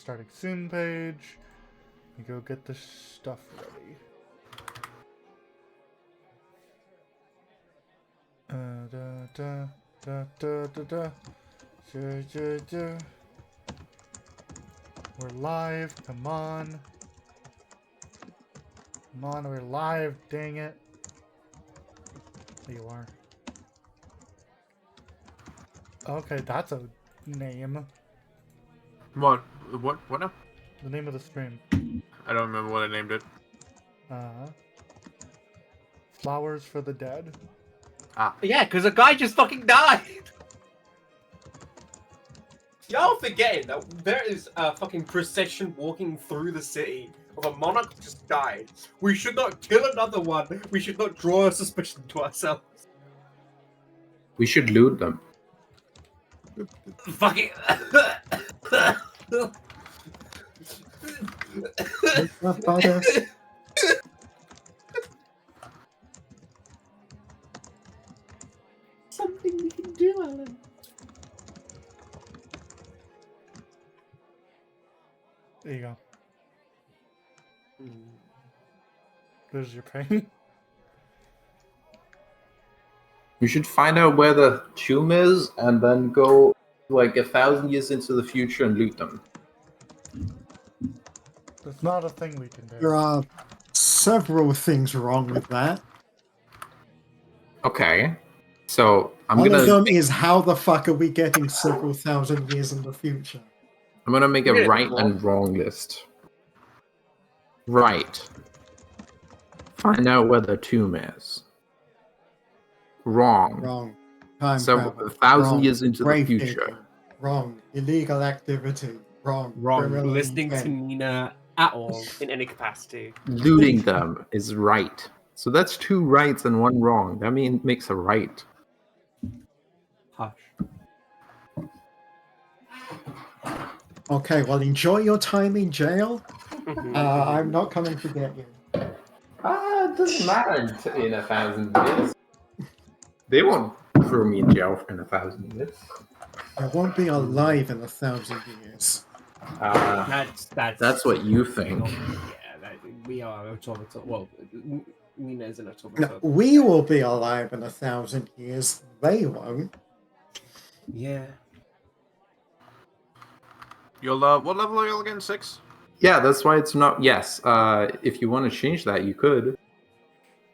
starting soon page. You go get the stuff ready. We're live. Come on. Come on, we're live. Dang it. There you are. Okay, that's a name. What now? The name of the stream. I don't remember what I named it. Flowers for the Dead. Yeah, because a guy just fucking died. Y'all forgetting that there is a fucking procession walking through the city of a monarch who just died. We should not kill another one. We should not draw a suspicion to ourselves. We should loot them. Fucking. Something we can do, Alan. There you go. There's your pain. We should find out where the tomb is and then go like 1,000 years into the future and loot them. That's not a thing we can do. There are several things wrong with that. Okay. So One of them is how the fuck are we getting several thousand years in the future? I'm gonna make a Yeah, right wrong. and wrong list. Right. Find out where the tomb is. Wrong. Wrong. Time Several travel. 1,000 Wrong. years into the Grave future. digging. Wrong. Illegal activity. Wrong. Wrong. Criminal Listening to intent. Nina at all in any capacity. Looting them is right. So that's 2 rights and 1 wrong. That makes a right. Hush. Okay, well, enjoy your time in jail. I'm not coming to get you. It doesn't matter in 1,000 years. They won't throw me in jail in 1,000 years. I won't be alive in 1,000 years. That's what you think. Yeah, we are automaton. Well, Nina's an No, automaton. we will be alive in 1,000 years. They won't. Yeah. You'll what level are you again? 6? Yeah, that's why it's not. Yes, if you want to change that, you could.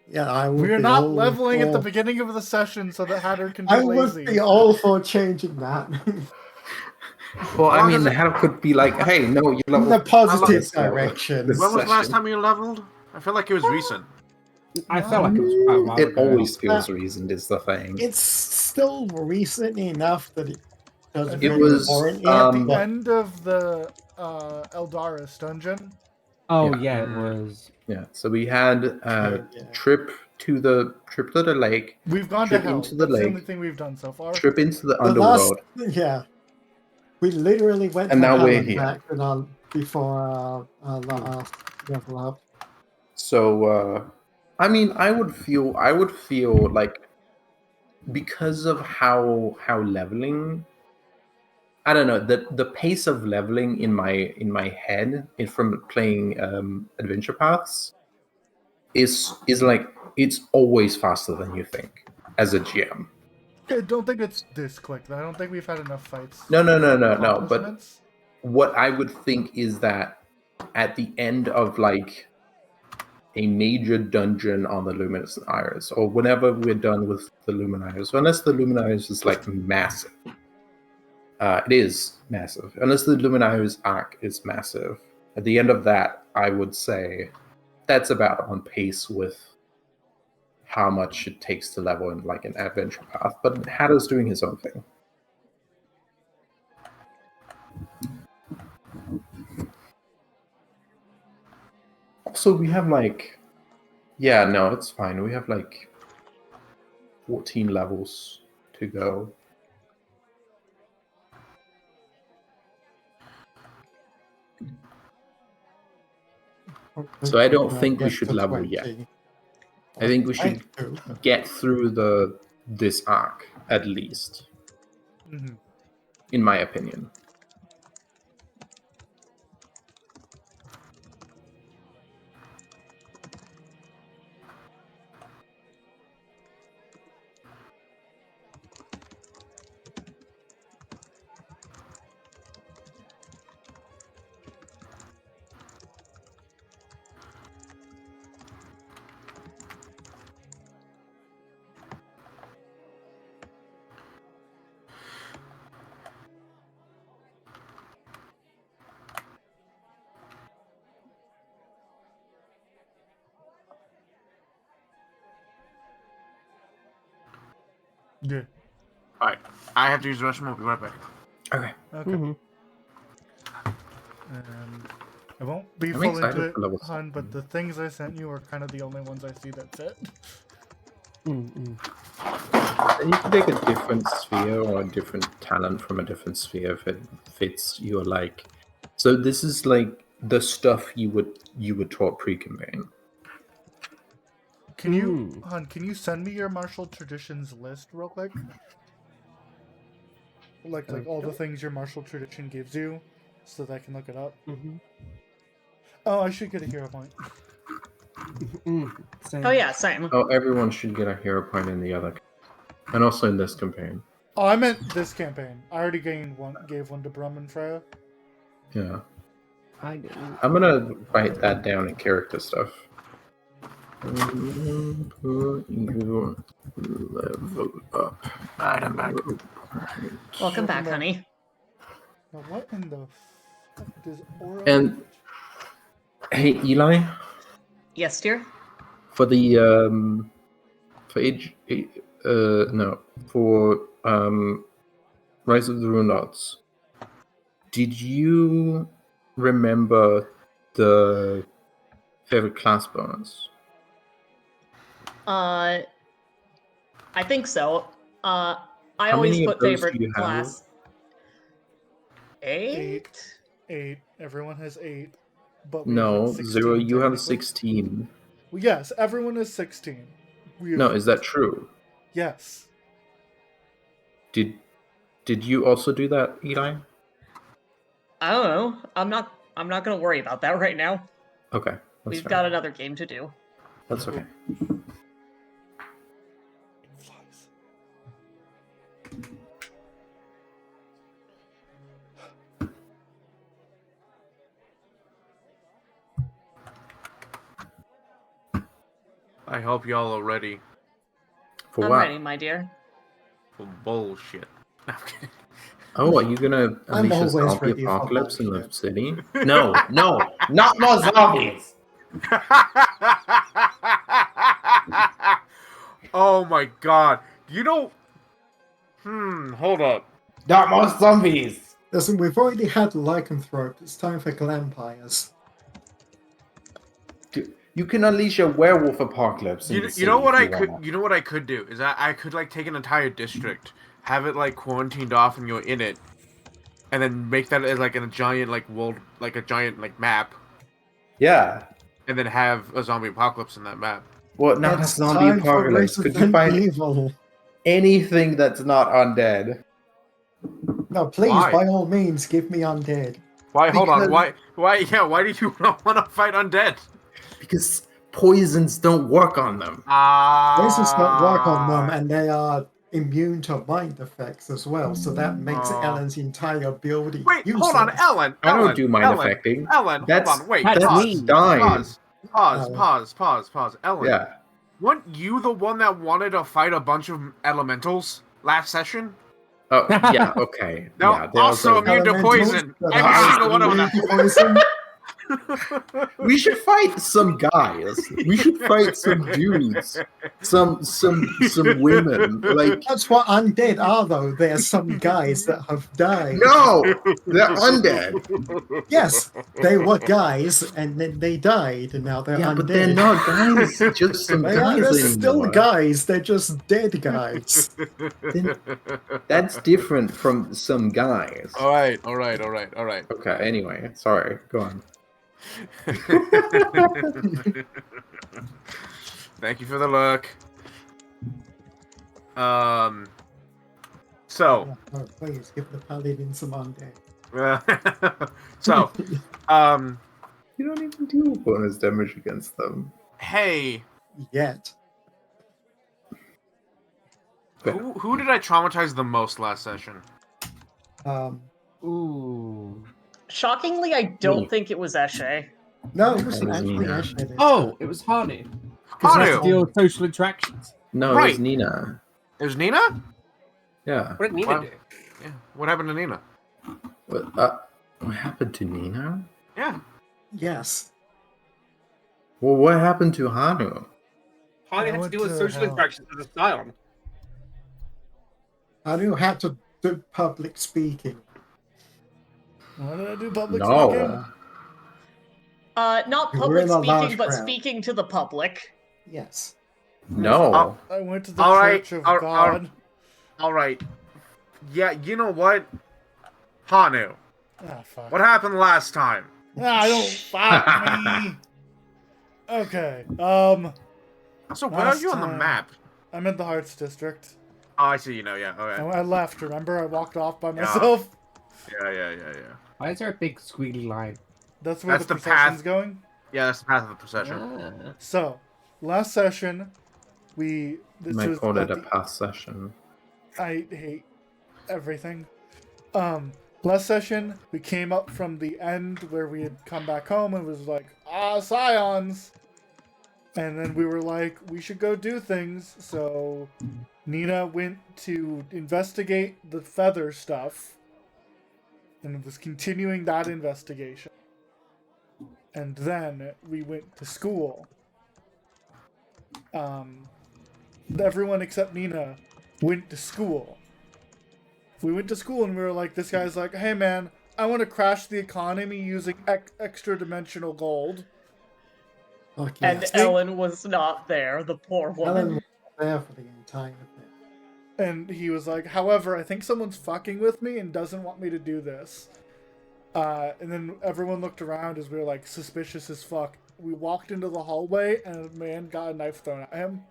Yeah, I would We're be not all leveling at the for- beginning of the session so that Hatter can be I would lazy. be all for changing that. Well, I Well, mean, does the it- hell could be like, hey, no, you in level. the positive this level. direction. This- When was the last session. time you leveled? I feel like it was recent. I felt like it was quite a while It ago. always feels reasoned, is the thing. It's still recent enough that it doesn't It really was, warrant At it, the but end of the Eldaris dungeon. Oh Yeah. yeah, it was. Yeah, so we had Yeah. trip to the lake, We've gone Trip to hell. into the That's the lake. only thing we've done so far. trip into the the last, underworld. yeah, we literally went And to now hell we're and here. back before our last level up. So, I mean, I would feel like because of how leveling, I don't know, the pace of leveling in my head from playing adventure paths is like it's always faster than you think as a GM. I don't think it's this quick. Though. I don't think we've had enough fights. No. But Accomplishments. what I would think is that at the end of like a major dungeon on the Luminous Iris, or whenever we're done with the Luminous, unless the Luminous is like massive. It is massive. Unless the Luminous arc is massive. At the end of that, I would say that's about on pace with how much it takes to level in like an adventure path. But Hatter's doing his own thing. Also, we have like, yeah, no, it's fine. We have like 14 levels to go. So I don't think we Get should to level 20. yet. I think we should do. get through this arc at least, Mm-hmm. in my opinion. Yeah. Alright. I have to use the restroom. I'll be right back. Okay. Okay. Mm-hmm. I won't be I'm full into excited it, for level hon, but the things I sent you are kind of the only ones I see that fit. Mm-mm. And you can take a different sphere or a different talent from a different sphere if it fits your like. So this is like the stuff you would taught pre-campaign. Can you, hon, can you send me your martial traditions list real quick? Like all the things your martial tradition gives you, so that I can look it up. Mm-hmm. Oh, I should get a hero point. Same. Oh yeah, same. Oh, everyone should get a hero point in the other, and also in this campaign. Oh, I meant this campaign. I already gave one to Brum and Freya. Yeah, I didn't. I'm gonna write that down in character stuff. You level up. Alright, I'm back. Welcome back, back. honey. Now, what in the fuck does Aura? And hey, Eli, Yes, dear. for the Rise of the Runauts, did you remember the favorite class bonus? I think so. I How always many of put those favorite do you have? class. 8? 8. Everyone has 8. But we have, No, like, 16 0. You have technically. 16. Well, yes, everyone is 16. We have, No, is that true? Yes. Did you also do that, Eli? I don't know. I'm not gonna worry about that right now. Okay, that's We've fair. got another game to do. That's okay. Flies. I hope y'all are ready For I'm what? ready, my dear. for bullshit. I'm kidding. Oh, are you gonna I'm unleash a always zombie ready for apocalypse in the bullshit. city? No, no, not more zombies. Oh my god. You know. Hold up. Not more zombies. Listen, we've already had Lycanthrope. It's time for Glampires. You can unleash a werewolf apocalypse. In the You city know what if I you could want. you know what I could do is I could like take an entire district, have it like quarantined off and you're in it, and then make that as like in a giant like world, like a giant like map, Yeah. and then have a zombie apocalypse in that map. Well, not a It's zombie time for apocalypse. Could you Resident find Evil. anything that's not undead? No, please, Why? by all means, give me undead. Why? Hold on. Because- Why did you not want to fight undead? Because poisons don't work on them. Poisons don't work on them, and they are immune to mind effects as well, so that makes Oh. Ellen's entire build Wait, hold on, useless. Ellen. I don't Ellen, do mind Ellen, affecting. Ellen, That's hold on. Wait, that's pause. me. Dying. Pause. Ellen. Yeah. Weren't you the one that wanted to fight a bunch of elementals last session? Oh, yeah. Okay. No, yeah, they're also immune to Elementals poison. that Every are single one of them. immune to poison. We should fight some guys. We should fight some dudes. Some women. Like That's what undead are, though. They're some guys that have died. no, they're undead. Yes, they were guys, and then they died, and now they're Yeah, undead. but they're not guys. Just some They are, guys they're still anymore. guys. They're just dead guys. That's different from some guys. All right. Okay. Anyway, sorry. Go on. Thank you for the look. So, Oh, please give the paladin some undead. so, You don't even do bonus damage against them. hey, Yet. who did I traumatize the most last session? Ooh. Shockingly, I don't Me. think it was Eshe. No, it wasn't That was actually Nina. Ashley. Oh, it was Hardy. Because Hardy. that's to deal with social interactions. No, it Right. was Nina. It was Nina? Yeah. What did Nina Wow. do? Yeah. What happened to Nina? What happened to Nina? Yeah. Yes. Well, what happened to Hanu? Hardy I had to went deal with to social hell. interactions as a Scion. I knew how to do public speaking. Why did I do public speaking? No. Not We're public in a large speaking, but crowd. speaking to the public. Yes. No. I went to the All right, Church of all- God. All right. Yeah, you know what? Hanu, Ah, fuck. what happened last time? Ah, don't fuck me. Okay. So where are Last you on the time- map? I'm in the Hearts District. Oh, I see. You know, yeah. Okay. I left. Remember, I walked off by myself. Yeah. Why is there a big squiggly line? That's where That's the the procession's path. going. Yeah, that's the path of the procession. Ah. So, last session, this You might was call at it a the- past session. I hate everything. Last session, we came up from the end where we had come back home and was like, Scions! And then we were like, we should go do things. So Nina went to investigate the feather stuff and was continuing that investigation. And then we went to school. Everyone except Nina went to school. We went to school and we were like, this guy's like, hey man, I want to crash the economy using extra dimensional gold. Like, And yes. Ellen was not there, the poor woman. Ellen was there for the entire thing. And he was like, however, I think someone's fucking with me and doesn't want me to do this. And then everyone looked around as we were like, suspicious as fuck. We walked into the hallway and a man got a knife thrown at him.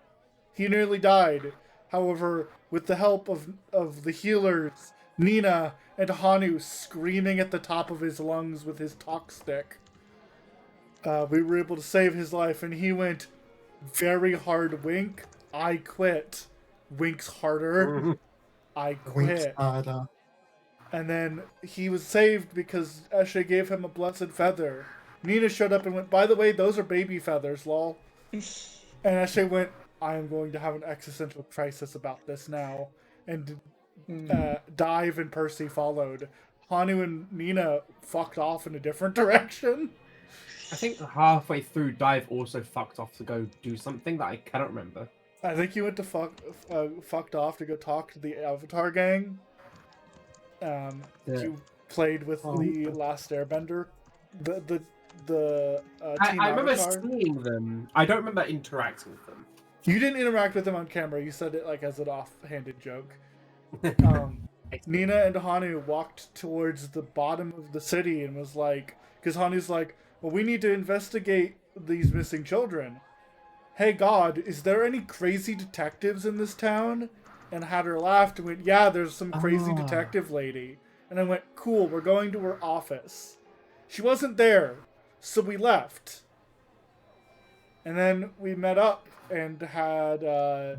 He nearly died. However, with the help of the healers, Nina and Hanu screaming at the top of his lungs with his talk stick, we were able to save his life, and he went very hard wink. I quit. Winks harder. I Winks quit. harder. And then he was saved because Eshe gave him a blessed feather. Nina showed up and went, by the way, those are baby feathers, lol. And Eshe went, I am going to have an existential crisis about this now. And Dive and Percy followed. Hanu and Nina fucked off in a different direction. I think halfway through, Dive also fucked off to go do something that I cannot remember. I think you went to fucked off to go talk to the Avatar gang. Yeah. You played with the Last Airbender. The team I remember Avatar. seeing them. I don't remember interacting with them. You didn't interact with them on camera. You said it like as an offhanded joke. Nina and Hanu walked towards the bottom of the city and was like, because Hanu's like, well, we need to investigate these missing children. Hey God, is there any crazy detectives in this town? And Hatter laughed and went, yeah, there's some crazy detective lady. And I went, cool, we're going to her office. She wasn't there, so we left. And then we met up and had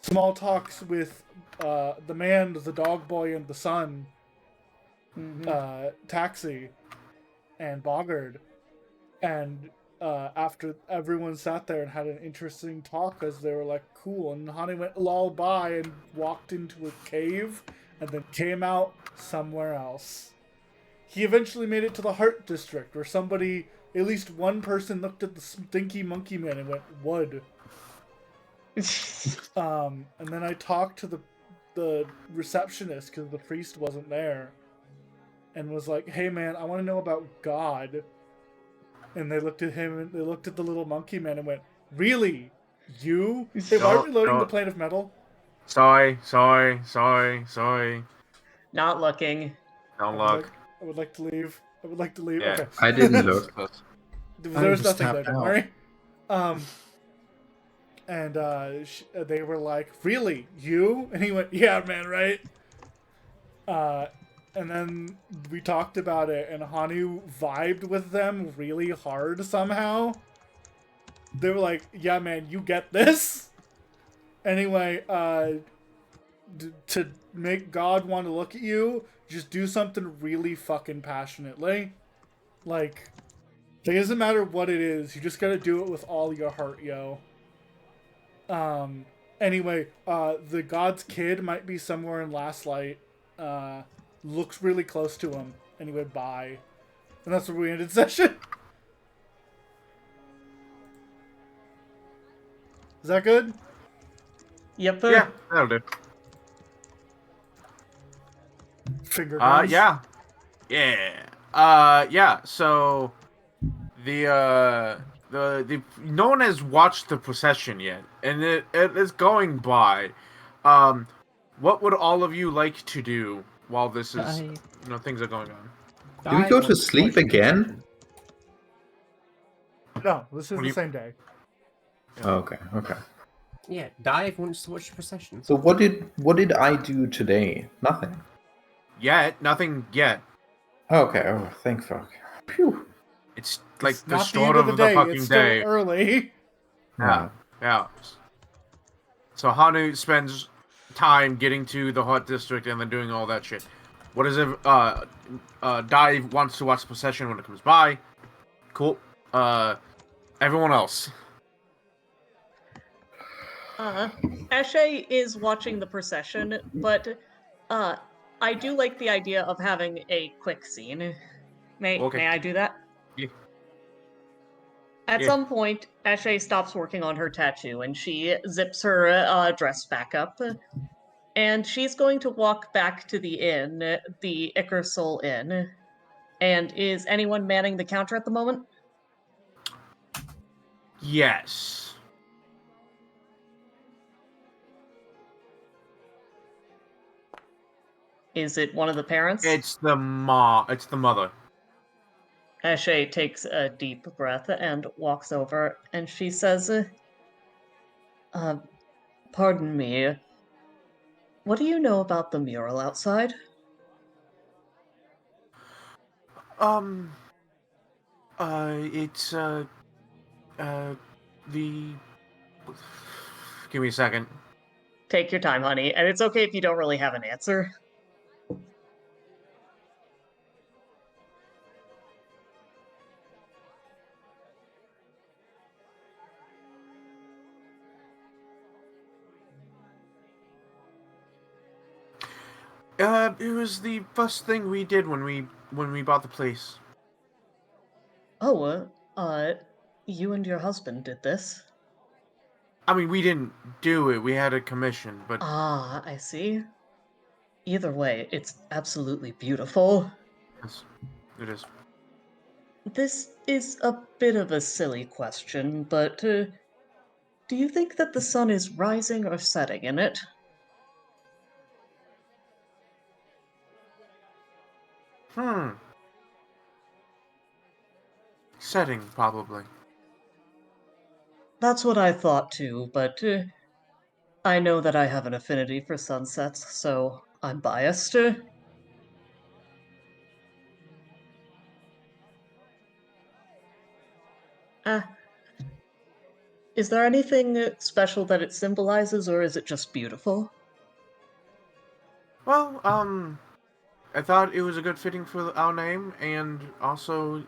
small talks with the man, the dog boy, and the son, Taxi, and Boggard. And after everyone sat there and had an interesting talk as they were like, cool. And Hani went lol bye and walked into a cave and then came out somewhere else. He eventually made it to the Heart District where somebody, at least one person, looked at the stinky monkey man and went, wood. And then I talked to the receptionist because the priest wasn't there and was like, hey man, I want to know about God. And they looked at him and they looked at the little monkey man and went, really? You? Hey, why are we loading the plane of metal? Sorry. Not looking. Don't look. I would like to leave. Yeah. Okay. I didn't look. There was just nothing there, tapped don't out. worry. And they were like, really? You? And he went, yeah, man, right? And then we talked about it, and Hanu vibed with them really hard somehow. They were like, yeah, man, you get this? Anyway, to make God want to look at you, just do something really fucking passionately. Like, it doesn't matter what it is, you just gotta do it with all your heart, yo. Anyway, the God's kid might be somewhere in Last Light. Looks really close to him. Anyway, bye. And that's where we ended session. Is that good? Yep. Yeah, that'll do. Finger guns. Yeah. So the no one has watched the procession yet, and it is going by. What would all of you like to do while this is things are going on? Do we go to sleep again? No, this is What do the you- same day. Okay. Yeah, Dive wants to watch the procession. So what did I do today? Nothing. Nothing yet. Okay. Oh, thank fuck. Phew. It's like It's the not start end of the fucking it's day. Still early. Yeah. So Hanu spends time getting to the Hot District and then doing all that shit. What is it? Dive wants to watch the procession when it comes by. Cool. Everyone else. Eshe is watching the procession, but I do like the idea of having a quick scene. May I do that? Yeah. At Yeah. some point, Eshe stops working on her tattoo and she zips her dress back up. And she's going to walk back to the inn, the Ickersol Inn. And is anyone manning the counter at the moment? Yes. Is it one of the parents? It's the mother. Eshe takes a deep breath and walks over, and she says, pardon me, what do you know about the mural outside? It's the. Give me a second. Take your time, honey, and it's okay if you don't really have an answer. It was the first thing we did when we bought the place. Oh, you and your husband did this? I mean, we didn't do it. We had a commission, but Ah, I see. Either way, it's absolutely beautiful. yes, it is. This is a bit of a silly question, but do you think that the sun is rising or setting in it? Setting, probably. That's what I thought too, but I know that I have an affinity for sunsets, so I'm biased. Is there anything special that it symbolizes, or is it just beautiful? Well, I thought it was a good fitting for our name, and also,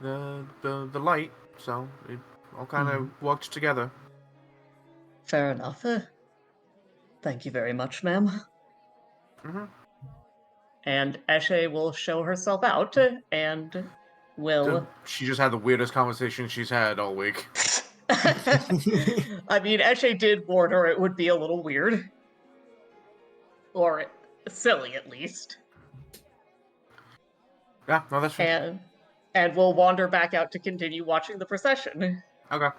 the light. So it all kind of worked together. Fair enough. Thank you very much, ma'am. Mhm. And Eshe will show herself out, and will... She just had the weirdest conversation she's had all week. I mean, Eshe did warn her it would be a little weird. Or silly, at least. Yeah, no, that's fine. And we'll wander back out to continue watching the procession. Okay.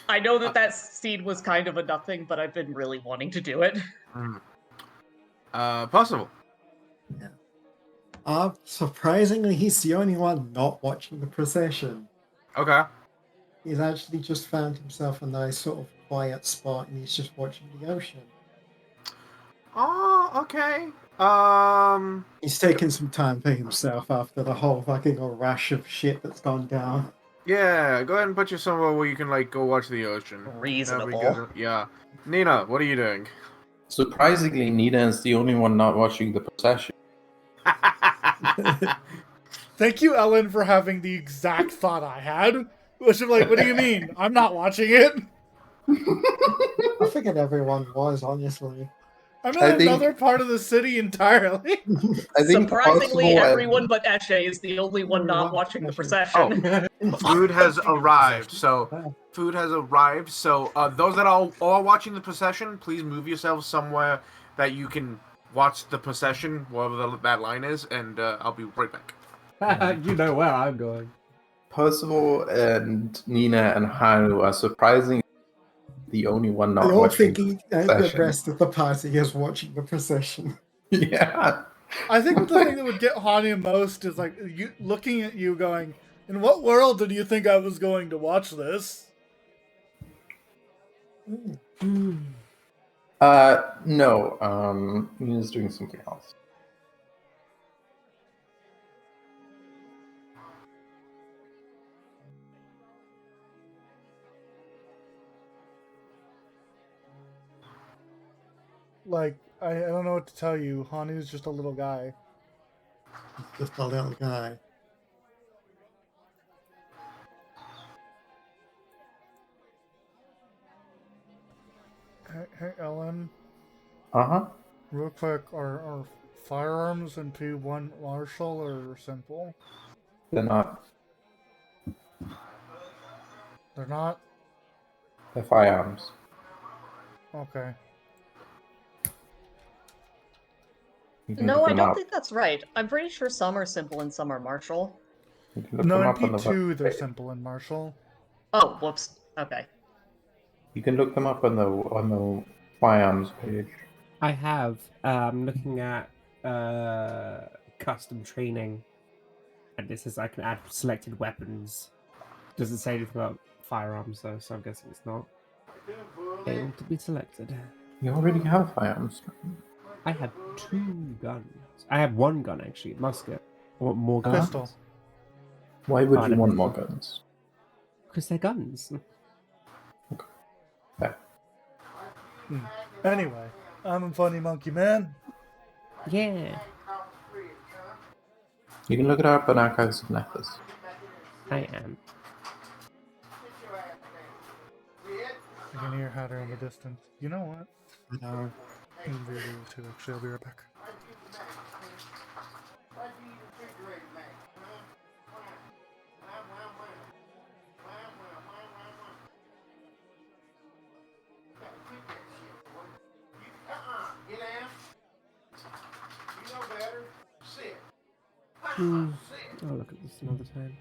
I know that scene was kind of a nothing, but I've been really wanting to do it. Possible. Surprisingly, he's the only one not watching the procession. Okay. He's actually just found himself a nice sort of quiet spot and he's just watching the ocean. Oh, okay. He's taking some time for himself after the whole fucking rash of shit that's gone down. Yeah, go ahead and put you somewhere where you can, go watch the ocean. That'd be Reasonable. good. Yeah. Nina, what are you doing? Surprisingly, Nina is the only one not watching the procession. Thank you, Ellen, for having the exact thought I had. Which I'm like, what do you mean? I'm not watching it. I figured everyone was, honestly. I'm I in think- another part of the city entirely. I think Surprisingly, possible- everyone but Eshe is the only one not watching the procession. Food has arrived. So those that are watching the procession, please move yourselves somewhere that you can watch the procession, wherever that line is, and I'll be right back. You know where I'm going. Percival and Nina and Hanu are surprisingly the only one not They're all watching thinking the the procession. rest of the party is watching the procession. Yeah. I think the thing that would get Hania most is like you looking at you going, "In what world did you think I was going to watch this?" No. Nina's doing something else. Like I don't know what to tell you. Hani's just a little guy. Just a little guy. Hey Ellen, Uh-huh. real quick, are firearms in P1 martial or simple? They're not. They're not? They're firearms. Okay. You can No, look I them don't up. think that's right. I'm pretty sure some are simple and some are martial. You can look No, them in up on the P2 they're webpage. simple and martial. Oh, whoops. Okay. You can look them up on the firearms page. I have. Looking at custom training, and this says I can add selected weapons. Doesn't say anything about firearms though, so I'm guessing it's not able to be selected. You already have firearms. I have 2 guns. I have 1 gun actually, musket. I want more guns. Pistol. Why would you Pardon? want more guns? Because they're guns. There. Anyway, I'm a funny monkey man. Yeah, You can look it up on Archives of Nethys. I am. I can hear Hatter in the distance. You know what? No. I'm gonna be able to actually. I'll be right back. I'll look at this another time.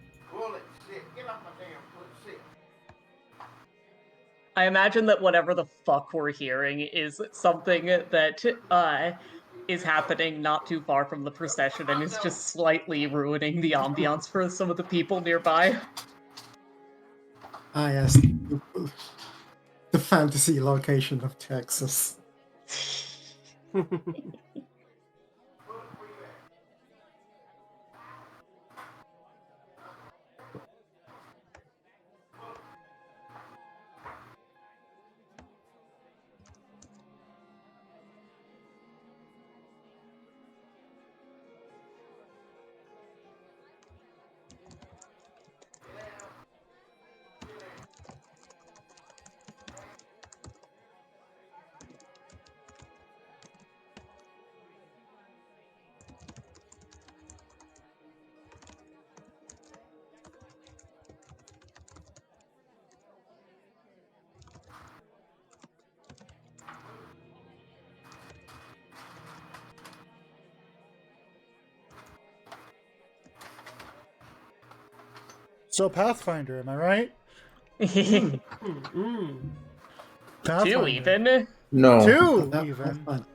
I imagine that whatever the fuck we're hearing is something that is happening not too far from the procession and is just slightly ruining the ambiance for some of the people nearby. Ah, yes. The fantasy location of Texas. So Pathfinder, am I right? Two Pathfinder. even. No. Two That's even. fun.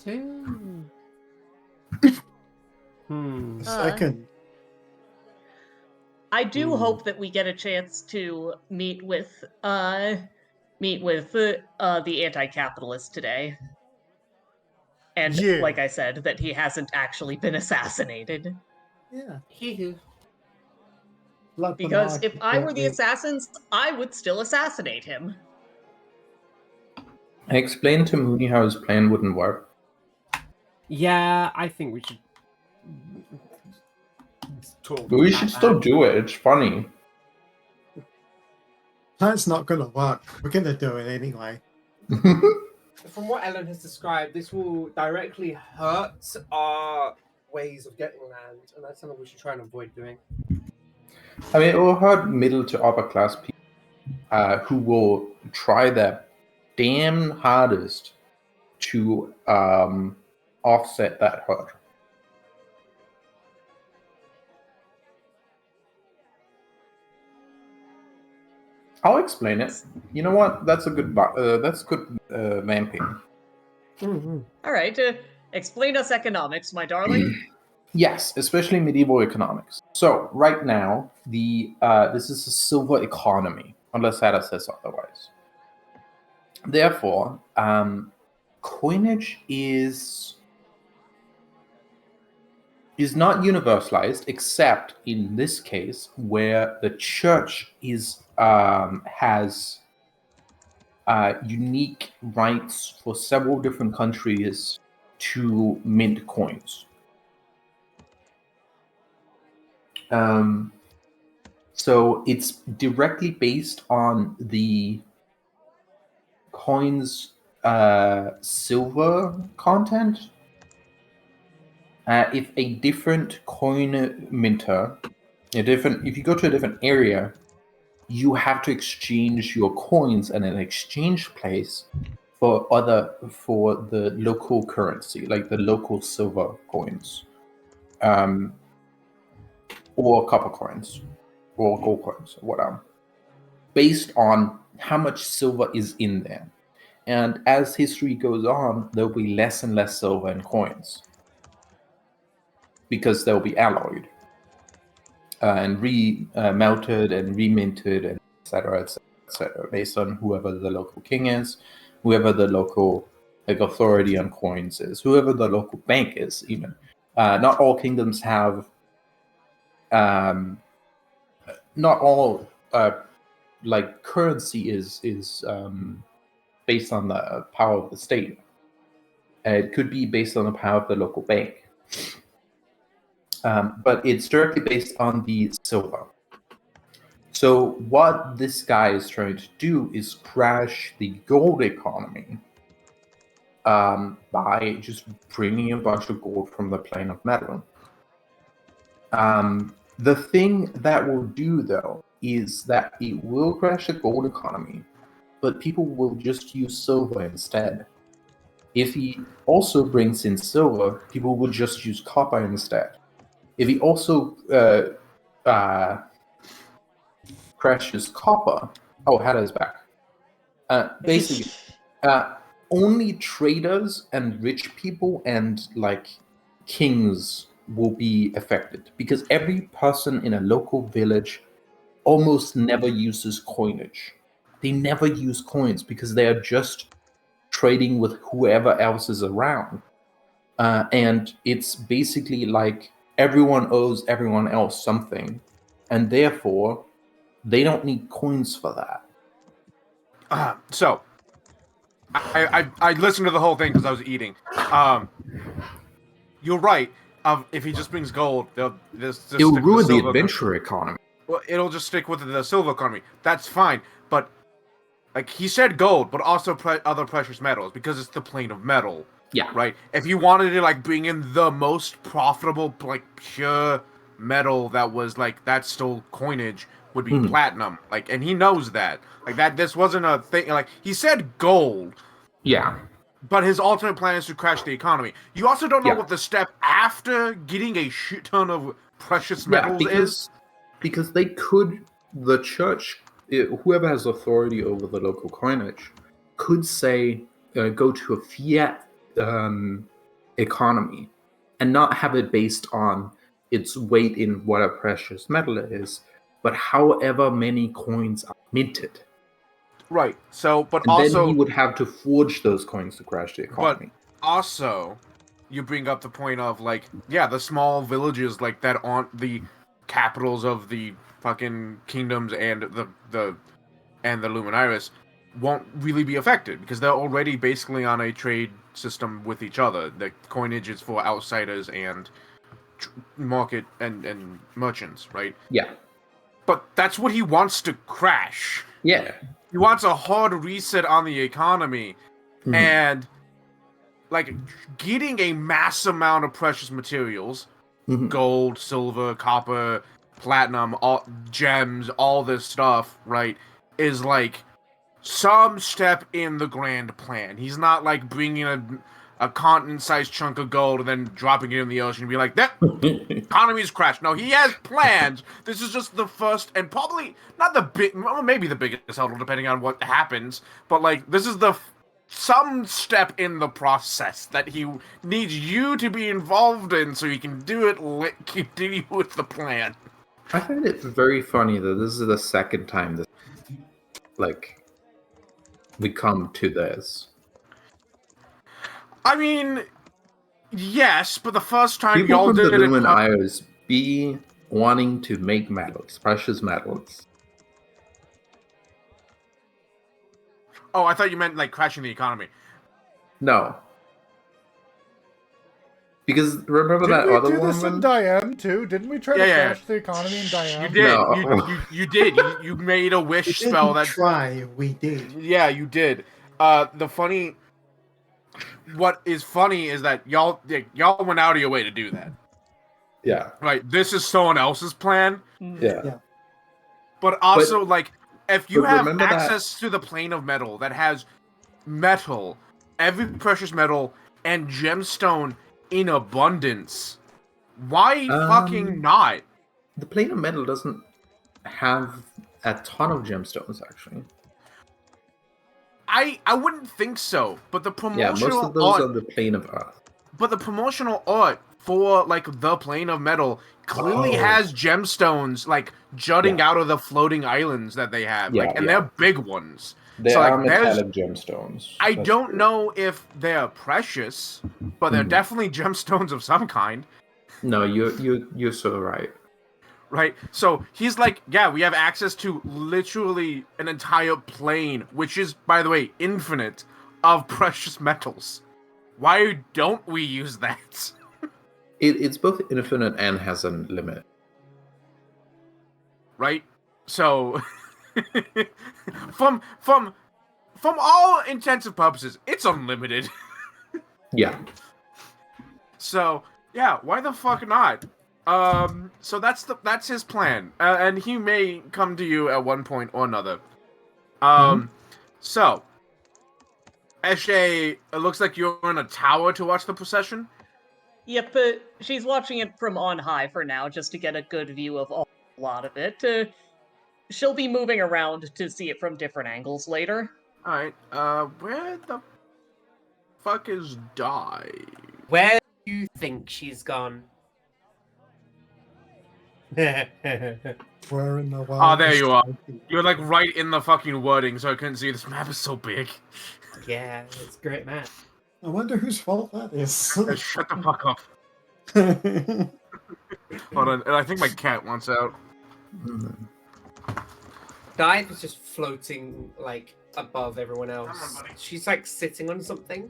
2. Hmm. Second. I do Hmm. hope that we get a chance to meet with the anti-capitalist today. And Yeah. like I said, that he hasn't actually been assassinated. Yeah. Because if I were the assassins, I would still assassinate him. I explained to Mooney how his plan wouldn't work. Yeah, I think we should talk. But we about should that. still do it. It's funny. That's not gonna work. We're gonna do it anyway. From what Ellen has described, this will directly hurt our ways of getting land, and that's something we should try and avoid doing. I mean, it will hurt middle to upper class people who will try their damn hardest to offset that hurt? I'll explain it. You know what? That's a good. Vamping. All right, explain us economics, my darling. Yes, especially medieval economics. So right now, this is a silver economy, unless Ada says otherwise. Therefore, coinage is not universalized, except in this case where the church has unique rights for several different countries to mint coins. So it's directly based on the coin's silver content. If a different coin minter, if you go to a different area, you have to exchange your coins at an exchange place for the local currency, like the local silver coins, or copper coins, or gold coins, or whatever, based on how much silver is in there. And as history goes on, there'll be less and less silver in coins, because they'll be alloyed and melted and reminted, and etc., based on whoever the local king is, whoever the local authority on coins is, whoever the local bank is. Even not all kingdoms have, not all currency is based on the power of the state. It could be based on the power of the local bank. But it's directly based on the silver. So what this guy is trying to do is crash the gold economy by just bringing a bunch of gold from the plane of metal. The thing that will do, though, is that it will crash the gold economy, but people will just use silver instead. If he also brings in silver, people will just use copper instead. If he also crashes copper, Hada is back. Basically, only traders and rich people and kings will be affected, because every person in a local village almost never uses coinage. They never use coins because they are just trading with whoever else is around, and it's basically like everyone owes everyone else something, and therefore they don't need coins for that. So I listened to the whole thing because I was eating. You're right. If he just brings gold, it'll ruin the adventure economy. Well, it'll just stick with the silver economy. That's fine, but he said gold, but also other precious metals, because it's the plane of metal. Yeah. Right. If you wanted to bring in the most profitable pure metal that was that stole coinage, would be platinum. And he knows that. This wasn't a thing. He said gold. Yeah. But his alternate plan is to crash the economy. You also don't know what the step after getting a shit ton of precious metals is. Because they could, the church, whoever has authority over the local coinage, could say, go to a fiat economy and not have it based on its weight in what a precious metal is, but however many coins are minted. Right. So, but and also then he would have to forge those coins to crash the economy. But also, you bring up the point of the small villages that aren't the capitals of the fucking kingdoms and the Luminaris won't really be affected because they're already basically on a trade system with each other. The coinage is for outsiders and market and merchants, right? Yeah. But that's what he wants to crash. Yeah. He wants a hard reset on the economy, and getting a mass amount of precious materials, gold, silver, copper, platinum, all gems, all this stuff, right, is some step in the grand plan. He's not bringing a continent-sized chunk of gold and then dropping it in the ocean and be like, that economy's crashed. No, he has plans. This is just the first and probably not the big, well, maybe the biggest hurdle depending on what happens. But like, this is some step in the process that he needs you to be involved in so he can do it. Continue with the plan. I find it very funny that this is the second time that, like, we come to this. I mean, yes, but the first time People y'all from the did it. Lumen Isles be wanting to make metals, precious metals. Oh, I thought you meant like crashing the economy. No. Because remember that Didn't we other do this in woman? Diane too? Didn't we try to Yeah. crash the economy in Diane? You did. No. You did. You made a wish We spell didn't that. try, we did. Yeah, you did. What is funny is that y'all went out of your way to do that. Yeah. Right. This is someone else's plan. Yeah. But also, like, if you but have remember that- access to the plane of metal that has metal, every precious metal, and gemstone in abundance, why fucking not? The plane of metal doesn't have a ton of gemstones, actually. I wouldn't think so, but the Yeah, promotional most of those art, are the plane of Earth. but the promotional art for like the plane of metal clearly Oh. has gemstones like jutting Yeah. out of the floating islands that they have, Yeah, like, and yeah. they're big ones. They So, are like, there's- metallic gemstones. I That's don't true. know if they're precious, but they're Mhm. definitely gemstones of some kind, No, you're so right. right? So he's like, yeah, we have access to literally an entire plane, which is, by the way, infinite, of precious metals. Why don't we use that? It's both infinite and has a limit. Right? So from all intents and purposes, it's unlimited. Yeah. So yeah, why the fuck not? So that's his plan, and he may come to you at one point or another. So Eshe, it looks like you're in a tower to watch the procession. Yep, but she's watching it from on high for now, just to get a good view of a lot of it. She'll be moving around to see it from different angles later. All right. Where the fuck is Di? Where do you think she's gone? Where in the world? Oh, there is you are. Sophie? You're like right in the fucking wording, so I couldn't see. This map is so big. Yeah, it's great, man. I wonder whose fault that is. Shut the fuck up. Hold on, and I think my cat wants out. Mhm. Dive is just floating like above everyone Come on, else. buddy. She's like sitting on something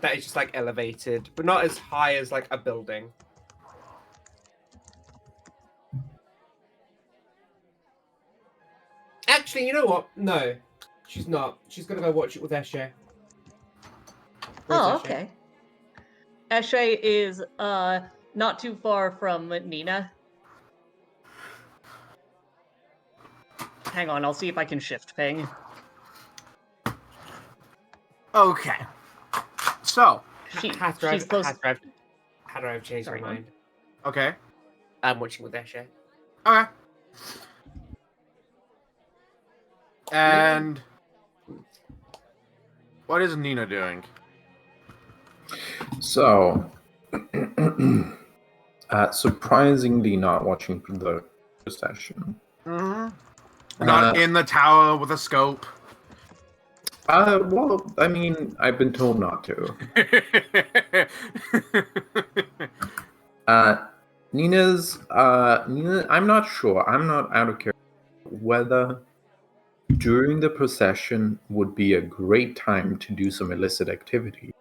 that is just like elevated, but not as high as like a building. Actually, you know what? No, she's not. She's gonna go watch it with Eshe. Where's Oh, Eshe? okay. Eshe is not too far from Nina. Hang on, I'll see if I can shift ping. Okay. So, She, How do she's close. how do I change my Sorry, mind? okay. I'm watching with Eshe. Okay. And what is Nina doing? So, surprisingly, not watching the procession. Mm-hmm. Not in the tower with a scope. Well, I mean, I've been told not to. Nina, I'm not sure. I'm not out of curiosity whether during the procession would be a great time to do some illicit activity,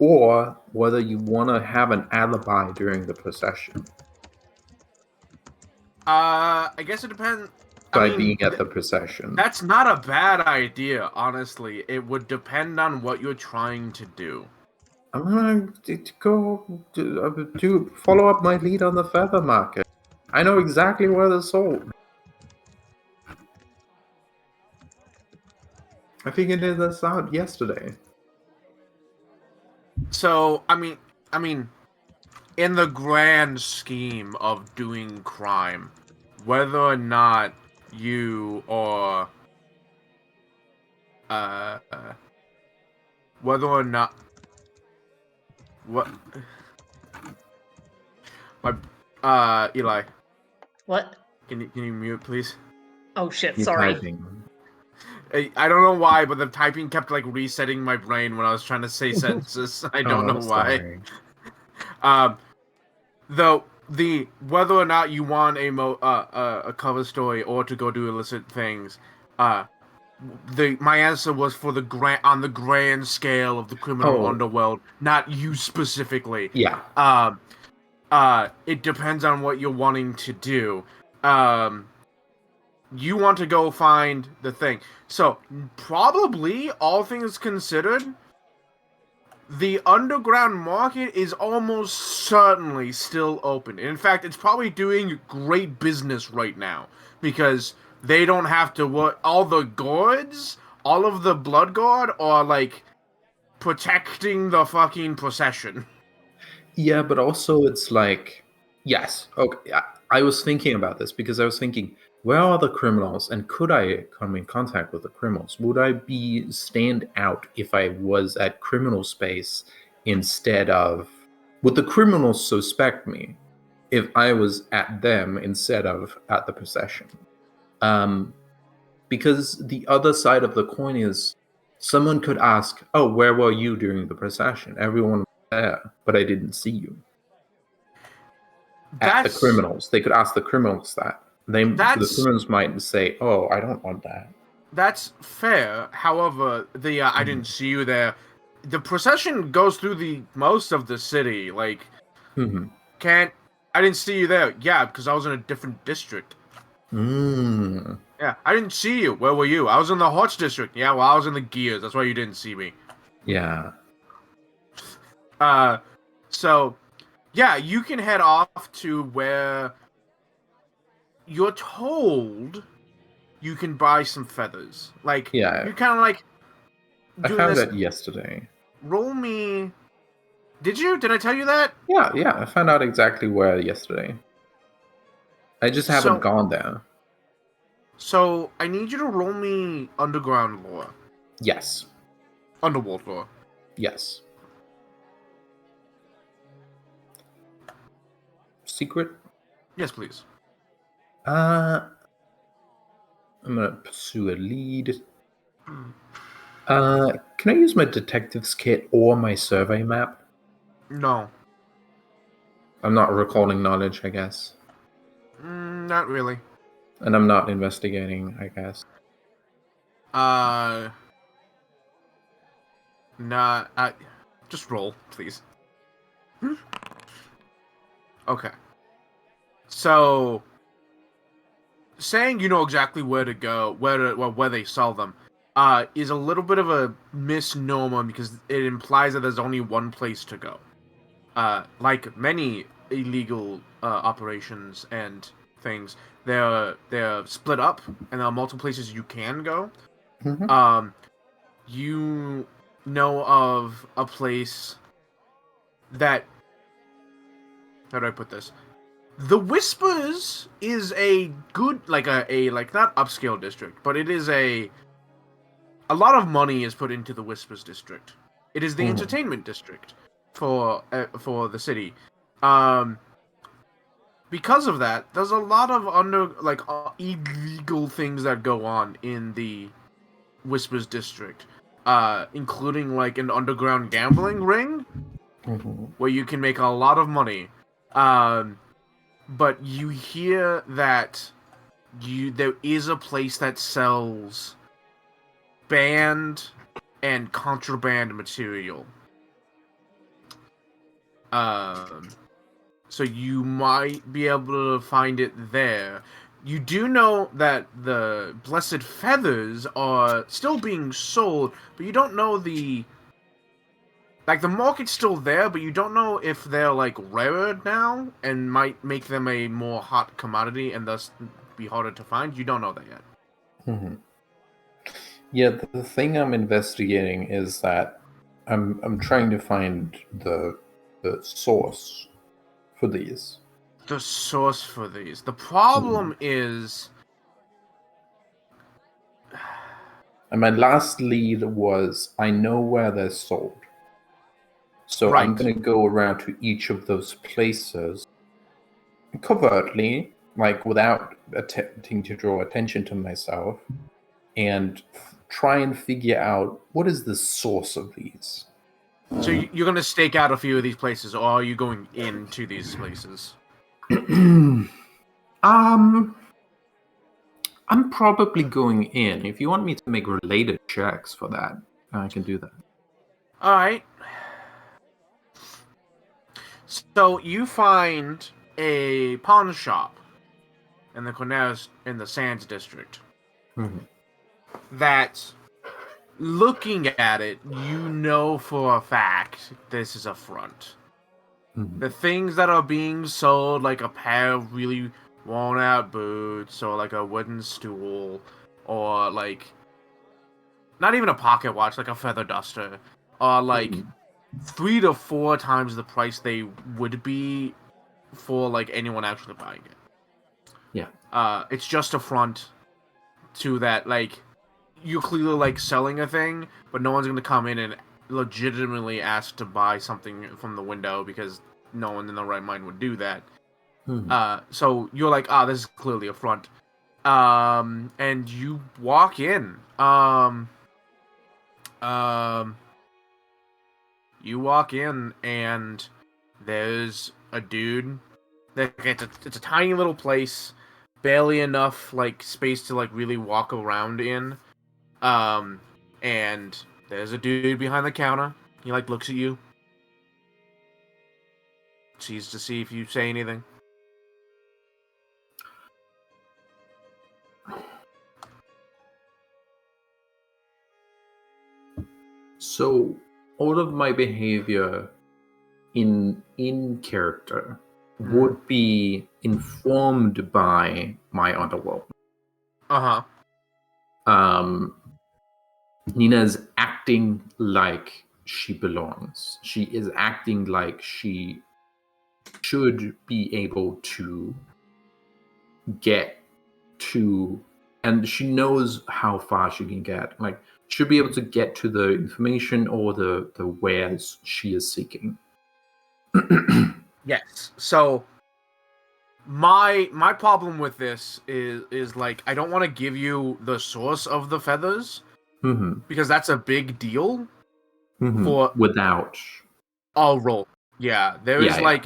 or whether you want to have an alibi during the procession I guess it depends. by I mean, being at the procession. that's not a bad idea, honestly. It would depend on what you're trying to do. I'm gonna go to follow up my lead on the feather market. I know exactly where they're sold. I figured this out yesterday. So I mean, in the grand scheme of doing crime, whether or not you are, whether or not what, my, Eli, What? can you mute, please? Oh shit, You sorry. typing. I don't know why, but the typing kept like resetting my brain when I was trying to say sentences. I don't know why. Sorry. Though the whether or not you want a cover story or to go do illicit things, my answer was for the grand scale of the criminal Oh. underworld, not you specifically. Yeah. It depends on what you're wanting to do. You want to go find the thing. So, probably, all things considered, the underground market is almost certainly still open. In fact, it's probably doing great business right now. Because they don't have to work. All the guards, all of the blood guard are, like, protecting the fucking procession. Yeah, but also it's like, yes, okay. I was thinking about this because I was thinking, where are the criminals, and could I come in contact with the criminals? Would I be stand out if I was at criminal space instead of? Would the criminals suspect me if I was at them instead of at the procession? Because the other side of the coin is someone could ask, "Oh, where were you during the procession? Everyone was there, but I didn't see you." At the criminals, they could ask the criminals that. The criminals might say, "Oh, I don't want that." That's fair. However, I didn't see you there. The procession goes through the most of the city. Like, I didn't see you there. Yeah, because I was in a different district. Yeah, I didn't see you. Where were you? I was in the Horse district. Yeah, well, I was in the Gears. That's why you didn't see me. Yeah. So, yeah, you can head off to where you're told you can buy some feathers. Like, Yeah. you're kind of like. I found that yesterday. Roll me. Did you? Did I tell you that? Yeah, I found out exactly where yesterday. I just haven't gone there. So, I need you to roll me underground lore. Yes. Underworld lore. Yes. Secret? Yes, please. I'm gonna pursue a lead. Can I use my detective's kit or my survey map? No. I'm not recalling knowledge, I guess. Not really. And I'm not investigating, I guess. Just roll, please. Okay. So, saying you know exactly where to go, where they sell them, is a little bit of a misnomer because it implies that there's only one place to go. Like many illegal operations and things, they're split up, and there are multiple places you can go. You know of a place that, how do I put this? The Whispers is a good, like not upscale district, but it is a lot of money is put into the Whispers district. It is the entertainment district for the city. Because of that, there's a lot of illegal things that go on in the Whispers district, including like an underground gambling ring where you can make a lot of money. But you hear that there is a place that sells banned and contraband material. So you might be able to find it there. You do know that the Blessed Feathers are still being sold, but you don't know the market's still there, but you don't know if they're like rarer now and might make them a more hot commodity and thus be harder to find. You don't know that yet. Yeah, the thing I'm investigating is that I'm trying to find the source for these. The source for these. The problem is... And my last lead was I know where they're sold. So I'm Right. going to go around to each of those places covertly, like without attempting to draw attention to myself, and try and figure out what is the source of these. So you're going to stake out a few of these places, or are you going into these places? I'm probably going in. If you want me to make related checks for that, I can do that. All right. So you find a pawn shop in the Corners in the Sands district. Mhm. That, looking at it, you know for a fact this is a front. Mhm. The things that are being sold, like a pair of really worn-out boots, or like a wooden stool, or like not even a pocket watch, like a feather duster, are like 3 to 4 times the price they would be for like anyone actually buying it. Yeah. It's just a front to that, like, you're clearly like selling a thing, but no one's gonna come in and legitimately ask to buy something from the window because no one in their right mind would do that. So you're like, this is clearly a front. And you walk in. You walk in and there's a dude. It's a tiny little place, barely enough like space to like really walk around in. And there's a dude behind the counter. He like looks at you. Sees to see if you say anything. So all of my behavior in character would be informed by my underworld. Nina's acting like she belongs. She is acting like she should be able to get to, and she knows how far she can get. Like, should be able to get to the information or the wares she is seeking. Yes. So my problem with this is like, I don't want to give you the source of the feathers because that's a big deal for without a roll. Yeah, there is Yeah, like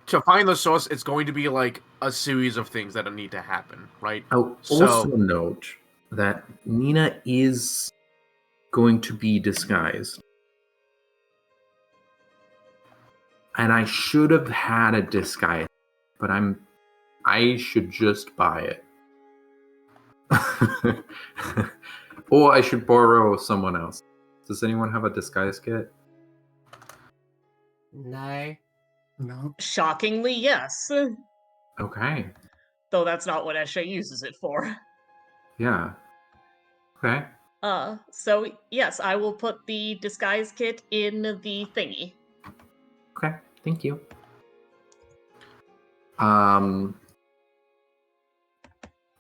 to find the source, it's going to be like a series of things that need to happen, right? I'll So- also note that Nina is going to be disguised. And I should have had a disguise, but I should just buy it. Or I should borrow someone else. Does anyone have a disguise kit? No. No. Shockingly, yes. Okay. Though that's not what Eshe uses it for. Yeah. Okay. So yes, I will put the disguise kit in the thingy. Okay. Thank you.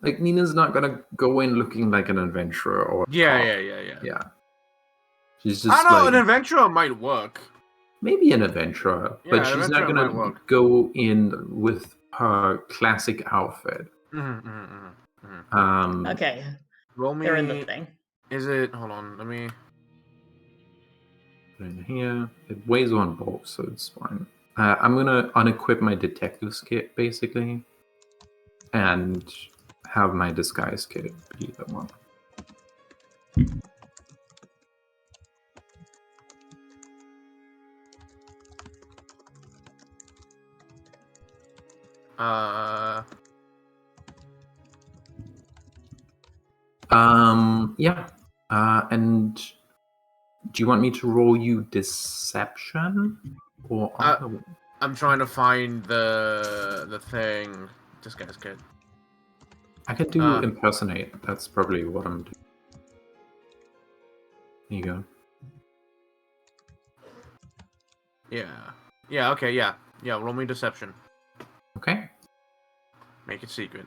Like, Nina's not gonna go in looking like an adventurer or Yeah. yeah. She's just I don't know, like, an adventurer might work. maybe an adventurer, Yeah, but an she's not adventurer might gonna work. go in with her classic outfit. Okay, Roll me. they're in the thing. Is it? Hold on. Let me. Put it in here. It weighs 1 bulk, so it's fine. I'm gonna unequip my detective's kit basically, and have my disguise kit be the one. Yeah. And do you want me to roll you deception or other? I'm trying to find the thing. This guy's good. I can do impersonate. That's probably what I'm doing. There you go. Yeah. Yeah. Okay. Yeah. Yeah. Roll me deception. Okay. Make it secret.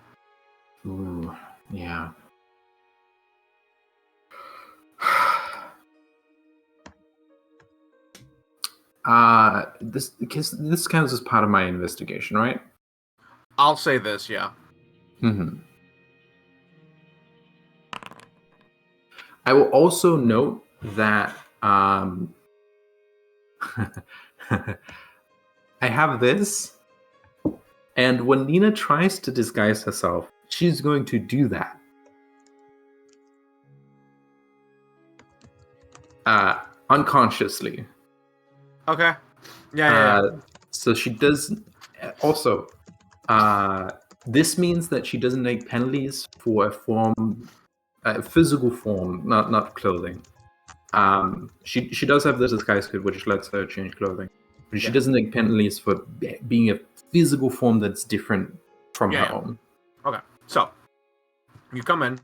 Ooh, yeah. This counts as part of my investigation, right? I'll say this. Yeah. Mm-hmm. I will also note that I have this, and when Nina tries to disguise herself, she's going to do that. Unconsciously. Okay. Yeah. So she does. Also, this means that she doesn't take penalties for a physical form, not clothing. She does have the disguise kit, which lets her change clothing, but she doesn't take penalties for being a physical form that's different from her own. Okay. So you come in.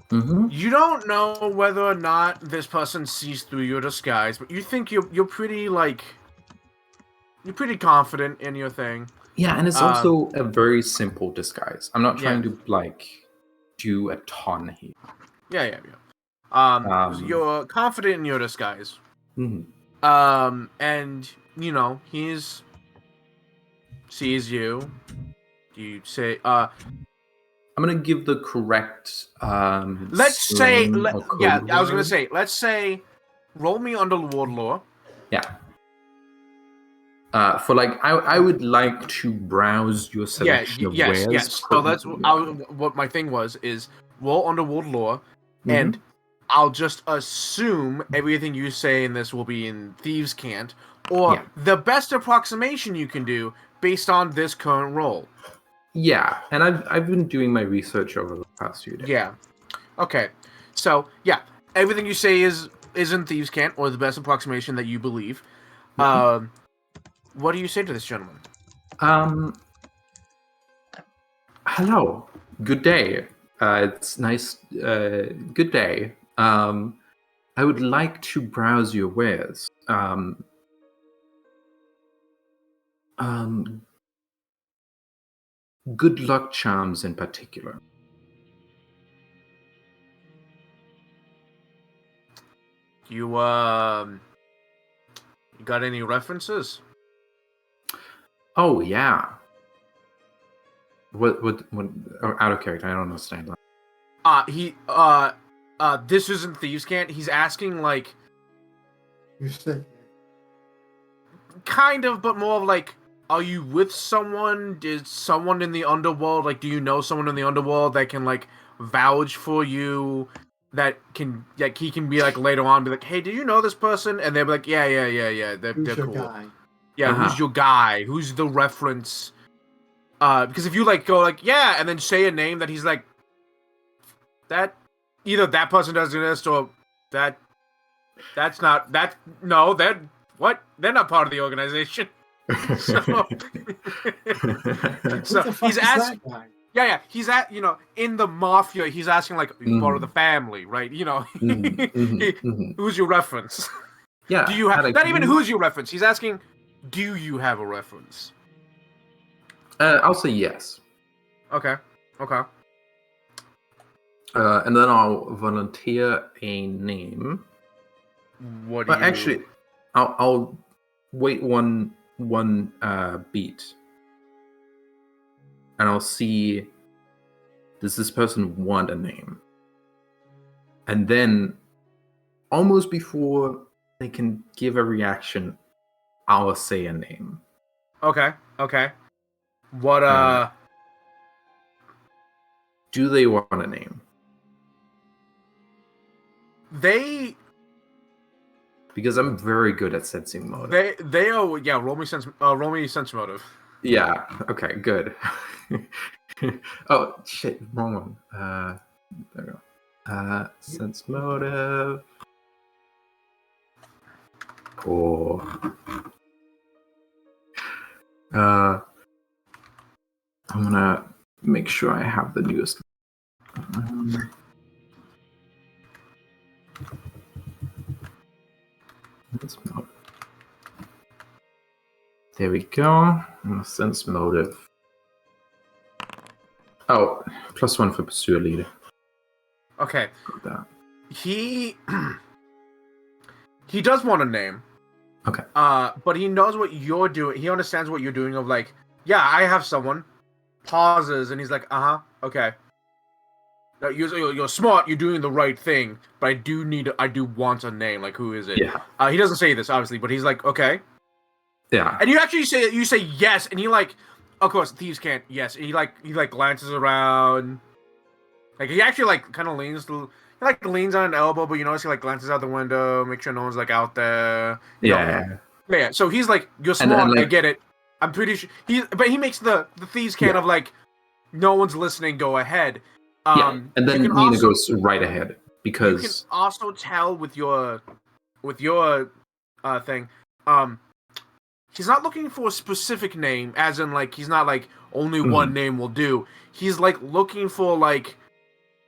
Mm-hmm. You don't know whether or not this person sees through your disguise, but you think you're pretty you're pretty confident in your thing. Yeah, and it's also a very simple disguise. I'm not trying to do a ton here. Yeah. You're confident in your disguise. Mm-hmm. And you know he's sees you. You say, I'm gonna give the correct. Let's say, yeah. I was gonna say, let's say, roll me underworld lore. Yeah. For I would like to browse your selection of wares. Yes. So that's what my thing was is roll underworld lore, and I'll just assume everything you say in this will be in Thieves' Cant, or the best approximation you can do based on this current roll. Yeah, and I've been doing my research over the past few days. Yeah. Okay. So everything you say is in Thieves' Cant, or the best approximation that you believe. What do you say to this gentleman? Hello. Good day. It's nice. Good day. I would like to browse your wares. Good luck charms in particular. You got any references? Oh yeah. What out of character? I don't understand that. This isn't Thieves' Cant. He's asking like You said kind of, but more of like, are you with someone? Is someone in the underworld? Like, do you know someone in the underworld that can like vouch for you? That can he can be like later on be like, hey, do you know this person? And they'll be like, yeah. They're who's your cool. guy? Yeah, who's your guy? Who's the reference? Because if you like go like and then say a name that he's like that, either that person doesn't exist or that's not that. No, they're not part of the organization. So he's asking. Yeah, he's in the mafia. He's asking like, are you part of the family, right? Who's your reference? Yeah. Do you have not even who's your reference? He's asking, do you have a reference? I'll say yes. Okay. And then I'll volunteer a name. What do you... Actually, I'll wait one beat, and I'll see, does this person want a name? And then, almost before they can give a reaction, I'll say a name. Okay. What do they want a name? Because I'm very good at sensing motive. They are roll me sense motive. Yeah. Okay. Good. Oh shit! Wrong one. There we go. Sense motive. Cool. I'm gonna make sure I have the newest. Sense motive. There we go. Sense motive. Oh, +1 for pursuer leader. Okay. Got that. He he does want a name. Okay. But he knows what you're doing. He understands what you're doing of like, yeah, I have someone. Pauses and he's like, okay. Now, you're smart, you're doing the right thing, but I do want a name. Like, who is it? Yeah. He doesn't say this, obviously, but he's like, okay. Yeah. And you say yes, and he like, of course, thieves can't yes. And he glances around. Like, he actually like kind of leans on an elbow, but you notice he like glances out the window, make sure no one's like out there. Yeah. Yeah. So he's like, you're smart, then, like, I get it. I'm pretty sure but he makes the thieves can of like, no one's listening, go ahead. And then Nina also goes right ahead because you can also tell with your thing. He's not looking for a specific name, as in like he's not like only one name will do. He's like looking for like,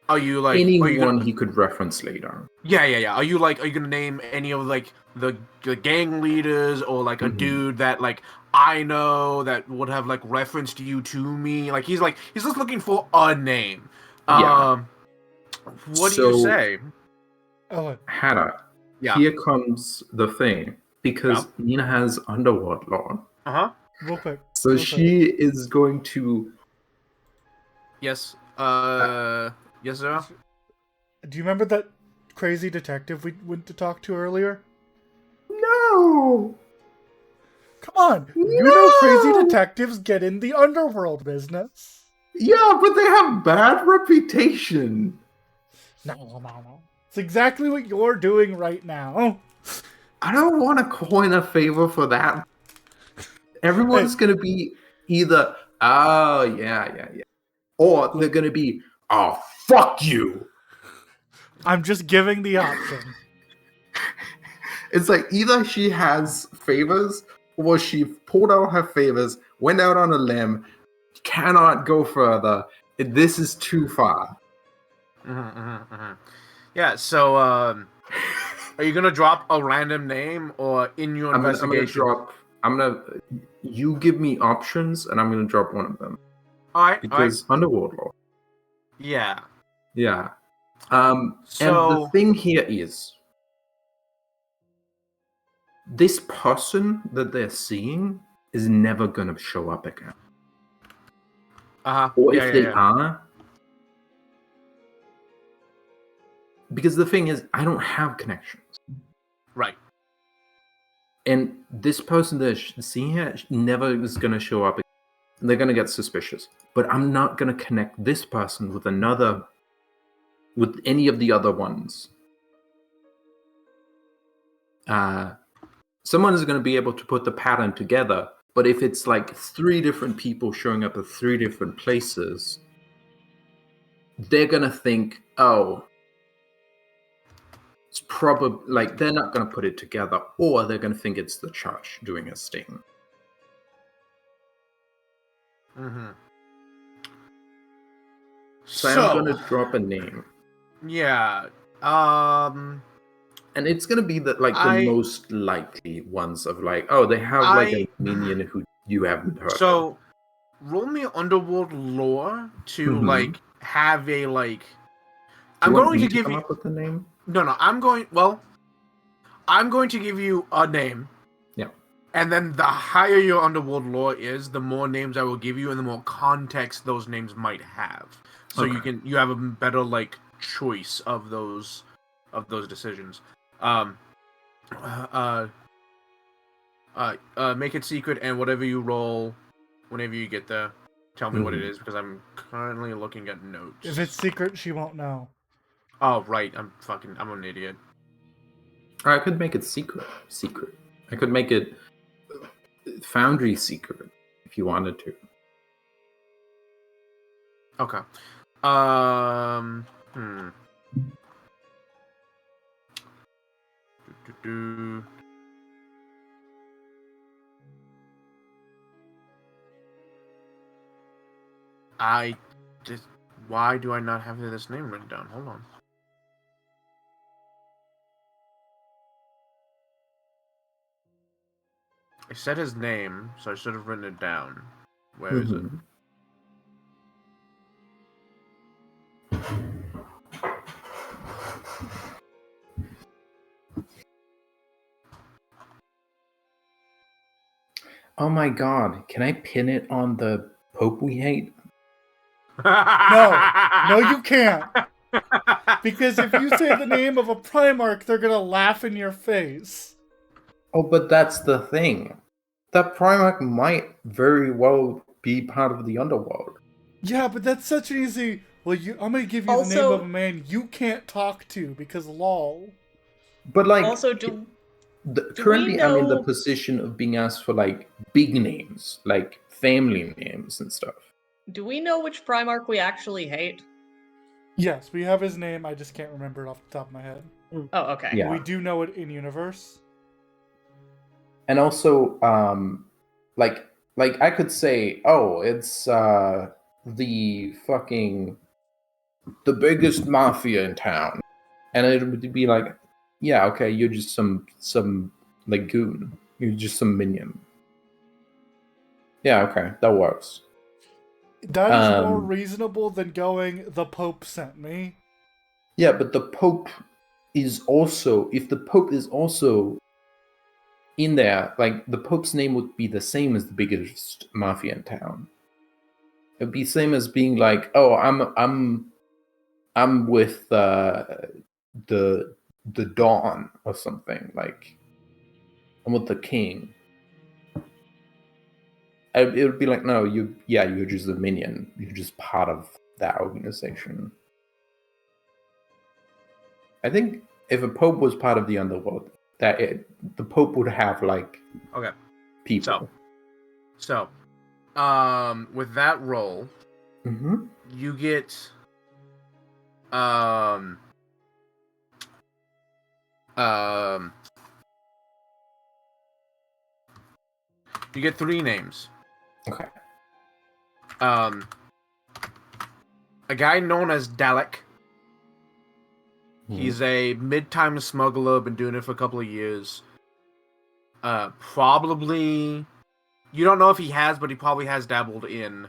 are you like anyone he could reference later. Yeah. Are you gonna name any of like the gang leaders or like a dude that like I know that would have like referenced you to me? Like he's just looking for a name. Yeah. What do you say? Oh, Hannah. Yeah. Here comes the thing. Because Nina has underworld law. real quick. So she is going to... Yes. Yes, sir? Do you remember that crazy detective we went to talk to earlier? No! Come on! You know crazy detectives get in the underworld business. Yeah, but they have bad reputation. No. It's exactly what you're doing right now. I don't want to coin a favor for that. Everyone's going to be either, oh, yeah. Or they're going to be, oh, fuck you. I'm just giving the option. It's like either she has favors or she pulled out her favors, went out on a limb, cannot go further. This is too far. Yeah, so, are you gonna drop a random name or in your investigation? You give me options and I'm gonna drop one of them. Alright, because underworld law. Yeah. Yeah. And the thing here is, this person that they're seeing is never gonna show up again. Or if they are, because the thing is, I don't have connections. Right. And this person that is seeing here never is gonna show up again. They're gonna get suspicious. But I'm not gonna connect this person with any of the other ones. Someone is going to be able to put the pattern together, but if it's like 3 different people showing up at 3 different places, they're going to think, oh, it's probably like they're not going to put it together, or they're going to think it's the church doing a sting. So I'm going to drop a name. Yeah. And it's gonna be the most likely ones of like, oh, they have a minion who you haven't heard. So, roll me underworld lore to like have a like. I'm going to give come you. Up with the name? No. I'm going to give you a name. Yeah. And then the higher your underworld lore is, the more names I will give you, and the more context those names might have. So you have a better like choice of those decisions. Make it secret, and whatever you roll, whenever you get there, tell me what it is, because I'm currently looking at notes. If it's secret, she won't know. Oh, right. I'm an idiot. Or I could make it secret. I could make it Foundry secret, if you wanted to. Okay. Why do I not have this name written down? Hold on. I said his name, so I should have written it down. Where is it? Mhm. Oh my god, can I pin it on the Pope we hate? No, you can't. Because if you say the name of a Primarch, they're gonna laugh in your face. Oh, but that's the thing. That Primarch might very well be part of the underworld. Yeah, but that's such an easy. Well, I'm gonna give you the name Also- of a man you can't talk to because lol. But like, Also, do currently I'm in the know- position of being asked for like big names, like family names and stuff. we know which Primarch we actually hate? Yes, we have his name. I just can't remember it off the top of my head. Oh, okay. Yeah. We do know it in universe. And also, like I could say, oh, it's the fucking the biggest mafia in town, and it would be like, yeah, okay, you're just some like goon, you're just some minion. Yeah, okay, that works. That is more Um, reasonable than going, the Pope sent me. Yeah, but the Pope is also, if the Pope is also in there, like the Pope's name would be the same as the biggest mafia in town. It'd be same as being like, oh, I'm with the Dawn or something. Like, I'm with the King. It would be like, no, you're just a minion. You're just part of that organization. I think if a Pope was part of the underworld, the Pope would have like Okay. people. So, with that roll, Mm-hmm. you get you get 3 names. Okay. A guy known as Dalek. He's a mid-time smuggler, been doing it for a couple of years. Probably, you don't know if he has, but he probably has dabbled in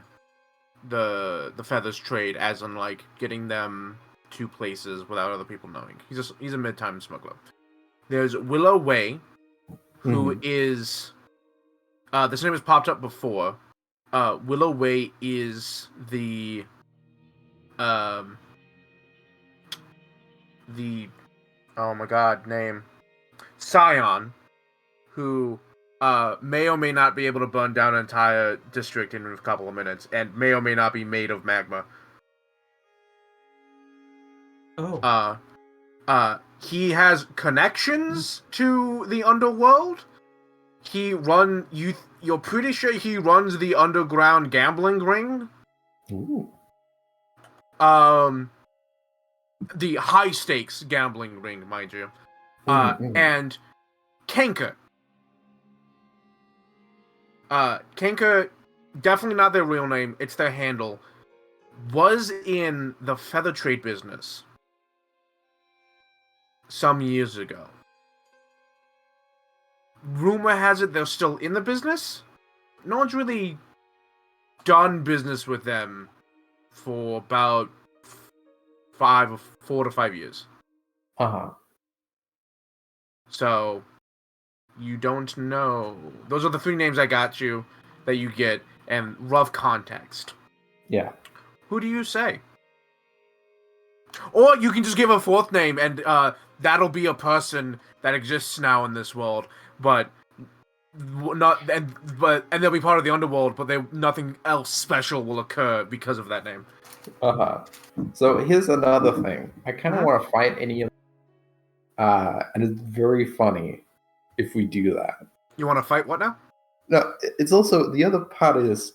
the feathers trade, as in like getting them to places without other people knowing. He's a mid-time smuggler. There's Willow Way, who is this name has popped up before. Willow Way is the oh my god, name Scion, who may or may not be able to burn down an entire district in a couple of minutes, and may or may not be made of magma. Oh. He has connections to the underworld. You're pretty sure he runs the underground gambling ring. Ooh. The high stakes gambling ring, mind you. And Kenka. Kenka, definitely not their real name, it's their handle, was in the feather trade business some years ago. Rumor has it they're still in the business. No one's really done business with them for about 4 to 5 years. Uh-huh. So, you don't know. Those are the 3 names I got you that you get, and rough context. Yeah. Who do you say? Or you can just give a 4th name, and that'll be a person that exists now in this world, but they'll be part of the underworld, but nothing else special will occur because of that name. Uh-huh. So here's another thing. I kind of want to fight any of and it's very funny if we do that. You want to fight what now? No, it's also, the other part is,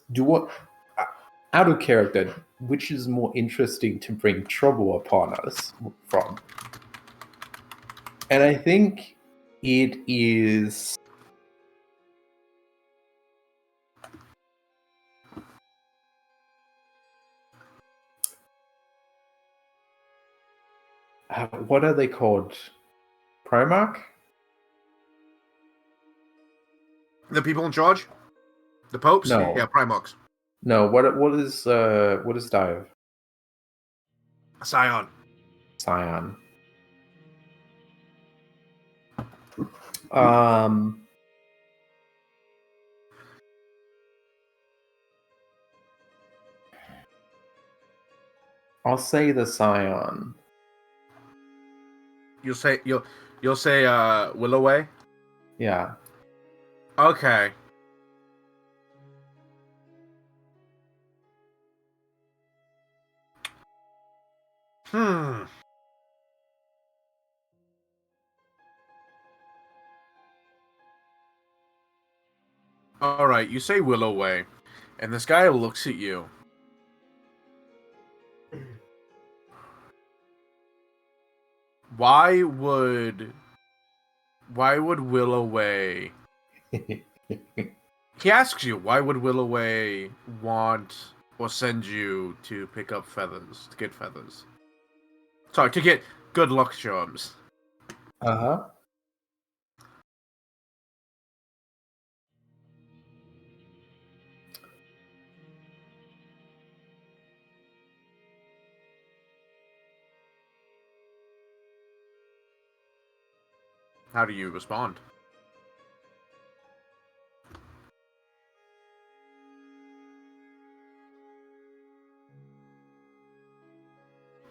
out of character, which is more interesting to bring trouble upon us from? And I think it is... what are they called? Primarch? The people in charge? The popes? No. Yeah, Primarchs. No, what is Dive? Scion. Scion. Um, I'll say the Scion. You'll say Willoway? Yeah. Okay. Hmm. Alright, you say Willoway, and this guy looks at you. Why would Willoway... He asks you, why would Willoway want or send you to pick up feathers, to get feathers? Sorry, to get good luck charms. Uh-huh. How do you respond?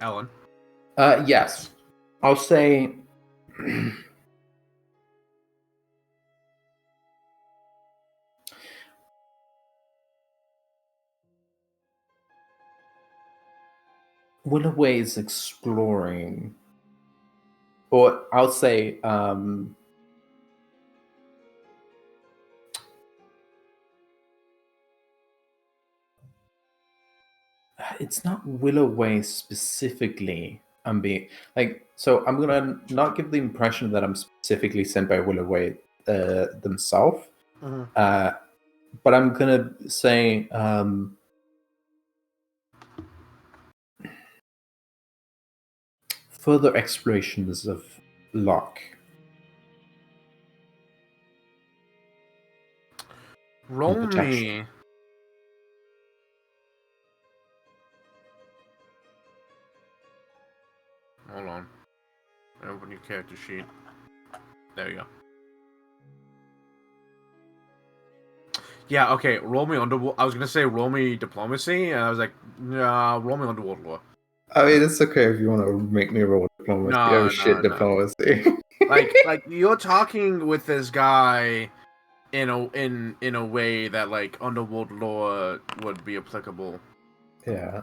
Ellen? Yes. I'll say Willoway is exploring, or I'll say it's not Willoway specifically. I'm being like, so I'm gonna not give the impression that I'm specifically sent by Willoway themselves. Mm-hmm. But I'm gonna say further explorations of Locke. Roll protection. me. Hold on. Open your character sheet. There you go. Yeah, okay, roll me underworld. I was gonna say roll me diplomacy, and I was like, nah, roll me underworld law. I mean, it's okay if you want to make me roll diplomacy. No, Oh shit, no. diplomacy. Like you're talking with this guy in a way that like underworld law would be applicable. Yeah,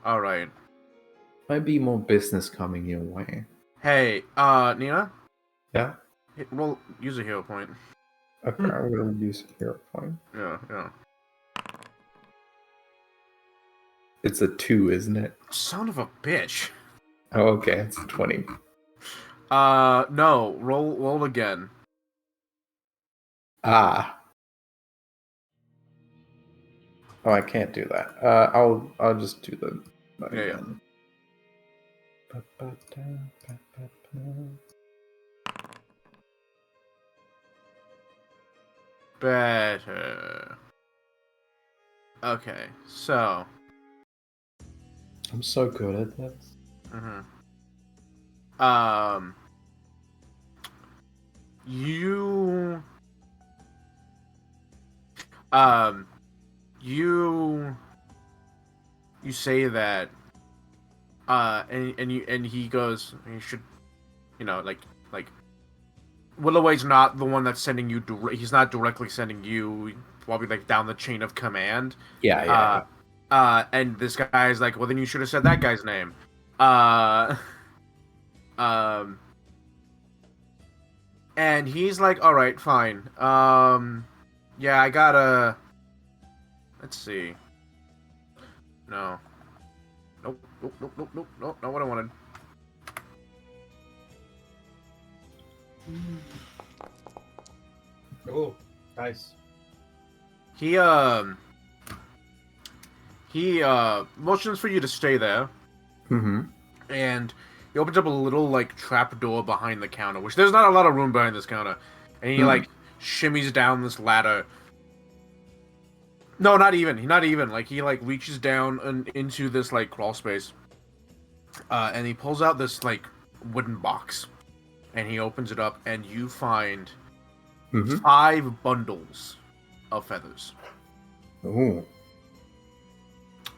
All right. might be more business coming your way. Hey, Nina. Yeah. Roll. Use a hero point. Okay, I'm gonna use a hero point. Yeah. It's a 2, isn't it? Son of a bitch. Oh, okay, it's a 20. No. Roll again. Ah. Oh, I can't do that. I'll just do the. Yeah. Better. Okay, so. I'm so good at this. You. You say that. And he goes. You should. Like. Willoway's not the one that's sending you. He's not directly sending you. Probably like down the chain of command. Yeah. And this guy's like, well, then you should have said that guy's name. And he's like, all right, fine. Yeah, I gotta. Let's see. No. Nope. Not what I wanted. Oh, nice. He motions for you to stay there. Mm-hmm. And he opens up a little like trap door behind the counter, which there's not a lot of room behind this counter. And he like shimmies down this ladder. No, not even. Like he like reaches down and into this like crawl space, and he pulls out this like wooden box, and he opens it up, and you find 5 bundles of feathers. Ooh.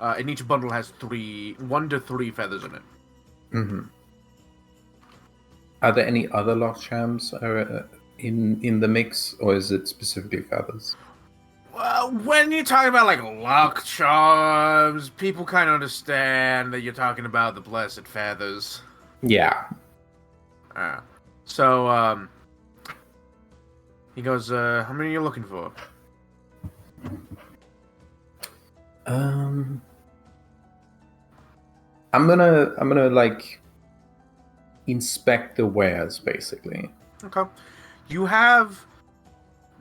And each bundle has 1 to 3 feathers in it. Mm-hmm. Are there any other Lockchams in the mix, or is it specifically feathers? Well, when you talk about like luck charms, people kind of understand that you're talking about the blessed feathers. Yeah. So he goes, how many are you looking for? I'm gonna like inspect the wares basically. Okay.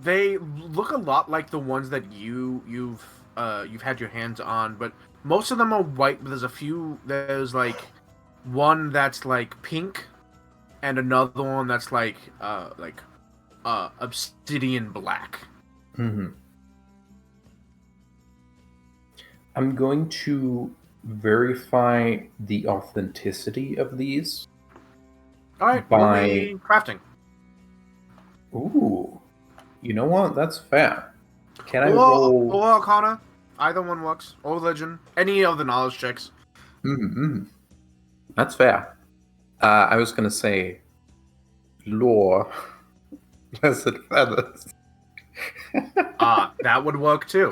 They look a lot like the ones that you've had your hands on, but most of them are white, but there's like one that's like pink and another one that's like obsidian black. Mm-hmm. I'm going to verify the authenticity of these. All right, roll me crafting. Ooh, you know what? That's fair. Can I Or roll? Arcana, either one works. Or religion, any of the knowledge checks. Mm-hmm. That's fair. I was gonna say lore, blessed feathers. That would work too.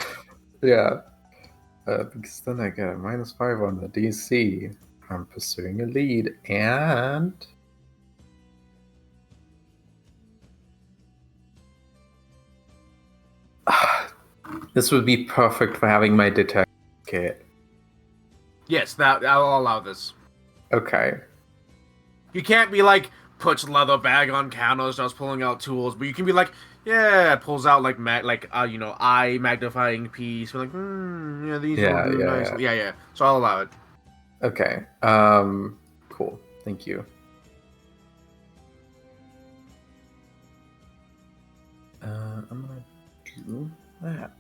Yeah. Because then I get a -5 on the DC. I'm pursuing a lead, and this would be perfect for having my detective kit. Yes, I'll allow this. Okay. You can't be like, puts leather bag on counter, starts pulling out tools, but you can be like, yeah, pulls out like eye magnifying piece. We're like, yeah, these will do nice. Yeah. So I'll allow it. Okay. Cool. Thank you. I'm gonna do that.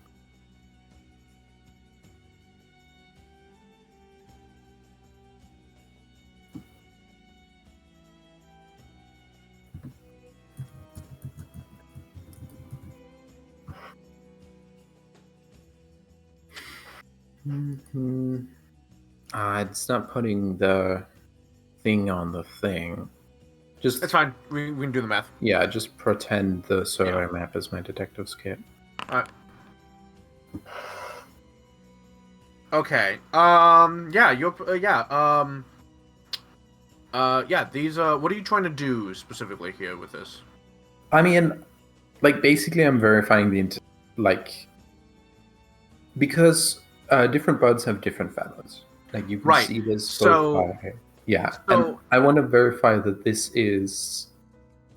It's not putting the thing on the thing. Just It's fine. We can do the math. yeah, just pretend the survey map is my detective's kit. Alright. Okay. Yeah. These. What are you trying to do specifically here with this? I mean, like basically, I'm verifying because different birds have different feathers. Like you can Right. see this. So- Yeah, so- and I want to verify that this is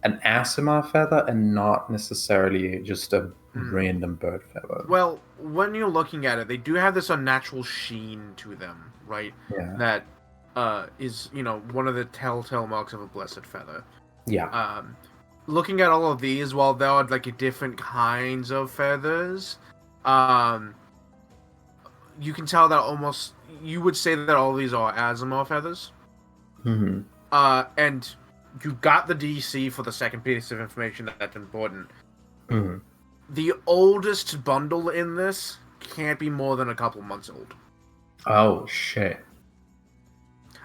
an Asimar feather and not necessarily just a random bird feather. Well, when you're looking at it, they do have this unnatural sheen to them, right? Yeah. That is, one of the telltale marks of a blessed feather. Yeah. Looking at all of these, while they are like different kinds of feathers, you can tell that you would say that all of these are Asimar feathers. Mm-hmm. And you got the DC for the second piece of information that's important. Mm-hmm. The oldest bundle in this can't be more than a couple months old. Oh shit.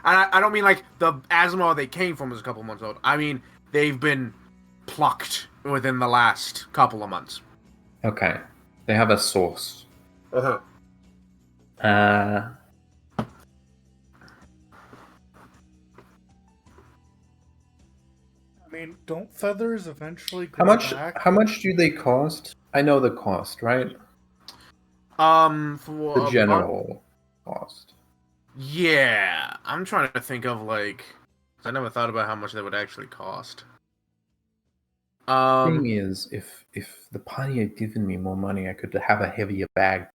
I don't mean like the Asimar they came from is a couple months old. I mean they've been plucked within the last couple of months. Okay. They have a source. Uh-huh. I mean, don't feathers eventually How grow much? back? How much do they cost? I know the cost, right? For The general cost. Yeah, I'm trying to think of I never thought about how much they would actually cost. Thing is, if the party had given me more money, I could have a heavier bag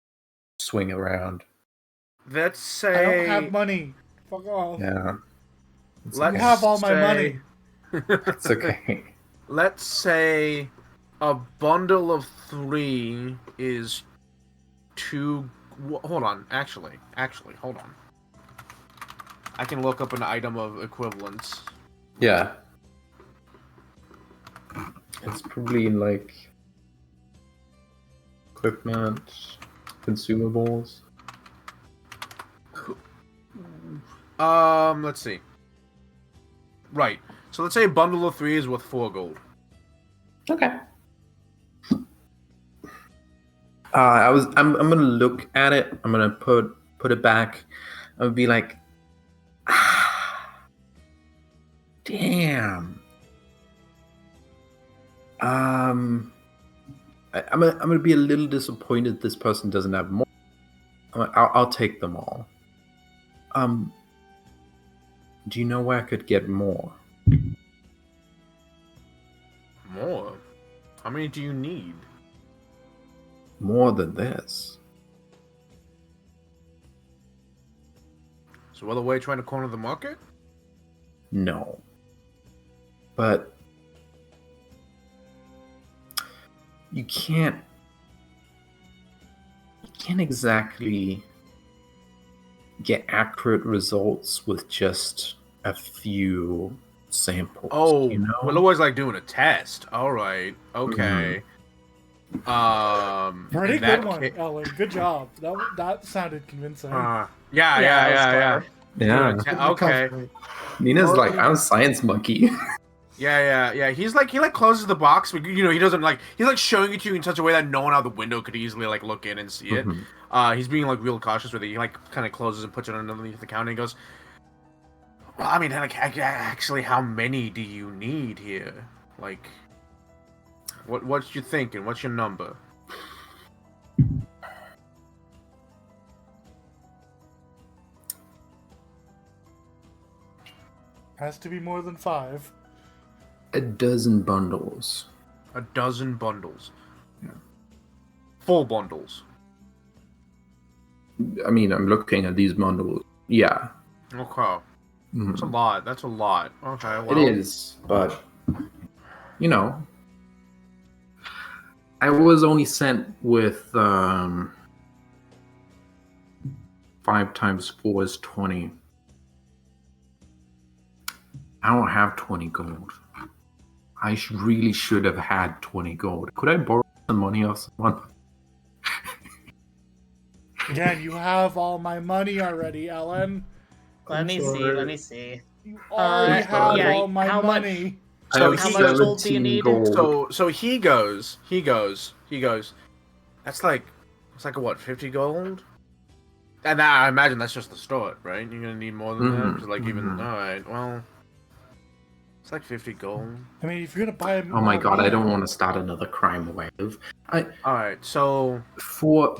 swing around. Let's say I don't have money. Fuck off. Yeah. You have all my money. It's okay. Let's say A bundle of 3 is 2. Hold on. Actually, hold on. I can look up an item of equivalence. Yeah. It's probably in like equipment, consumables. Let's see. Right. So let's say a bundle of 3 is worth 4 gold. Okay. I'm gonna look at it. I'm gonna put it back. I'm gonna be like, damn. I'm gonna be a little disappointed this person doesn't have more. I'll take them all. Do you know where I could get more? More? How many do you need? More than this. So other way trying to corner the market? No. But you can't exactly get accurate results with just a few samples. Oh, you know? well, always like doing a test. All right, okay. Pretty in that good one, Ellen. Good job. That sounded convincing. Yeah. that was clever. Yeah. Okay. Nina's like, I'm a science monkey. Yeah. He closes the box, but he doesn't he's like showing it to you in such a way that no one out the window could easily like look in and see it. Mhm. He's being like real cautious with it. He like kind of closes and puts it underneath the counter and he goes, well, I mean, like, actually, how many do you need here? Like, what's you thinking? What's your number? Has to be more than 5. A dozen bundles. A dozen bundles. Yeah. Full bundles. I mean, I'm looking at these bundles. Yeah. Okay. Mhm. That's a lot. That's a lot. Okay, well. It is, but I was only sent with 5 times 4 is 20. I don't have 20 gold. I really should have had 20 gold. Could I borrow some money off someone? Again, you have all my money already, Ellen. Let me sorry. see. You already Uh, have yeah, all my how much- money. So how he much goes. gold do you 17 need? gold. So he goes. That's like, it's like what, 50 gold? And I imagine that's just the start, right? You're gonna need more than that. Mhm, 'Cause, like even mhm. all right, well, it's like 50 gold. I mean, if you're gonna buy Oh my god, I don't want to start another crime wave. All right, so For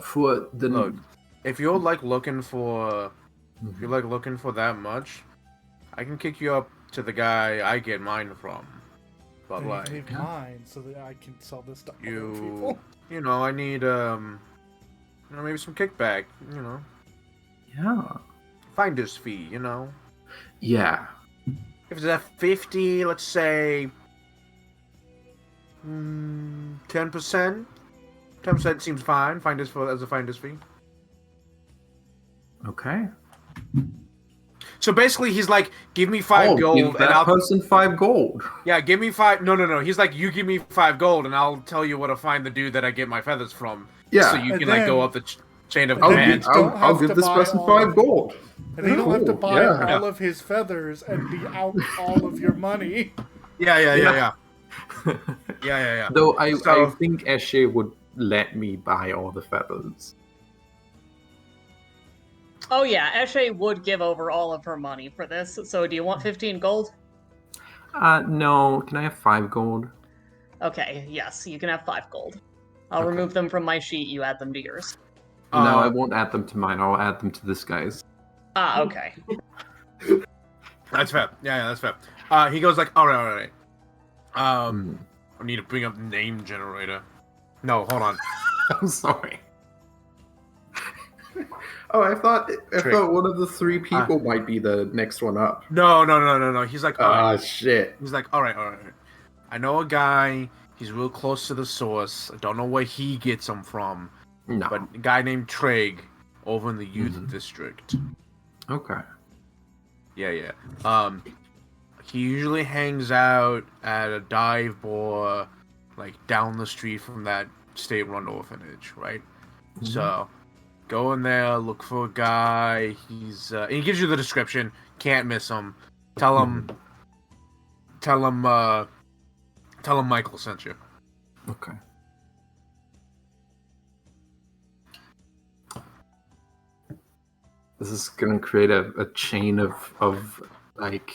the look, if you're like looking for that much, I can kick you up to the guy I get mine from. But Then you like, can leave mine so that I can sell this to other you people. I need maybe some kickback. yeah. Finder's fee. Yeah. If it's at 50, let's say 10%. 10% seems fine. As a finder's fee. Okay. So basically, he's like, "Give me 5 Give gold, and that I'll person 5 gold. yeah, give me 5." No. He's like, "You give me 5 gold, and I'll tell you where to find the dude that I get my feathers from." Yeah. So you And can like go then- up the chain of and I'll then command. you don't I'll have give to this buy person all 5 of- gold. And then you don't have to Cool, buy yeah. all of his feathers and be out all of your money. Yeah. Though I So- think Eshe would let me buy all the feathers. Oh yeah, Eshe would give over all of her money for this. So do you want 15 gold? No. Can I have 5 gold? Okay, yes, you can have 5 gold. I'll Okay. remove them from my sheet, you add them to yours. No, I won't add them to mine. I'll add them to this guy's. Ah, okay. That's fair. Yeah, that's fair. He goes like, all right. I need to bring up the name generator. No, hold on. I'm sorry. Oh, I thought Trick. one of the 3 people might be the next one up. No. He's like, all right. Ah, shit. He's like, all right. I know a guy. He's real close to the source. I don't know where he gets them from, No. but a guy named Treg over in the youth district. Okay. Yeah. He usually hangs out at a dive bar, like down the street from that state-run orphanage, right? So, go in there, look for a guy. He's and he gives you the description. Can't miss him. Tell him Michael sent you. Okay. This is gonna create a chain of like,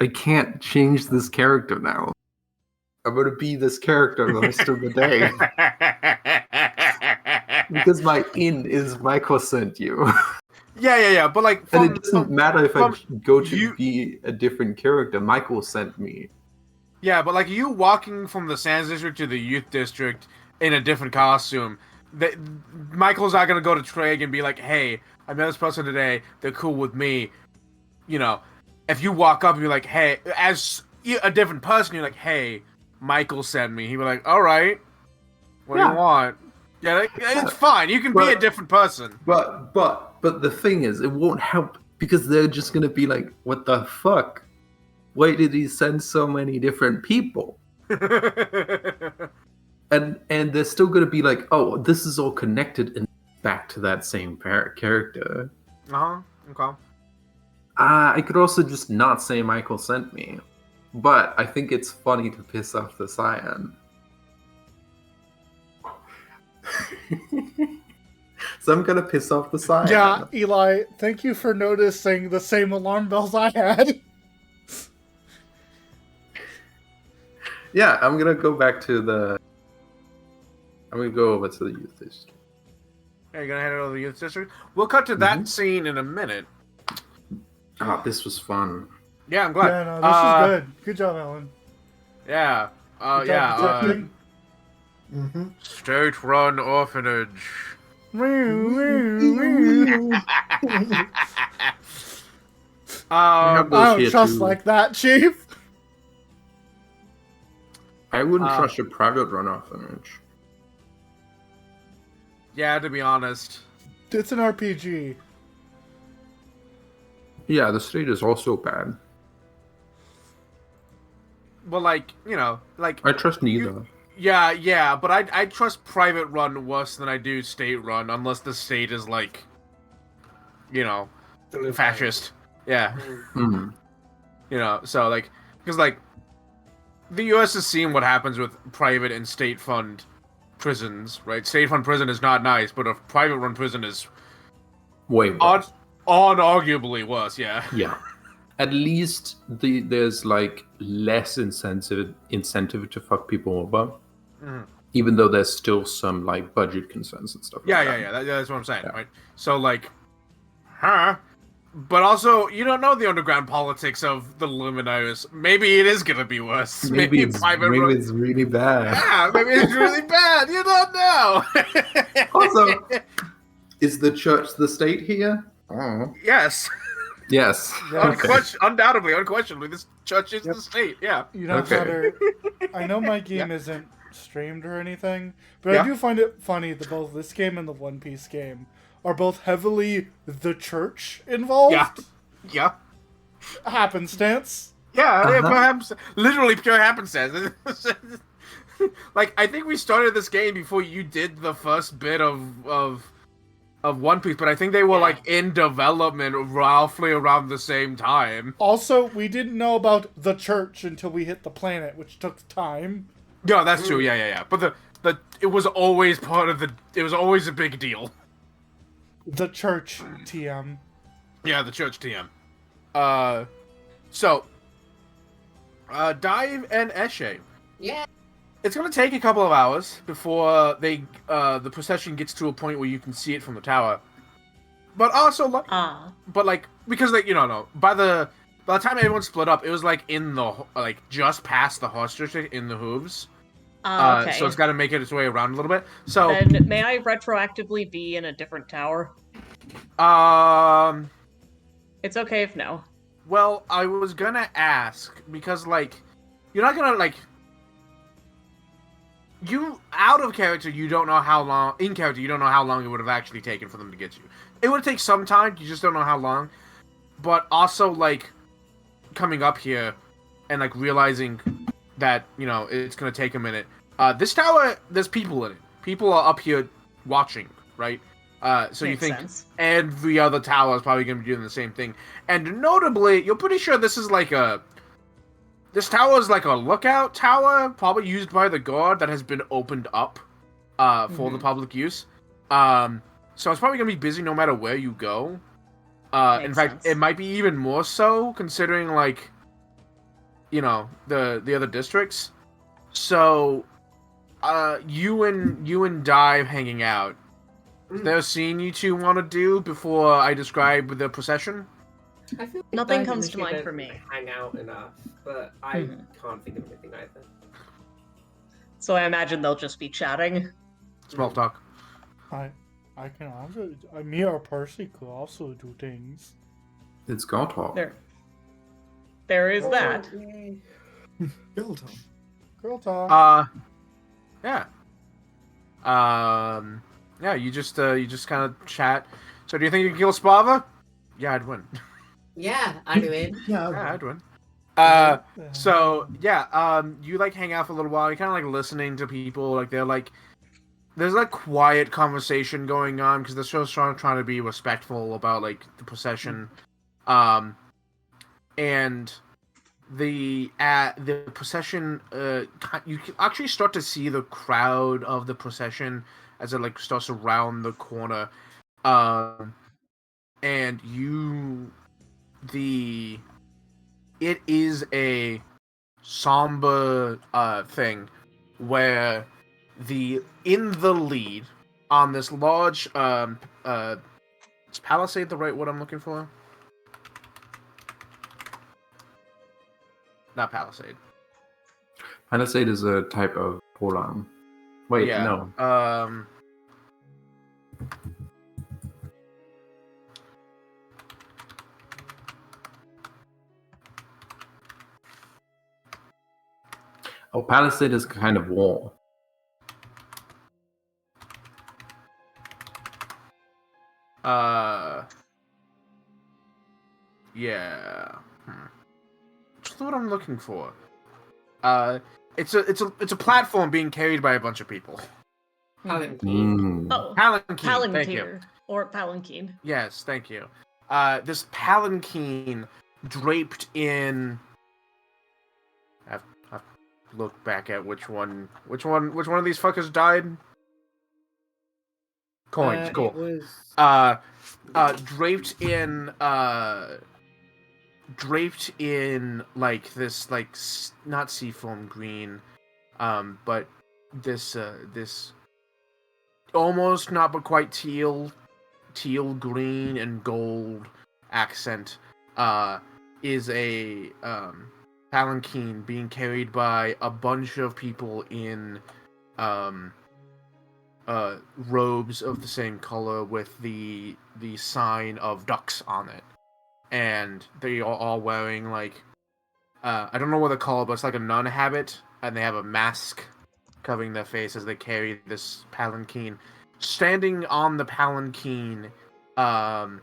I can't change this character now. I'm gonna be this character the rest of the day. Because my in is Michael sent you. Yeah. But like, And it doesn't matter if I go to you- be a different character. Michael sent me. Yeah, but like you walking from the Sands District to the Youth District in a different costume, Michael's not gonna go to Treg and be like, "Hey, I met this person today. They're cool with me." You know, if you walk up and be like, "Hey," as a different person, you're like, "Hey, Michael sent me." He'd be like, "All right, what do you want?" Yeah, it's fine. You can be a different person. But the thing is, it won't help because they're just gonna be like, "What the fuck? Why did he send so many different people?" And they're still gonna be like, "Oh, this is all connected and back to that same character." Okay. I could also just not say Michael sent me, but I think it's funny to piss off the Cyan. So I'm gonna piss off the Cyan. Yeah, Eli, thank you for noticing the same alarm bells I had. Yeah, I'm gonna go back to the. I'm gonna go over to the youth district. Yeah, you're gonna head over to the Youth District. We'll cut to that scene in a minute. Ah, this was fun. Yeah, I'm glad. Yeah, no, this is good. Good job, Alan. Yeah. Good job detecting. State-run orphanage. I don't trust like that, Chief. I wouldn't trust a private run orphanage. Yeah, to be honest. It's an RPG. Yeah, the state is also bad. But like, you know, like I trust neither. yeah, but I trust private run worse than I do state run, unless the state is like, you know, fascist. Yeah. Hmm. You know, so like, because like, the U.S. has seen what happens with private and state fund prisons, right? State fund prison is not nice, but a private run prison is Way worse. unarguably worse. Yeah. Yeah. At least there's like less incentive to fuck people over, even though there's still some like budget concerns and stuff. Yeah. That's what I'm saying, right? So like, but also you don't know the underground politics of the Luminaries. Maybe it is gonna be worse. Maybe it's really bad. Yeah, maybe it's really bad. You don't know. Also, is the church the state here? Oh. Yes. Yes. Unquestionably, this church is the state. Yeah. You know, Okay. Cutter, I know my game isn't streamed or anything, but Yeah. I do find it funny that both this game and the One Piece game are both heavily the church involved. Yeah. Happenstance. Yeah, perhaps literally pure happenstance. Like, I think we started this game before you did the first bit of One Piece, but I think they were like in development roughly around the same time. Also, we didn't know about the church until we hit the planet, which took time. Yeah, that's true. Yeah. But it was always part of it was always a big deal. The church TM. Yeah, the church TM. So Dive and Eshe. Yeah. It's gonna take a couple of hours before the procession gets to a point where you can see it from the tower. But also, because like by the time everyone split up, it was like in the just past the horse district in the hooves. Okay. So it's got to make its way around a little bit. So Then may I retroactively be in a different tower? It's okay if no. Well, I was gonna ask because you're not gonna like. You out of character, you don't know how long. In character, you don't know how long it would have actually taken for them to get you. It would take some time. You just don't know how long. But also, like, coming up here and like realizing that it's gonna take a minute. This tower, there's people in it. People are up here watching, right? So you Makes think sense. every other tower is probably gonna be doing the same thing. And notably, you're pretty sure this is like a. This tower is like a lookout tower, probably used by the guard that has been opened up for the public use. So it's probably gonna be busy no matter where you go. In Makes fact, sense. it might be even more so considering like, the other districts. So, you and Dive hanging out. Is there a scene you two want to do before I describe the procession? I feel like Nothing Dive comes to initially mind don't for me. Hang out enough, but I Mhm. can't think of anything either. So I imagine they'll just be chatting. Small talk. I can also. Me or Percy could also do things. It's God talk. There is that. Build on. Girl talk. Yeah. Yeah, you just kind of chat. So do you think you can kill Spava? Yeah, I'd win. Yeah, I do it. Yeah. Yeah, I'd win. Uh, So yeah, you like hang out for a little while. You're kind of like listening to people. Like they're like, there's like quiet conversation going on because they're so strong, trying to be respectful about like the procession. And the procession, you can actually start to see the crowd of the procession as it like starts to round the corner. And it is a somber thing where in the lead on this large is palisade the right word I'm looking for? Not palisade. Palisade is a type of polearm. Wait, Yeah. no. Oh, palisade is kind of wall. Yeah. What's the word I'm looking for? It's a platform being carried by a bunch of people. Palanquin. Oh, Palanquin. Thank you. palantir or palanquin. Yes, thank you. This palanquin draped in. I've looked back at which one of these fuckers died. Coins, cool. It was... draped in like this, like not seafoam green, but this almost not but quite teal green and gold accent is a palanquin being carried by a bunch of people in robes of the same color with the sign of ducks on it, and they are all wearing like I don't know what they're called, but it's like a nun habit, and they have a mask covering their face as they carry this palanquin. Standing on the palanquin, on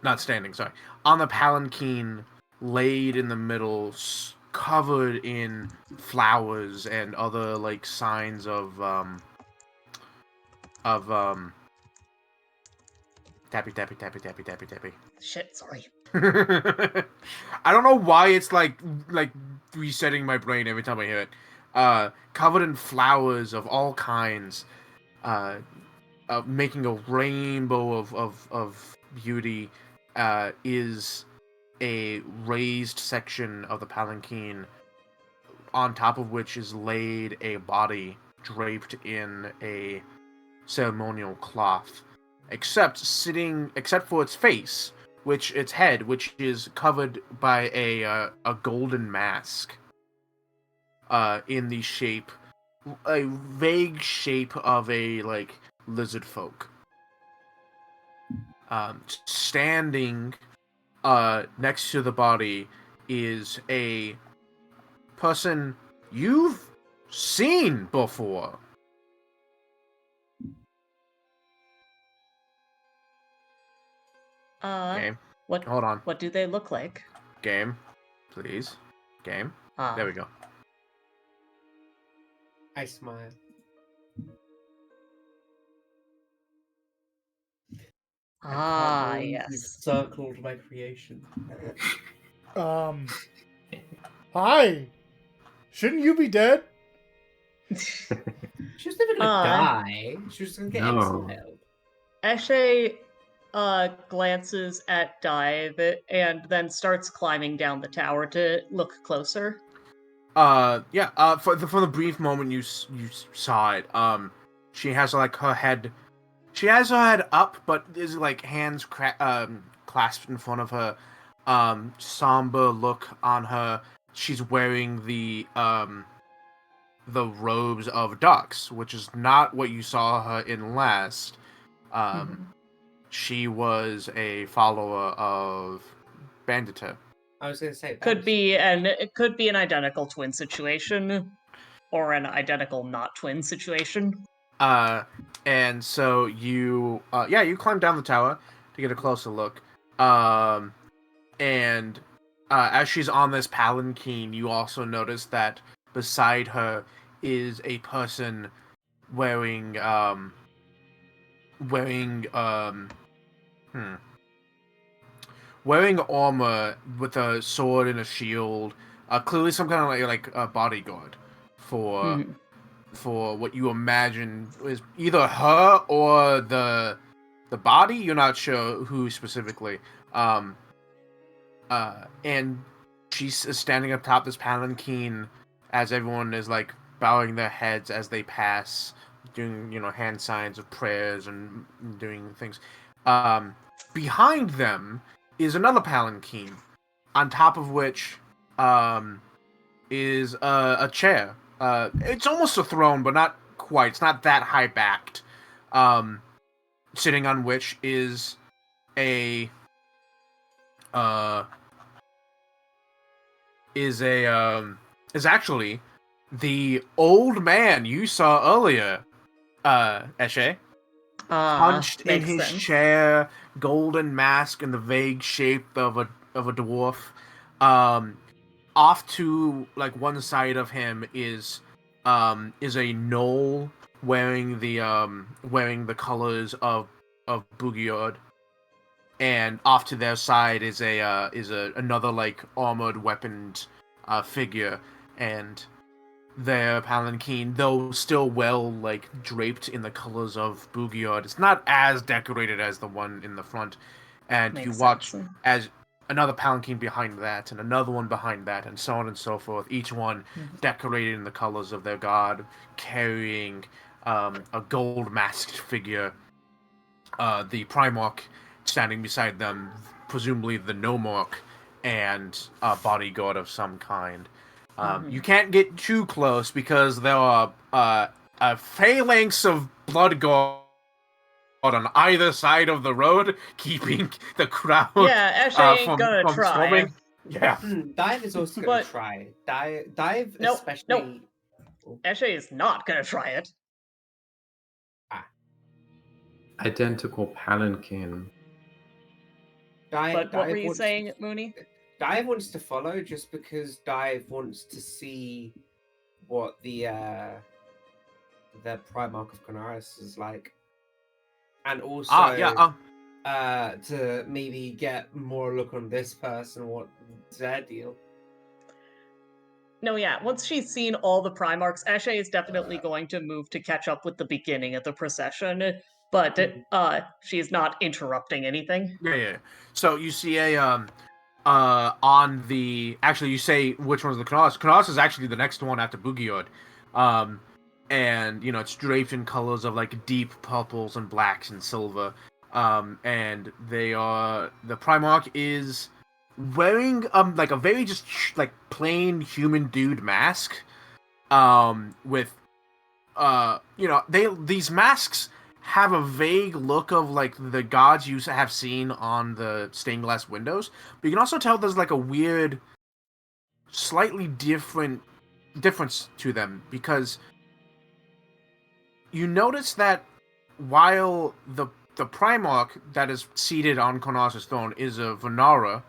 the palanquin, laid in the middle, covered in flowers and other like signs of tappy tappy tappy tappy tappy tappy. Shit, sorry. I don't know why it's like resetting my brain every time I hear it. Covered in flowers of all kinds, making a rainbow of beauty, is a raised section of the palanquin, on top of which is laid a body draped in a ceremonial cloth, except for its face, its head, which is covered by a golden mask, in the shape, a vague shape of a like lizard folk. Standing next to the body is a person you've seen before. Game. What? Hold on. What do they look like? Game. Please. Game. There we go. I smile. I can't believe Yes. You've circled my creation. Hi. Shouldn't you be dead? She was never gonna die. She was gonna get No. exiled. Eshe glances at Dive and then starts climbing down the tower to look closer. From the brief moment you saw it, she has like her head. She has her head up, but is like hands clasped in front of her. Somber look on her. She's wearing the robes of ducks, which is not what you saw her in last. She was a follower of Bandita. I was gonna say It could be an identical twin situation, or an identical not twin situation. And so you climb down the tower to get a closer look. And as she's on this palanquin, you also notice that beside her is a person wearing armor with a sword and a shield. Clearly some kind of like a bodyguard for what you imagine is either her or the body. You're not sure who specifically. And she's standing up top this palanquin as everyone is like bowing their heads as they pass, doing hand signs of prayers and doing things. Behind them is another palanquin, on top of which is a chair. It's almost a throne, but not quite. It's not that high backed. Sitting on which is actually the old man you saw earlier, Eshe. Punched in his chair, golden mask and the vague shape of a dwarf. Off to like one side of him is a gnoll wearing the colors of Boogiord, and off to their side is another like armored weaponed figure, and their palanquin, though still well like draped in the colors of Boogiord, it's not as decorated as the one in the front. And you watch as another palanquin behind that, and another one behind that, and so on and so forth. Each one decorated in the colors of their god, carrying a gold masked figure. The Primarch standing beside them, presumably the Nomarch, and a bodyguard of some kind. You can't get too close because there are a phalanx of blood guard on either side of the road, keeping the crowd from try. Storming. Yeah. Dive is also going to try. Dive especially... No. Eshe is not going to try it. Identical palanquin. But what were you saying, Mooney? Dive wants to follow just because Dive wants to see what the Primarch of Chernarus is like, and also to maybe get more look on this person, what's their deal. No, yeah. Once she's seen all the Primarchs, Eshe is definitely going to move to catch up with the beginning of the procession, but she's not interrupting anything. Yeah. So you see you say which one's the Chernarus. Chernarus is actually the next one after Boogiord. And it's draped in colors of like deep purples and blacks and silver. And the Primarch is wearing like a very just like plain human dude mask. With these masks have a vague look of like the gods you have seen on the stained glass windows, but you can also tell there's like a weird slightly difference to them, because you notice that while the Primarch that is seated on Konos' throne is a Venara,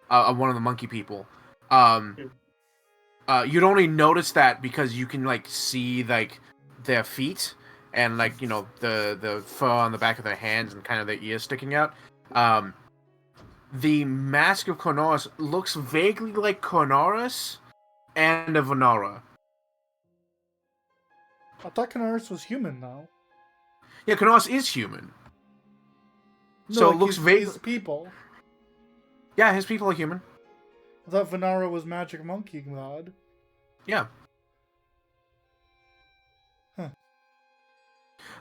one of the monkey people. You'd only notice that because you can like see like their feet and like the fur on the back of their hands and kind of their ears sticking out. The Mask of Konos looks vaguely like Konoris and a Venara. I thought Canaris was human, though. Yeah, Konos is human. No, So it like, looks his, vague. his people. Yeah, his people are human. I thought Venara was magic monkey god. Yeah. Huh.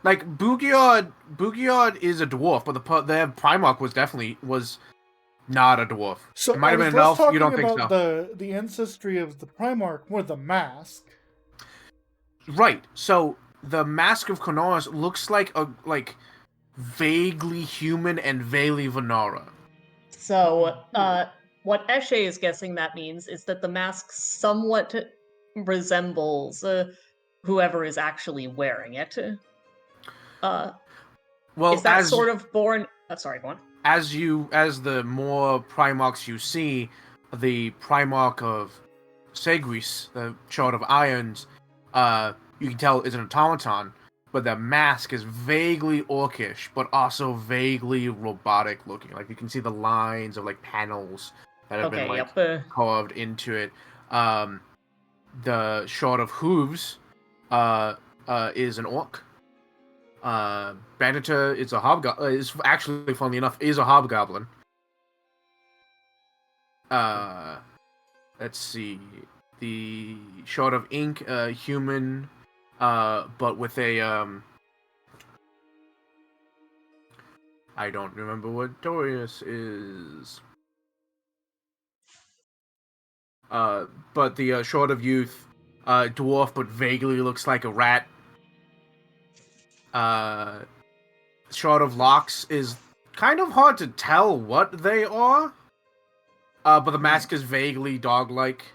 Like Bugiard is a dwarf, but their Primarch was not a dwarf. So It might have I was been an elf. less You don't talking think about so? the ancestry of the Primarch, more the mask. Right. So the Mask of Konos looks like a vaguely human and vaguely Venara. So, what Eshe is guessing that means is that the mask somewhat resembles whoever is actually wearing it. Well, Is that sort of born? Sorry, go on. As the more Primarchs you see, the Primarch of Segris, the Shard of Irons, you can tell is an automaton, but the mask is vaguely orcish, but also vaguely robotic looking. Like you can see the lines of like panels that have been like carved into it. The Shard of Hooves is an orc. Baniter is a hobgoblin. Is actually, funnily enough, is a hobgoblin. Let's see. The Shard of Ink, human, but with a I don't remember what Dorius is. But the Shard of Youth, dwarf, but vaguely looks like a rat. Shard of Locks is kind of hard to tell what they are. But the mask is vaguely dog-like.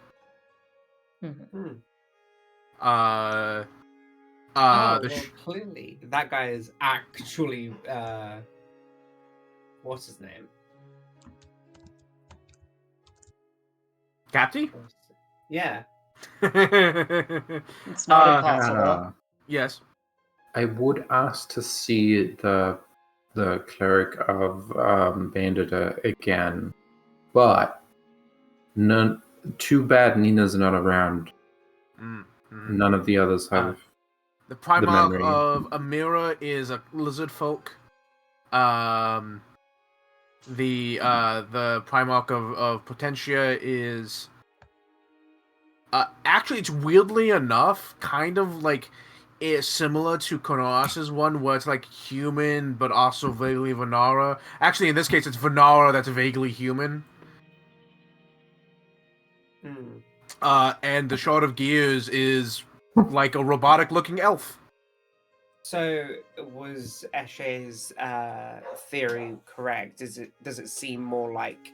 Clearly, that guy is actually what's his name? Capty? Yeah. It's not impossible. Yes. I would ask to see the cleric of Bandita again, but none. Too bad Nina's not around. None of the others have. The Primarch of Amira is a lizard folk. The Primarch of Potentia is actually, it's weirdly enough kind of like it's similar to Konos's one, where it's like human but also vaguely Venara. Actually, in this case, it's Venara that's vaguely human. And the Shard of Gears is like a robotic-looking elf. So, was Eshe's theory correct? Does it seem more like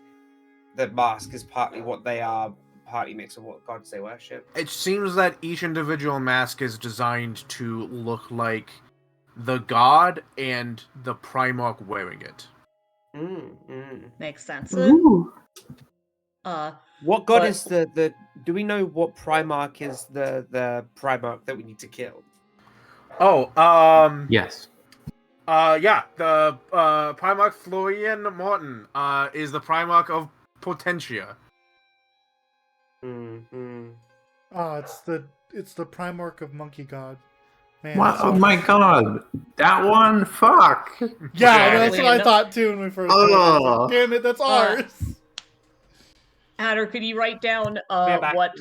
the mask is partly what they are, partly mix of what gods they worship? It seems that each individual mask is designed to look like the god and the Primarch wearing it. Makes sense. What god is the? Do we know what Primarch is the Primarch that we need to kill? Yes. Yeah, the Primarch Florian Morton is the Primarch of Potentia. It's the Primarch of Monkey God. Man, What? Oh my god, that one? Fuck. Yeah, that's what I thought too when we first. Like, damn it, that's ours. Hatter, could you write down what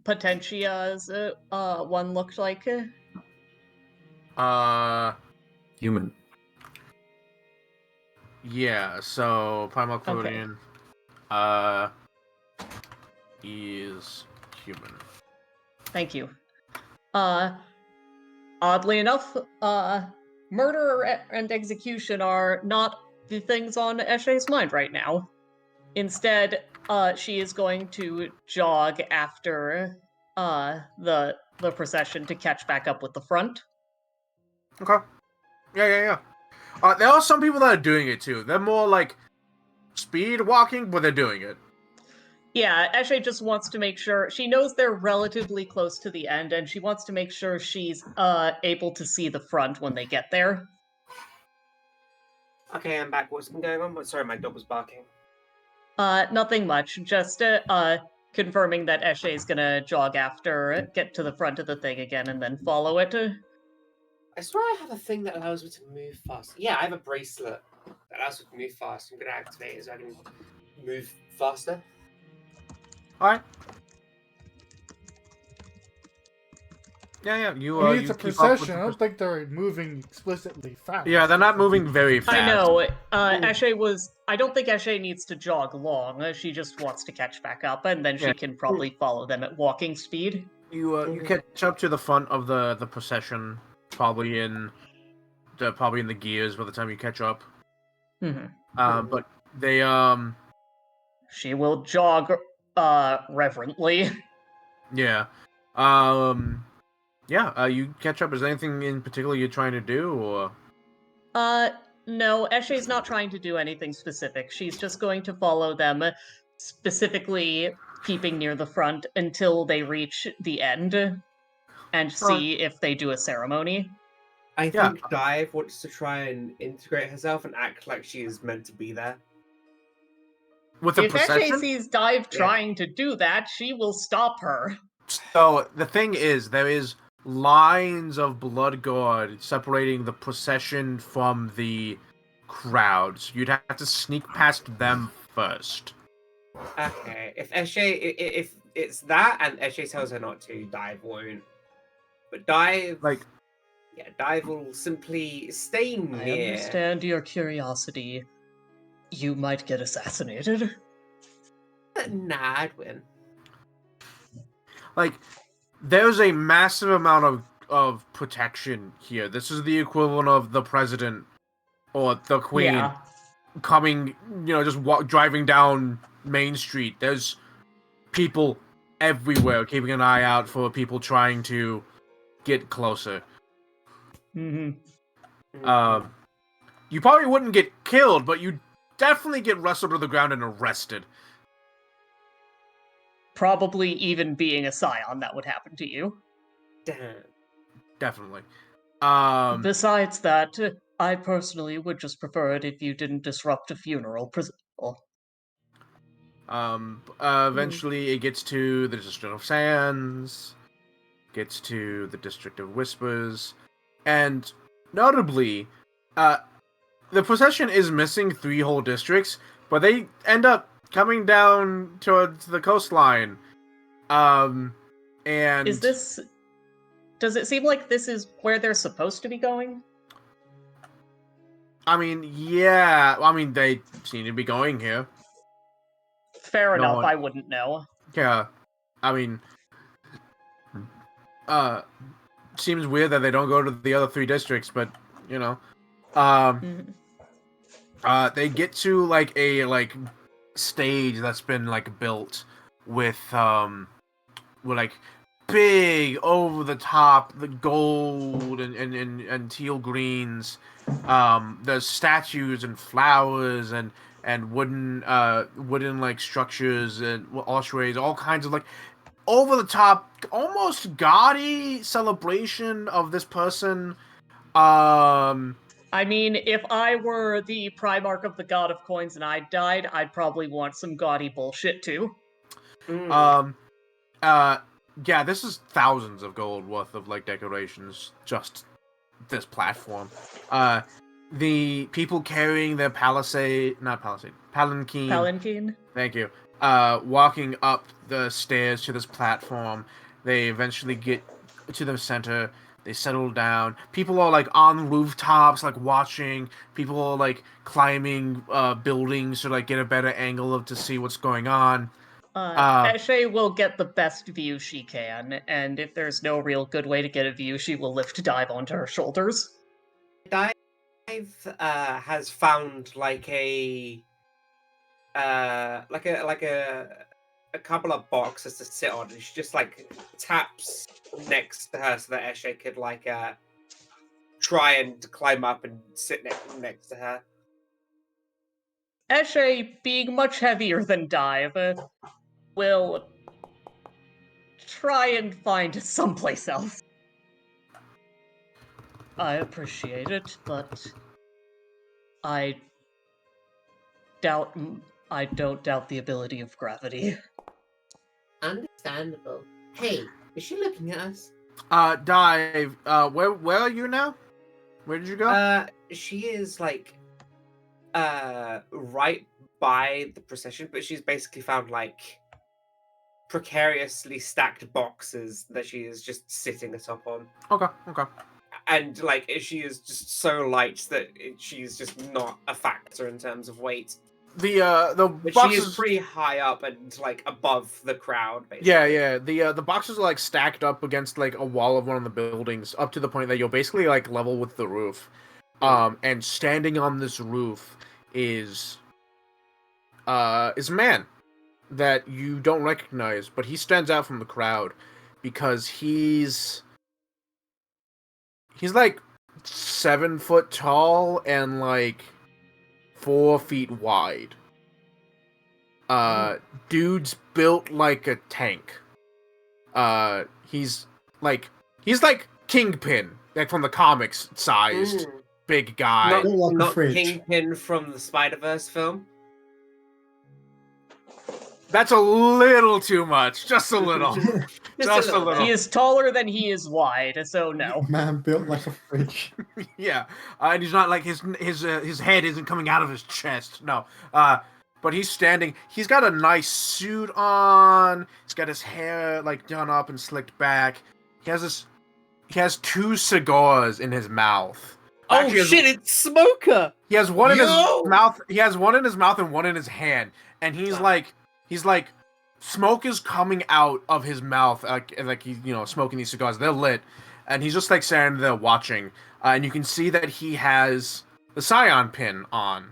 Potentia's one looked like? Human. Yeah, so Primarch Florian is human. Thank you. Oddly enough, murder and execution are not the things on Eshe's mind right now. Instead, she is going to jog after the procession to catch back up with the front. Okay. Yeah. There are some people that are doing it too. They're more like speed walking, but they're doing it. Yeah, Eshe just wants to make sure she knows they're relatively close to the end, and she wants to make sure she's able to see the front when they get there. Okay, I'm back. What's been going on? Sorry, my dog was barking. Nothing much. Just confirming that Eshe is gonna jog after, get to the front of the thing again, and then follow it. I swear I have a thing that allows me to move fast. Yeah, I have a bracelet that allows me to move fast. I'm gonna activate it so I can move faster. Alright. Yeah. You I mean, it's you a keep up with procession. the I don't think they're moving explicitly fast. Yeah, they're not moving very fast. I know. Eshe was. I don't think Eshe needs to jog long. She just wants to catch back up, and then she Yeah. can probably follow them at walking speed. You catch up to the front of the procession, probably in the gears by the time you catch up. Mm-hmm. But they She will jog reverently. yeah. You catch up. Is there anything in particular you're trying to do, or? No, Eshe's not trying to do anything specific. She's just going to follow them, specifically keeping near the front until they reach the end and see if they do a ceremony. I Yeah. think Dive wants to try and integrate herself and act like she is meant to be there. With the If Eshe procession? sees Dive Yeah. trying to do that, she will stop her. So the thing is, there is lines of blood guard separating the procession from the crowds. You'd have to sneak past them first. Okay, if Eshe, if it's that and Eshe tells her not to, Dive won't. But Dive, Dive will simply stay I near. understand your curiosity. You might get assassinated. Nah, I'd win. There's a massive amount of protection here. This is the equivalent of the president or the queen Yeah. coming, just driving down Main Street. There's people everywhere keeping an eye out for people trying to get closer. Mm-hmm. You probably wouldn't get killed, but you'd definitely get wrestled to the ground and arrested. Probably even being a scion, that would happen to you. Damn. Definitely. Besides that, I personally would just prefer it if you didn't disrupt a funeral. Eventually it gets to the District of Sands, gets to the District of Whispers, and notably, the procession is missing 3 whole districts, but they end up coming down towards the coastline. And does it seem like this is where they're supposed to be going? I mean, yeah. I mean, they seem to be going here. Fair enough, I wouldn't know. Yeah. I mean, seems weird that they don't go to the other 3 districts, but, they get to, a stage that's been, built with big, over-the-top, the gold and teal greens. There's statues and flowers and wooden structures and ossuaries, all kinds of over-the-top, almost gaudy celebration of this person. I mean, if I were the Primarch of the God of Coins and I died, I'd probably want some gaudy bullshit too. Yeah, this is thousands of gold worth of decorations, just this platform. The people carrying their palanquin. Palanquin? Thank you. Walking up the stairs to this platform. They eventually get to the center. They settle down. People are on rooftops, watching. People are climbing buildings to get a better angle to see what's going on. Eshe will get the best view she can, and if there's no real good way to get a view, she will lift Dive onto her shoulders. Dive has found a a couple of boxes to sit on, and she just like taps next to her so that Eshe could like try and climb up and sit next to her. Eshe, being much heavier than Dive, will try and find someplace else. I appreciate it, but I don't doubt the ability of gravity. Understandable. Hey, is she looking at us? Dive, where are you now? Where did you go? She is like right by the procession, but she's basically found like precariously stacked boxes that she is just sitting atop on. Okay. And like she is just so light that she's just not a factor in terms of weight. The But boxes. she is pretty high up and like above the crowd, basically. Yeah. The boxes are like stacked up against like a wall of one of the buildings, up to the point that you're basically like level with the roof. And standing on this roof is a man that you don't recognize, but he stands out from the crowd because he's like 7 foot tall and like 4 feet wide. Dude's built like a tank. He's like Kingpin, like from the comics sized big guy. Not, Like a not fridge. Kingpin from the Spider-Verse film. That's a little too much. Just a little. Just a little. He is taller than he is wide, so no. Man built like a fridge. Yeah, and he's not like his head isn't coming out of his chest. No, but he's standing. He's got a nice suit on. He's got his hair like done up and slicked back. He has 2 cigars in his mouth. Actually, It's Smoker! He has one in his Yo! mouth. He has one in his mouth and one in his hand, and he's like smoke is coming out of his mouth, like he's smoking these cigars. They're lit, and he's just like standing there watching. And you can see that he has the Scion pin on.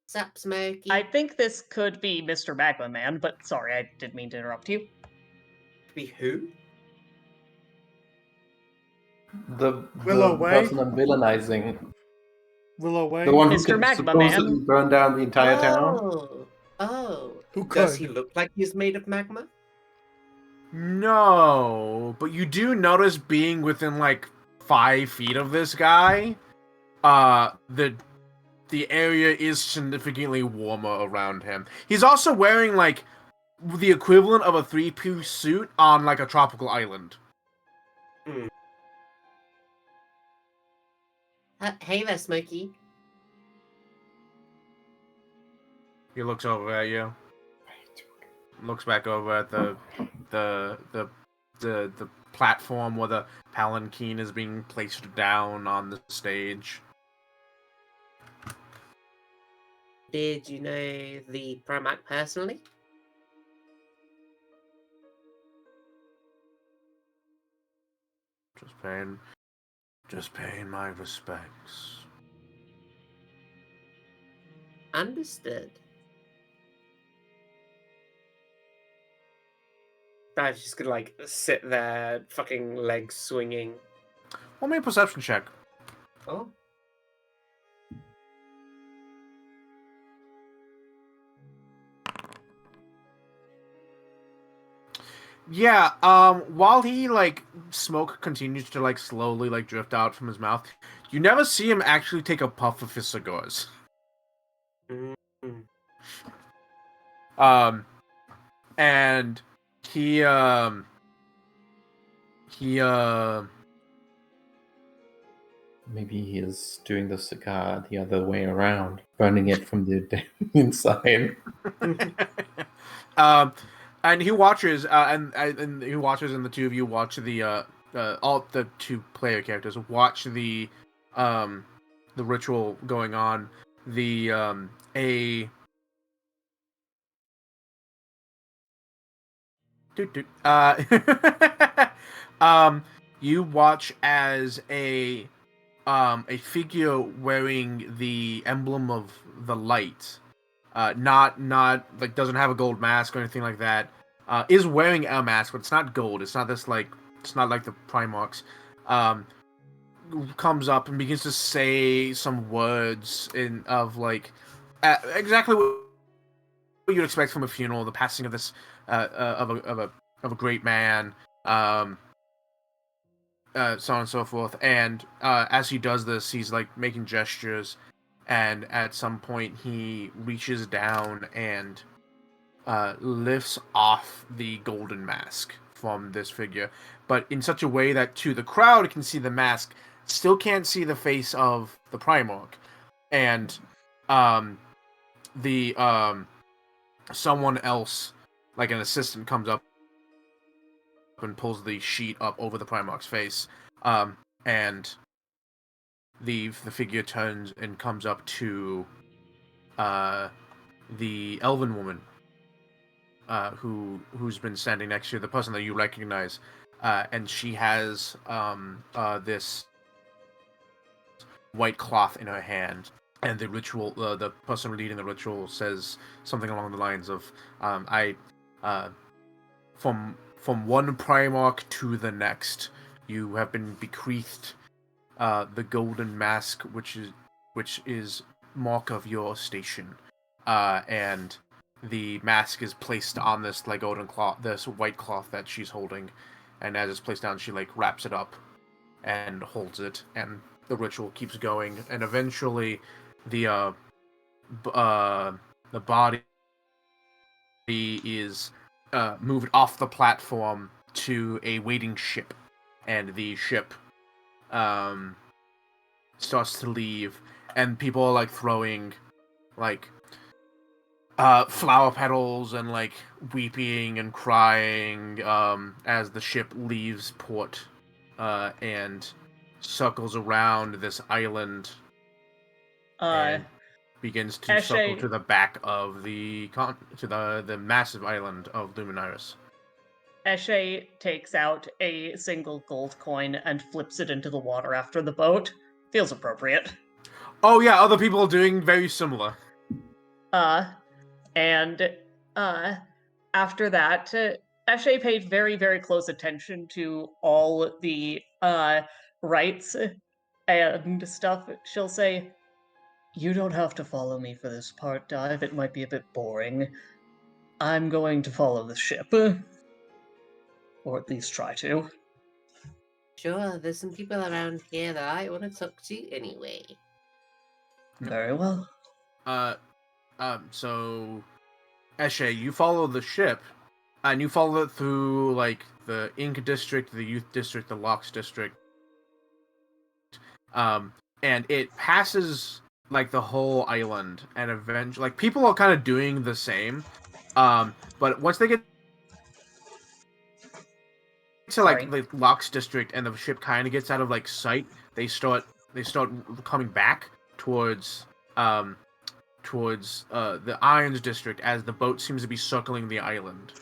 Sup, Smokey? I think this could be Mr. Magma Man, but sorry, I didn't mean to interrupt you. Be who? The Willow Way? person I'm villainizing. Willow Way. The one who Mr. can Magma supposedly Man. burn down the entire town. Oh. Who Does could? he look like he's made of magma? No, but you do notice being within like 5 feet of this guy, the area is significantly warmer around him. He's also wearing like the equivalent of a 3-piece suit on like a tropical island. Hey there, Smokey. He looks over at you. Looks back over at the platform where the palanquin is being placed down on the stage. Did you know the Primarch personally? Just paying my respects. Understood. Dive's just gonna like sit there, fucking legs swinging. Roll me a perception check. Oh. Yeah, while he, like, smoke continues to, like, slowly, like, drift out from his mouth, you never see him actually take a puff of his cigars. And he Maybe he is doing the cigar the other way around, burning it from the inside. And he watches, and he watches, and the two of you watch all the 2 player characters watch the ritual going on. You watch as a figure wearing the emblem of the light, not like doesn't have a gold mask or anything like that, is wearing a mask, but it's not gold. It's not this like it's not like the Primarchs. Comes up and begins to say some words exactly what you'd expect from a funeral, the passing of this of a great man, so on and so forth. And as he does this, he's like making gestures, and at some point he reaches down and lifts off the golden mask from this figure, but in such a way that too the crowd can see the mask, still can't see the face of the Primarch. And someone else, like an assistant, comes up and pulls the sheet up over the Primarch's face, and the figure turns and comes up to the elven woman, who's been standing next to the person that you recognize, and she has this white cloth in her hand, and the ritual, the person leading the ritual says something along the lines of, from one Primarch to the next, you have been bequeathed the golden mask, which is mark of your station, and the mask is placed on this like golden cloth, this white cloth that she's holding, and as it's placed down, she like wraps it up and holds it, and the ritual keeps going, and eventually the body is moved off the platform to a waiting ship, and the ship starts to leave, and people are like throwing like flower petals and like weeping and crying as the ship leaves port and circles around this island and begins to circle to the back of the massive island of Luminaris. Eshe takes out a single gold coin and flips it into the water after the boat. Feels appropriate. Oh yeah, other people are doing very similar. And after that, Eshe paid very, very close attention to all the rites and stuff. She'll say, "You don't have to follow me for this part, Dive. It might be a bit boring. I'm going to follow the ship. Or at least try to." Sure, there's some people around here that I want to talk to anyway. Very well. So, Eshe, you follow the ship, and you follow it through, like, the Ink District, the Youth District, the Locks District, and it passes, like, the whole island, and eventually, like, people are kind of doing the same, but once they get to, like, the Locks District, and the ship kind of gets out of, like, sight, they start coming back towards the Irons District, as the boat seems to be circling the island.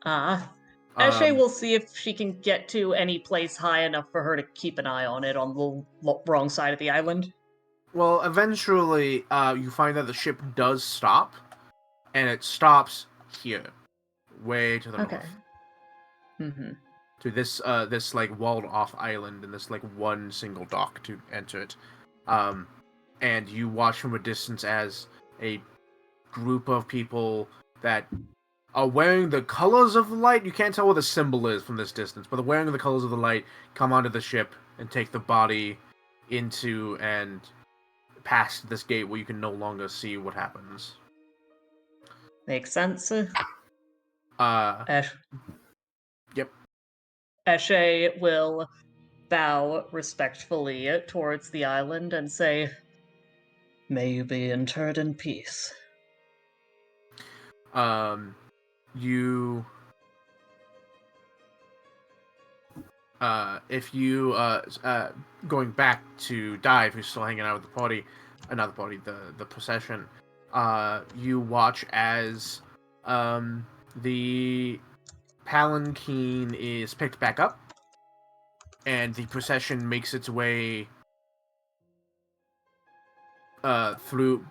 Eshe will see if she can get to any place high enough for her to keep an eye on it on the wrong side of the island. Well, eventually, you find that the ship does stop, and it stops here, way to the north. Mm-hmm. To this like walled-off island, and this like one single dock to enter it. And you watch from a distance as a group of people that are wearing the colors of the light. You can't tell what the symbol is from this distance, but they're wearing the colors of the light, come onto the ship and take the body into and past this gate where you can no longer see what happens. Makes sense. Yep. Eshe will bow respectfully towards the island and say, "May you be interred in peace." If you going back to Dive, who's still hanging out with the party, not the party, the procession, you watch as the palanquin is picked back up, and the procession makes its way through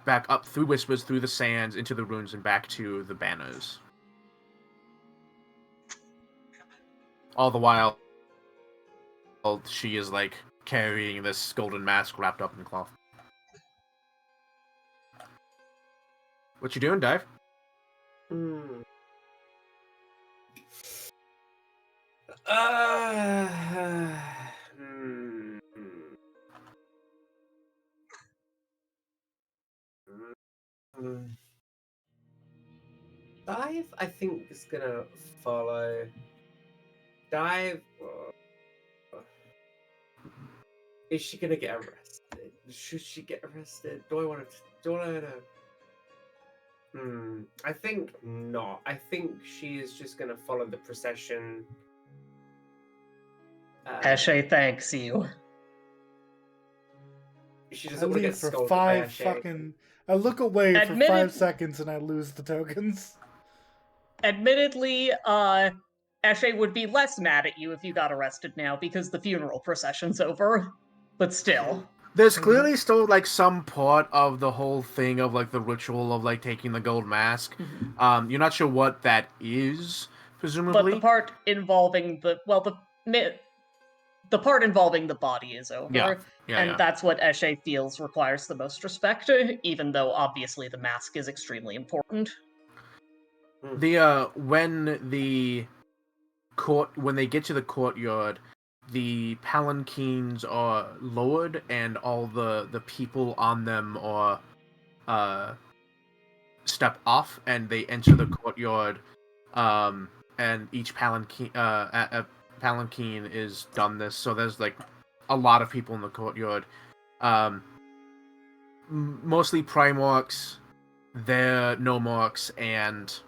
Whispers, through the sands, into the ruins, and back to the banners. All the while, she is like carrying this golden mask wrapped up in cloth. What you doing, Dive? Hmm. Hmm. Dive, I think, is gonna follow. Dive. Is she gonna get arrested? Should she get arrested? Do I want to? Do I want to? I think not. I think she is just gonna follow the procession. Eshe thanks you. She I doesn't want to leave get for scolded by 5 Eshe. fucking. I look away for Admitted- 5 seconds and I lose the tokens. Admittedly, Eshe would be less mad at you if you got arrested now because the funeral procession's over. But still. There's clearly still like some part of the whole thing of like the ritual of like taking the gold mask. You're not sure what that is, presumably. But the part involving the part involving the body is over. Yeah. That's what Eshe feels requires the most respect, even though obviously the mask is extremely important. When they get to the courtyard, the palanquins are lowered and all the people on them are step off and they enter the courtyard, and each palanquin is done this, so there's like a lot of people in the courtyard, mostly Primarchs, they're Nomarchs, and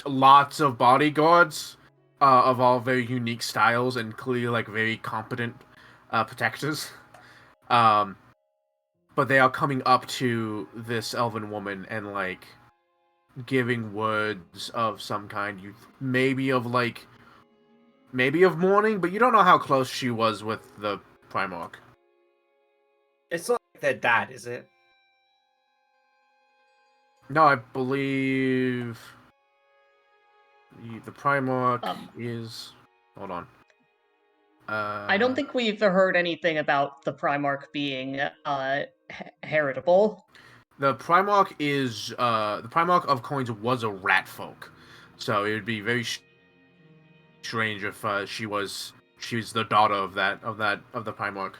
lots of bodyguards of all very unique styles and clearly like very competent protectors. But they are coming up to this elven woman and like giving words of some kind. Maybe of mourning, but you don't know how close she was with the Primarch. It's not like their dad, is it? No, I believe the Primarch is. Hold on. I don't think we've heard anything about the Primarch being heritable. The Primarch is the Primarch of Coins was a rat folk, so it would be very strange if she's the daughter of the Primarch.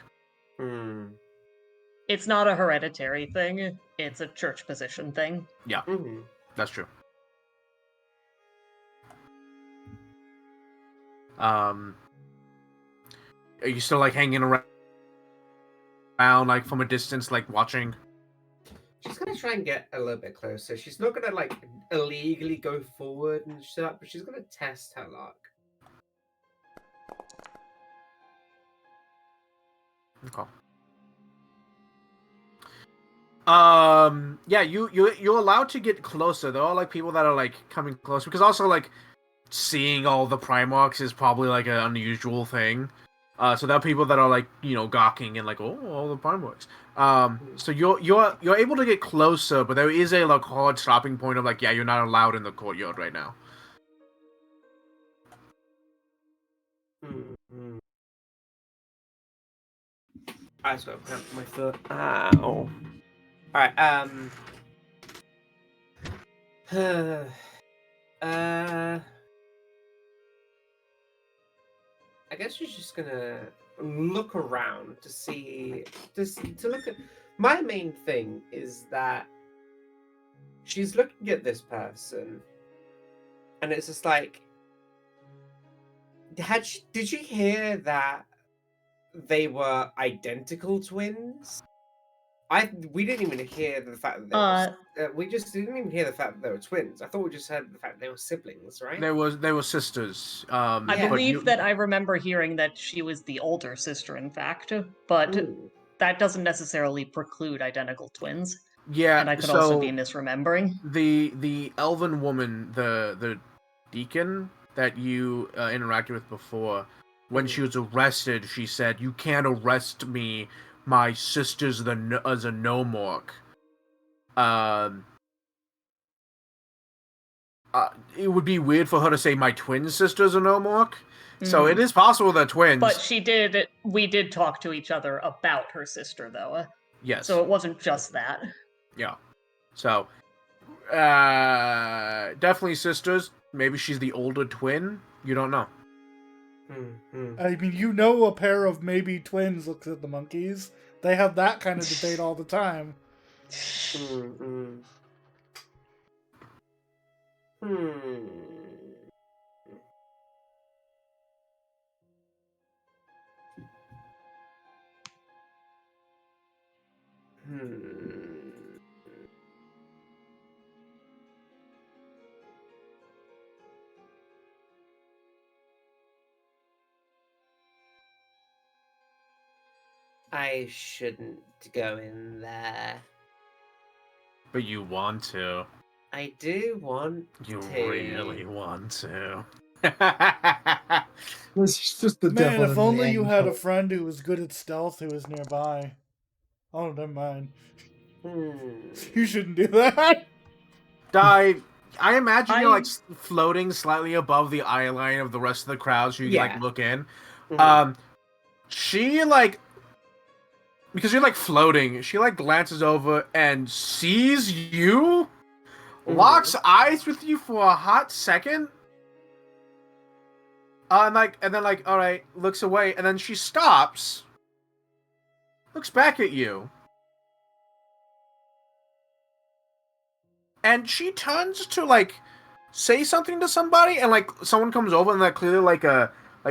It's not a hereditary thing. It's a church position thing. Yeah, that's true. Are you still like hanging around like from a distance, like watching? She's gonna try and get a little bit closer. She's not gonna like illegally go forward and stuff, but she's gonna test her luck. Okay. Yeah, you're allowed to get closer. There are like people that are like coming closer because also like seeing all the Primarchs is probably like an unusual thing. So there are people that are like, gawking and like, oh, all the Primarchs. So you're able to get closer, but there is a like hard stopping point of like, yeah, you're not allowed in the courtyard right now. I just got cramp in my foot. Ow. Alright, I guess she's just gonna look around to see, to look at. My main thing is that she's looking at this person, and it's just like, did she hear that they were identical twins? We didn't even hear the fact that we just didn't even hear the fact that they were twins. I thought we just heard the fact that they were siblings, right? They were sisters. I believe that I remember hearing that she was the older sister, in fact, but that doesn't necessarily preclude identical twins. Yeah, and I could also be misremembering. The elven woman, the deacon that you interacted with before, when she was arrested, she said, "You can't arrest me. my sister's as a Nomorc, it would be weird for her to say my twin sister's a Nomorc. So it is possible they're twins. But we did talk to each other about her sister, though. Yes. So it wasn't just that. Yeah. So, definitely sisters. Maybe she's the older twin. You don't know. I mean, you know, a pair of maybe twins looks at the monkeys. They have that kind of debate all the time. I shouldn't go in there. But you want to. I do want You to. really want to. It's just the Man, devil. if in the only you had a angel. friend who was good at stealth who was nearby. Oh, never mind. You shouldn't do that. Dive. I imagine you're like floating slightly above the eye line of the rest of the crowd, so you can like look in. She like, because you're like floating, she like glances over and sees you, locks eyes with you for a hot second, and then all right, looks away, and then she stops, looks back at you. And she turns to like say something to somebody, and like someone comes over and they're clearly like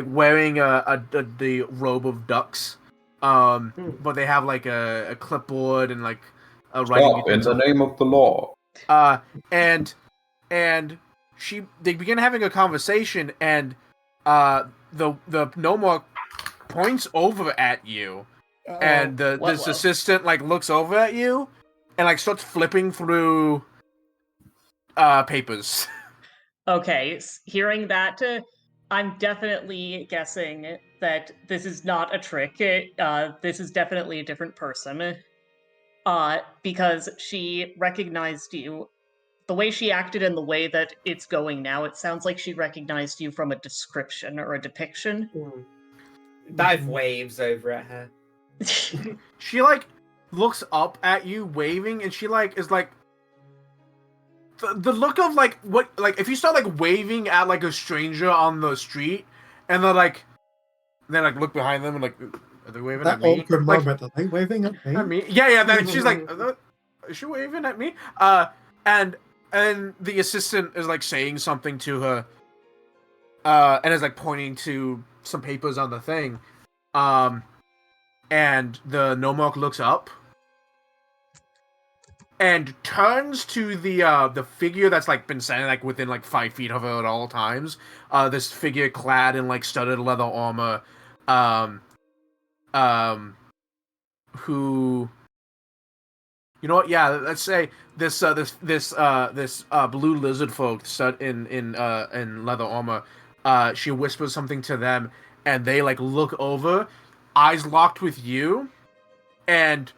wearing the robe of ducks, but they have like a clipboard and like a writing. Stop, in the name of the law. And they begin having a conversation, and the Nomorc points over at you, and this assistant like looks over at you, and like starts flipping through papers. Okay, hearing that, I'm definitely guessing that this is not a trick. This is definitely a different person. Because she recognized you. The way she acted and the way that it's going now, it sounds like she recognized you from a description or a depiction. Dive waves over at her. She like looks up at you waving, and she like is like the look of like what, like if you start like waving at like a stranger on the street, and then look behind them and like, are they waving at That me? awkward Like, moment, are they waving at me? at me? Yeah. Then she's like, is she waving at me? And the assistant is like saying something to her, and is like pointing to some papers on the thing, and the Nomorc looks up and turns to the figure that's like been standing like within like 5 feet of her at all times. This figure clad in like studded leather armor, who, you know what? Yeah, let's say this blue lizard folk in leather armor. She whispers something to them, and they like look over, eyes locked with you, and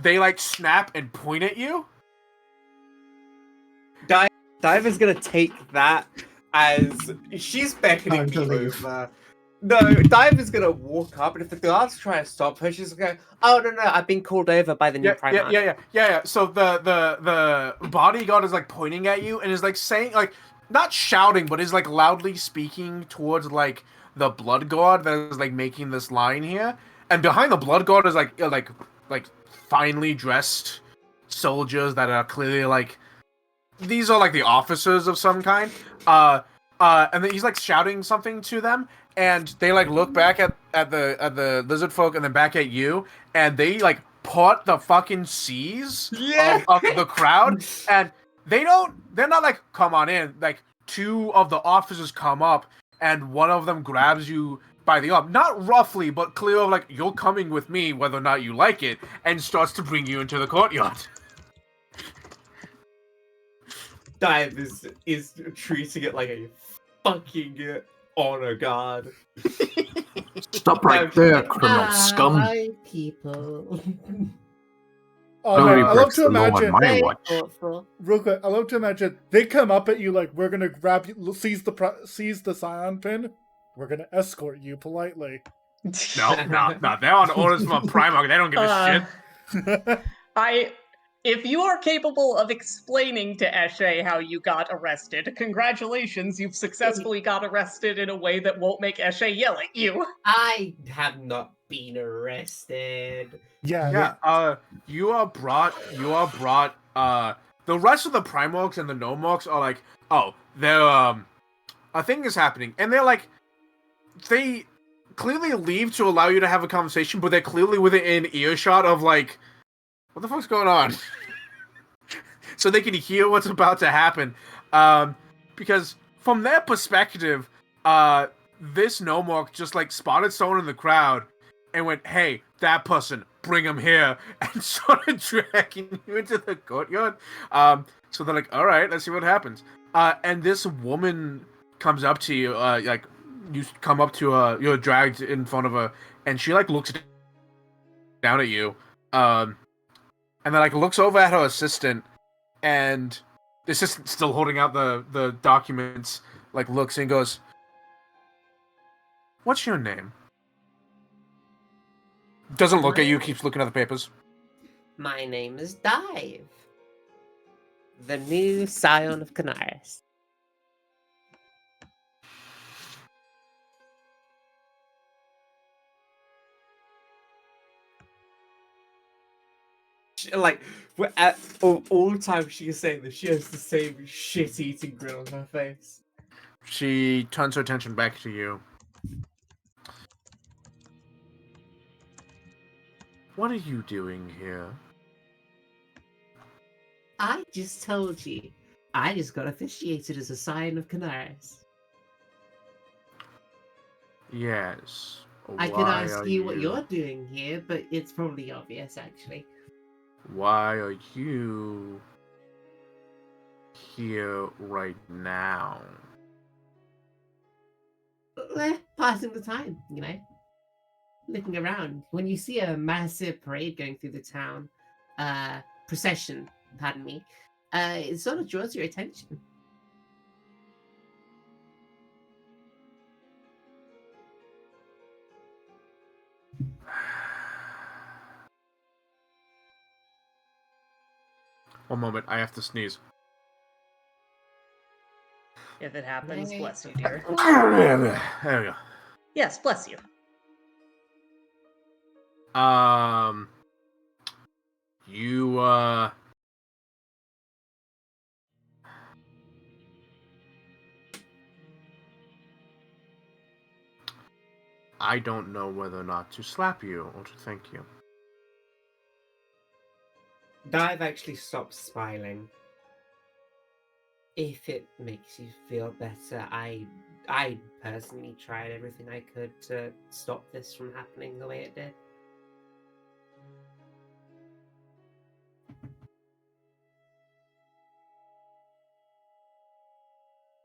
they like snap and point at you. Dive is gonna take that as she's beckoning Time to me leave. over. No, Dive is gonna walk up, and if the guards try to stop her, she's gonna go, "Oh no, I've been called over by the new Primarch." Yeah. So the bodyguard is like pointing at you and is like saying, like, not shouting, but is like loudly speaking towards like the blood guard that is like making this line here. And behind the blood guard is like finely dressed soldiers that are clearly like, these are like the officers of some kind. And then he's like shouting something to them, and they like look back at the lizard folk and then back at you, and they like part the fucking seas of the crowd, and they're not like, come on in. Like, two of the officers come up, and one of them grabs you by the arm, not roughly, but clear of like, you're coming with me whether or not you like it, and starts to bring you into the courtyard. Dive is treating it like a fucking honor guard. Stop right there, criminal Ah, scum. my people. Oh Nobody man, I love breaks to the law on imagine. my Very watch. thoughtful. Real quick, I love to imagine they come up at you like we're gonna grab you, seize the scion pin. We're gonna escort you politely. No. They're on orders from Primark. They don't give a shit. If you are capable of explaining to Eshe how you got arrested, congratulations, you've successfully got arrested in a way that won't make Eshe yell at you. I have not been arrested. Yeah. You are brought. The rest of the Primarchs and the Nomarchs are like, oh, they're a thing is happening, and they're like, they clearly leave to allow you to have a conversation, but they're clearly within earshot of like, what the fuck's going on? So they can hear what's about to happen. Because from their perspective, this Nomarch just like spotted someone in the crowd and went, hey, that person, bring him here, and started dragging you into the courtyard. So they're like, all right, let's see what happens. And this woman comes up to you, like, you come up to her, you're dragged in front of her, and she, like, looks down at you, and then, like, looks over at her assistant, and the assistant's still holding out the documents, like, looks and goes, what's your name? Doesn't look at you, keeps looking at the papers. My name is Dive. The new scion of Canaris. Like, at all times she is saying this, she has the same shit-eating grin on her face. She turns her attention back to you. What are you doing here? I just told you. I just got officiated as a scion of Canaris. Yes. I could Why ask are you what you're doing here, but it's probably obvious, actually. Why are you here right now? Passing the time, you know? Looking around. When you see a massive parade going through the town, procession, pardon me, it sort of draws your attention. One moment, I have to sneeze. If it happens, Right. bless you, dear. There we go. Yes, bless you. You, I don't know whether or not to slap you or to thank you. Dive actually stops smiling. If it makes you feel better, I personally tried everything I could to stop this from happening the way it did.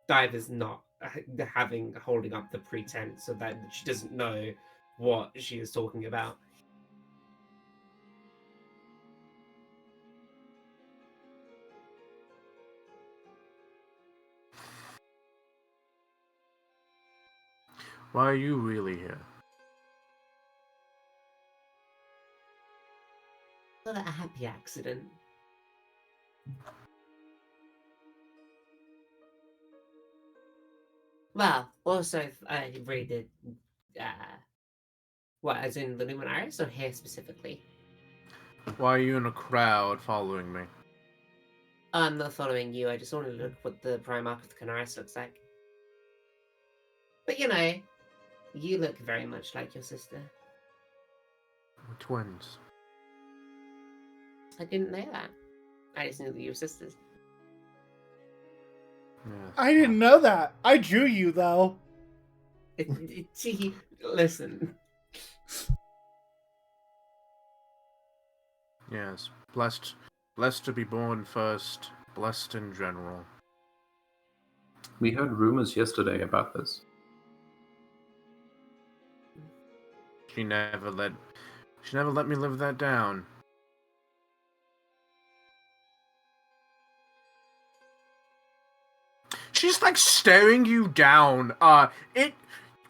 Dive is not holding up the pretense so that she doesn't know what she is talking about. Why are you really here? Not a happy accident. Well, also, I raided, what, as in the Luminaris, or here specifically? Why are you in a crowd following me? I'm not following you, I just want to look what the Primarch of the Canaris looks like. But you know, you look very much like your sister. We're twins. I didn't know that. I just knew that you were sisters. Yes. I didn't know that. I drew you though. Listen. Yes. Blessed to be born first. Blessed in general. We heard rumors yesterday about this. She never let me live that down. She's like staring you down.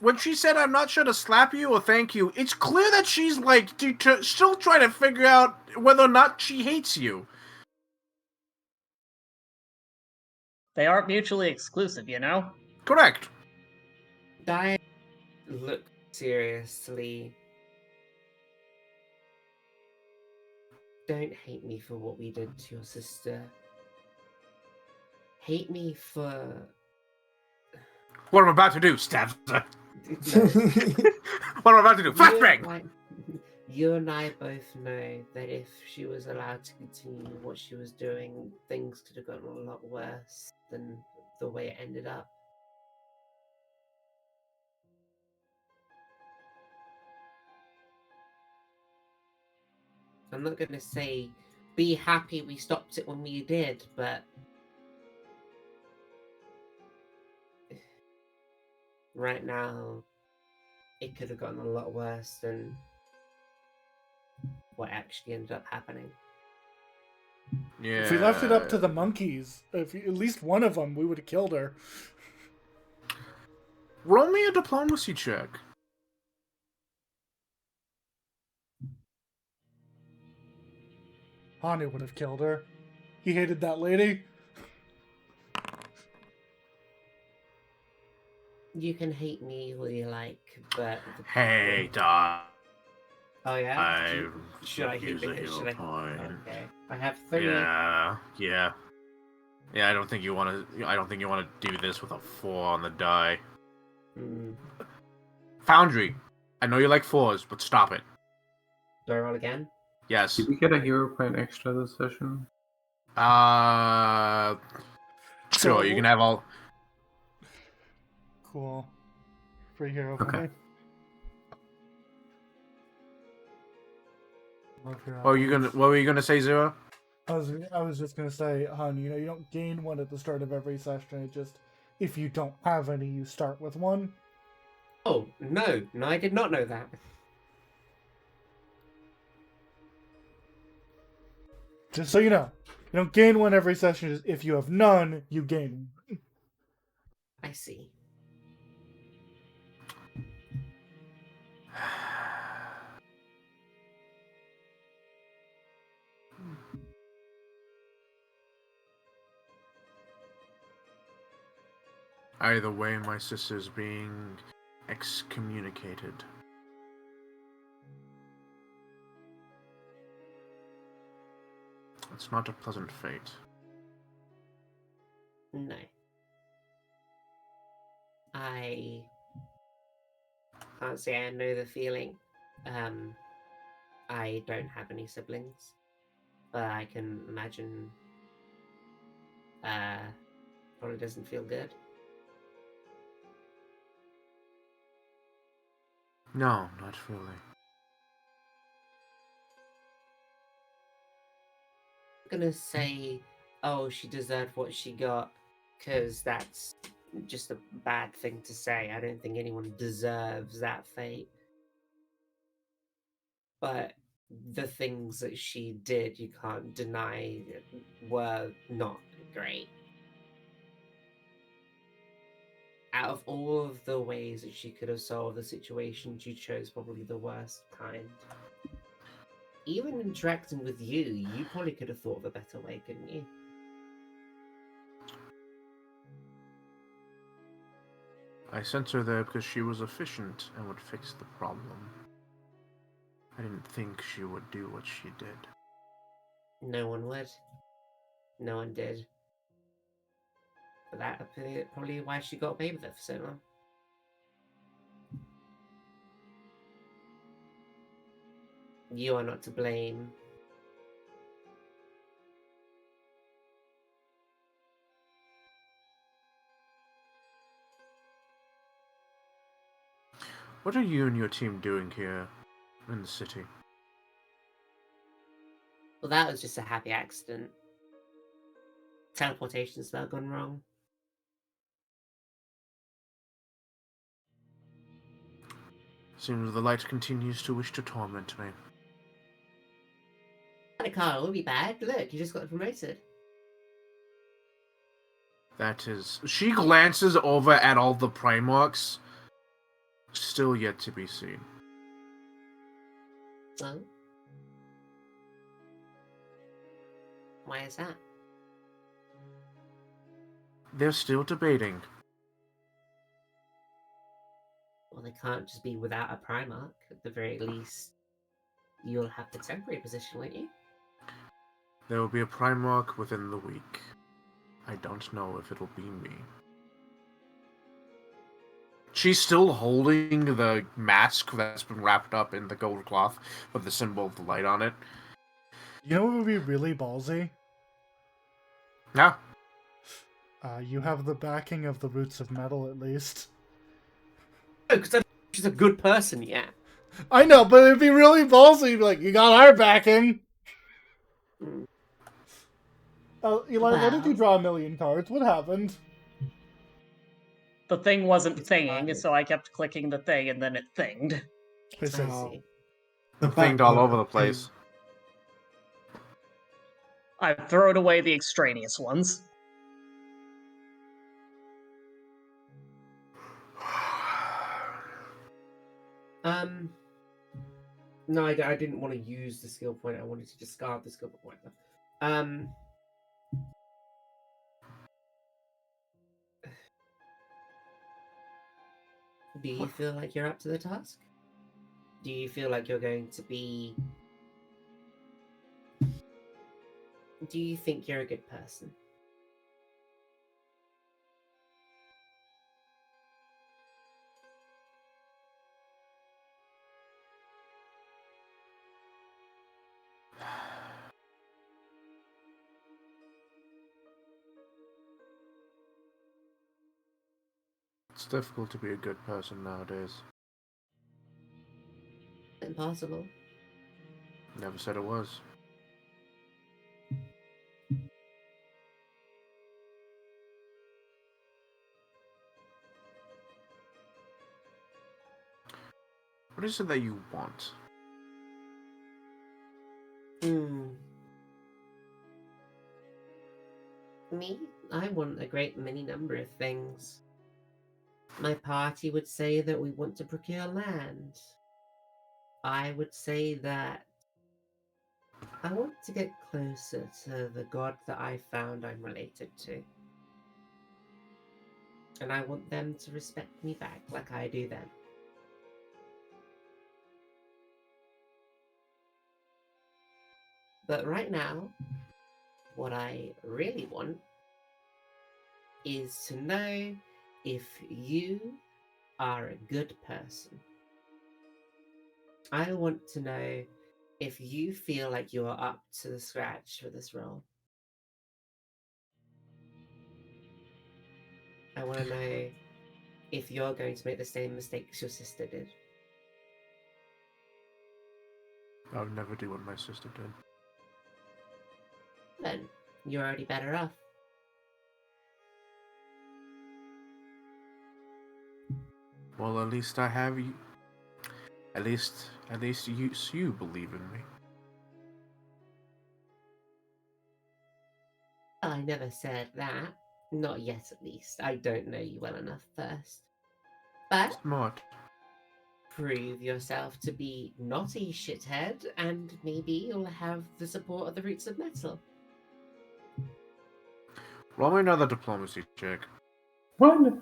When she said, "I'm not sure to slap you or thank you," it's clear that she's like still trying to figure out whether or not she hates you. They aren't mutually exclusive, you know? Correct. I look seriously. Don't hate me for what we did to your sister. Hate me for What I'm about to do, stabs her. No. What I'm about to do, flashbang! You and I both know that if she was allowed to continue what she was doing, things could have gotten a lot worse than the way it ended up. I'm not going to say be happy we stopped it when we did, but right now it could have gotten a lot worse than what actually ended up happening. Yeah. If we left it up to the monkeys, if at least one of them, we would have killed her. Roll me a diplomacy check. Hanu would have killed her. He hated that lady. You can hate me all you like, but Hey, dog. oh yeah, should I use keep a it? hero Should I? point. Okay, I have 3. Yeah. I don't think you want to do this with a 4 on the die. Mm. Foundry, I know you like 4s, but stop it. Do I roll again? Yes. Did we get a hero point extra this session? Sure. You can have all. Cool. Free hero for Okay. me. Love hero What were you gonna say, Zero? I was just gonna say, hon, you don't gain one at the start of every session. It just, if you don't have any, you start with one. Oh no, I did not know that. Just so you know, you don't gain one every session. Just if you have none, you gain one. I see. Either way, my sister's being excommunicated. It's not a pleasant fate. No. I can't say I know the feeling. I don't have any siblings, but I can imagine probably doesn't feel good. No, not really. I'm gonna say, oh, she deserved what she got, because that's just a bad thing to say. I don't think anyone deserves that fate. But the things that she did, you can't deny, were not great. Out of all of the ways that she could have solved the situation, she chose probably the worst kind. Even interacting with you probably could have thought of a better way, couldn't you? I sent her there because she was efficient and would fix the problem. I didn't think she would do what she did. No one would. No one did. But that probably why she got away with it for so long. You are not to blame. What are you and your team doing here in the city? Well, that was just a happy accident. Teleportation spell gone wrong. Seems the light continues to wish to torment me. Carl will be bad. Look, you just got promoted. That is... She glances over at all the Primarchs. Still yet to be seen. Well, why is that? They're still debating. Well, they can't just be without a Primarch. At the very least, you'll have the temporary position, won't you? There will be a Primarch within the week. I don't know if it'll be me. She's still holding the mask that's been wrapped up in the gold cloth with the symbol of the light on it. You know what would be really ballsy? Yeah. You have the backing of the Roots of Metal, at least. No, because she's a good person, yeah. I know, but it'd be really ballsy. You'd be like, you got our backing. Mm. Oh, Eli, why did you draw 1,000,000 cards? What happened? The thing wasn't It's thinging, fine. so I kept clicking the thing, and then it thinged. I see. see. The Thinged all over the place. I've thrown away the extraneous ones. No, I didn't want to use the skill point. I wanted to discard the skill point. Do you feel like you're up to the task? Do you feel like you're going to be... Do you think you're a good person? It's difficult to be a good person nowadays. Impossible. Never said it was. What is it that you want? Me? I want a great many number of things. My party would say that we want to procure land. I would say that I want to get closer to the god that I found I'm related to. And I want them to respect me back like I do them. But right now, what I really want is to know if you are a good person. I want to know if you feel like you are up to the scratch for this role. I want to know if you're going to make the same mistakes your sister did. I would never do what my sister did. Then you're already better off. Well, at least I have you. At least you believe in me. I never said that. Not yet, at least. I don't know you well enough first. But Smart. prove yourself to be not a shithead, and maybe you'll have the support of the Roots of Metal. Roll me another diplomacy check. What?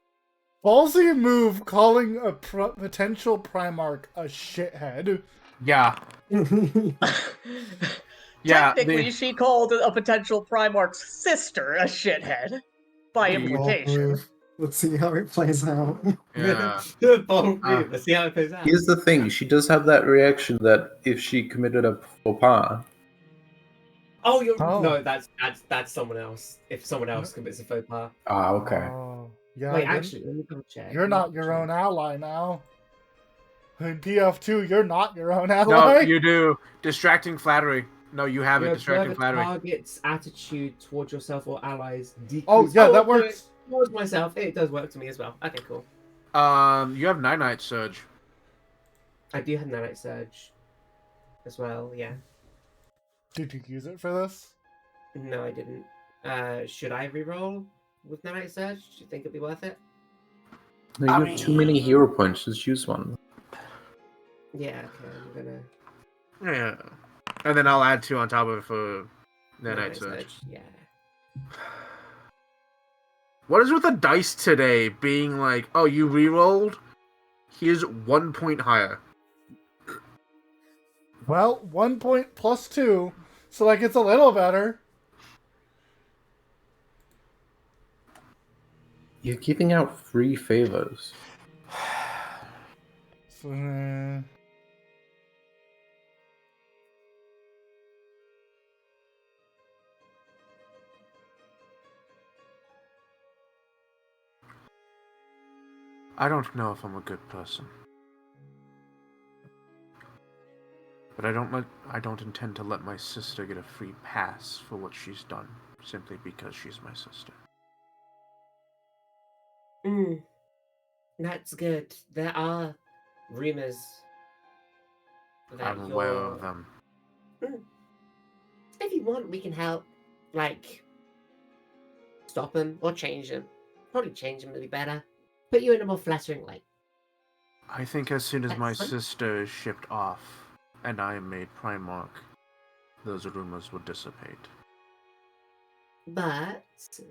Ballsy move calling a potential Primarch a shithead. Yeah. Yeah. Technically, she called a potential Primarch's sister a shithead. By implication. Let's see how it plays out. Yeah. Bold move. Let's see how it plays out. Here's the thing: she does have that reaction that if she committed a faux pas, Oh, you're Oh. no. That's someone else. If someone else commits a faux pas. okay. Oh, yeah. Wait, you're- actually, let me double check. you're not your own ally now. In PF2, you're not your own ally. No, you do. Distracting flattery. No, you have it. Your Distracting observer flattery. target's attitude towards yourself or allies decreases. Oh, yeah, that okay, works. Towards myself, it does work to me as well. Okay, cool. You have 9 Night Surge. I do have Nanite Surge as well, yeah. Did you use it for this? No, I didn't. Should I reroll with Nanite Surge? Do you think it'd be worth it? No, you have too many hero points. Just use one. Yeah, okay, I'm gonna. Yeah. And then I'll add 2 on top of it for Nanite Surge. Yeah. What is with the dice today being like, oh, you rerolled? Here's 1 point higher. Well, 1 point plus 2, so like it's a little better. You're giving out free favors. So, I don't know if I'm a good person. But I don't intend to let my sister get a free pass for what she's done, simply because she's my sister. That's good. There are rumors that I'm aware of them. If you want, we can help, like, stop them or change them. Probably change them to be better. Put you in a more flattering light. I think as soon as my Excellent. sister is shipped off, and I am made Primarch, those rumors will dissipate. But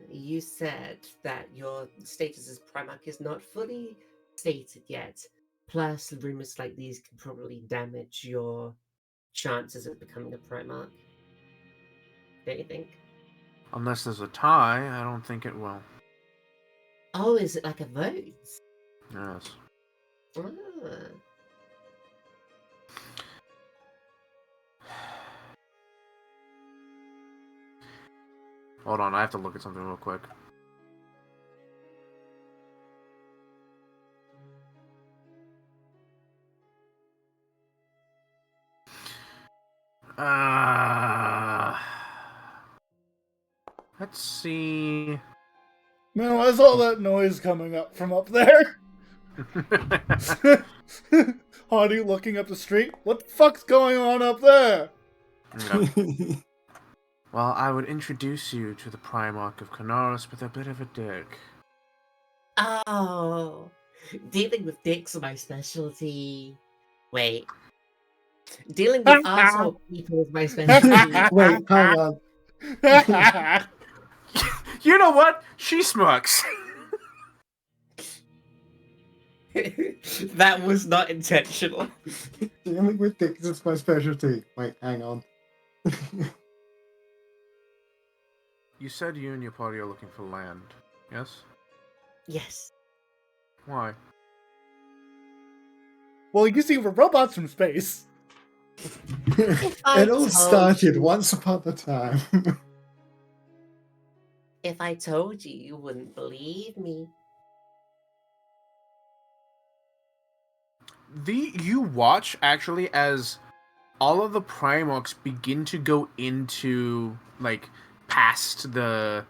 you said that your status as Primarch is not fully stated yet. Plus, rumors like these can probably damage your chances of becoming a Primarch. Don't you think? Unless there's a tie, I don't think it will. Oh, is it like a vote? Yes. Ah. Hold on, I have to look at something real quick. Let's see. man, why is all that noise coming up from up there? Hardy looking up the street. What the fuck's going on up there? Okay. Well, I would introduce you to the Primarch of Canaris with a bit of a dick. Oh, dealing with dicks are my specialty. Wait. Dealing with asshole people is my specialty. Wait, hang on. You know what? She smirks. That was not intentional. Dealing with dicks is my specialty. Wait, hang on. You said you and your party are looking for land, yes? Yes. Why? Well, you see, we're robots from space. I It all told started you. once upon a time. If I told you, you wouldn't believe me. You watch actually as all of the Primarchs begin to go into like past the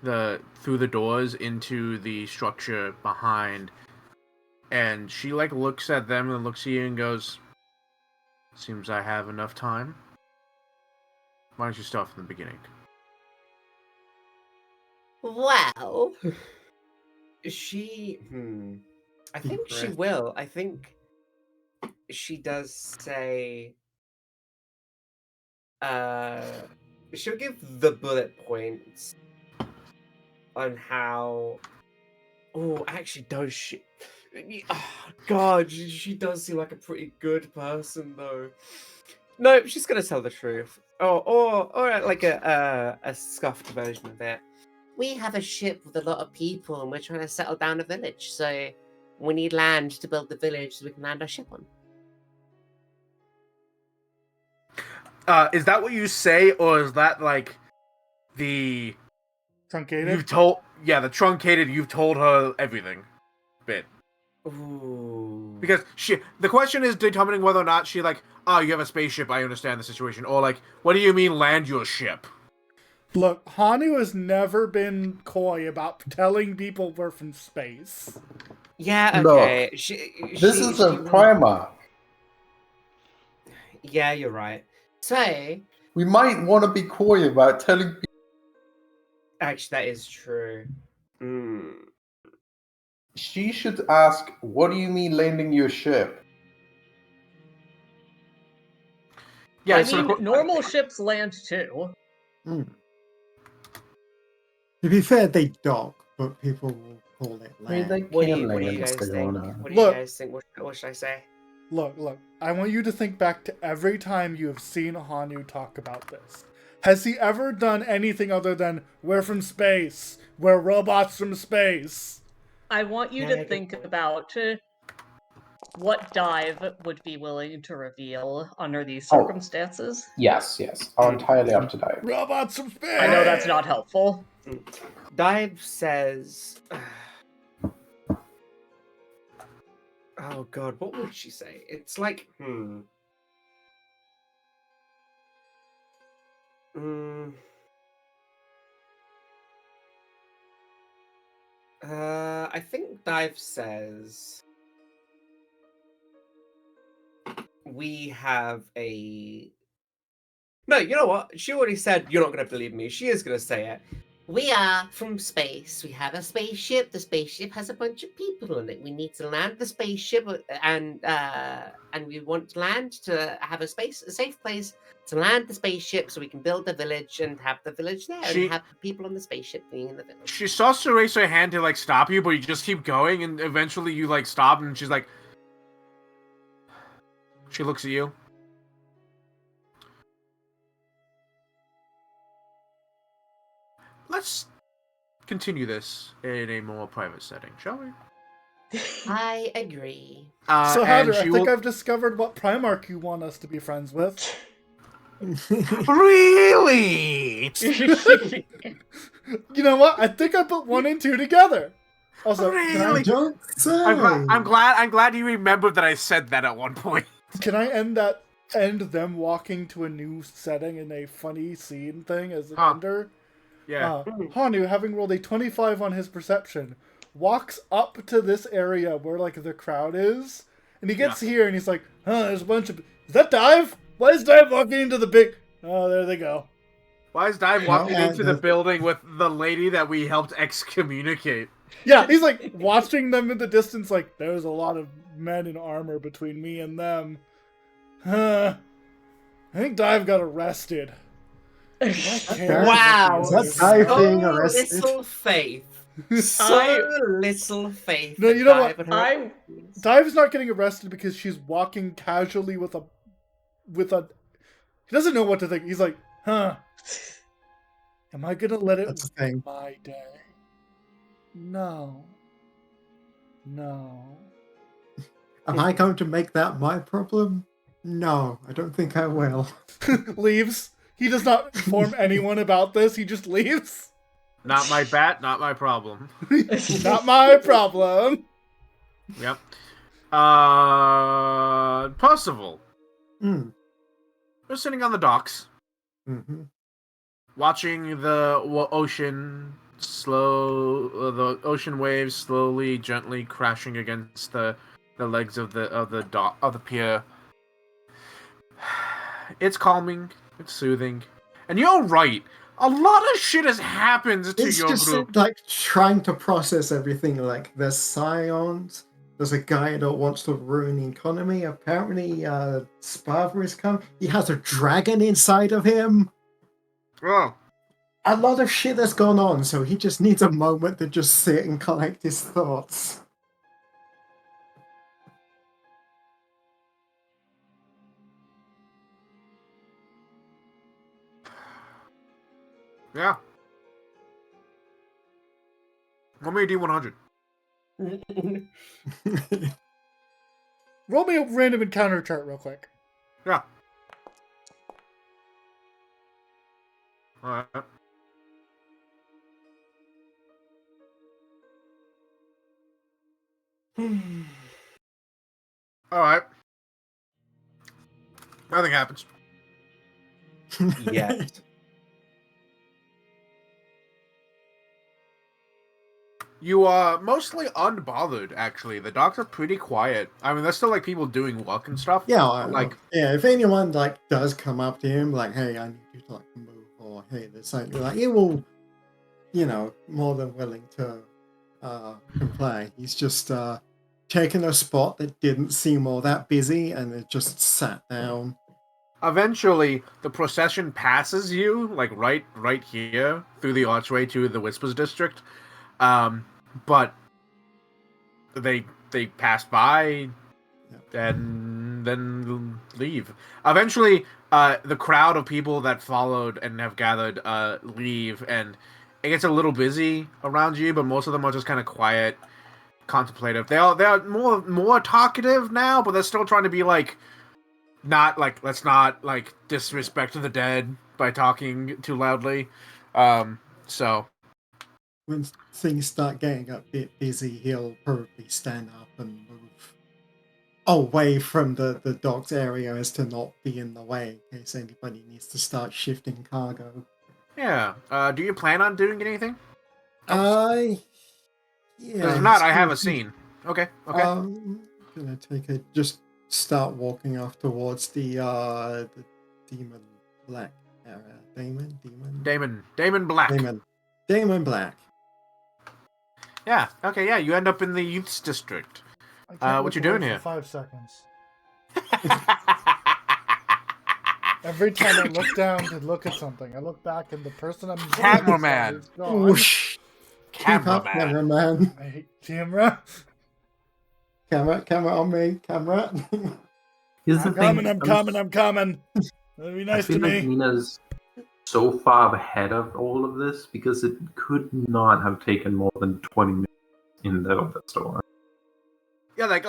through the doors into the structure behind, and she like looks at them and looks at you and goes, "Seems I have enough time. Why don't you start from the beginning?" Well, she. I think she breath. will. I think she does say. She'll give the bullet points on how. Oh, actually, does she? Oh, God, she does seem like a pretty good person, though. No, she's gonna tell the truth, or like a scuffed version of it. We have a ship with a lot of people, and we're trying to settle down a village. So we need land to build the village, so we can land our ship on. Is that what you say, or is that like the Truncated? the truncated you've told her everything bit? Ooh. Because the question is determining whether or not she like, oh, you have a spaceship, I understand the situation, or like, what do you mean land your ship? Look, Hanu has never been coy about telling people we're from space. Yeah, Look, okay. This is a Primarch. Yeah, you're right. So, We might want to be coy about telling people. actually, that is true. She should ask, "What do you mean landing your ship?" Yeah, I so mean, normal ships land too. To be fair, they dock, but people will call it I mean, land. they What do can you land guys if they think? wanna. What do you Look. guys think? What should I say? Look. I want you to think back to every time you have seen Hanu talk about this. Has he ever done anything other than "we're from space, we're robots from space"? I want you Yeah, to good think point. about what Dive would be willing to reveal under these Oh. circumstances. Yes, are entirely up to date. Robots from space. I know that's not helpful. Dive says, "Oh God, what would she say?" It's like, I think Dive says we have a. No, you know what? She already said you're not going to believe me. She is going to say it. We are from space. We have a spaceship. The spaceship has a bunch of people in it. We need to land the spaceship, and we want to land to have a safe place to land the spaceship, so we can build the village and have the village there, and have people on the spaceship being in the village. She starts to raise her hand to like stop you, but you just keep going, and eventually you like stop, and she's like, she looks at you. Let's continue this in a more private setting, shall we? I agree. So, and Hader, I she think will- I've discovered what Primarch you want us to be friends with. Really? You know what? I think I put 1 and 2 together. Also, Really? Don't say. I'm glad you remembered that I said that at one point. can I end them walking to a new setting in a funny scene thing as an ender? Yeah. Hanu, having rolled a 25 on his perception, walks up to this area where like the crowd is, and he gets here and he's like, there's a bunch of... Is that Dive? Why is Dive walking into the big... Oh, there they go. Why is Dive walking into the building with the lady that we helped excommunicate? Yeah, he's like watching them in the distance like, there's a lot of men in armor between me and them. I think Dive got arrested. Wow. Is that Dive being arrested? Little faith. So little faith. No, you know what? Dive is not getting arrested because she's walking casually with a... He doesn't know what to think. He's like, am I gonna let it That's the thing. my day? No. Am I going to make that my problem? No, I don't think I will. Leaves. He does not inform anyone about this. He just leaves. Not my bat, not my problem. Not my problem. Yep. Percival. We're sitting on the docks, watching the ocean the ocean waves slowly, gently crashing against the legs of the pier. It's calming. It's soothing. And you're right. A lot of shit has happened to It's your just group. like trying to process everything. Like there's scions. There's a guy that wants to ruin the economy. Apparently, Sparva is come. He has a dragon inside of him. Oh. A lot of shit has gone on, so he just needs a moment to just sit and collect his thoughts. Yeah. Roll me a D100. Roll me a random encounter chart real quick. Yeah. Alright. Alright. Nothing happens. Yet. You are mostly unbothered, actually. The docks are pretty quiet. I mean, there's still like people doing work and stuff. Yeah, like yeah. If anyone like does come up to him, like, "Hey, I need you to like move," or "Hey, there's something," like, he will, more than willing to comply. He's just taken a spot that didn't seem all that busy, and it just sat down. eventually, the procession passes you, like right here through the archway to the Whispers District. But they pass by and then leave. Eventually, the crowd of people that followed and have gathered leave, and it gets a little busy around you. But most of them are just kind of quiet, contemplative. They are more talkative now, but they're still trying to be like, not like, let's not like disrespect the dead by talking too loudly. So. When things start getting a bit busy, he'll probably stand up and move away from the docks area as to not be in the way in case anybody needs to start shifting cargo. Yeah. Do you plan on doing anything? Yeah. Because if not, I have a scene. Okay. Gonna just start walking off towards the Demon Black area. Damon Black. Damon Black. Yeah. Okay. Yeah. You end up in the youth's district. What you doing here? 5 seconds. Every time I look down to look at something, I look back and the person I'm Cameraman. is gone. Whoosh. Cameraman. I hate camera. Camera on me. Camera. I'm coming. That'd be nice to I feel like me. Nina's so far ahead of all of this because it could not have taken more than 20 minutes in the store. Yeah, like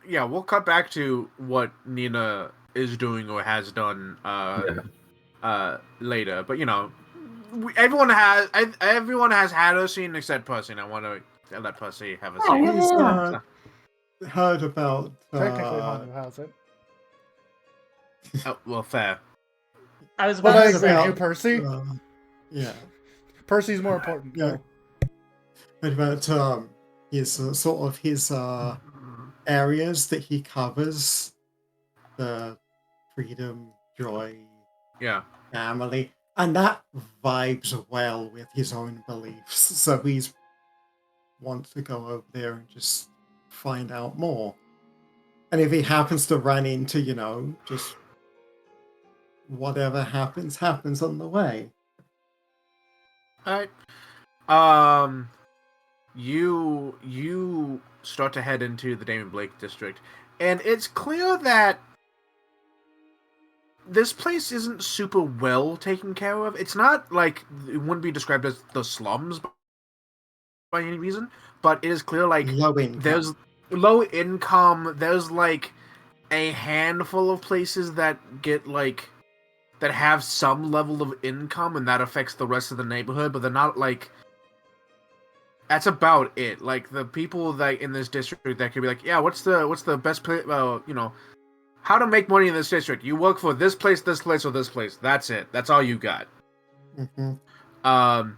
yeah. We'll cut back to what Nina is doing or has done later. But everyone has had a scene except Percy. And I want to let Percy have a scene. He's heard about. Technically, Hanu has it. Oh, well, fair. I was But about I to agree say, with you, Percy. Yeah. Percy's more important. Yeah. What about his sort of his areas that he covers? The freedom, joy, Yeah. family, and that vibes well with his own beliefs. So he's wants to go over there and just find out more. And if he happens to run into, just whatever happens on the way. All right. You start to head into the Damon Blake district, and it's clear that this place isn't super well taken care of. It's not like it wouldn't be described as the slums by any reason, but it is clear like Low income. there's low income. There's like a handful of places that get like that have some level of income, and that affects the rest of the neighborhood. But they're not like. That's about it. Like the people that in this district that could be like, yeah, what's the best place? Well, how to make money in this district? You work for this place, or this place. That's it. That's all you got. Mm-hmm.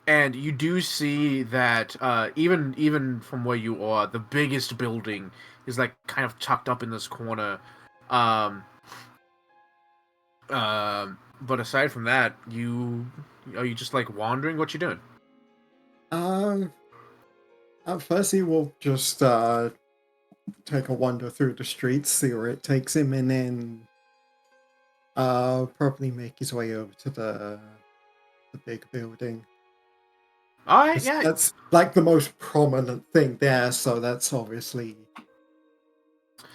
And you do see that even from where you are, the biggest building is like kind of tucked up in this corner. But aside from that, are you just like wandering? What you doing? First he will just take a wander through the streets, see where it takes him, and then probably make his way over to the big building. All right, yeah. That's like the most prominent thing there, so that's obviously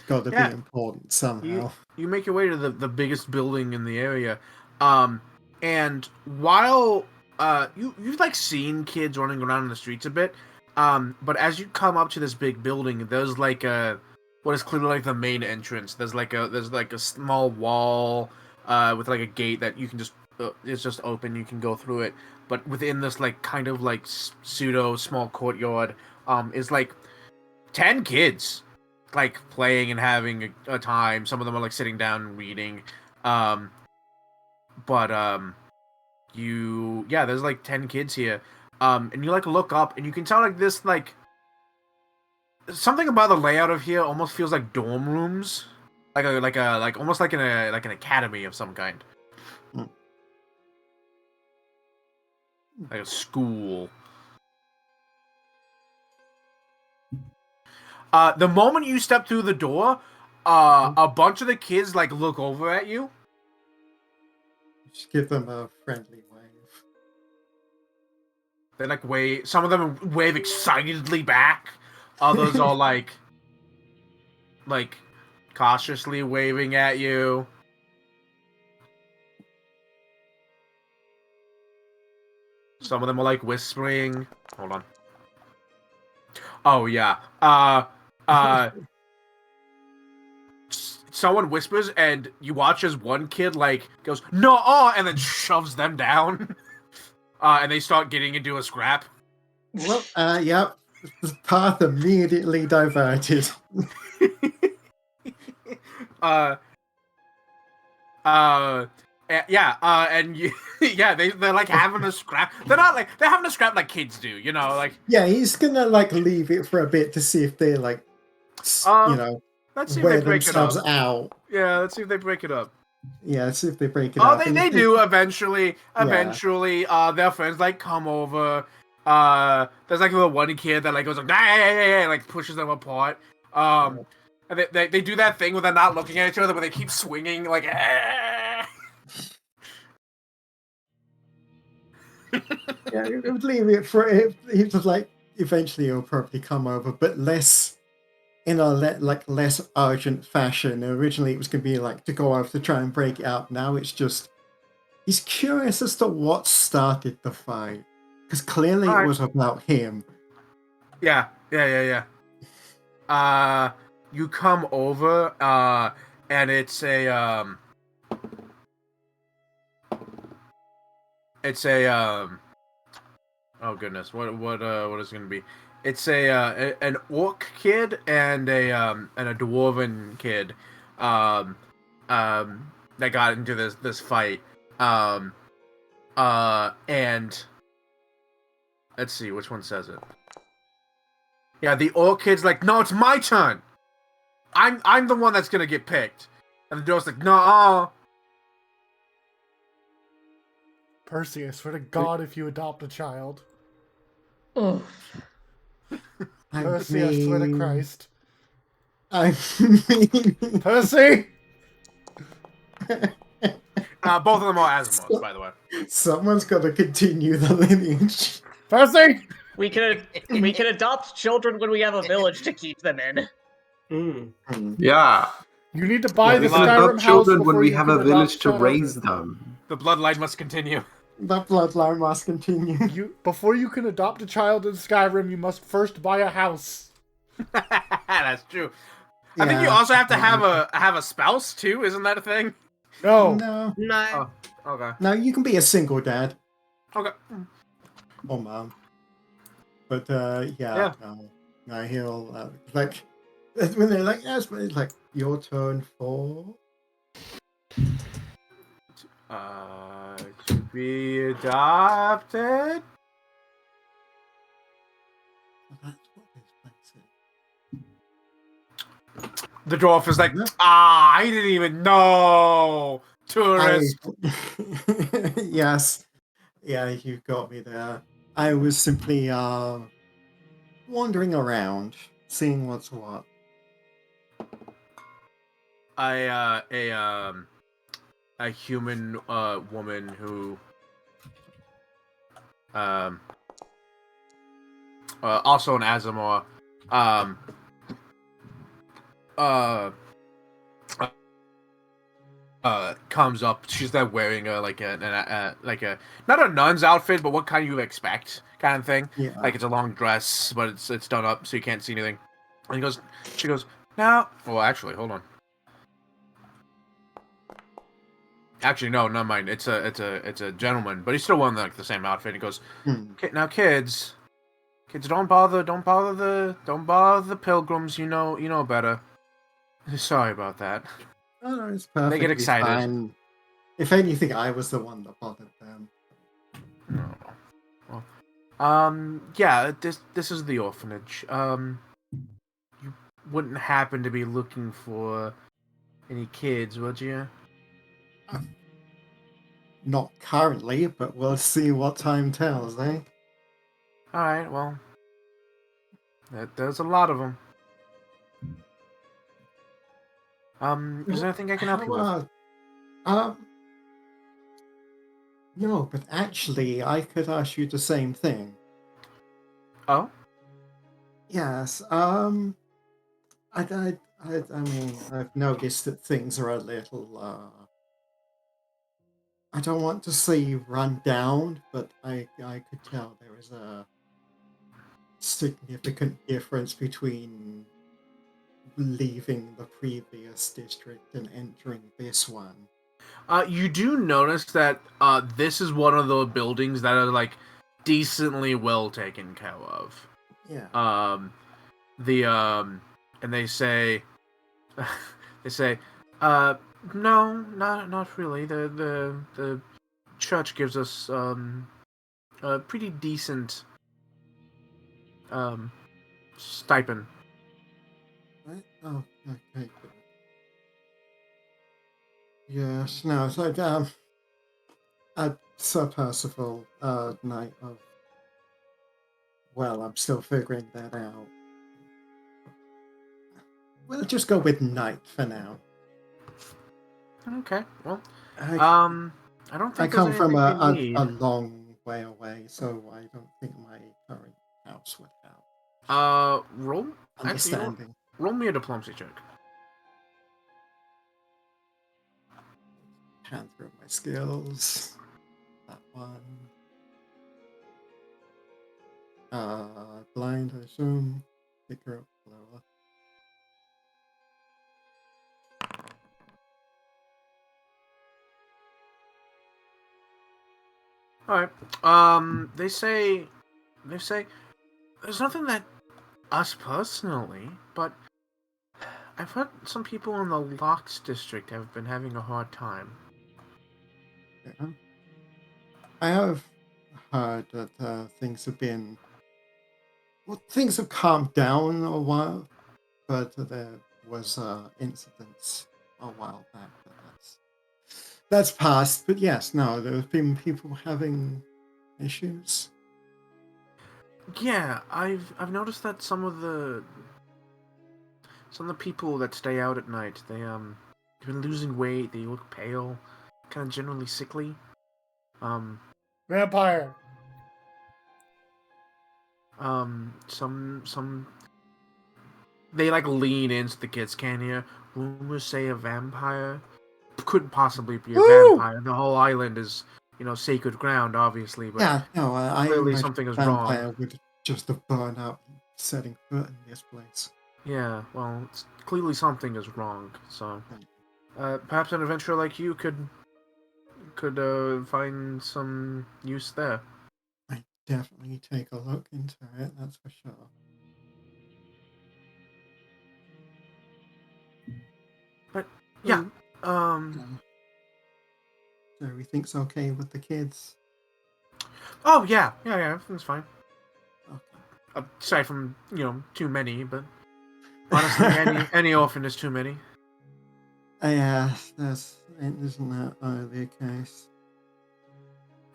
got to be important somehow. You make your way to the biggest building in the area, and while you've like seen kids running around in the streets a bit, but as you come up to this big building, there's like what is clearly like the main entrance. There's like a small wall with like a gate that you can just it's just open. You can go through it, but within this like kind of like pseudo small courtyard is like 10 kids like playing and having a time. Some of them are like sitting down and reading, there's like 10 kids here. And you like look up, and you can tell like this like something about the layout of here almost feels like dorm rooms, like almost like an academy of some kind, like a school. The moment you step through the door, a bunch of the kids like look over at you. Just give them a friendly wave. They like wave. Some of them wave excitedly back. Others are like cautiously waving at you. Some of them are like whispering. Hold on. Oh yeah. Someone whispers, and you watch as one kid like goes no, and then shoves them down, and they start getting into a scrap. Well, yep. The path immediately diverted. And you, yeah, they're like having a scrap. They're having a scrap like kids do, you know, like. Yeah, he's gonna like leave it for a bit to see if they like, Let's see if wear they break it themselves up. out. Yeah, let's see if they break it up. Yeah, let's see if they break it up. Oh, they do eventually. Eventually, their friends like come over. There's like the one kid that like goes like, hey, like pushes them apart. And they do that thing where they're not looking at each other, but they keep swinging like. Yeah, it would leave it for it. It was like eventually it'll probably come over, but less in a less urgent fashion. Originally, it was going to be like to go over to try and break it up. Now it's just he's curious as to what started the fight because clearly it was about him. Yeah. You come over, and it's a oh goodness, what is it gonna be? It's an orc kid and a dwarven kid, that got into this fight, and let's see which one says it. Yeah, the orc kid's like, no, it's my turn. I'm the one that's gonna get picked, and the dwarf's like, no. Percy, I swear to God, if you adopt a child. Oh. Percy, I swear to Christ. I mean... Percy! Both of them are Asimovs, by the way. Someone's got to continue the lineage. Percy! We can adopt children when we have a village to keep them in. Yeah. You need to buy the We can Skyrim adopt house children when before we you have can a village adopt to children. raise them. The bloodline must continue. The bloodline must continue. Before you can adopt a child in Skyrim, you must first buy a house. That's true. I think you also have to have a spouse too. Isn't that a thing? No. No. Oh, okay. No, you can be a single dad. Okay. Or mom. But Yeah. No, he'll like when they're like, yes, but it's like your turn for To be adopted. That's what this place is. The dwarf is like, I didn't even know. Tourist. Yes. Yeah, you got me there. I was simply wandering around, seeing what's what. A human woman who also an Azamor comes up. She's there wearing like a not a nun's outfit, but what kind you expect kind of thing. Yeah. Like it's a long dress, but it's done up so you can't see anything. And she goes, now. Well, actually, hold on. Actually, no, never mind. It's a gentleman, but he's still wearing like the same outfit. He goes, now, kids, don't bother the pilgrims. You know better. Sorry about that. Oh, no, it's perfect. They get excited. Fine. If anything, I was the one that bothered them. No. Well, Yeah, this is the orphanage. You wouldn't happen to be looking for any kids, would you? Not currently, but we'll see what time tells, eh? All right, well, there's a lot of them. Is there anything I can help you with? No, but actually, I could ask you the same thing. Oh, Yes, I mean, I've noticed that things are a little, I don't want to say run down, but I could tell there is a significant difference between leaving the previous district and entering this one. you do notice that this is one of the buildings that are like decently well taken care of. Yeah. And they say, no, not really. The church gives us a pretty decent stipend. Right? Oh, okay, good. Yes, no, so Sir Percival, Knight of. Well, I'm still figuring that out. We'll just go with Knight for now. Okay, well, I don't think I come there's from anything we a need. long way away, so I don't think my current house would have Roll. Actually, you know what? understanding. Roll me a diplomacy check. Hand through my skills. That one. Blind, I assume. Pick her up lower. All right. They say there's nothing that us personally, but I've heard some people in the Locks district have been having a hard time. Yeah. I have heard that things have been. Well, things have calmed down a while, but there was incidents a while back. But that's past. But yes, no, there have been people having issues. Yeah, I've noticed that some of the people that stay out at night, they've been losing weight. They look pale, kind of generally sickly. Vampire. Some they like lean into the kids. Can you? Rumors say a vampire couldn't possibly be a Woo! vampire. The whole island is, sacred ground, obviously, but Yeah, no, I clearly imagine something is vampire wrong. would just have burned up setting foot in this place. Yeah, well, clearly something is wrong. So, perhaps an adventurer like you could find some use there. I definitely take a look into it. That's for sure. But yeah, So everything's okay with the kids. Oh yeah, everything's fine. Okay. Aside from too many, but honestly, any orphan is too many. Yeah, isn't that the case?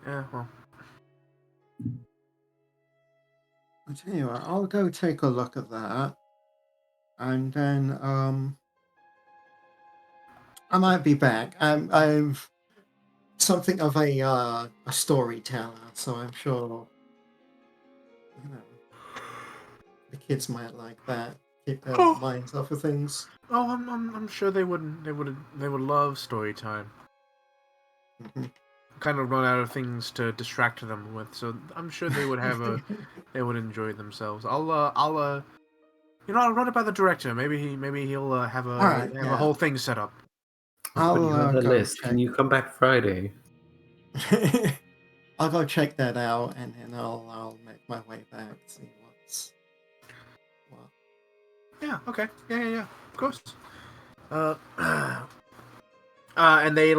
Yeah, well. I'll tell you what, I'll go take a look at that, and then I might be back. I'm something of a storyteller, so I'm sure the kids might like that. Keep their minds off of things. Oh, I'm sure they would love story time. Mm-hmm. Kind of run out of things to distract them with, so I'm sure they would they would enjoy themselves. I'll run it by the director. Maybe he'll have a whole thing set up. I'll put you on the list. Can you come back Friday? I'll go check that out, and then I'll make my way back, see what's what. Yeah. Okay. Yeah. Of course. And they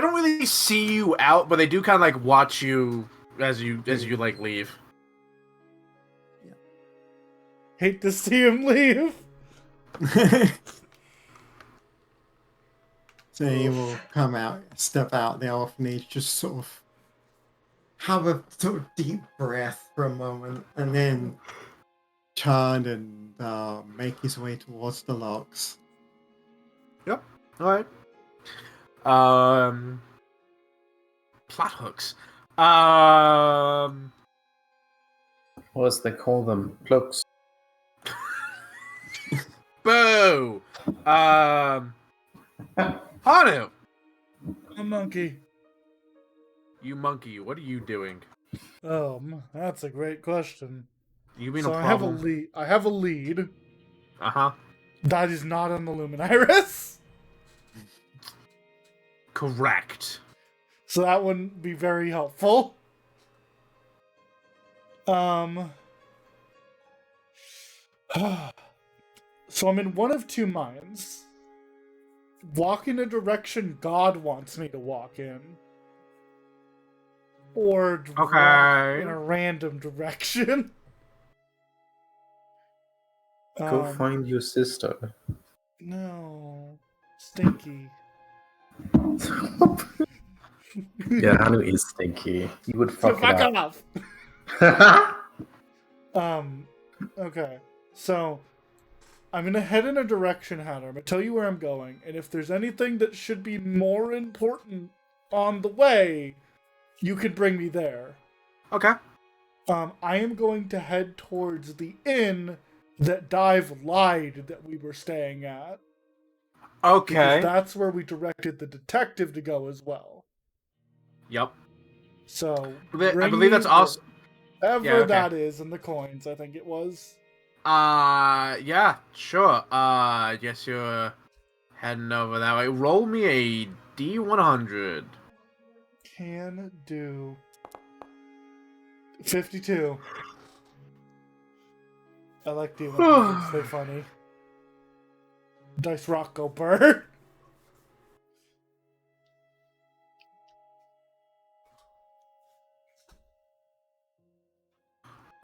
don't really see you out, but they do kind of like watch you as you like leave. Hate to see him leave. So he will come out, step out the orphanage, just sort of have a sort of deep breath for a moment, and then turn and make his way towards the locks. Yep. All right. Plot hooks. What else they call them? Cloaks. Boo. Hanu, A monkey. you monkey, what are you doing? That's a great question. You mean So a I have a problem? lead. I have a lead Uh-huh. that is not on the Luminairis. Correct. So that wouldn't be very helpful. So I'm in one of two minds. Walk in a direction God wants me to walk in. Or walk Okay. in a random direction. Go find your sister. No. Stinky. Yeah, Hanu is stinky. You would fuck Fuck it off! up. Okay. So, I'm gonna head in a direction, Hatter. I'm gonna tell you where I'm going, and if there's anything that should be more important on the way, you could bring me there. Okay. I am going to head towards the inn that Dive lied that we were staying at. Okay. Because that's where we directed the detective to go as well. Yep. So, I bring believe that's me also. wherever Yeah, okay. that is in the coins, I think it was. Yeah, sure. Guess you're heading over that way. Roll me a D100. Can do 52. I like D100s. They're funny. Dice rock go burr.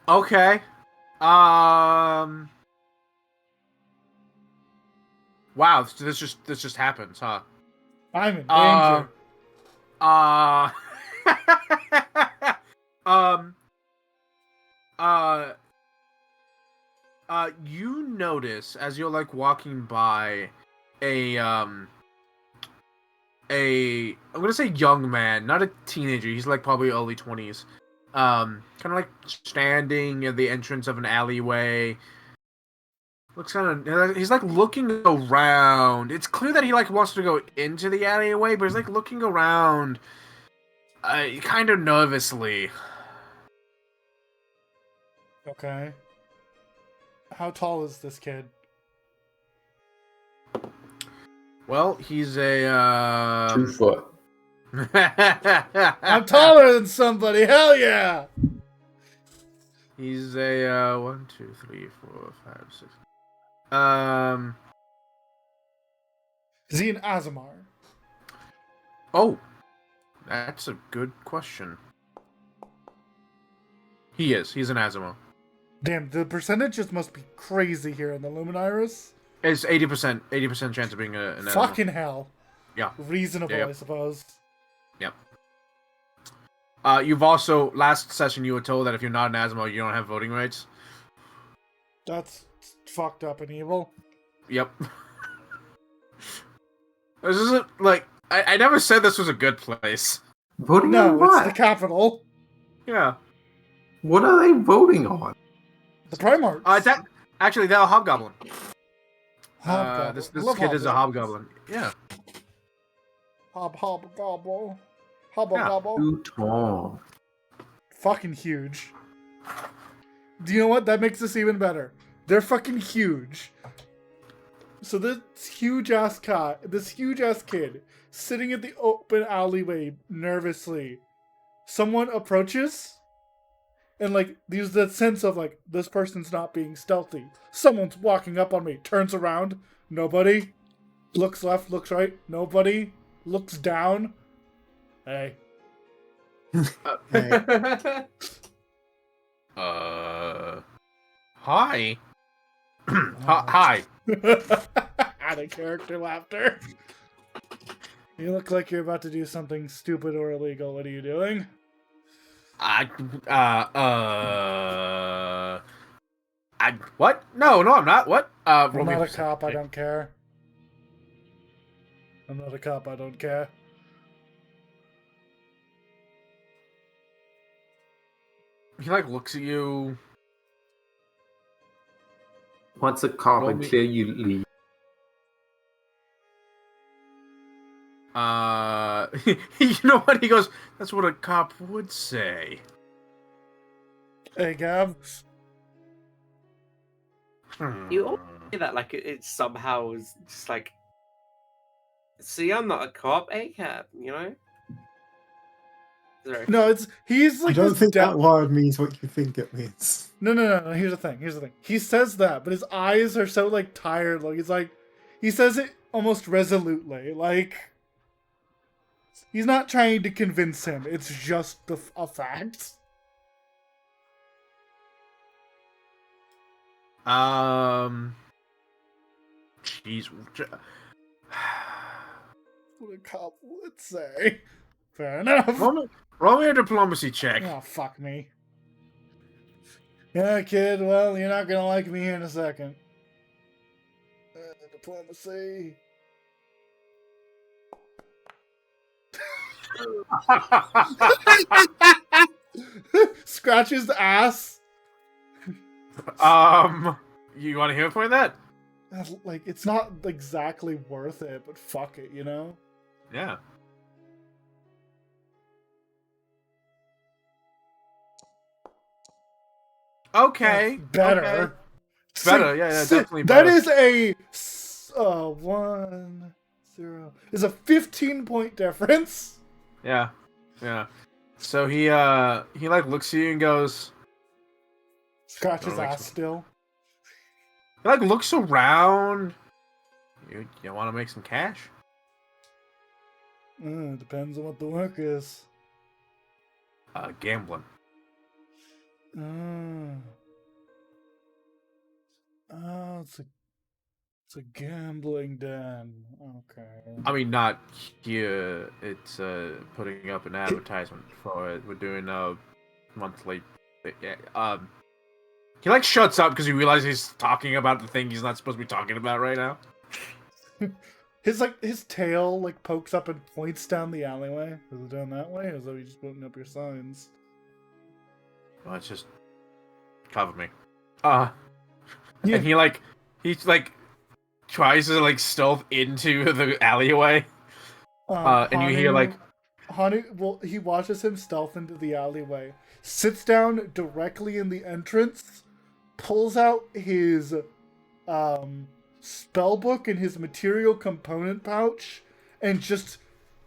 Okay. Wow, this just happens, huh? I'm in Uh, danger. You notice as you're like walking by I'm gonna say young man, not a teenager. He's like probably early 20s. Kind of like standing at the entrance of an alleyway. Looks kind of. He's like looking around. It's clear that he like wants to go into the alleyway, but he's like looking around, kind of nervously. Okay. How tall is this kid? Well, he's a 2 foot. I'm taller than somebody. Hell yeah! He's a 1, 2, 3, 4, 5, 6. Is he an Azamar? Oh, that's a good question. He is. He's an Azamo. Damn, the percentages must be crazy here in the Luminairis. It's 80%. 80% chance of being an Azamo. Fucking hell. Yeah. Reasonable, Yeah, yep. I suppose. Yep. You've also last session you were told that if you're not an Azamo, you don't have voting rights. That's fucked up and evil. Yep. This isn't like I never said this was a good place. Voting No, on it's what? the capital. Yeah. What are they voting on? The Primarchs. Actually they're a hobgoblin. Hobgoblin. This I love kid is a hobgoblins. hobgoblin. Yeah. Hobgobble. Hobgobble. Too tall. Fucking huge. Do you know what? That makes this even better. They're fucking huge. So this huge ass kid, sitting at the open alleyway nervously. Someone approaches, and like there's that sense of like this person's not being stealthy. Someone's walking up on me, turns around, nobody. Looks left, looks right, nobody. Looks down. Hey. Hey. Hi. Hi. Out of character laughter. You look like you're about to do something stupid or illegal. What are you doing? What? No, I'm not. What? I'm roll me not a perception cop. I check. don't care. I'm not a cop. I don't care. He like looks at you. Once a cop Roll and me- clear you leave. You know what? He goes, that's what a cop would say. Hey, Gab. You all say that like it somehow is just like. See, I'm not a cop, ACAB, you know? Sorry. No, he's I like don't this think down- that word means what you think it means. No. Here's the thing. He says that, but his eyes are so like tired. Like he says it almost resolutely. Like he's not trying to convince him. It's just a fact. Jeez. What a cop would say. Fair enough. Roll me a diplomacy check. Oh, fuck me. Yeah, kid, well, you're not gonna like me here in a second. Diplomacy. Scratches the ass. You want to hear a point of that? Like, it's not exactly worth it, but fuck it, you know? Yeah. Okay. That's better. Okay. Better, yeah, definitely That better. is a 1, 0. Is a 15-point difference. Yeah. So he like looks at you and goes. Scratches Don't ass still. He like looks around. You want to make some cash? Depends on what the work is. Gambling. Oh, it's a gambling den. Okay. I mean, not here. It's putting up an advertisement for it. We're doing a monthly. Yeah. He like shuts up because he realizes he's talking about the thing he's not supposed to be talking about right now. His tail like pokes up and points down the alleyway. Is it down that way, or is that you just putting up your signs? Well, it's just cover me. Yeah. And he tries to like stealth into the alleyway. And you hear like he watches him stealth into the alleyway, sits down directly in the entrance, pulls out his spell book and his material component pouch, and just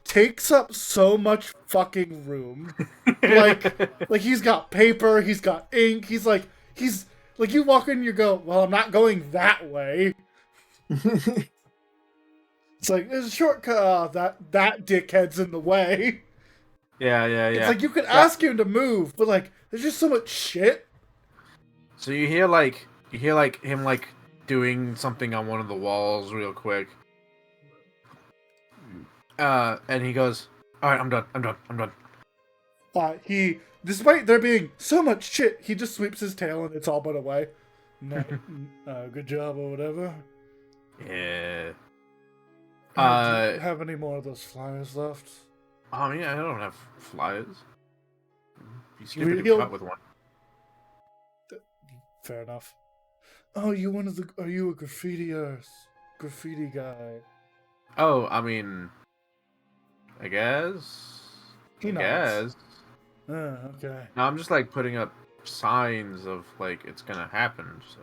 takes up so much fucking room. like he's got paper, he's got ink, he's like you walk in and you go, well, I'm not going that way. It's like, there's a shortcut. That dickhead's in the way. Yeah. It's like you could ask him to move, but like there's just so much shit. So you hear him like doing something on one of the walls real quick. And he goes, "All right, I'm done." Despite there being so much shit, he just sweeps his tail and it's all but away. No, good job or whatever. Yeah. Do you have any more of those flyers left? I mean, I don't have flyers. You skipped a He'll- cut with one. Fair enough. Oh, are you a graffiti guy? Oh, I mean, I guess. He nods. Guess. Okay. No, I'm just like putting up signs of like it's gonna happen. So.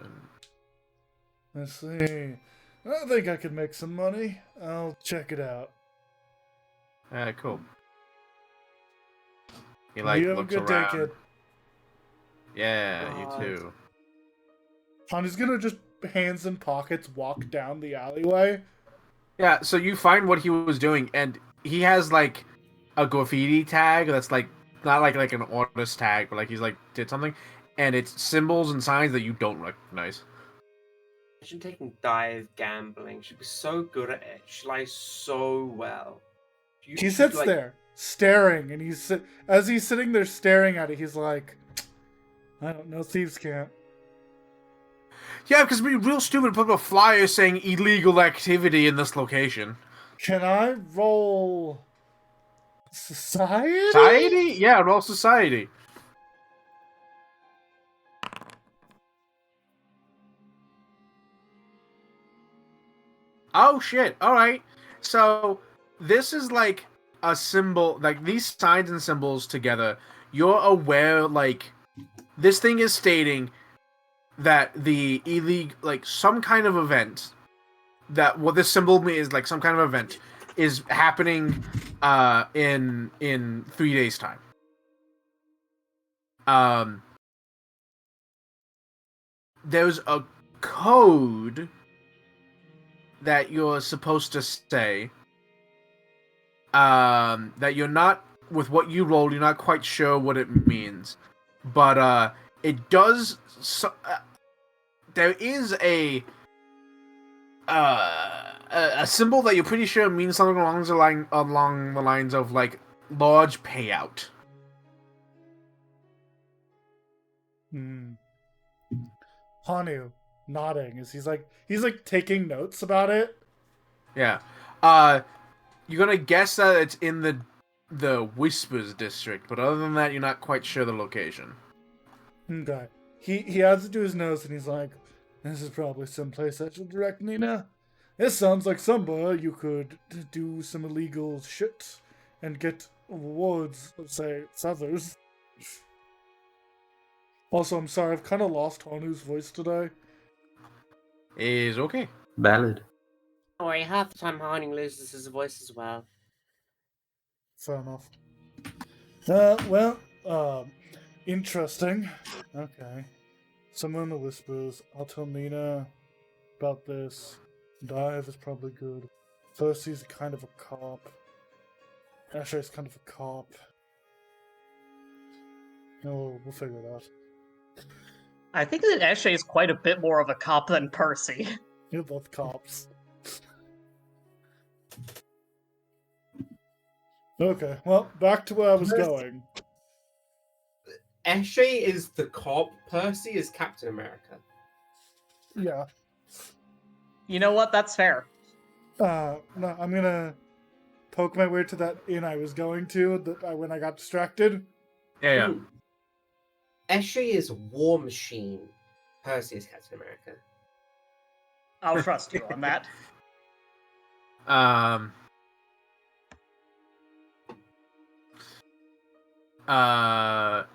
Let's see. I think I could make some money. I'll check it out. Cool. He like You have a looks good around. day, kid. Yeah, God. you too. Connie's gonna just hands in pockets walk down the alleyway. Yeah, so you find what he was doing, and he has like a graffiti tag that's like not like an artist tag, but like he's like did something, and it's symbols and signs that you don't recognize. Imagine taking Dive gambling. She'd be so good at it. She lies so well. He sits there staring, and as he's sitting there staring at it, he's like, "I don't know, thieves can't." Yeah, because it'd be real stupid to put a flyer saying illegal activity in this location. Can I roll society? Society? Yeah, roll society. Oh shit! All right, so this is like a symbol, like these signs and symbols together. You're aware, like this thing is stating that the illegal, like some kind of event, that what this symbol is like some kind of event is happening in 3 days time. There's a code that you're supposed to say that you're not, with what you rolled, you're not quite sure what it means, but it does. There is a symbol that you're pretty sure means something along the lines of like large payout. Hanu nodding as he's like taking notes about it. Yeah. You're gonna guess that it's in the Whispers district, but other than that, you're not quite sure the location. Okay. He adds it to his notes and he's like, "This is probably someplace I should direct Nina. This sounds like somewhere you could do some illegal shit and get rewards of, say, feathers." Also, I'm sorry, I've kind of lost Hanu's voice today. Is okay. Valid. Don't worry, half the time Hanu loses his voice as well. Fair enough. Interesting. Okay. Somewhere in the Whispers. I'll tell Nina about this. Dive is probably good. Percy's kind of a cop. Asher's kind of a cop. Oh, we'll figure it out. I think that Eshe is quite a bit more of a cop than Percy. You're both cops. Okay, well, back to where I was going. Eshe is the cop. Percy is Captain America. Yeah. You know what? That's fair. No, I'm gonna poke my way to that inn I was going to when I got distracted. Yeah. Ooh. Eshe is War Machine. Percy is Captain America. I'll trust you on that.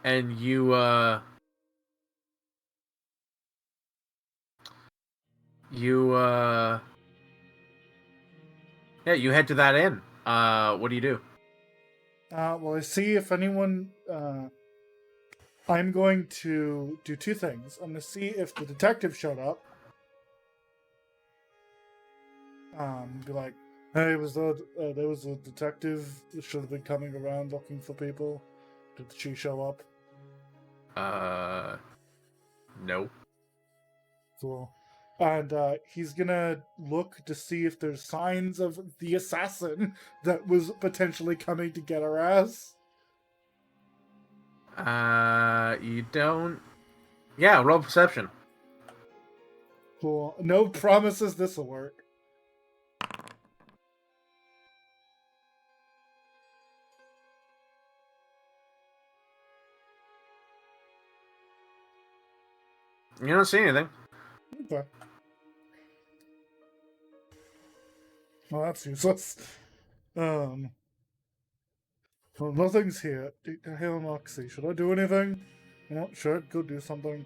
And you yeah, you head to that inn. What do you do? Well, I see if anyone. I'm going to do two things. I'm going to see if the detective showed up. Be like, "Hey, there was a detective that should have been coming around looking for people. Did she show up?" No. Cool. And he's gonna look to see if there's signs of the assassin that was potentially coming to get her ass. You don't. Yeah, roll perception. Cool. No promises this will work. You don't see anything. Okay. Well, that's useless. Well, nothing's here. Hey, Moxie, should I do anything? Well, sure, go do something.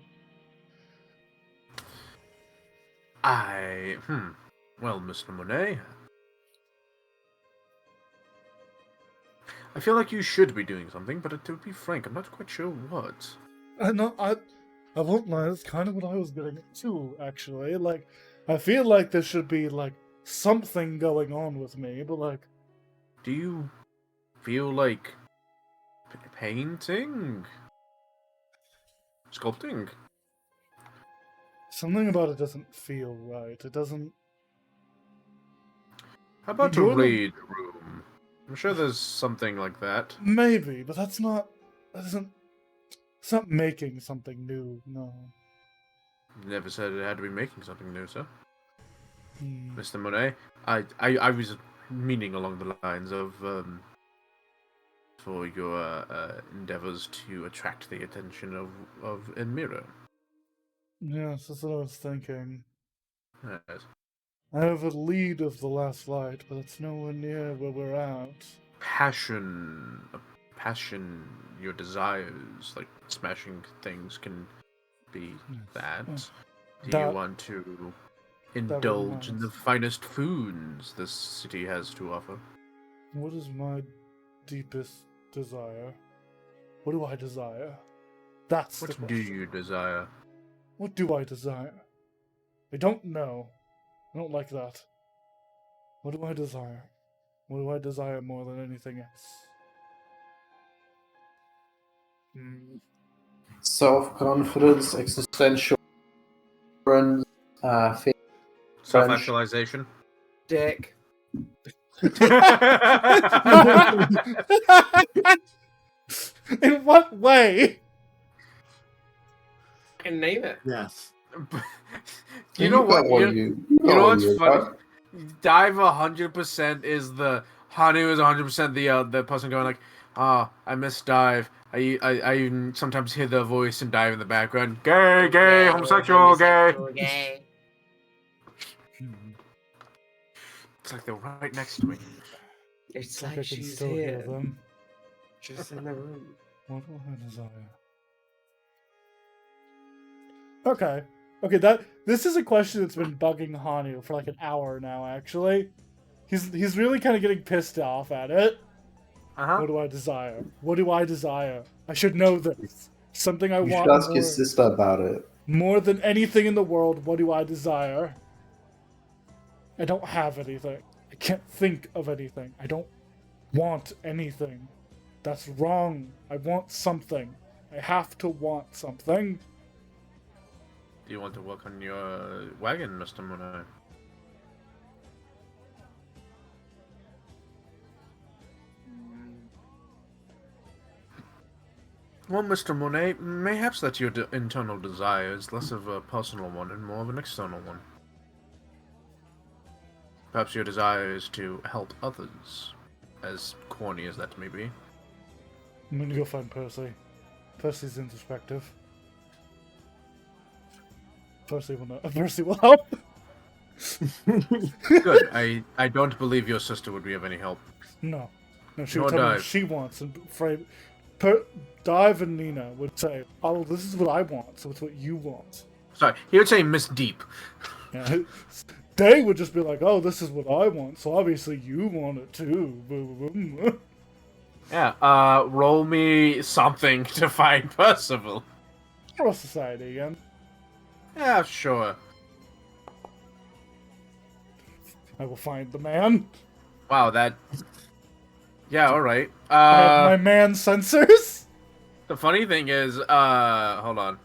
Well, Mr. Monet, I feel like you should be doing something, but to be frank, I'm not quite sure what. I won't lie, that's kind of what I was getting at too, actually. Like, I feel like there should be, like, something going on with me, but, like... Do you feel like Painting. Sculpting. Something about it doesn't feel right. It doesn't. How about a You're the- raid room? I'm sure there's something like that. Maybe, but that's not. That isn't. It's not making something new. No. Never said it had to be making something new, sir. Hmm. Mr. Monet, I was meaning along the lines of for your endeavors to attract the attention of Enmira. Yes, that's what I was thinking. Yes. I have a lead of the last light, but it's nowhere near where we're at. Passion, your desires, like smashing things can be Yes. that. Yes. Do That- you want to would indulge in the nice. finest foods this city has to offer? What is my deepest desire? What do I desire? That's the What do question. you desire? What do I desire? I don't know. I don't like that. What do I desire? What do I desire more than anything else? Self-confidence, existential, faith. Self-actualization. Dick. In what way? I can name it. Yes. You know what? You know what's funny? Right? Dive 100% is the Hanu is 100% the person going like, I miss Dive. I even sometimes hear the voice and Dive in the background. Gay, homosexual, gay. gay. It's like they're right next to me. It's I like can she's still hear here, them. just in the room. What do I desire? Okay. This is a question that's been bugging Hanu for like an hour now. Actually, he's really kind of getting pissed off at it. Uh-huh. What do I desire? What do I desire? I should know this. Something I You want should ask more, your sister about it. more than anything in the world. What do I desire? I don't have anything. I can't think of anything. I don't want anything. That's wrong. I want something. I have to want something. Do you want to work on your wagon, Mr. Monet? Well, Mr. Monet, mayhaps that your internal desire is less of a personal one and more of an external one. Perhaps your desire is to help others, as corny as that may be. I'm gonna go find Percy. Percy's introspective. Percy will know. Percy will help. Good. I don't believe your sister would be of any help. No, she Nor would tell me what Dive. she wants, and Dive and Nina would say, "Oh, this is what I want, so it's what you want." Sorry, he would say Miss Deep. Yeah. They would just be like, "Oh, this is what I want, so obviously you want it too." Yeah, roll me something to find Percival. Roll society again. Yeah, sure. I will find the man. Wow, that... Yeah, alright. I have my man sensors. The funny thing is, hold on.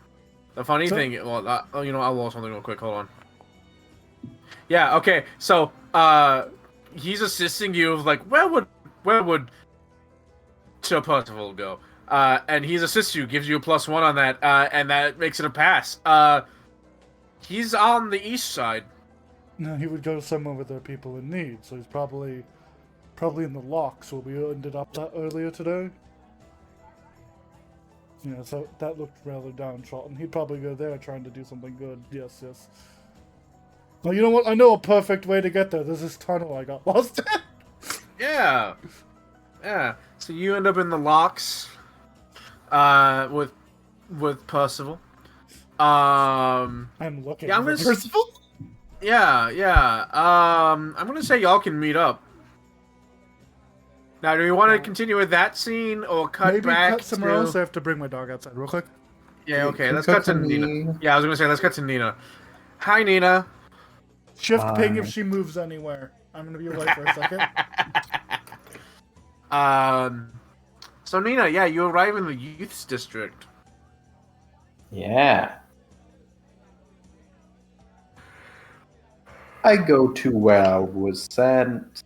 The funny So- thing, well, you know, I'll roll something real quick, hold on. Yeah, okay, so, he's assisting you of like, where would Sir Percival go? And he's assisting you, gives you a +1 on that, and that makes it a pass. He's on the east side. No, he would go somewhere where there are people in need, so he's probably in the locks where we ended up earlier today. Yeah, so that looked rather downtrodden. He'd probably go there trying to do something good. Yes. Well, you know what? I know a perfect way to get there. There's this tunnel I got lost in. Yeah. Yeah. So you end up in the locks, with Percival. I'm looking Yeah, I'm for gonna Percival. Yeah. I'm gonna say y'all can meet up. Now, do we want to continue with that scene or cut Maybe back cut somewhere to... else. I have to bring my dog outside real quick. Yeah, okay. Can Let's cut cut to to Nina. me. Yeah, I was gonna say let's cut to Nina. Hi, Nina. Shift ping if Bye. she moves anywhere. I'm gonna be away for a second. So Nina, yeah, you arrive in the youth's district. Yeah. I go to where I was sent.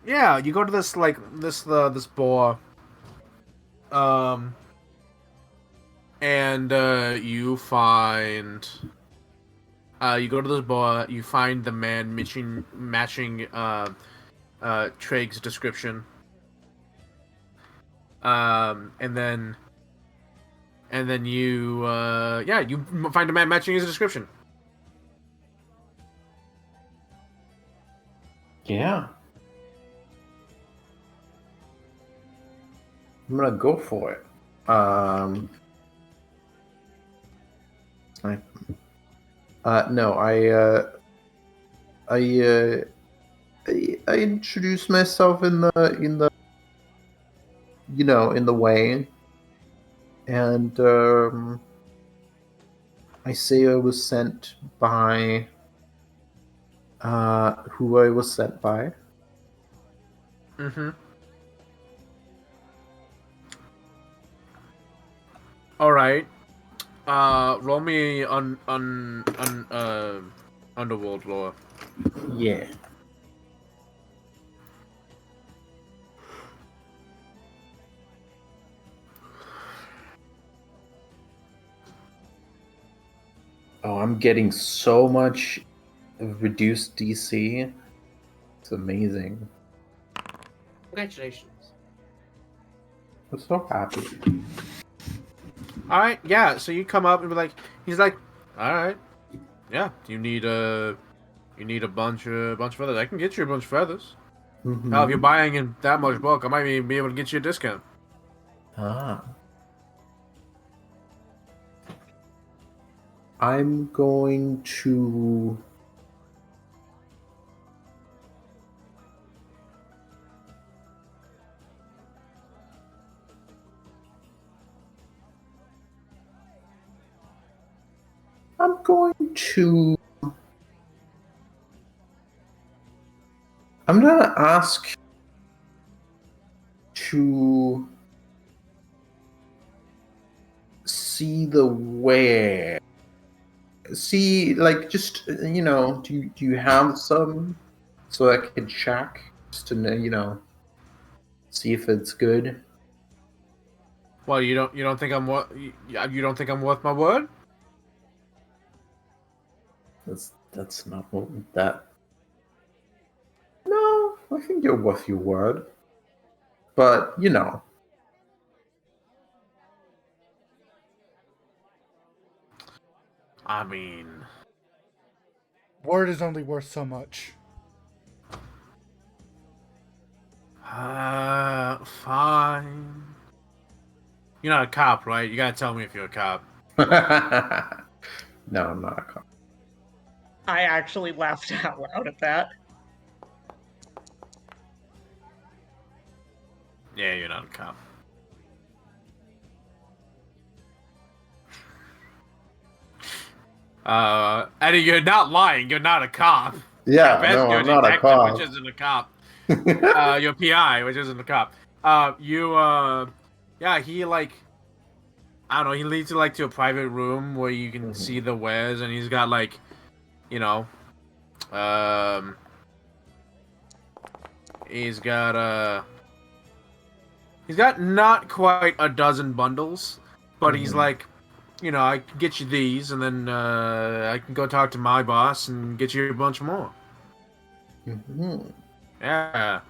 Yeah, you go to this this bar. And you find you go to this bar, you find the man matching Traig's description. And then you you find a man matching his description. Yeah. I'm gonna go for it. No, I introduce myself in the in the way, and I say I was sent by who I was sent by. Mm-hmm. All right. Roll me on underworld lore. Yeah. Oh, I'm getting so much reduced DC. It's amazing. Congratulations. I'm so happy. All right, yeah. So you come up and be like, he's like, all right, yeah. You need a bunch of feathers. I can get you a bunch of feathers. Mhm. Now, if you're buying in that much bulk, I might even be able to get you a discount. Ah. I'm going to... I'm gonna ask to see the where. See, like, just, do you have some so I can check just to know, see if it's good? Well, you don't think I'm what you don't think I'm worth my word? That's not what that. No, I think you're worth your word. But, I mean, Word is only worth so much. fine. You're not a cop, right? You gotta tell me if you're a cop. No, I'm not a cop. I actually laughed out loud at that. Yeah, you're not a cop. Eddie, you're not lying. You're not a cop. Yeah, Best no, you're I'm not a detective, cop. which isn't a cop. Your PI, which isn't a cop. Yeah, he I don't know, he leads you to a private room where you can see the wares, and he's got he's got not quite a dozen bundles, but he's like, I can get you these, and then I can go talk to my boss and get you a bunch more. Mm-hmm. Yeah.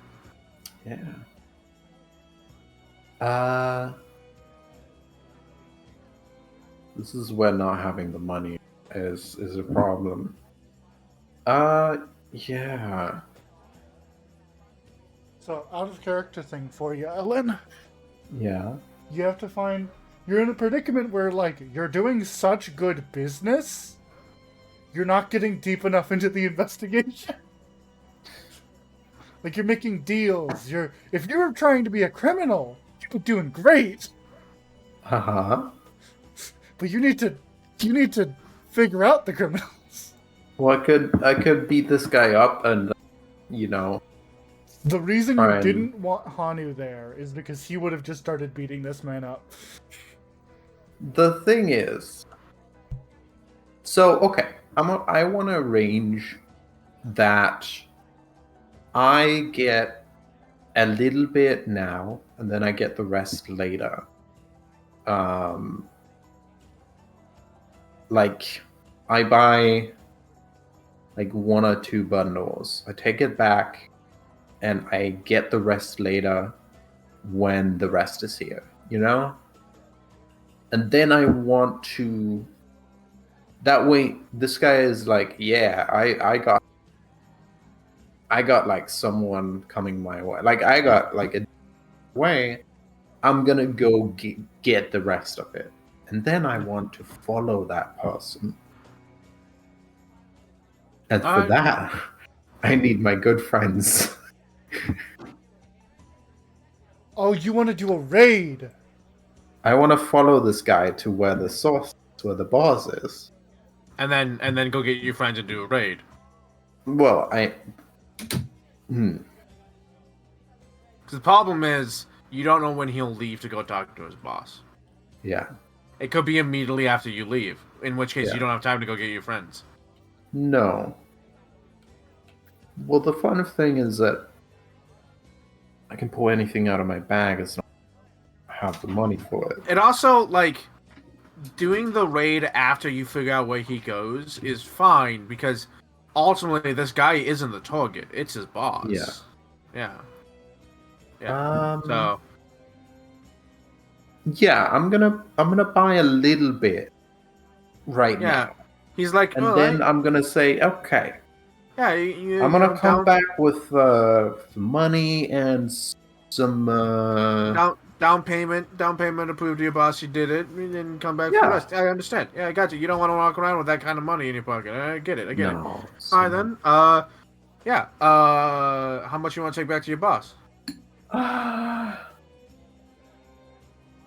Yeah. This is where not having the money is a problem. Yeah. So, out of character thing for you, Ellen. Yeah. You have to find... You're in a predicament where, you're doing such good business, you're not getting deep enough into the investigation. You're making deals. If you were trying to be a criminal, you'd be doing great. Uh-huh. But you need to figure out the criminals. Well, I could beat this guy up and, The reason you Fine. didn't want Hanu there is because he would have just started beating this man up. The thing is, so okay, I want to arrange that I get a little bit now, and then I get the rest later. Like I buy like 1 or 2 bundles. I take it back, and I get the rest later when the rest is here. You know. And then I want to. That way, this guy is like, yeah, I got like someone coming my way. Like I got like a way. I'm gonna go get the rest of it, and then I want to follow that person. And for that, I need my good friends. Oh, you want to do a raid? I want to follow this guy to where the source, where the boss is. And then go get your friends and do a raid. Well, Because the problem is, you don't know when he'll leave to go talk to his boss. Yeah. It could be immediately after you leave, in which case Yeah. you don't have time to go get your friends. No. Well, the fun thing is that I can pull anything out of my bag as long as I have the money for it. It also, like, doing the raid after you figure out where he goes is fine, because ultimately this guy isn't the target, it's his boss. Yeah. Yeah. Yeah. So yeah, I'm gonna buy a little bit right yeah. now. He's like, And oh, then I'm gonna say, okay, yeah, I'm gonna come back with some money and some down payment approved to your boss, you did it, and then come back for Yeah. the rest. I understand. Yeah, I got you. You don't want to walk around with that kind of money in your pocket. I get it. no. Alright then. Yeah. How much you want to take back to your boss?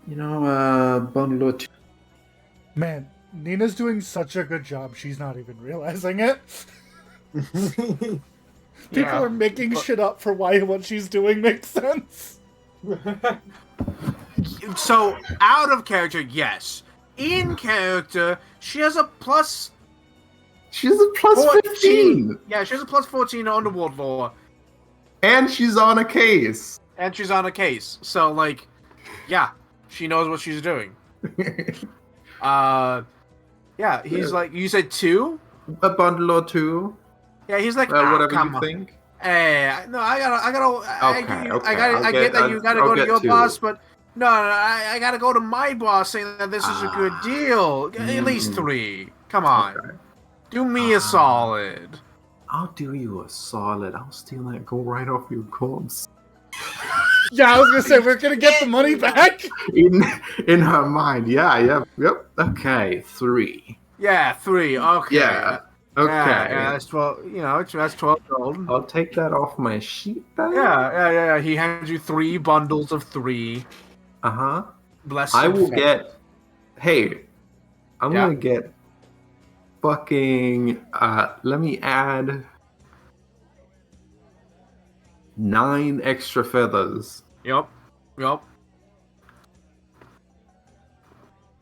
You know, bundle or 2. Man, Nina's doing such a good job, she's not even realizing it. People Yeah. are making shit up for why what she's doing makes sense. So, out of character, yes. In character, she has a plus She's a plus 15, Yeah, she has a plus 14 on Underworld Law, and she's on a case. and she's on a case. So, like, yeah, she knows what she's doing. Yeah, he's like, you said 2? A bundle or 2, Yeah, he's like, whatever come you on. think. Hey, no, I Okay, get that you gotta go to your 2. boss, but no, I gotta go to my boss saying that this is a good deal. At least 3. Come on, Okay. do me a solid. I'll do you a solid. I'll steal that gold right off your corpse. Yeah, I was gonna say, we're gonna get the money back. In her mind, yep. Okay, 3. Yeah, 3. Okay. Yeah. Okay. Yeah, that's 12. You know, that's 12 gold. I'll take that off my sheet bag. Yeah. He hands you 3 bundles of 3. Bless. I and will faith. get. Hey, I'm Yeah. gonna get fucking. Let me add 9 extra feathers. Yep.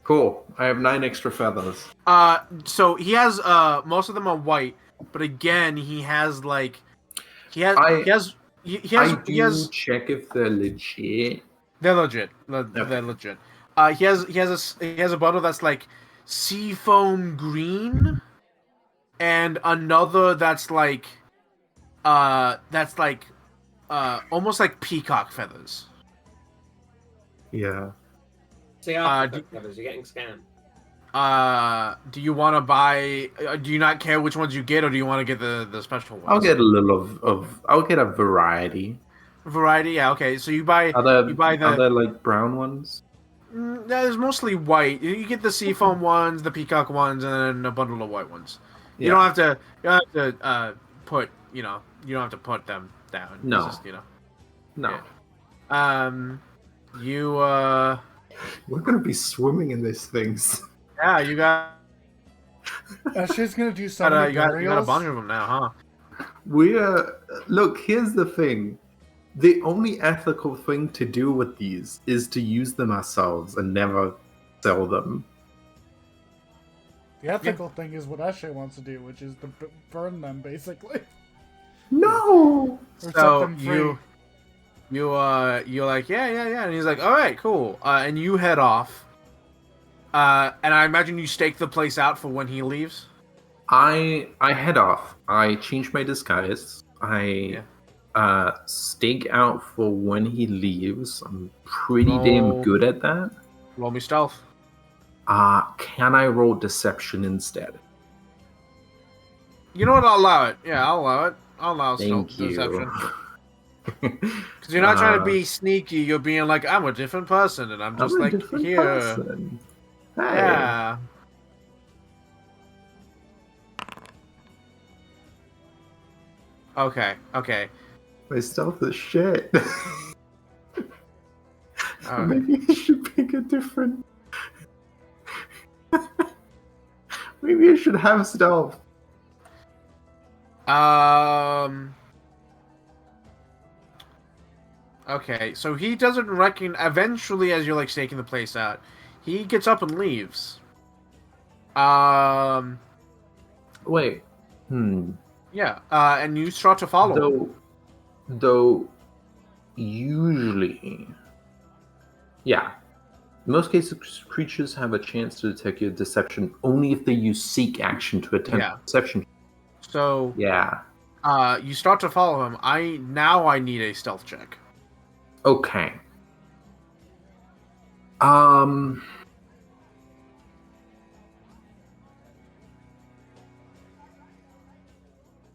Cool. I have 9 extra feathers. So he has most of them are white, but again he has like he has Check if they're legit. they're legit. They're legit. He has a bundle that's like seafoam green, and another that's like almost like peacock feathers. Yeah. See, You're getting scammed. Do you want to buy? Do you not care which ones you get, or do you want to get the special ones? I'll get a little of I'll get a variety. Variety. Yeah. Okay. So you buy Are there the like brown ones? there's mostly white. You get the seafoam ones, the peacock ones, and then a bundle of white ones. You don't have to put you don't have to put them down. It's No. just, No. yeah. We're gonna be swimming in these things. Yeah, you got She's gonna do some you got a burials. bunch of them now, huh? Look, here's the thing. the only ethical thing to do with these is to use them ourselves and never sell them. The ethical thing is what Eshe wants to do, which is to burn them, basically. No! Or So set them free. you're like, yeah, and he's like, all right, cool, and you head off, and I imagine you stake the place out for when he leaves. I head off. I change my disguise. I stake out for when he leaves. I'm pretty damn Roll. good at that. Roll me stealth. Can I roll deception instead? You know what? I'll allow it. Yeah, I'll allow it. I'll allow Thank you. deception. Because you're not trying to be sneaky. You're being like, I'm a different person, and I'm just I'm a like different here. person. Hey. Yeah. Okay. My stealth is shit. Alright. Maybe I should pick a different. Maybe I should have stealth. Okay, so he doesn't reckon. Eventually, as you're like staking the place out, he gets up and leaves. Wait. Yeah. And you start to follow him. Though, usually, yeah. In most cases, creatures have a chance to detect your deception only if they use seek action to attempt deception. So Yeah. you start to follow him. I need a stealth check. Okay.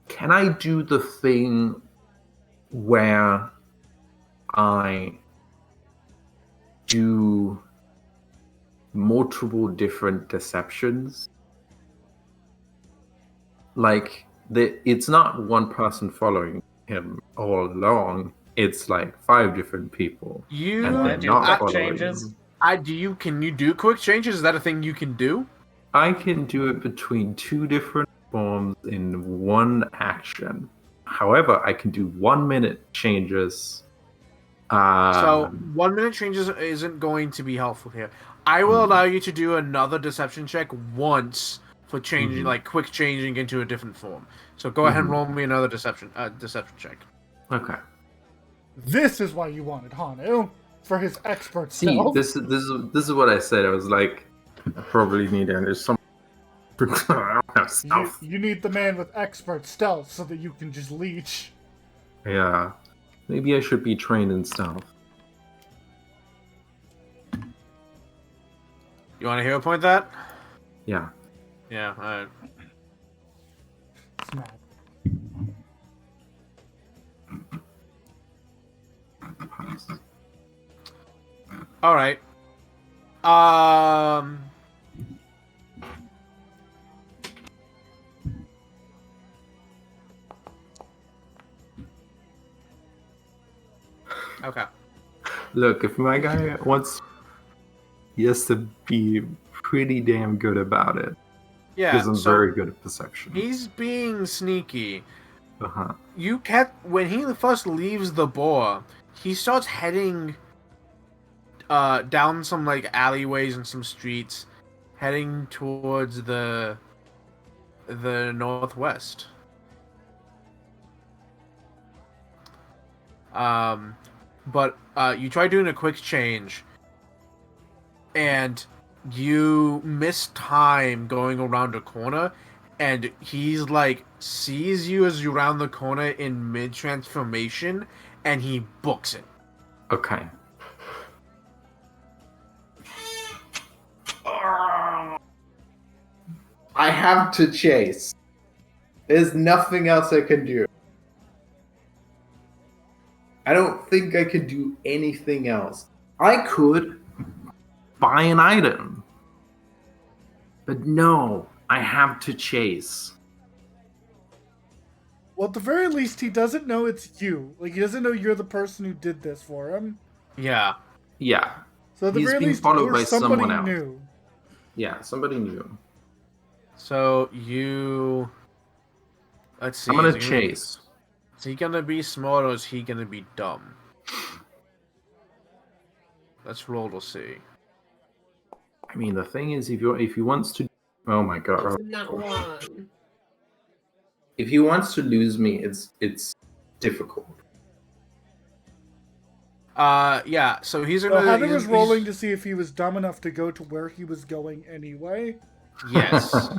Can I do the thing where I do multiple different deceptions? Like, it's not one person following him all along. It's like 5 different people. You and they're do not quick following changes? him. Can you do quick changes? Is that a thing you can do? I can do it between 2 different forms in one action. However, I can do 1 minute changes. So 1 minute changes isn't going to be helpful here. I will allow you to do another deception check once for changing, like quick changing into a different form. So go ahead and roll me another deception check. Okay. This is why you wanted Hanu, for his expert See, stealth. this is what I said. I was like, I probably need there's some. I don't have stealth. You need the man with expert stealth so that you can just leech. Yeah. Maybe I should be trained in stealth. You want to hero point that? Yeah. Yeah. Alright. Snap. All right. Okay. Look, if my guy wants, he has to be pretty damn good about it. Yeah. Because I'm so very good at perception. he's being sneaky. Uh-huh. When he first leaves the boar, he starts heading down some like alleyways and some streets, heading towards the northwest. But you try doing a quick change, and you miss time going around a corner, and he's like sees you as you round the corner in mid transformation, and he books it. Okay. I have to chase. There's nothing else I can do. I don't think I could do anything else. I could buy an item. But no, I have to chase. Well, at the very least, he doesn't know it's you. Like, he doesn't know you're the person who did this for him. Yeah. Yeah. So at the He's very being least, followed you're by somebody someone else. new. Yeah, somebody new. So you. Let's see. I'm gonna is it gonna be- chase. Is he gonna be smart or is he gonna be dumb? Let's roll to see. I mean, the thing is, if he wants to, oh my god, It's not one. if he wants to lose me, it's difficult. Yeah. So he's So gonna. Heather was he's- rolling to see if he was dumb enough to go to where he was going anyway. Yes.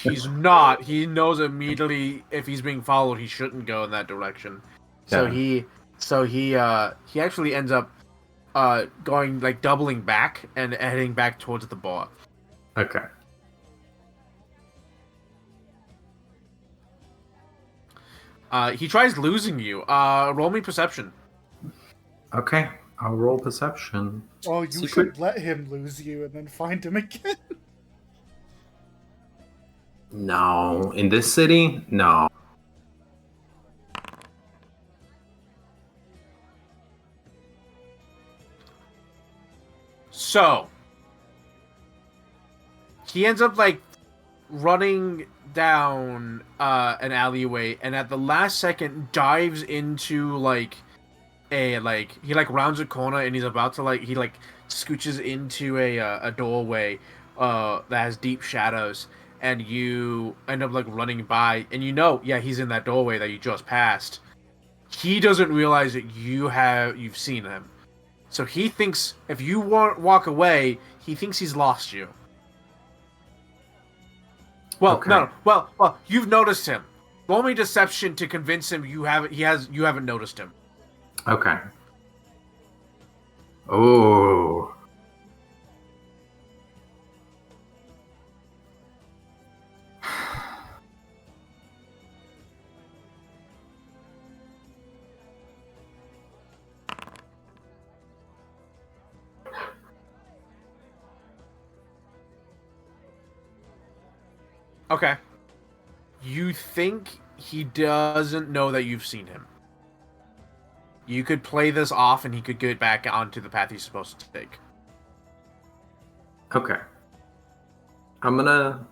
He's not. He knows immediately if he's being followed, he shouldn't go in that direction. So Yeah. he actually ends up going like doubling back and heading back towards the bar. Okay. He tries losing you. Roll me perception. Okay. I'll roll perception. Well, you Secret- should let him lose you and then find him again. No, in this city, no. So he ends up like running down an alleyway and at the last second dives into like he rounds a corner and he's about to he scooches into a doorway that has deep shadows and you end up like running by and he's in that doorway that you just passed. He doesn't realize that you've seen him. So he thinks if you walk away, he thinks he's lost you. Well, Okay. no. Well, you've noticed him. Roll me deception to convince him you haven't noticed him. Okay. Oh. Okay. You think he doesn't know that you've seen him. You could play this off and he could get back onto the path he's supposed to take. Okay. I'm gonna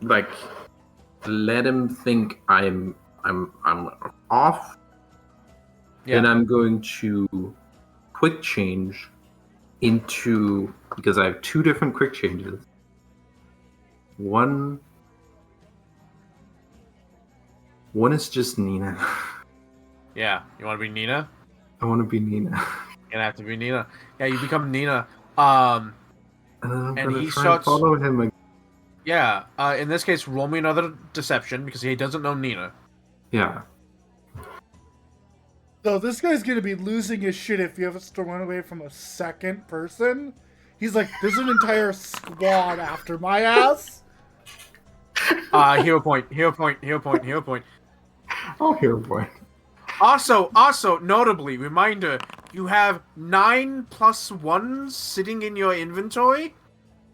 like let him think I'm off. Yeah. And I'm going to quick change into, because I have two different quick changes. One is just Nina. Yeah. You want to be Nina? I want to be Nina. You're gonna have to be Nina. Yeah, you become Nina. And then I'm And gonna he try starts- and follow him again. Yeah. In this case, roll me another deception because he doesn't know Nina. Yeah. So this guy's gonna be losing his shit if he has to run away from a second person. He's like, there's an entire squad after my ass. Hero point. Oh, here, boy. Also, notably, reminder, you have 9 plus 1s sitting in your inventory.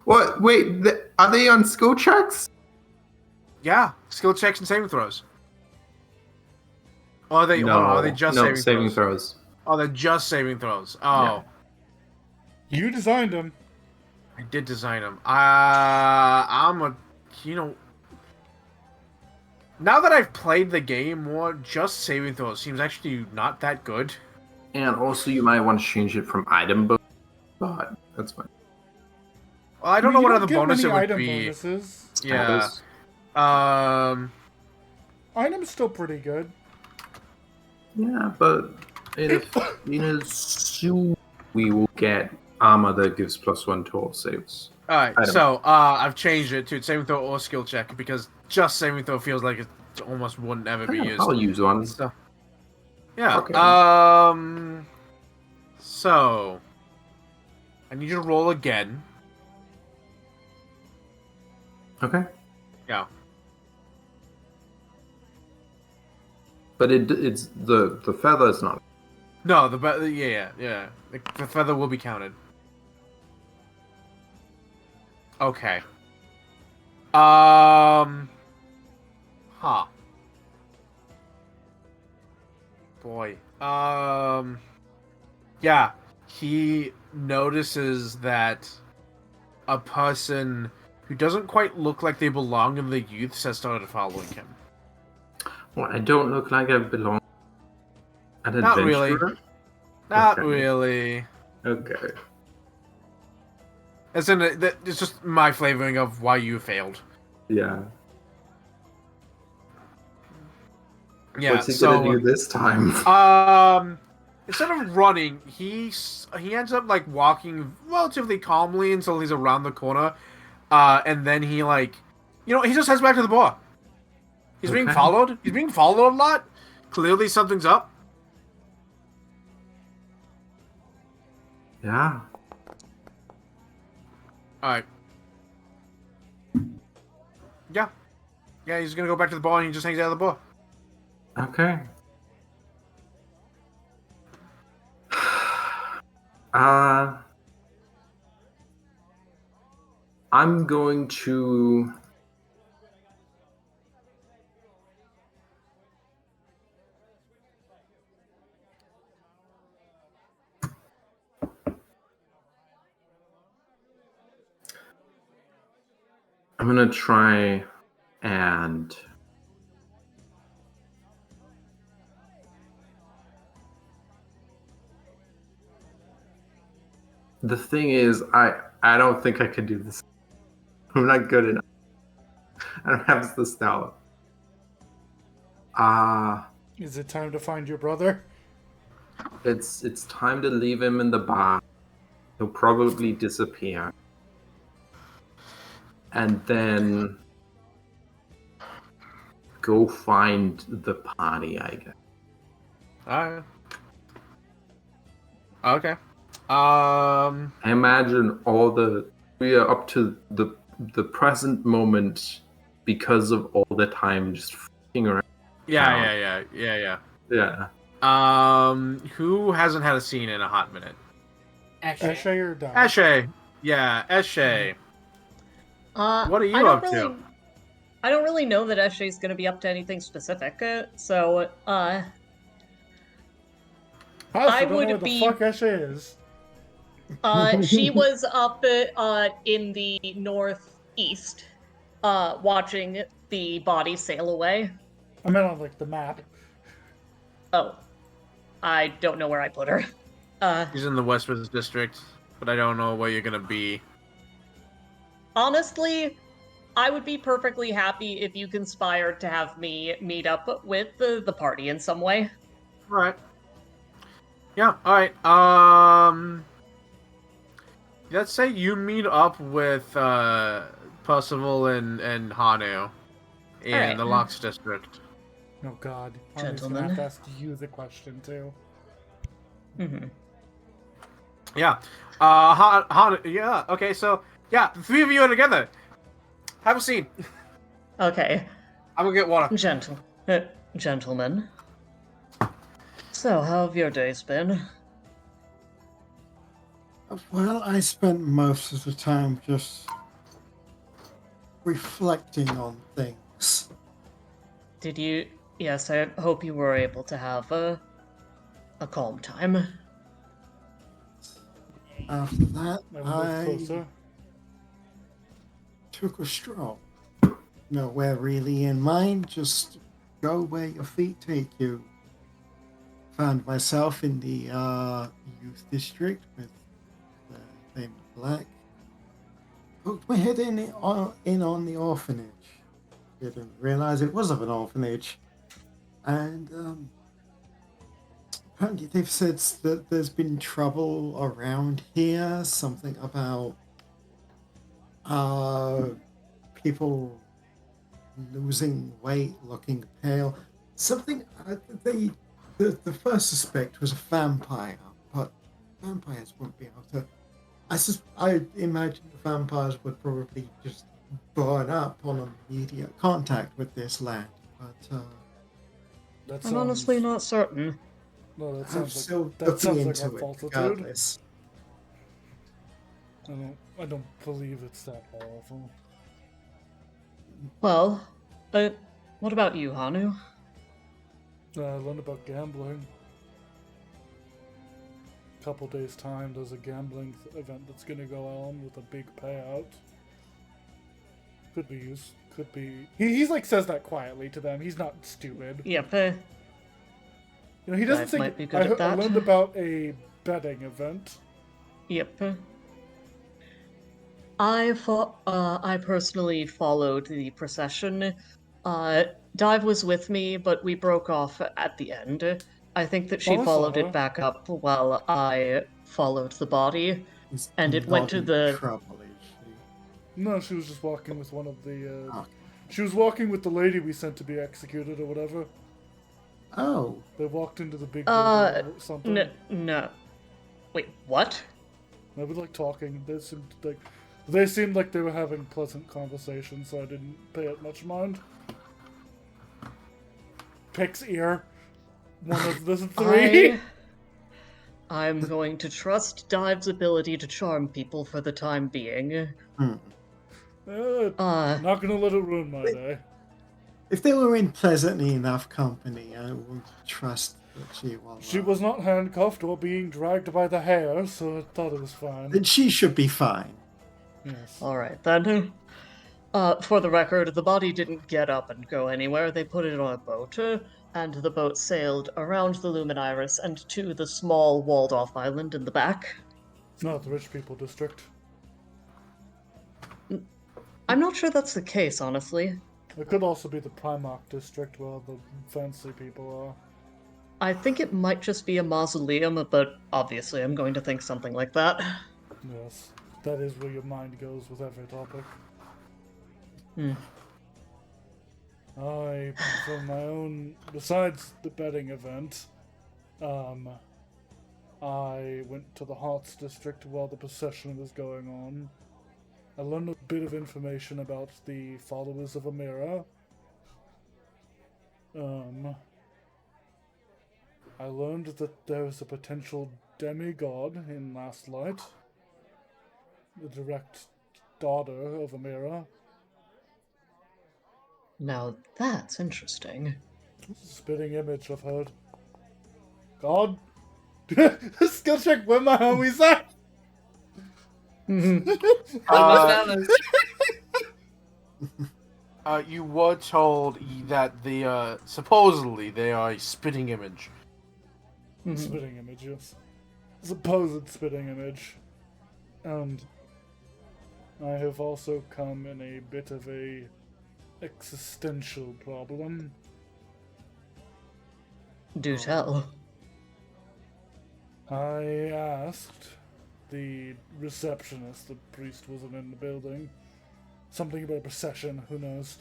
What? Wait, are they on skill checks? Yeah, skill checks and saving throws. Or are they, are they just no, saving throws? throws. Oh, they're just saving throws. Oh, You designed him. I did design them. Now that I've played the game more, just saving throws seems actually not that good. And also, you might want to change it from item bonus, but that's fine. Well, I don't know You what other get bonus it many would item be. bonuses. Yeah. Status. Item's still pretty good. Yeah, but soon we will get armor that gives +1 to all saves. Alright, Item. so I've changed it to saving throw or skill check because just saving throw feels like it almost wouldn't ever be used. I'll use one. So, yeah. Okay. So I need you to roll again. Okay. Yeah. But it's the feather is not. No, yeah. The feather will be counted. Okay. Huh. Boy. Yeah. He notices that a person who doesn't quite look like they belong in the youths has started following him. Well, I don't look like I belong. An Not really. adventurer? Not Okay. really. Okay. It's just my flavoring of why you failed. Yeah. Yeah. What's he gonna do this time? Instead of running, he ends up like walking relatively calmly until he's around the corner, and then he he just heads back to the bar. He's being Okay. followed. He's being followed a lot. Clearly, something's up. Yeah. All right. Yeah. Yeah, he's gonna go back to the bar and he just hangs out of the bar. Okay. I'm going to. I'm gonna try and the thing is, I don't think I could do this. I'm not good enough. I don't have the style. Is it time to find your brother? It's time to leave him in the bar. He'll probably disappear. And then go find the party, I guess. Alright. Okay. I imagine we are up to the present moment because of all the time just f***ing around. Yeah. Yeah. Who hasn't had a scene in a hot minute? Eshe or Di? Eshe. Yeah, Eshe. What are you I don't up really, to? I don't really know that Eshe's going to be up to anything specific, so I also I don't know would what the be- fuck Eshe is. she was up in the northeast, watching the body sail away. I meant on like the map. Oh, I don't know where I put her. He's in the Westwoods district, but I don't know where you're gonna be. Honestly, I would be perfectly happy if you conspired to have me meet up with the party in some way. Alright. Yeah, alright. Let's say you meet up with Percival and Hanu in Alright. the Locks district. Oh god. I'm just gonna Gentlemen. have to ask you the question too. Mm-hmm. Yeah. Hanu, yeah, okay, so yeah, the three of you are together. Have a scene. Okay, I'm gonna get water. gentlemen. So, how have your days been? Well, I spent most of the time just reflecting on things. Did you? Yes, I hope you were able to have a calm time. After that, I moved I closer. took a stroll. Nowhere really in mind, just go where your feet take you. Found myself in the youth district with the famous Black. Poked my head in on the orphanage. Didn't realize it was of an orphanage. And apparently they've said that there's been trouble around here. Something about people losing weight, looking pale. Something the first suspect was a vampire, but vampires wouldn't be able to. I imagine the vampires would probably just burn up on immediate contact with this land. But That I'm honestly not certain. No, that I'm sounds still like that looking sounds like into a it falsitude. regardless. I don't believe it's that powerful. Well, what about you, Hanu? I learned about gambling. Couple days time, there's a gambling event that's gonna go on with a big payout. Could be used. Could be. He's like says that quietly to them. He's not stupid. Yep. You know, he doesn't Dive think. might be good at I that. learned about a betting event. Yep. I personally followed the procession. Dive was with me, but we broke off at the end. I think that she Oh, I saw followed her. it back up while I followed the body. He's And it went to involved in the- trouble, is she? No, she was just walking with one of the. Oh. She was walking with the lady we sent to be executed or whatever. Oh, They walked into the big Uh, building or something. No. Wait, what? They were like talking. They seemed like they were having pleasant conversations, so I didn't pay it much mind. Pick's ear. One of the three. I'm going to trust Dive's ability to charm people for the time being. hmm. Not gonna let it ruin my day. If they were in pleasantly enough company, I would trust that she was. She was not handcuffed or being dragged by the hair, so I thought it was fine. Then she should be fine. Yes. Alright then. For the record, the body didn't get up and go anywhere. They put it on a boat, and the boat sailed around the Luminaris and to the small walled-off island in the back. No, the rich people district. I'm not sure that's the case, honestly. It could also be the Primarch district where the fancy people are. I think it might just be a mausoleum, but obviously I'm going to think something like that. Yes. That is where your mind goes with every topic. Hmm. I, from my own, besides the betting event, I went to the Hearts district while the procession was going on. I learned a bit of information about the followers of Amira. I learned that there is a potential demigod in Last Light, the direct daughter of Amira. Now that's interesting. Spitting image, I've heard. God? Skill check, where my homies at? You were told that the supposedly they are a spitting image. Spitting image, yes. Supposed spitting image. And I have also come in a bit of a existential problem. Do tell. I asked the receptionist, the priest wasn't in the building. Something about a procession, who knows?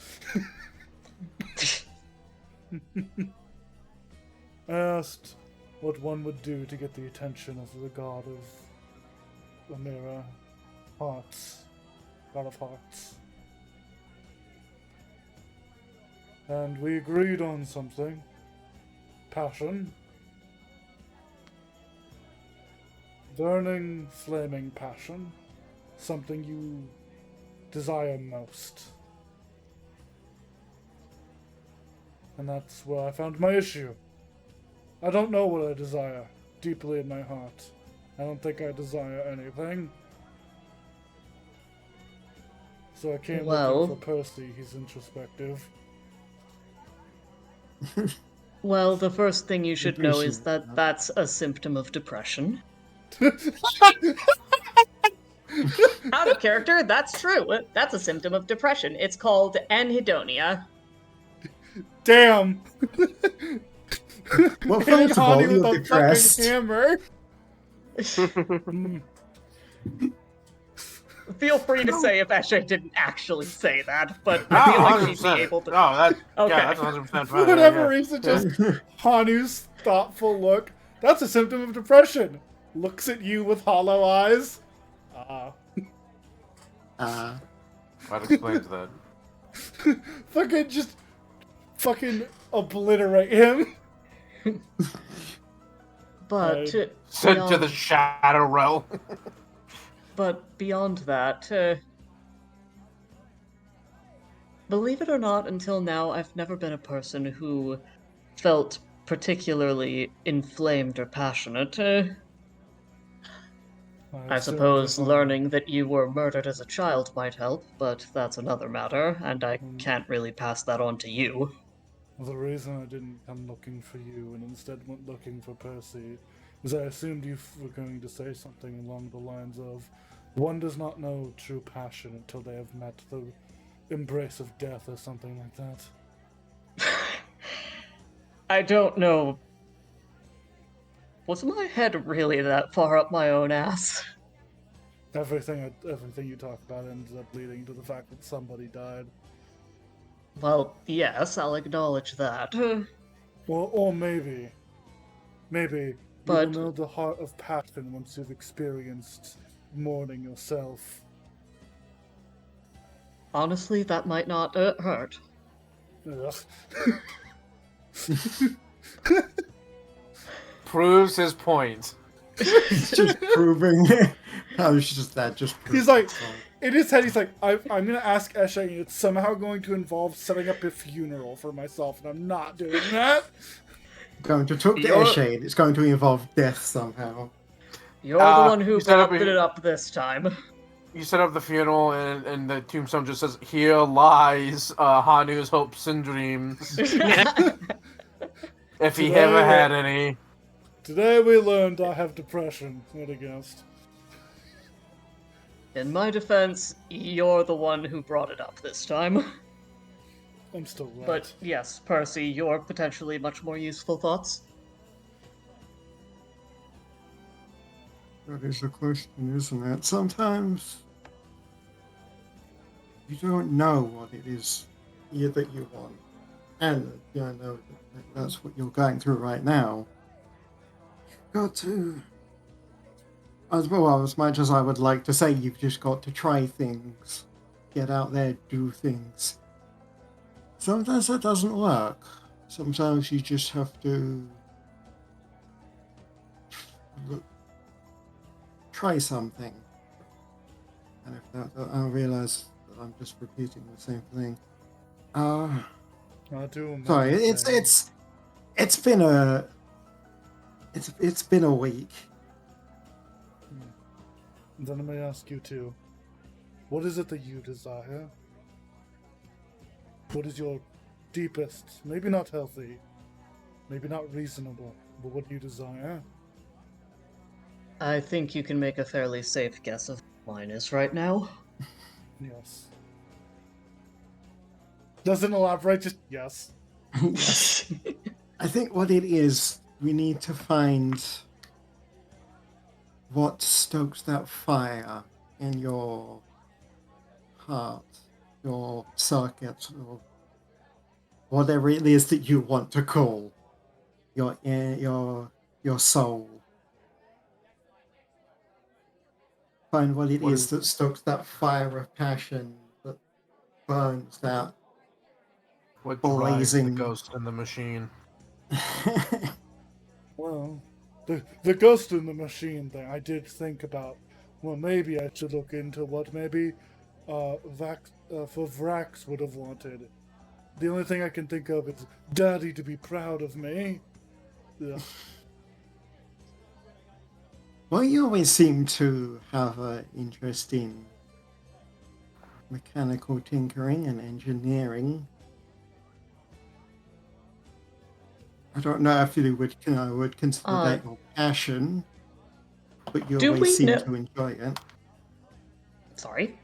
I asked what one would do to get the attention of the god of Amira, Hearts, god of hearts. And we agreed on something. Passion. Burning, flaming passion. Something you desire most. And that's where I found my issue. I don't know what I desire deeply in my heart. I don't think I desire anything. So I came Well- looking for Percy. He's introspective. Well, the first thing you should know is Depression. that that's a symptom of depression. Out of character, that's true. That's a symptom of depression. It's called anhedonia. Damn! Well, Hit first of all, Honey with you're a depressed. fucking hammer. Mm. Feel free to say if Eshe didn't actually say that, but No, I feel like she'd 100%. be able to. No, that, Okay. yeah, that's 100% For fine. whatever reason, just Hanu's thoughtful look. That's a symptom of depression. Looks at you with hollow eyes. That explains that. Fucking obliterate him. But Sent to the beyond- Shadow Realm. But beyond that, believe it or not, until now, I've never been a person who felt particularly inflamed or passionate. I assumed suppose that, learning that you were murdered as a child might help, but that's another matter, and I can't really pass that on to you. The reason I didn't come looking for you and instead went looking for Percy was I assumed you were going to say something along the lines of, one does not know true passion until they have met the embrace of death or something like that. I don't know. Was my head really that far up my own ass? Everything you talk about ends up leading to the fact that somebody died. Well, yes, I'll acknowledge that. Well, or maybe you But- will know the heart of passion once you've experienced mourning yourself. Honestly, that might not hurt. Ugh. Proves his point. It's just proving. Oh, it's just that. Just He's proves like, it's wrong. in his head, he's like, I'm gonna ask Eshe, and it's somehow going to involve setting up a funeral for myself, and I'm not doing that. Going to talk to You're- Eshade. It's going to involve death somehow. You're the one who you set up brought a- it up this time. You set up the funeral, and the tombstone just says, "Here lies Hanu's hopes and dreams, if he ever had any." Today we learned I have depression. What a guest. In my defense, you're the one who brought it up this time. I'm still right. But yes, Percy, your potentially much more useful thoughts? That is the question, isn't it? Sometimes you don't know what it is that you want, and you know that that's what you're going through right now. You've got to, as much as I would like to say, you've just got to try things, get out there, do things. Sometimes that doesn't work. Sometimes you just have to try something. And if that, I realize that I'm just repeating the same thing. I do remember Sorry, saying- it's been a week. Then let me ask you too. What is it that you desire? What is your deepest, maybe not healthy, maybe not reasonable, but what do you desire? I think you can make a fairly safe guess of what mine is right now. Yes. Doesn't elaborate, just yes. Yes. I think what it is, we need to find what stokes that fire in your heart, your circuit, or whatever it is that you want to call your soul. Find what it What is is- that stokes that fire of passion that burns that. What drives the Blazing. ghost in the machine? Well, the ghost in the machine thing, I did think about, well, maybe I should look into what maybe for Vrax would have wanted. The only thing I can think of is Daddy to be proud of me. Yeah. Well, you always seem to have an interest in mechanical tinkering and engineering. I don't know if you would consider that your passion, but you do we always seem know- to enjoy it. Sorry.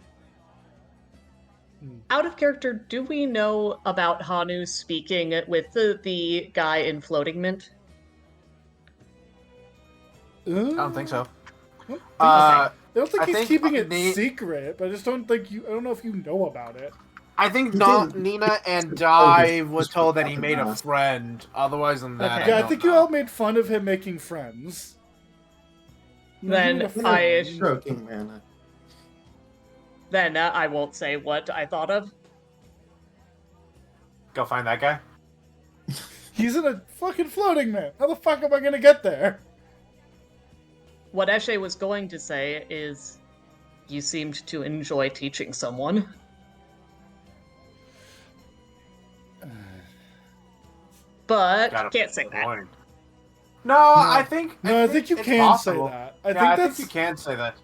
Hmm. Out of character, do we know about Hanu speaking with the guy in Floating Mint? I don't think so. I don't think I he's think keeping it the- secret, but I just don't think I don't know if you know about it. I think He not didn't- Nina and Just Dive was just told that he fucking made a ass. friend. Otherwise than that, Okay. Yeah, I don't think know. you all made fun of him making friends. Then Making a I- friend. Joking manner. Then I won't say what I thought of. Go find that guy. He's in a fucking floating man. How the fuck am I gonna get there? What Eshe was going to say is, you seemed to enjoy teaching someone. But Got a can't say that. point. No, I think. No, I think you it's can possible. say that. I Yeah, think I that's think you can say that.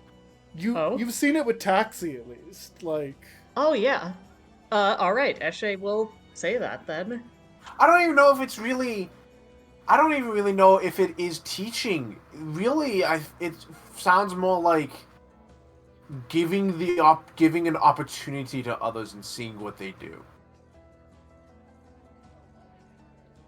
Oh? you've seen it with Taxi at least. Like, Oh yeah. All right. Eshe will say that then. I don't even know if it's really. I don't even really know if it is teaching. Really, it sounds more like giving an opportunity to others and seeing what they do.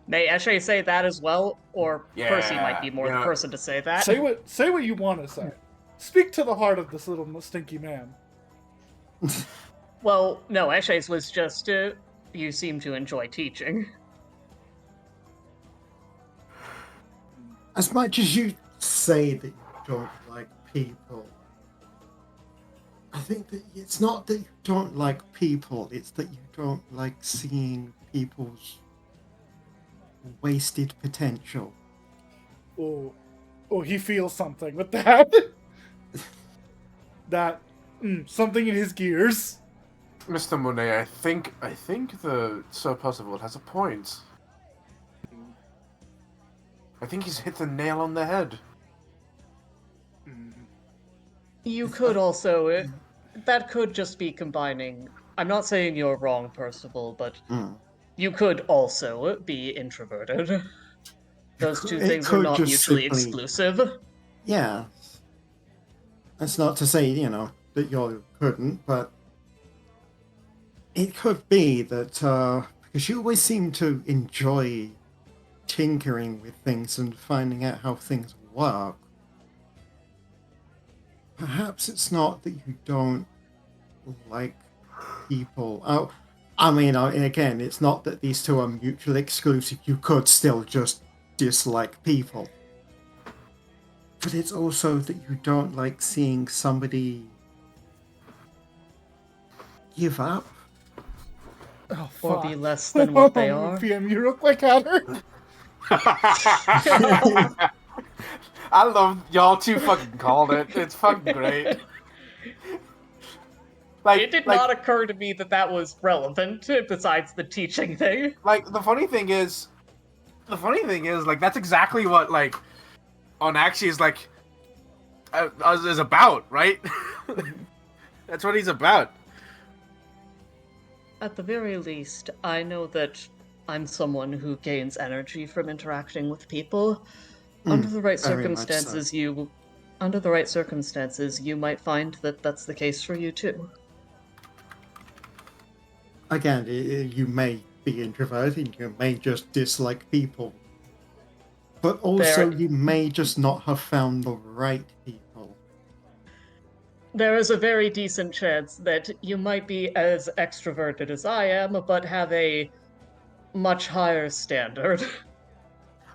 May Eshe say that as well, or Percy might be more the yeah. person to say that. say what you want to say. Speak to the heart of this little stinky man. Well, no, Eshe's was just you seem to enjoy teaching. As much as you say that you don't like people, I think that it's not that you don't like people, it's that you don't like seeing people's wasted potential. Oh, he feels something with that. that something in his gears. Mr. Monet, I think the Sir Percival has a point. I think he's hit the nail on the head. You could also that could just be combining. I'm not saying you're wrong, Percival, but you could also be introverted. Those two It things are could not just mutually simply- exclusive. Yeah. That's not to say, that you couldn't, but it could be that, because you always seem to enjoy tinkering with things and finding out how things work. Perhaps it's not that you don't like people. Oh, I mean, again, it's not that these two are mutually exclusive. You could still just dislike people. But it's also that you don't like seeing somebody give up. Oh, Or fuck. be less than what they Oh, are. PM, you look like Hatter. I love y'all two fucking called it. It's fucking great. Like, It did not occur to me that that was relevant, besides the teaching thing. Like, the funny thing is, like, that's exactly what, like, Onaxi is, like, is about, right? That's what he's about. At the very least, I know that I'm someone who gains energy from interacting with people. Under the right very much so. circumstances, you might find that that's the case for you too. Again, you may be introverted, you may just dislike people. But also, you may just not have found the right people. There is a very decent chance that you might be as extroverted as I am, but have a much higher standard.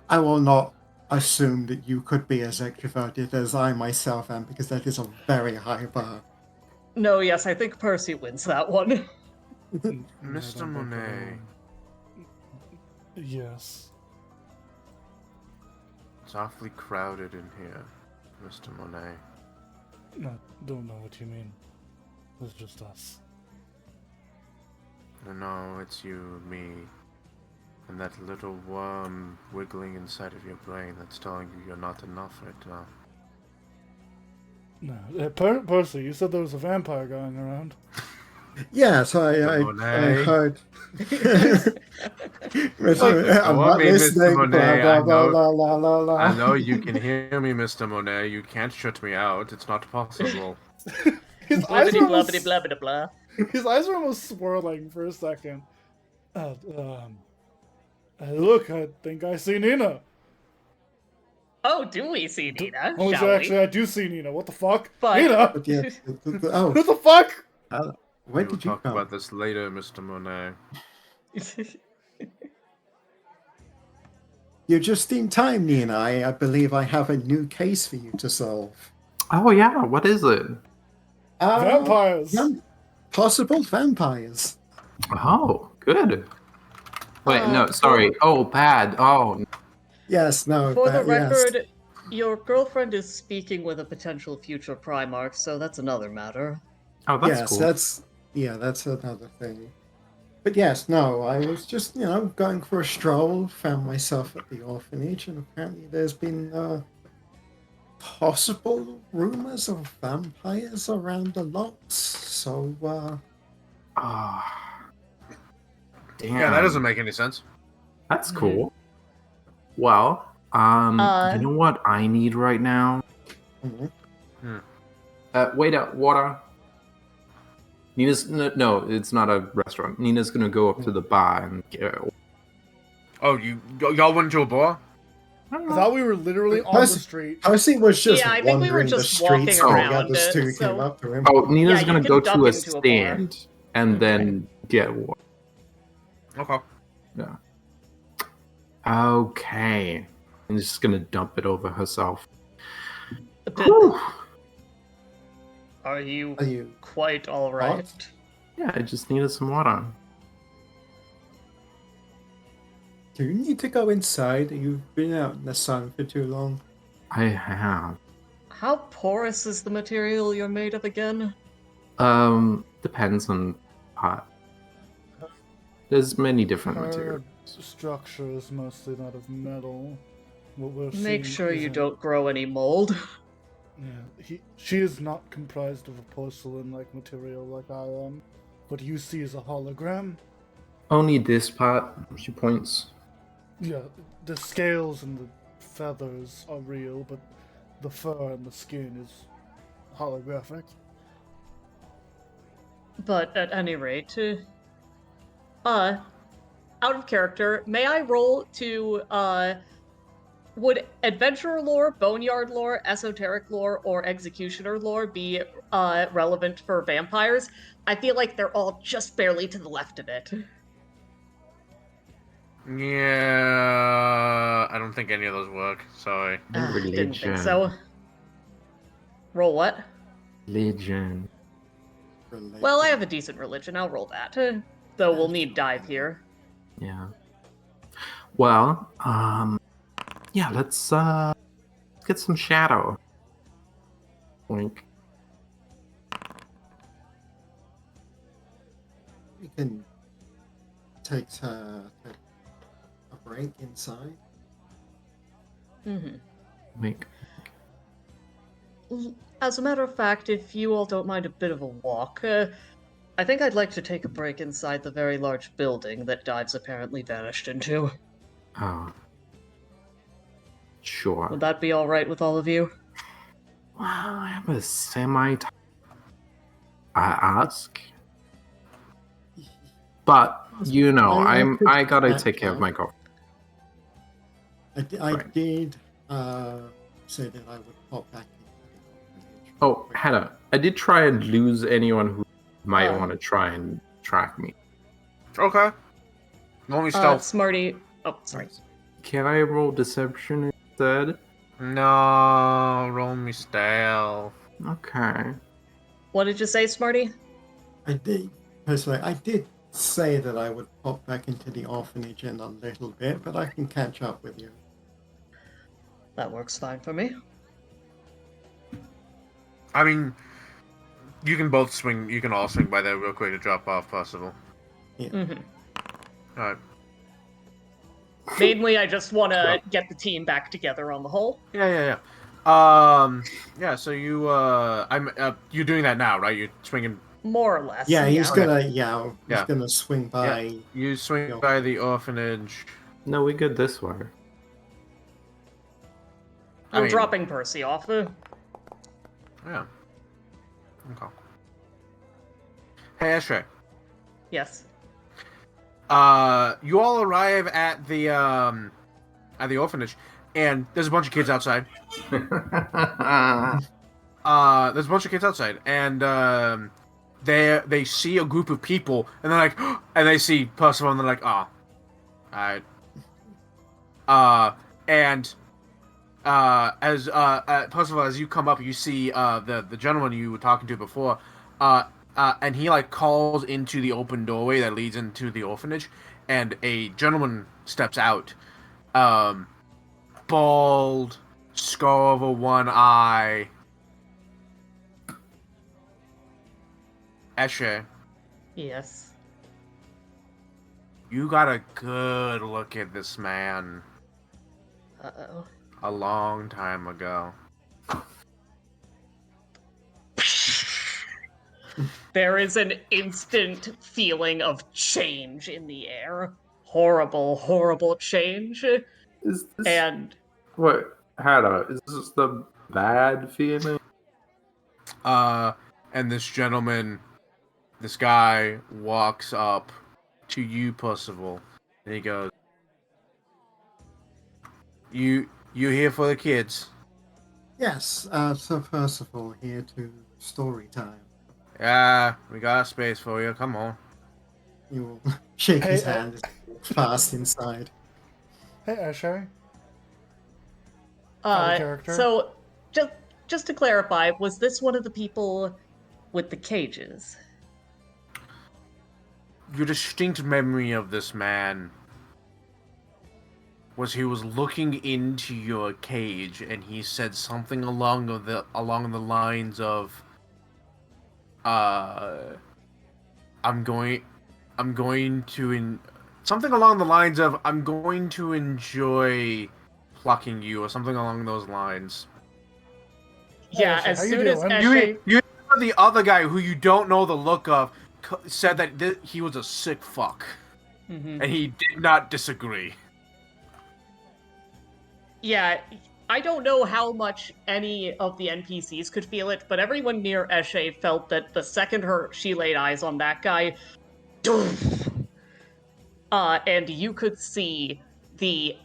I will not assume that you could be as extroverted as I myself am, because that is a very high bar. No, yes, I think Percy wins that one. Mr. Monet. Yes. It's awfully crowded in here, Mr. Monet. No, don't know what you mean. It's just us. No, it's you and me. And that little worm wiggling inside of your brain that's telling you you're not enough right now. No, Percy, you said there was a vampire going around. Yes, I Monet. heard. I'm Mr. not listening. Monet, Blah, I blah, know- blah, blah, blah, blah. I know you can hear me, Mr. Monet. You can't shut me out. It's not possible. His eyes Blibbity were almost, blabbity blabbity blah. his eyes were almost swirling for a second. Look, I think I see Nina. Oh, do we see Nina? Oh, Shall we? actually, I do see Nina. What the fuck? But- Nina! But yeah, What oh, the fuck? where We'll did you talk come? about this later, Mr. Monet. You're just in time, Nina. I believe I have a new case for you to solve. Oh yeah, what is it? Vampires! Possible vampires. Oh, good. Wait, no, for- sorry. Oh, bad. Oh, Yes, no. For the yes. record, your girlfriend is speaking with a potential future Primarch, so that's another matter. oh, that's Yes, cool. that's another thing. But yes, no, I was just, going for a stroll, found myself at the orphanage, and apparently there's been possible rumors of vampires around a lot. So, Ah, damn. Yeah, that doesn't make any sense. That's Mhm. cool. Well, you know what I need right now? mhm. Wait up, water. Nina's no, it's not a restaurant. Nina's gonna go up to the bar and get. Oh, y'all went to a bar? I thought we were literally on the street. Percy was just Yeah, I think we were wandering the just walking streets when the around, others two so- came up to him. Oh, Nina's you gonna can go duck to a into a bar. stand and then get water. Okay. Yeah. Okay. I'm just gonna dump it over herself. Whew. Are you Are you? quite all right? What? Yeah, I just needed some water. Do you need to go inside? You've been out in the sun for too long. I have. How porous is the material you're made of again? Depends on pot. There's many different Her materials. structure is mostly not of metal. What we're Make seeing sure you isn't- don't grow any mold. Yeah, she is not comprised of a porcelain-like material like I am. What you see is a hologram. Only this part, she points. Yeah, the scales and the feathers are real, but the fur and the skin is holographic. But at any rate, out of character, may I roll to, would adventurer lore, boneyard lore, esoteric lore, or executioner lore be, relevant for vampires? I feel like they're all just barely to the left of it. Yeah, I don't think any of those work. Sorry. Didn't think so. Roll what? Religion. Well, I have a decent religion, I'll roll that. Though we'll need dive here. Yeah. Well, yeah, let's get some shadow. Wink. We can take a break inside. Mm-hmm. Wink. As a matter of fact, if you all don't mind a bit of a walk, I think I'd like to take a break inside the very large building that Dives apparently vanished into. Oh. Sure. Would that be alright with all of you? Well, I have a semi. I ask. But you know, I gotta take care of my coffee. I Right. did say that I would pop back. Oh, Hannah, I did try and lose anyone who might Oh. want to try and track me. Okay. Roll me stealth. Smarty. Oh, sorry. Can I roll deception instead? No, roll me stealth. Okay. What did you say, Smarty? I did personally. I did say that I would pop back into the orphanage in a little bit, but I can catch up with you. That works fine for me. I mean, you can both swing. You can all swing by there real quick to drop off, possible. Mm-hmm. All right. Mainly, I just want to get the team back together on the whole. Yeah. Yeah. So you, you're doing that now, right? You're swinging. More or less. Yeah, he's gonna. Yeah. He's gonna swing by. You swing Yeah. by the orphanage. No, we good this way. I I'm mean- dropping Percy off. Yeah. Okay. Hey, Eshe. Yes. You all arrive at the orphanage, and there's a bunch of kids outside. There's a bunch of kids outside, and they see a group of people, and they're like, and they see Percival, and they're like, oh, alright. And as Percival, as you come up, you see the gentleman you were talking to before, and he like calls into the open doorway that leads into the orphanage, and a gentleman steps out, bald, scar over one eye. Eshe, Yes. you got a good look at this man Uh-oh. a long time ago. There is an instant feeling of change in the air. Horrible, horrible change. Is this And what, Hada? Is this the bad feeling? And this gentleman, this guy, walks up to you, Percival, and he goes, You here for the kids? Yes, so first of all, here to story time. Yeah, we got a space for you. Come on. You will shake his Hey, hand as you walk fast inside. Hey, Ashay. Out of character. so just to clarify, was this one of the people with the cages? Your distinct memory of this man was he was looking into your cage and he said something along the lines of I'm going to something along the lines of I'm going to enjoy plucking you or something along those lines. Yeah, Ashay, as how you soon as doing? Eshe, You the other guy who you don't know the look of said that he was a sick fuck Mhm. and he did not disagree. Yeah, I don't know how much any of the NPCs could feel it, but everyone near Eshe felt that the second she laid eyes on that guy, and you could see the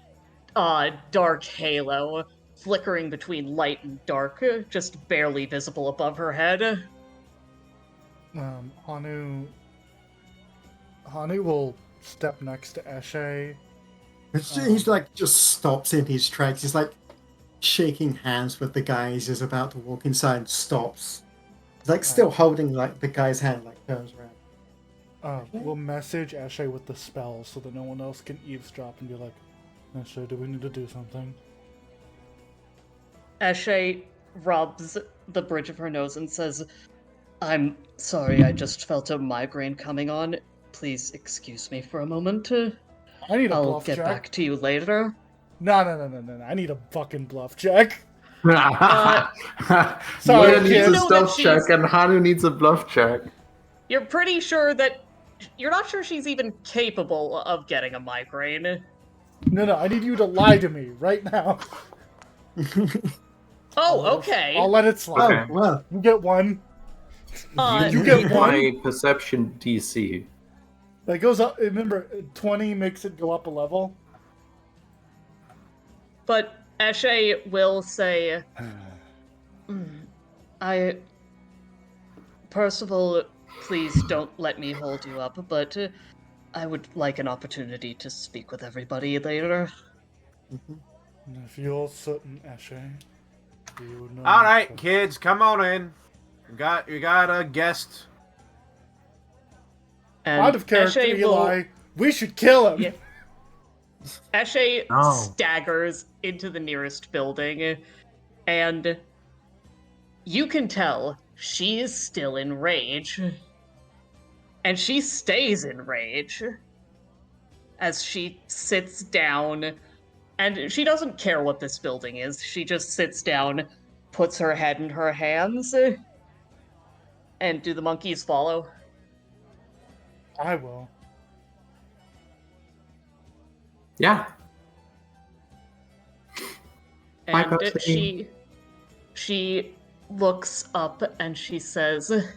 dark halo flickering between light and dark, just barely visible above her head. Hanu will step next to Eshe. He's like just stops in his tracks. He's like shaking hands with the guy as he's about to walk inside. Stops. He's like still holding like the guy's hand, like turns around. We'll message Eshe with the spell so that no one else can eavesdrop and be like, Eshe, do we need to do something? Eshe rubs the bridge of her nose and says, I'm sorry, I just felt a migraine coming on. Please excuse me for a moment. I need a I'll bluff get check. back to you later. No. I need a fucking bluff check. Sorry, Sorry, Leah needs you a know that stealth check she's- and Hanu needs a bluff check. You're pretty sure that... You're not sure she's even capable of getting a migraine. No, I need you to lie to me right now. Oh, okay. I'll let it slide. Okay. Oh well, You get one. You get Need one. my perception DC. That goes up. Remember, 20 makes it go up a level. But Eshe will say, Percival, please don't let me hold you up, but I would like an opportunity to speak with everybody later. If you're certain, Eshe, you would know. All right, kids, come on in. You got a guest. And Out of character, Eshe will- Eli. We should kill him. Yeah. Eshe No. staggers into the nearest building, and you can tell she is still in rage. And she stays in rage as she sits down, and she doesn't care what this building is. She just sits down, puts her head in her hands, and do the monkeys follow? I will. Yeah. Hi, And Pepsi. she looks up and she says,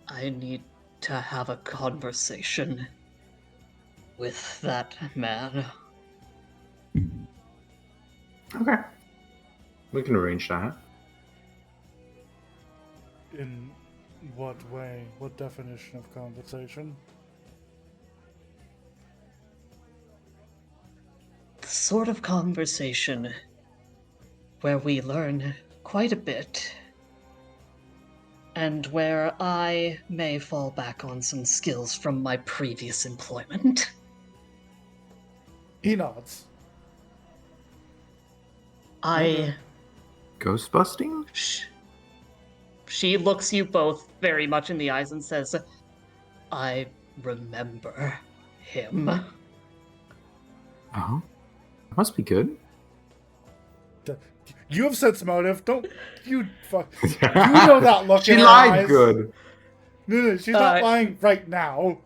I need to have a conversation with that man. Okay. We can arrange that. In what way? What definition of conversation? The sort of conversation where we learn quite a bit, and where I may fall back on some skills from my previous employment. He nods. Ghostbusting? She looks you both very much in the eyes and says, I remember him. Oh. Must be good. You have sense motive. Don't you fuck? You know that look She in her lied eyes. good. No, she's not lying right now.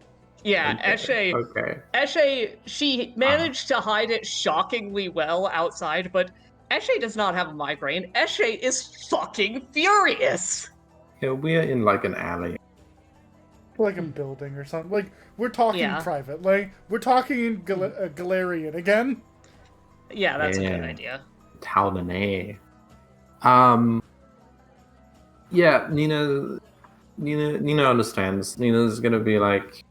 Yeah, Okay. Eshe, Okay. Eshe, she managed to hide it shockingly well outside, but Eshe does not have a migraine. Eshe is fucking furious. Yeah, we're in like an alley. Like a building or something. Like, we're talking Yeah. privately. We're talking in Galarian again. Yeah, that's a good Yeah. idea. Talonay. Yeah, Nina understands. Nina's gonna be like,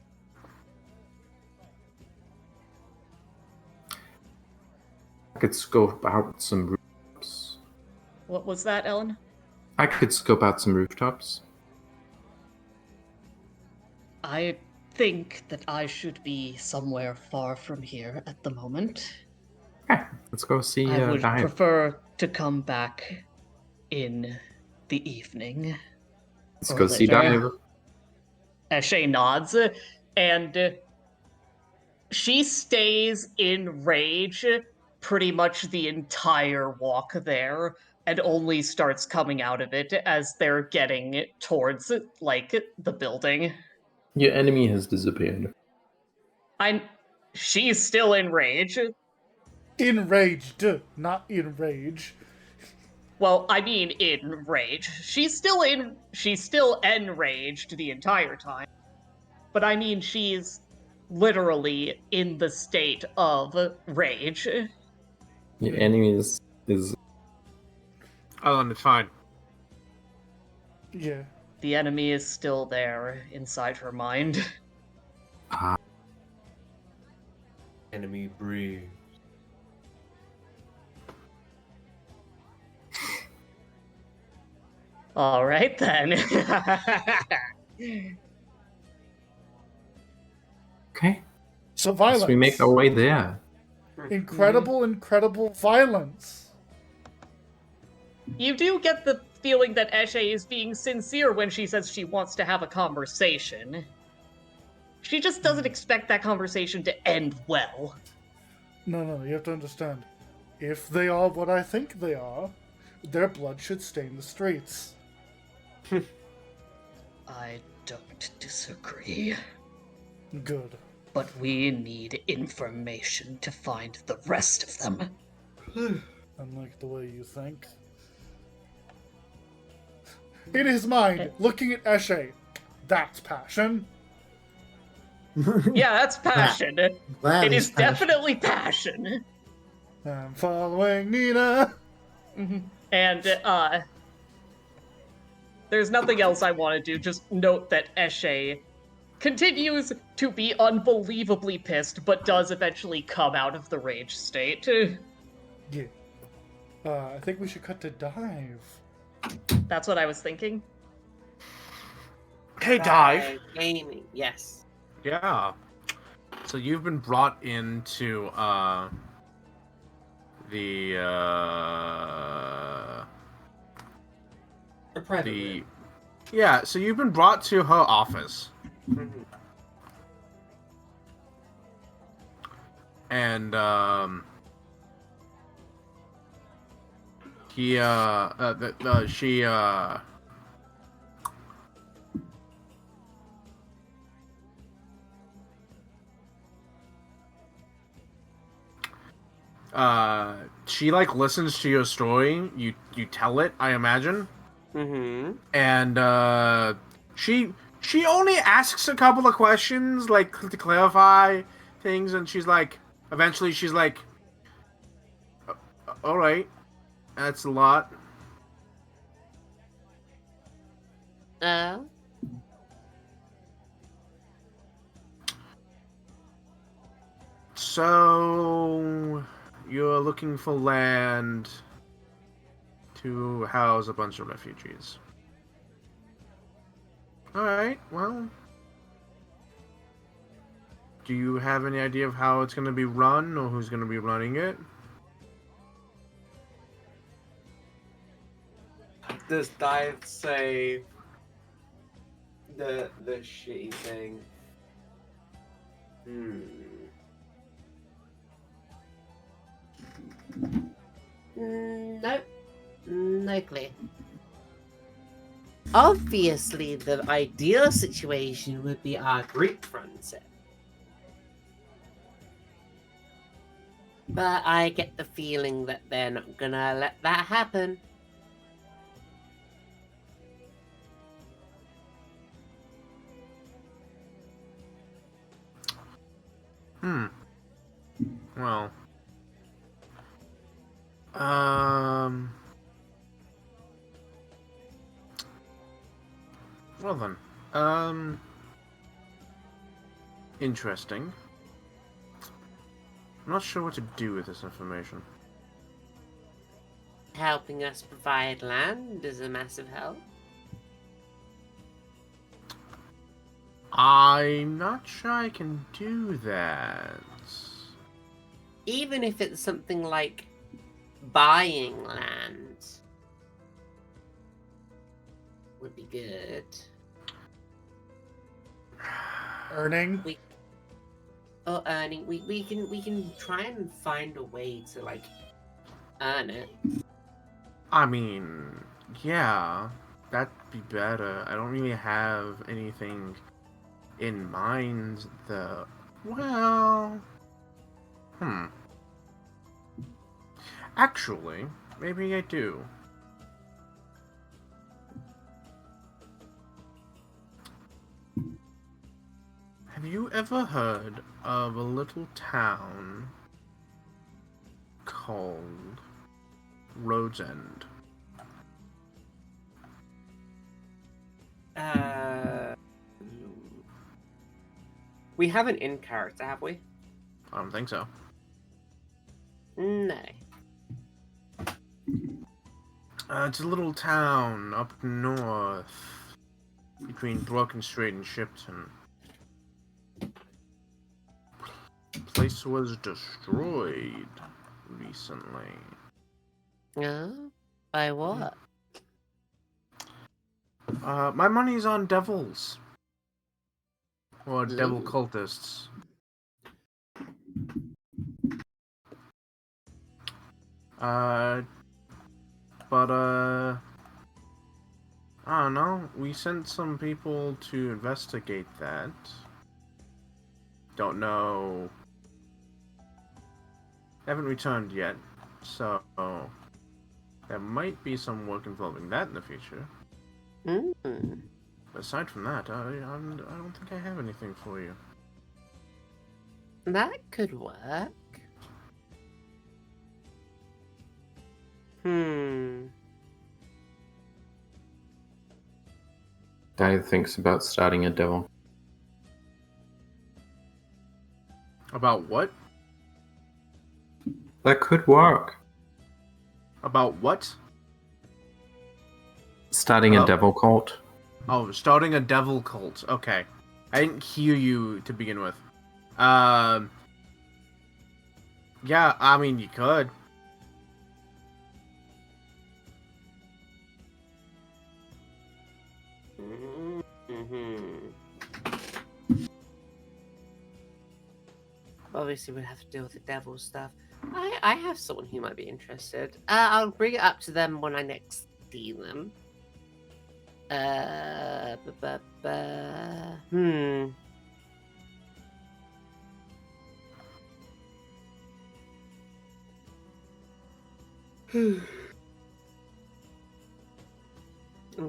I could scope out some rooftops. What was that, Ellen? I could scope out some rooftops. I think that I should be somewhere far from here at the moment. Okay, let's go see I would Dive. prefer to come back in the evening. Let's or go see later. Dive. Eshe nods, and she stays in rage pretty much the entire walk there, and only starts coming out of it as they're getting towards, like, the building. Your enemy has disappeared. She's still in rage. Enraged, not enrage. Well, I mean in rage. She's still enraged the entire time. But I mean she's literally in the state of rage. Your enemy is Oh, and it's fine. Yeah. The enemy is still there inside her mind. Enemy breathe. All right then. okay. So violence. So we make our way there. Incredible violence. You do get the feeling that Eshe is being sincere when she says she wants to have a conversation. She just doesn't expect that conversation to end well. No, you have to understand. If they are what I think they are, their blood should stain the streets. I don't disagree. Good. But we need information to find the rest of them. Unlike the way you think. In his mind, looking at Eshe, that's passion. Yeah, that's passion. That It is passion. definitely passion. I'm following Nina. And, there's nothing else I want to do. Just note that Eshe continues to be unbelievably pissed, but does eventually come out of the rage state. Yeah. I think we should cut to Dive. That's what I was thinking. Hey, Dive. Gaming, yes. Yeah. So you've been brought into the A private room. yeah. So you've been brought to her office, Mhm. and she she like listens to your story. You tell it, I imagine. Mm-hmm. And she only asks a couple of questions, like to clarify things, and eventually she's like, all right, that's a lot. So you're looking for land to house a bunch of refugees. Alright, well, do you have any idea of how it's going to be run or who's going to be running it? Does Dive say the shitty thing? Nope. No clue. Obviously, the ideal situation would be our group runs it. But I get the feeling that they're not gonna let that happen. Well. Well then. Interesting. I'm not sure what to do with this information. Helping us provide land is a massive help. I'm not sure I can do that. Even if it's something like buying land would be good. Earning. Earning. We can try and find a way to like earn it. I mean, yeah, that'd be better. I don't really have anything in mind though. Well, actually, maybe I do. Have you ever heard of a little town called Rhodes End? We have an in character, have we? I don't think so. No. It's a little town up north between Broken Strait and Shipton. The place was destroyed recently. Oh? By what? My money's on devils. Or devil Ooh. cultists. I don't know. We sent some people to investigate that. Don't know. Haven't returned yet, so there might be some work involving that in the future. Mm. Aside from that, I don't think I have anything for you. That could work. Dave thinks about starting a devil. About what? That could work. About what? Starting Hello? a devil cult. Oh, starting a devil cult. Okay. I didn't hear you to begin with. Yeah, I mean, you could. Obviously, we'd have to deal with the devil stuff. I have someone who might be interested. I'll bring it up to them when I next see them. I'm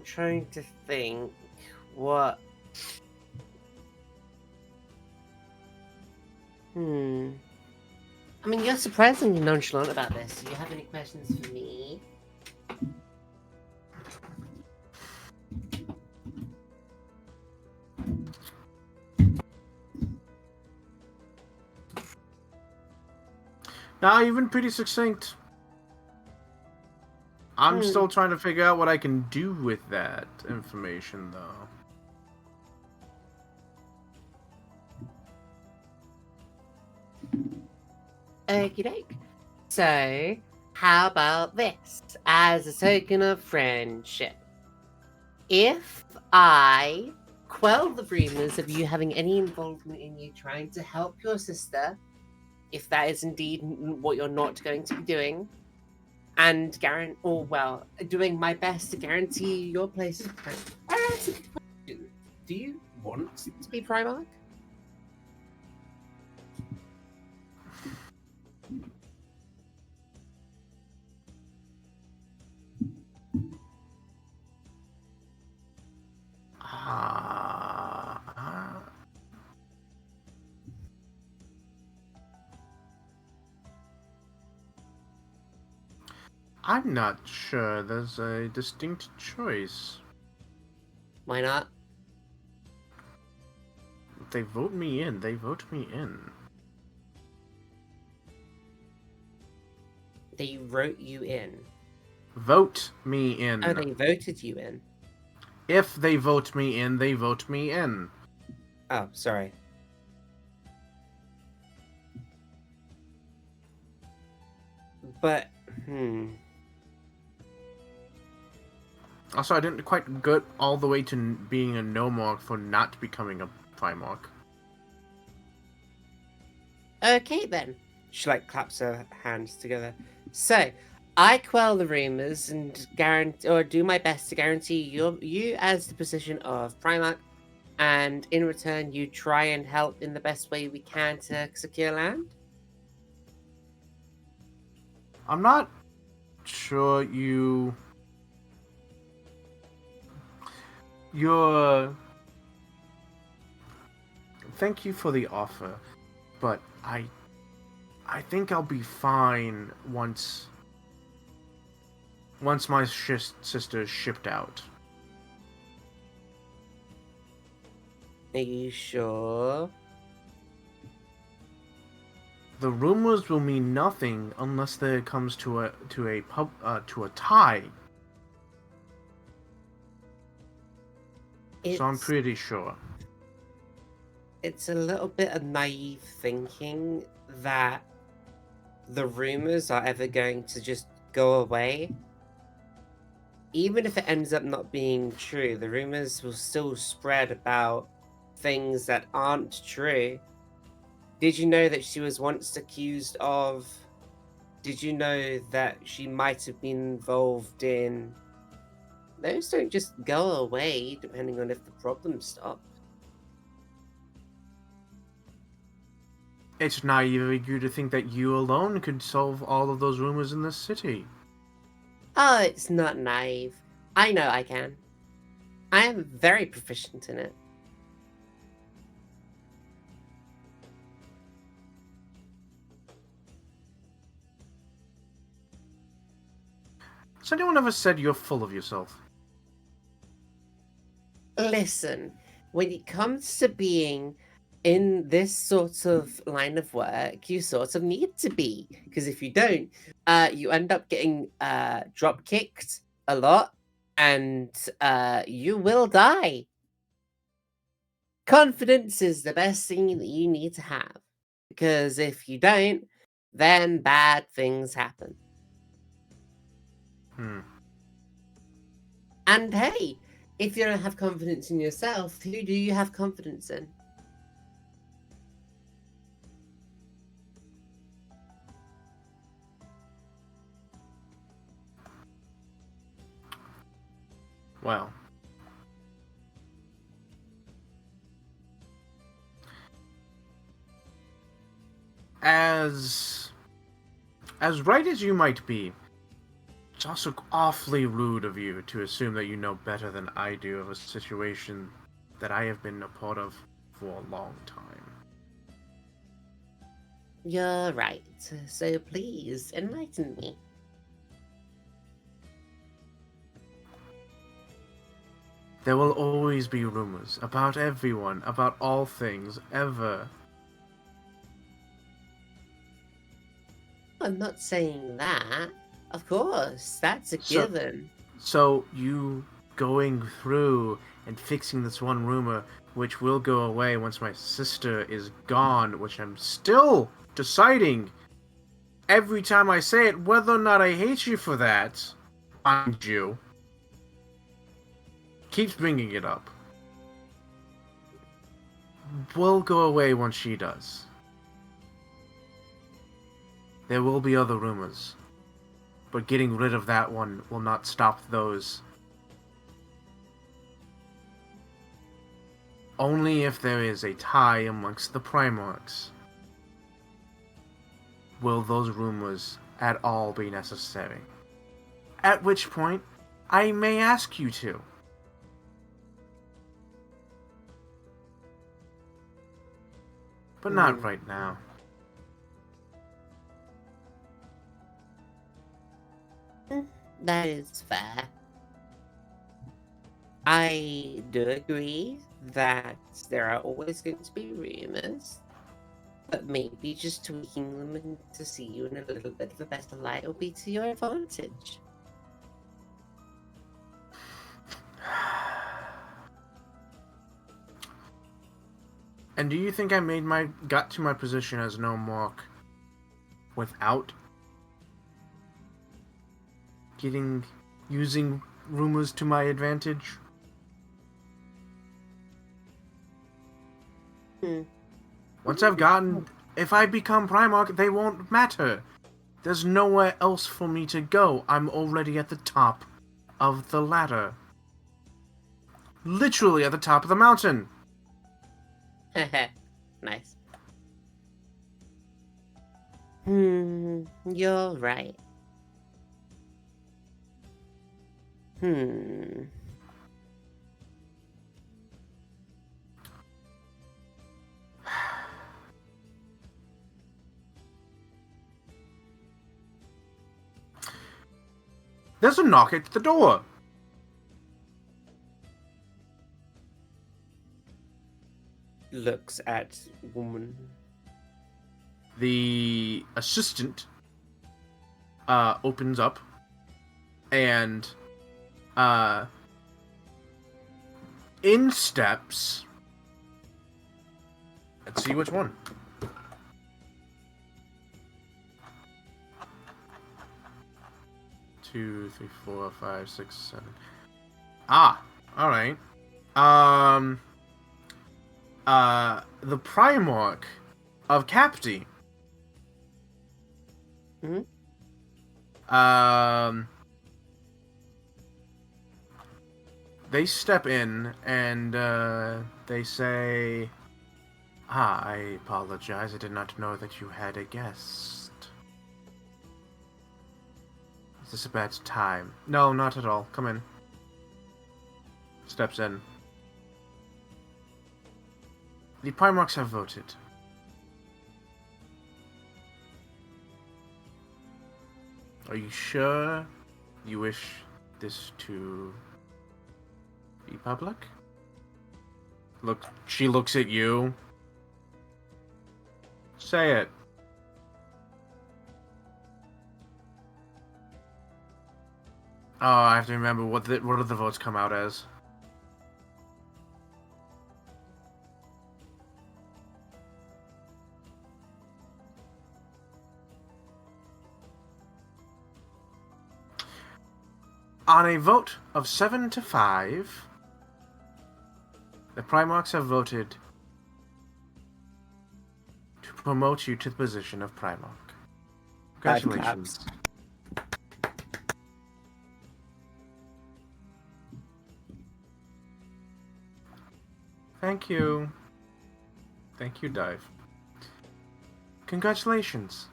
trying to think what. I mean, you're surprisingly nonchalant about this. Do you have any questions for me? Nah, you've been pretty succinct. I'm still trying to figure out what I can do with that information, though. Okie doke. So, how about this? As a token of friendship, if I quell the rumors of you having any involvement in you trying to help your sister, if that is indeed what you're not going to be doing, and doing my best to guarantee your place. That's a good question. Do you want to be Primarch? I'm not sure there's a distinct choice. Why not? If they vote me in, they vote me in. They wrote you in. Vote me in. Oh, they voted you in. If they vote me in, they vote me in. Oh, sorry. But, Also, I didn't quite get all the way to being a Nomarch for not becoming a Primarch. Okay then. She claps her hands together. So, I quell the rumors and do my best to guarantee you as the position of Primarch, and in return, you try and help in the best way we can to secure land. I'm not sure thank you for the offer, but I think I'll be fine once my sister is shipped out. Are you sure? The rumors will mean nothing unless there comes to a tie. So I'm pretty sure. It's a little bit of naive thinking that the rumors are ever going to just go away. Even if it ends up not being true, the rumors will still spread about things that aren't true. Did you know that she was once accused of... Did you know that she might have been involved in... Those don't just go away, depending on if the problem stops. It's naive of you to think that you alone could solve all of those rumors in this city. Oh, it's not naive. I know I can. I am very proficient in it. Has anyone ever said you're full of yourself? Listen, when it comes to being in this sort of line of work, you sort of need to be. Because if you don't, you end up getting drop kicked a lot, and you will die. Confidence is the best thing that you need to have. Because if you don't, then bad things happen. And hey, if you don't have confidence in yourself, who do you have confidence in? Well. As right as you might be, it's also awfully rude of you to assume that you know better than I do of a situation that I have been a part of for a long time. You're right, so please enlighten me. There will always be rumors about everyone, about all things, ever. I'm not saying that. Of course, that's a given. So you going through and fixing this one rumor, which will go away once my sister is gone, which I'm still deciding every time I say it whether or not I hate you for that, mind you. Keeps bringing it up. Will go away once she does. There will be other rumors. but getting rid of that one will not stop those. Only if there is a tie amongst the Primarchs will those rumors at all be necessary. At which point, I may ask you to. But not right now. That is fair. I do agree that there are always going to be rumors, but maybe just tweaking them and to see you in a little bit of a better light will be to your advantage. And do you think I got to my position as Nomarch without using rumors to my advantage? Once if I become Primarch, they won't matter. There's nowhere else for me to go. I'm already at the top of the ladder. Literally at the top of the mountain. Nice. You're right. There's a knock at the door. Looks at woman. The assistant opens up and in steps. Let's see which one. Two, three, 4, 5, 6, 7. Ah, all right. The Primarch of Capti. They step in and they say, I apologize. I did not know that you had a guest. Is this a bad time? No, not at all. Come in. Steps in. The Primarchs have voted. Are you sure you wish this to be public? Look, she looks at you. Say it. Oh, I have to remember what do the votes come out as? On a vote of 7 to 5, the Primarchs have voted to promote you to the position of Primarch. Congratulations. Thank you. Thank you, Dive. Congratulations.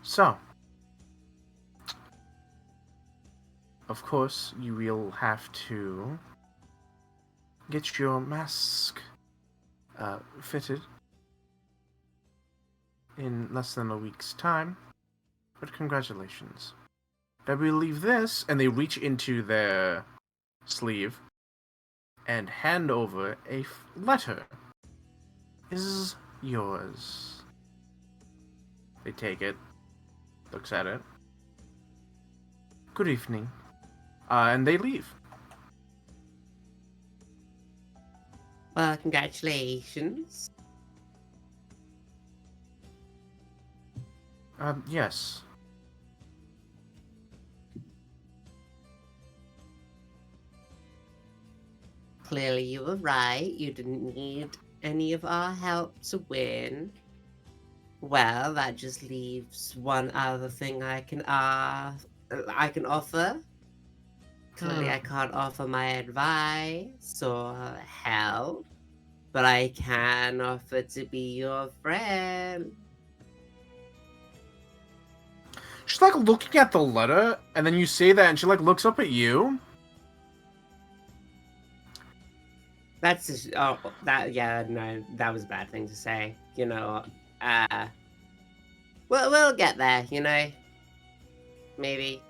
So, of course, you will have to get your mask fitted in less than a week's time, but congratulations. I believe this, and they reach into their sleeve and hand over a letter. Is yours. They take it, looks at it. Good evening. And they leave. Well, congratulations. Yes. Clearly you were right. You didn't need any of our help to win, well, that just leaves one other thing I can offer. Clearly, I can't offer my advice or help, but I can offer to be your friend. She's like looking at the letter, and then you say that, and she like looks up at you. That's just, no, that was a bad thing to say. We'll get there, maybe.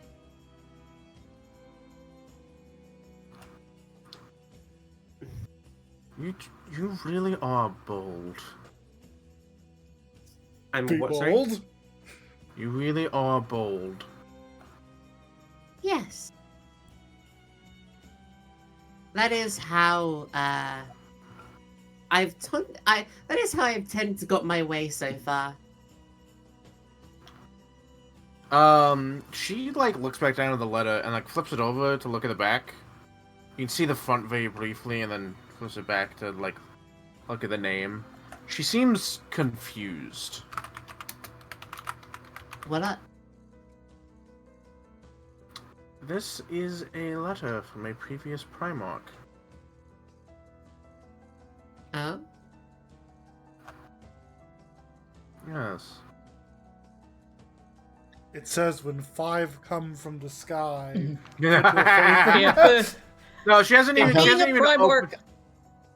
You really are bold. I'm Be what, sorry? bold. You really are bold. Yes. That is how that is how I've tended to got my way so far. She like looks back down at the letter and like flips it over to look at the back. You can see the front very briefly, and then flips it back to like look at the name. She seems confused. What? This is a letter from a previous Primarch. Oh? Yes. It says when 5 come from the sky. If, No, she hasn't if even. She being a hasn't even Primarch, opened-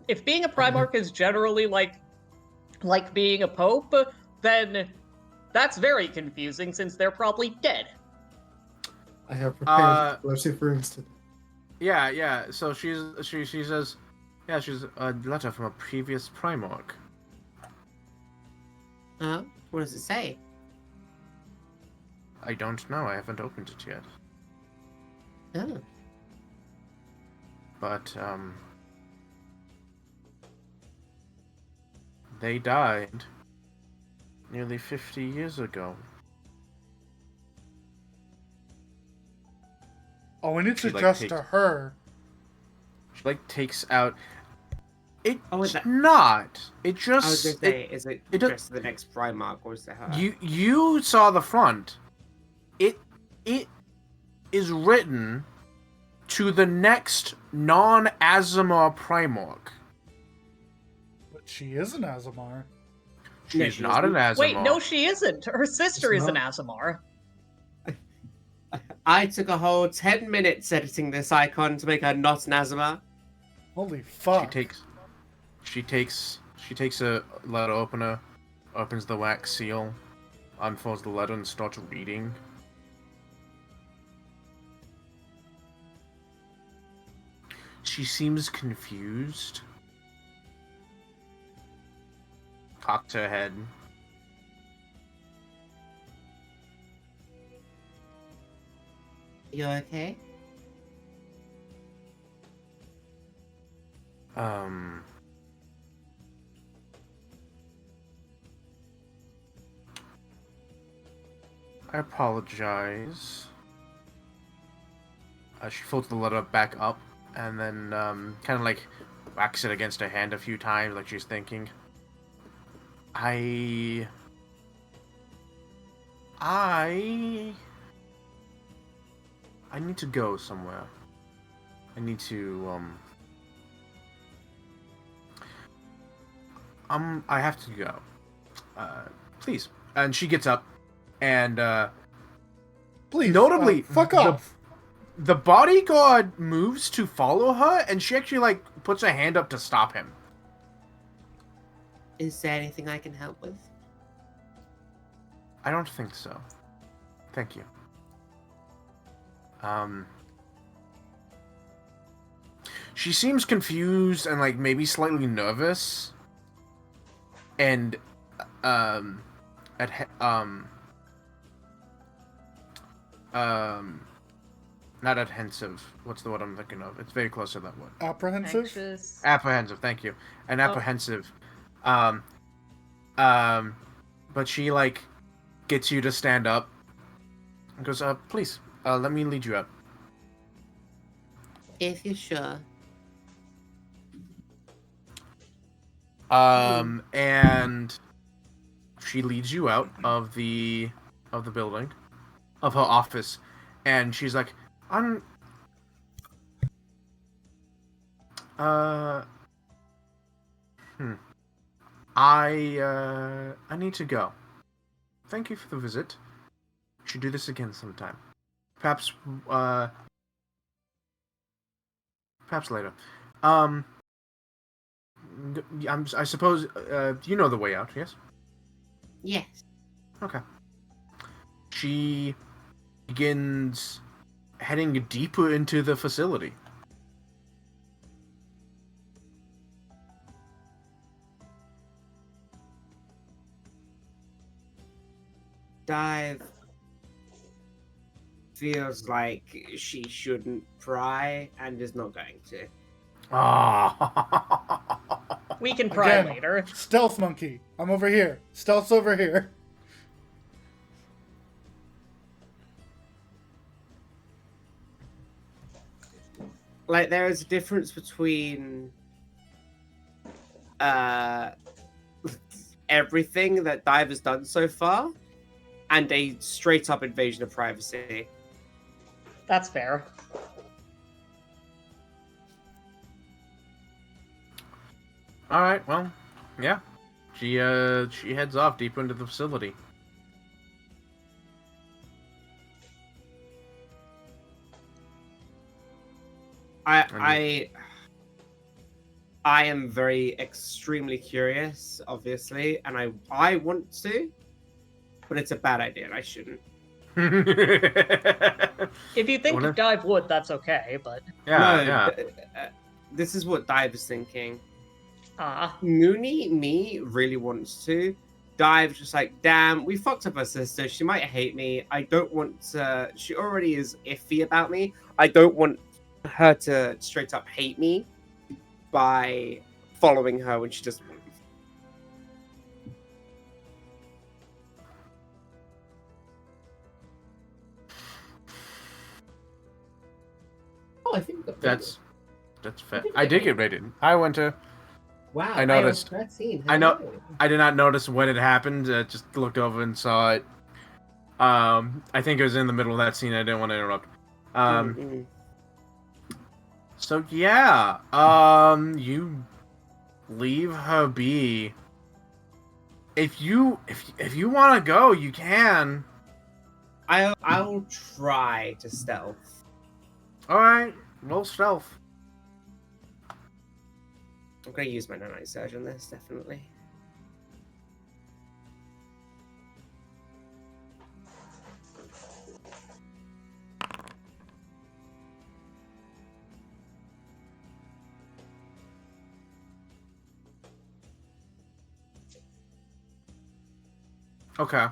if being a Primarch is generally like being a Pope, then that's very confusing since they're probably dead. I have prepared explosive runes today. Yeah. So she says, yeah, she's a letter from a previous Primarch. Oh? What does it say? I don't know. I haven't opened it yet. Oh. But they died nearly 50 years ago. Oh, and it's She, like, addressed takes- to her. She like takes out. It's Oh, is that- not. It I was just. going to say, is it it does- just the next Primarch, or is it her? You saw the front. It is written to the next non-Azamar Primarch. But she is an Azamar. She's she not an Azamar. Wait, no, she isn't. Her sister It's is an not. Azamar. I took a whole 10 minutes editing this icon to make her not an Azamar. Holy fuck. She takes a letter opener, opens the wax seal, unfolds the letter, and starts reading. She seems confused. Cocks her head. You okay? I apologize. She folds the letter back up and then kind of like whacks it against her hand a few times, like she's thinking. I need to go somewhere. I need to I have to go. Please. And she gets up and Please. notably, fuck the- off. the bodyguard moves to follow her, and she actually like puts her hand up to stop him. Is there anything I can help with? I don't think so. Thank you. She seems confused and like maybe slightly nervous. And not apprehensive. What's the word I'm thinking of? It's very close to that word. Apprehensive? Anxious. Apprehensive, thank you. And apprehensive. But she like gets you to stand up and goes, please, let me lead you up. If you're sure. And she leads you out of the building, of her office, and she's like, I need to go. Thank you for the visit. We should do this again sometime. Perhaps later. I suppose you know the way out, yes? Yes. Okay. She begins heading deeper into the facility. Dive feels like she shouldn't pry and is not going to. Ah. We can pry Again. later. Stealth monkey. I'm over here. Stealth's over here. Like, there is a difference between everything that Dive has done so far and a straight up invasion of privacy. That's fair. All right. Well, yeah. She heads off deeper into the facility. I am very extremely curious, obviously, and I want to, but it's a bad idea and I shouldn't. If you think Dive would, that's okay, but... Yeah. This is what Dive is thinking. Ah. Mooney, me, really wants to. Dive just like, damn, we fucked up her sister. She might hate me. I don't want to... She already is iffy about me. I don't want her to straight up hate me by following her when she doesn't move. Oh, I think That's fair. I did get rated. Hi, Winter. Wow. I noticed. That scene. I know. Hello. I did not notice when it happened. Just looked over and saw it. I think it was in the middle of that scene. I didn't want to interrupt. So yeah. You leave her be. If you want to go, you can. I'll try to stealth. All right. Roll stealth. I'm gonna use my nanite surge on this, definitely. Okay.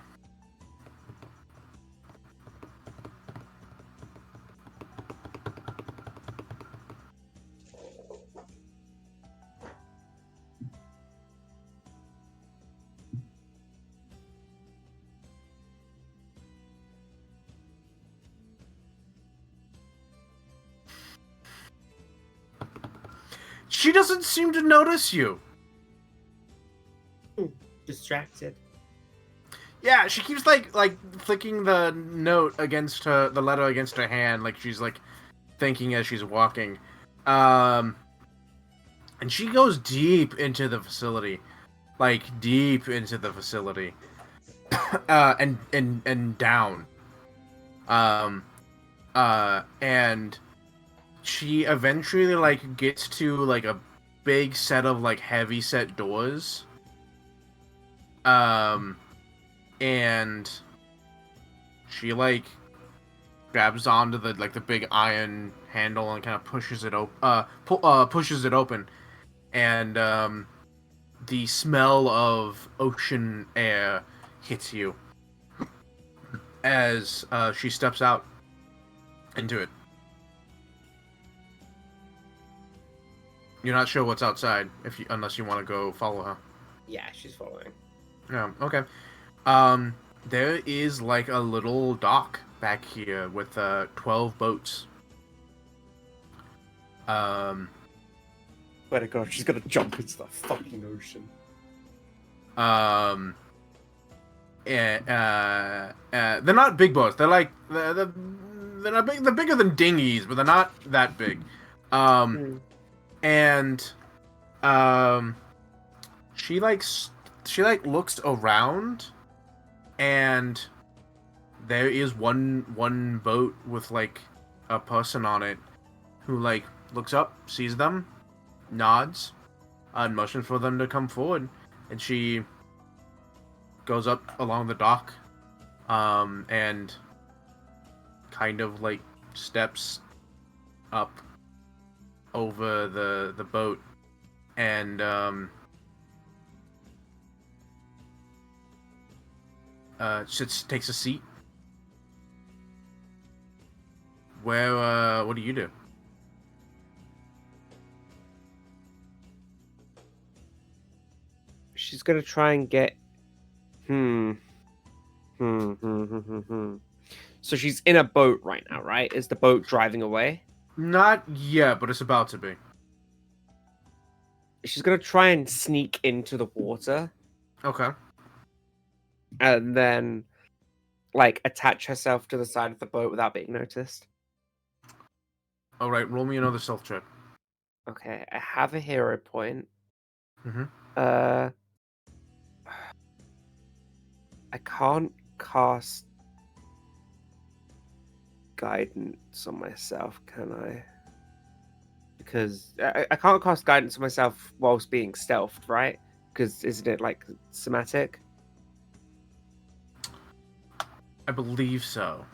She doesn't seem to notice you. Distracted. Yeah, she keeps like flicking the note against the letter against her hand, like she's like thinking as she's walking. And she goes deep into the facility. Like deep into the facility. and down. And she eventually like gets to like a big set of like heavy set doors. And she like grabs onto the like the big iron handle and kind of pushes it open, and the smell of ocean air hits you as she steps out into it. You're not sure what's outside unless you want to go follow her. Yeah, she's following. Yeah. Okay. There is like a little dock back here with 12 boats. Swear to God, she's gonna jump into the fucking ocean. They're not big boats. They're like they're not big. They're bigger than dinghies, but they're not that big. And she looks around, and there is one boat with like a person on it, who like looks up, sees them, nods, and motions for them to come forward, and she goes up along the dock, and kind of like steps up over the boat, and takes a seat. What do you do? She's gonna try and get. So she's in a boat right now, right? Is the boat driving away? Not yet, but it's about to be. She's gonna try and sneak into the water Okay. and then, like, attach herself to the side of the boat without being noticed. All right, roll me another stealth check. Okay, I have a hero point. Mhm. I can't cast guidance on myself, can I? Because I can't cast guidance on myself whilst being stealthed, right? Because isn't it like somatic? I believe so.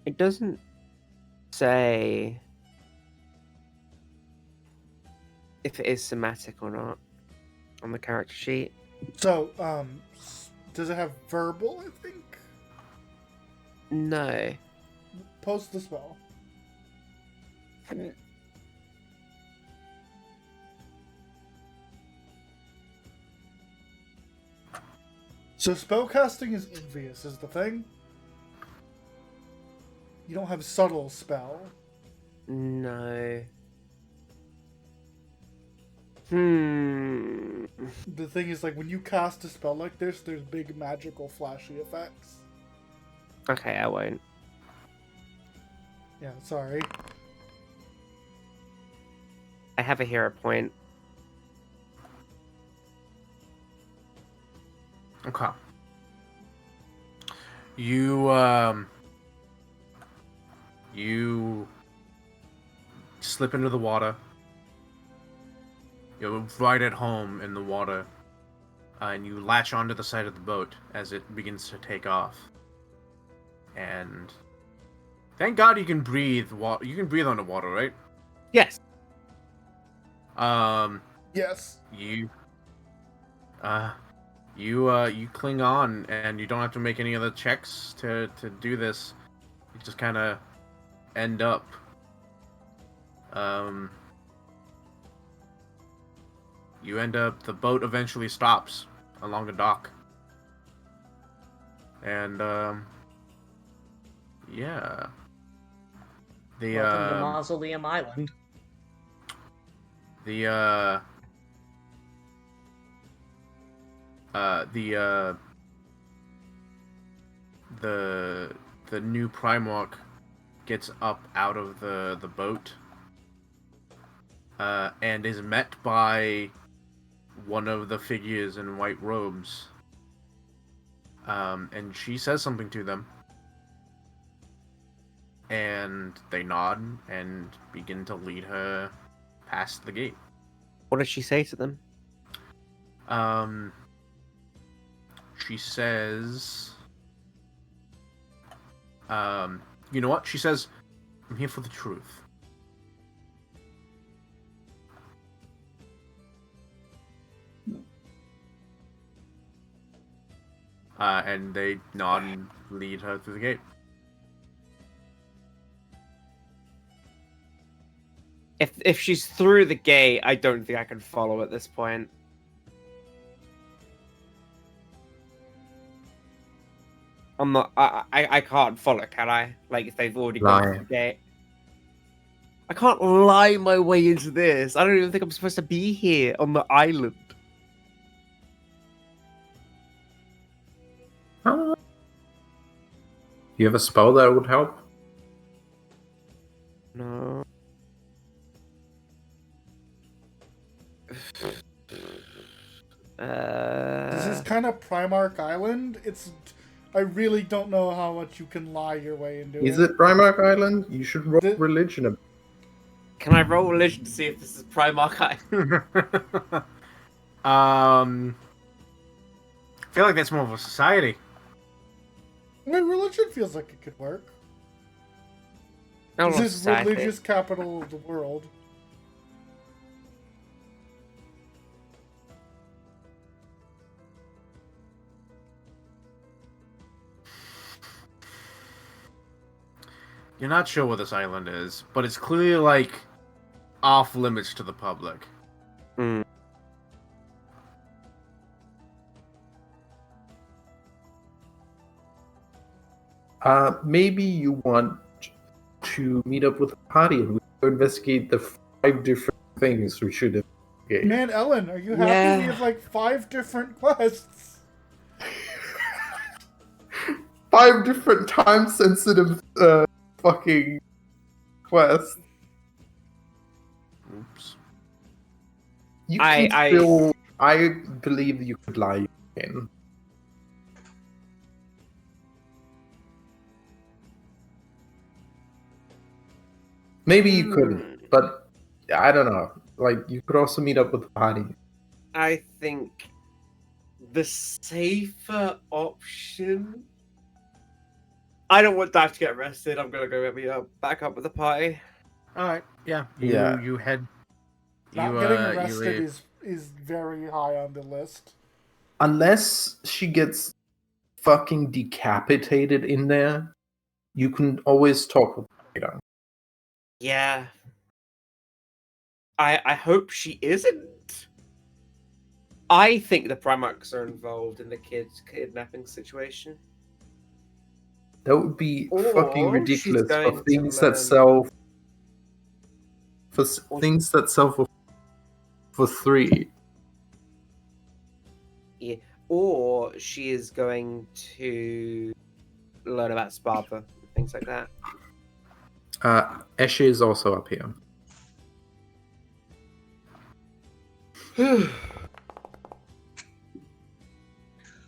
It doesn't say if it is somatic or not on the character sheet. So, does it have verbal, I think? No. Post the spell. So spellcasting is envious, is the thing? You don't have subtle spell. No. The thing is, like, when you cast a spell like this, there's big magical flashy effects. Okay, I won't. Yeah, sorry. I have a hero point. Okay. You slip into the water. You're right at home in the water, and you latch onto the side of the boat as it begins to take off. And thank God you can breathe. You can breathe underwater, right? Yes. Yes. You cling on, and you don't have to make any other checks to do this. You just kind of end up. The boat eventually stops along the dock. And, yeah. Welcome to Mausoleum Island. The new Primarch gets up out of the boat, and is met by one of the figures in white robes, and she says something to them, and they nod and begin to lead her past the gate. What does she say to them? She says, you know what? She says, I'm here for the truth. And they nod and lead her through the gate. If she's through the gate, I don't think I can follow at this point. I'm not. I can't follow, can I? Like if they've already gone through the gate. I can't lie my way into this. I don't even think I'm supposed to be here on the island. You have a spell that would help? No. This is kind of Primarch Island. I really don't know how much you can lie your way into it. Is it Primarch Island? You should roll religion. Can I roll religion to see if this is Primarch Island? I feel like that's more of a society. I mean, religion feels like it could work. No, This not is society. religious capital of the world. You're not sure what this island is, but it's clearly like off limits to the public. Hmm. Maybe you want to meet up with a party and we go investigate the 5 different things we should investigate. Man, Ellen, are you happy? Yeah. We have like 5 different quests. 5 different time-sensitive fucking quests. Oops. You I- can still... I believe you could lie in. Maybe you couldn't, but I don't know. Like, you could also meet up with the party. I think the safer option. I don't want Dive to get arrested. I'm gonna go meet up, back up with the party. All right. Yeah. Yeah. You head. Not you, getting you arrested leave. is very high on the list. Unless she gets fucking decapitated in there, you can always talk with her later. Yeah. I hope she isn't. I think the Primarchs are involved in the kids kidnapping situation. That would be Or fucking she's ridiculous going for to things that learn- sell Or- things that sell for 3. Yeah. Or she is going to learn about Sparta and things like that. Eshe is also up here.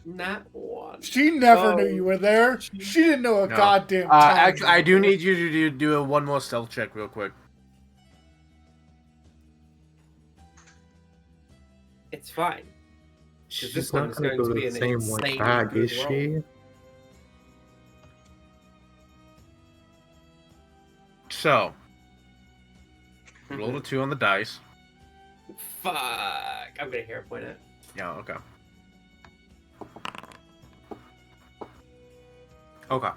Not one. She never Oh. knew you were there. She didn't know a No. goddamn. Actually, I do need you to do one more stealth check real quick. It's fine. She's this not one is gonna going go to to be the an same insanely bag, good is she? So, roll a 2 on the dice. Fuck. I'm gonna hero point it. Yeah. Okay. Okay.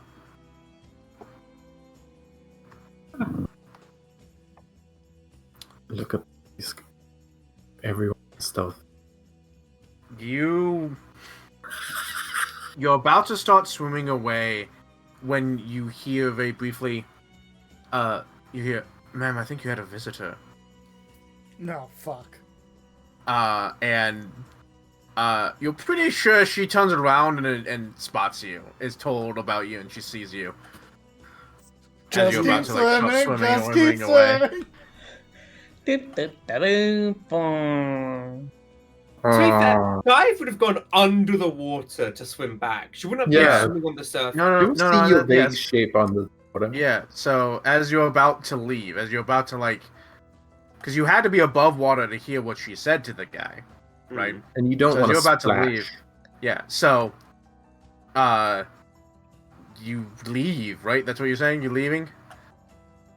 Look at these. Everyone's stuff. You're about to start swimming away when you hear very briefly, you hear, "Ma'am, I think you had a visitor." No, fuck. And you're pretty sure she turns around and spots you, is told about you, and she sees you. As Just you're keep about to, like, start swimming. swimming Just or keep running away. swimming. Do-do-do-do-boom. To be fair, Dive would have gone under the water to swim back. She wouldn't have been Yeah. swimming on the surface. No, You see your vague shape on the water. Yeah, so as you're about to leave, as you're about to, like... Because you had to be above water to hear what she said to the guy, right? And you don't So as want you're to about splash. to leave. Yeah, so... You leave, right? That's what you're saying? You're leaving?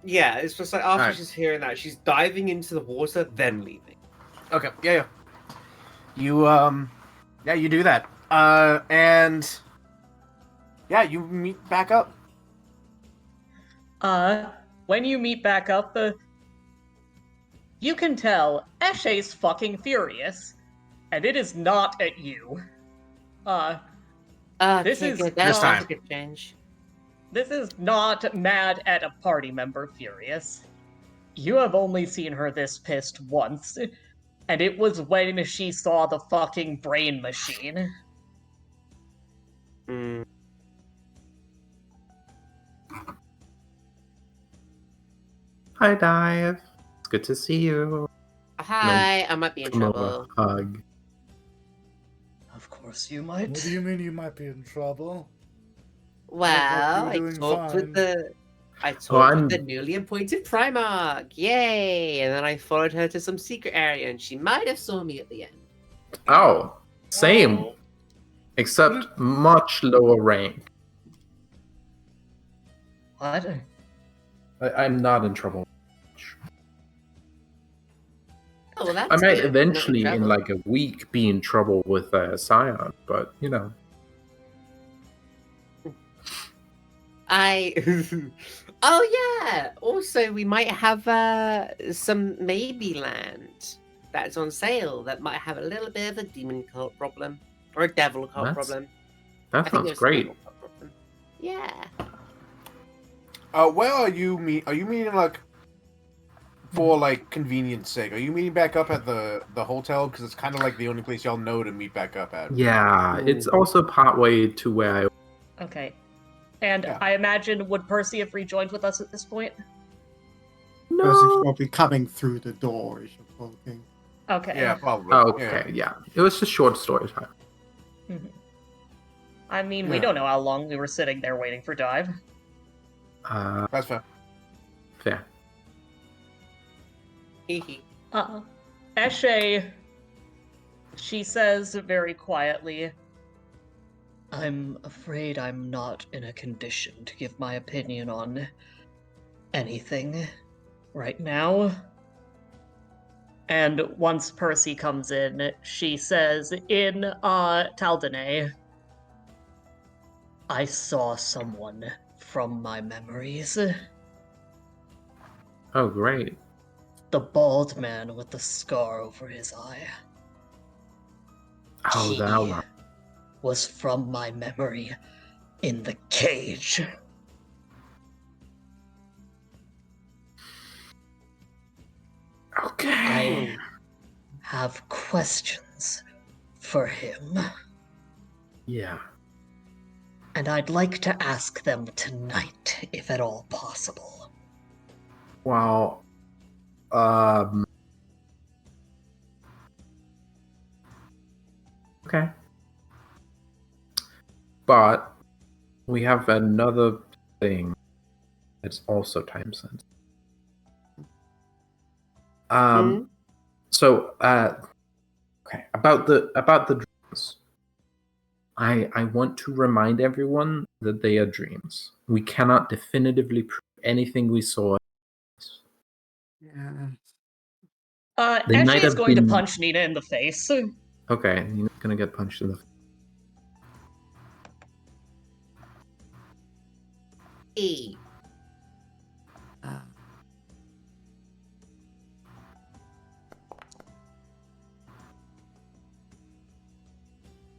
Yeah, it's just like after Alright. she's hearing that, she's diving into the water, then leaving. Okay, yeah. You, yeah, you do that. And... Yeah, you meet back up. When you meet back up, you can tell Eshe's fucking furious, and it is not at you. This Okay, is good. This That's time. a good change. This is not mad at a party member furious. You have only seen her this pissed once, and it was when she saw the fucking brain machine. Mm. Hi, Dive. It's good to see you. Hi, I might be in Come over, trouble. hug. Of course you might. What do you mean you might be in trouble? Well, like you were doing I talked with fine. the newly appointed Primarch. Yay! And then I followed her to some secret area, and she might have saw me at the end. Oh, same. Oh. Except much lower rank. What? I'm not in trouble. Oh, well, that's I might good. Not eventually, in trouble. like a week, be in trouble with Scion, but you know. Oh yeah. Also, we might have some maybe land that's on sale that might have a little bit of a demon cult problem or a devil cult That's- problem. That I think sounds there's a great. devil cult problem. Yeah. Where are you Are you meeting like for like convenience sake? Are you meeting back up at the hotel because it's kind of like the only place y'all know to meet back up at? Yeah, it's also partway to where I. Okay. And Yeah. I imagine, would Percy have rejoined with us at this point? Percy's probably coming through the door as you're talking. Okay. Yeah, probably. Oh, okay, yeah. It was just short story time. Mhm. I mean, we Yeah. don't know how long we were sitting there waiting for Dive. That's fair. Fair. Eshe, she says very quietly, I'm afraid I'm not in a condition to give my opinion on anything right now. And once Percy comes in, she says in Taldane, I saw someone from my memories. Oh, great. The bald man with the scar over his eye. Oh, that He one. was from my memory in the cage. Okay. I have questions for him, Yeah. and I'd like to ask them tonight, if at all possible. Well, okay. But we have another thing that's also time sensitive. So, okay, about the dreams. I want to remind everyone that they are dreams. We cannot definitively prove anything we saw. Yeah. They might Eshe is have going to been- punch Nina in the face. Okay, you're not gonna get punched in the. E.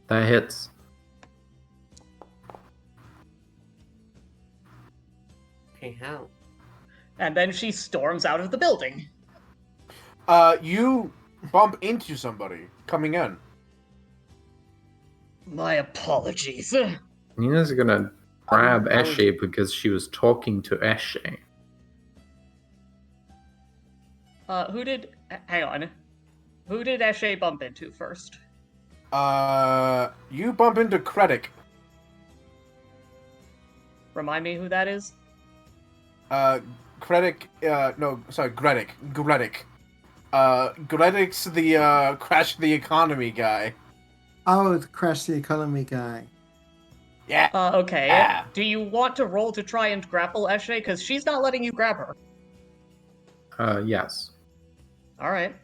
That hits. Okay, how? And then she storms out of the building. You bump into somebody coming in. My apologies. Nina's gonna grab I was- Eshe because she was talking to Eshe. Hang on. Who did Eshe bump into first? You bump into Kredek. Remind me who that is? Kredek, Gredek. Gredek's the, crash the economy guy. Oh, the Crash the Economy guy. Yeah. Okay. Yeah. Do you want to roll to try and grapple Eshe? Because she's not letting you grab her. Yes. Alright.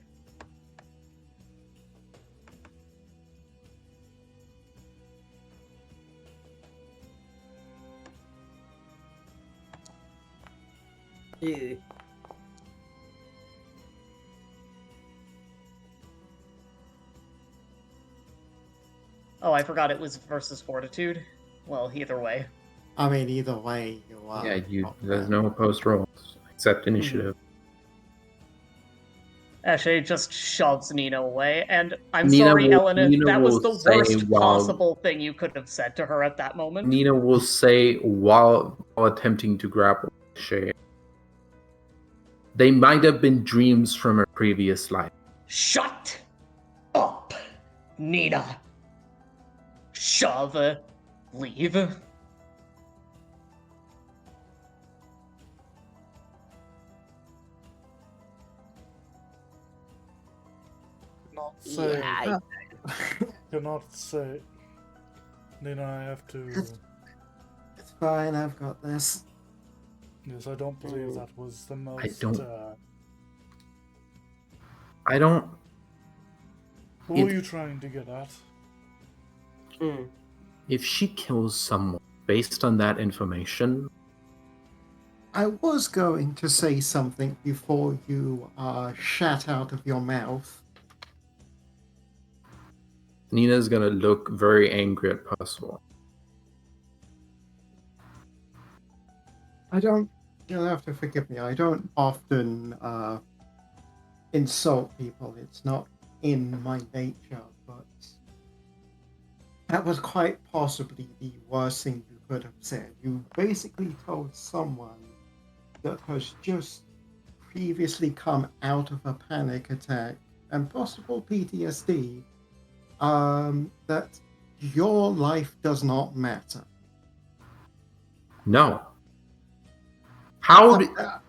Oh, I forgot it was versus fortitude. Well, either way. I mean, either way, you are. Yeah, there's no opposed rolls except initiative. Eshe just shoves Nina away, and I'm Nina sorry, will- Elena, Nina that was will the say worst while- possible thing you could have said to her at that moment. Nina will say while attempting to grapple Shay, they might have been dreams from a previous life. Shut up, Nina. Shove. Leave. Not say. Yeah, Cannot say. Nina, I have to. It's fine, I've got this. Yes, I don't believe that was the most. don't- What It- were you trying to get at? If she kills someone based on that information, I was going to say something before you shat out of your mouth. Nina's gonna look very angry at Percival. You'll have to forgive me, I don't often insult people. It's not in my nature, but that was quite possibly the worst thing you could have said. You basically told someone that has just previously come out of a panic attack and possible PTSD that your life does not matter. No. How?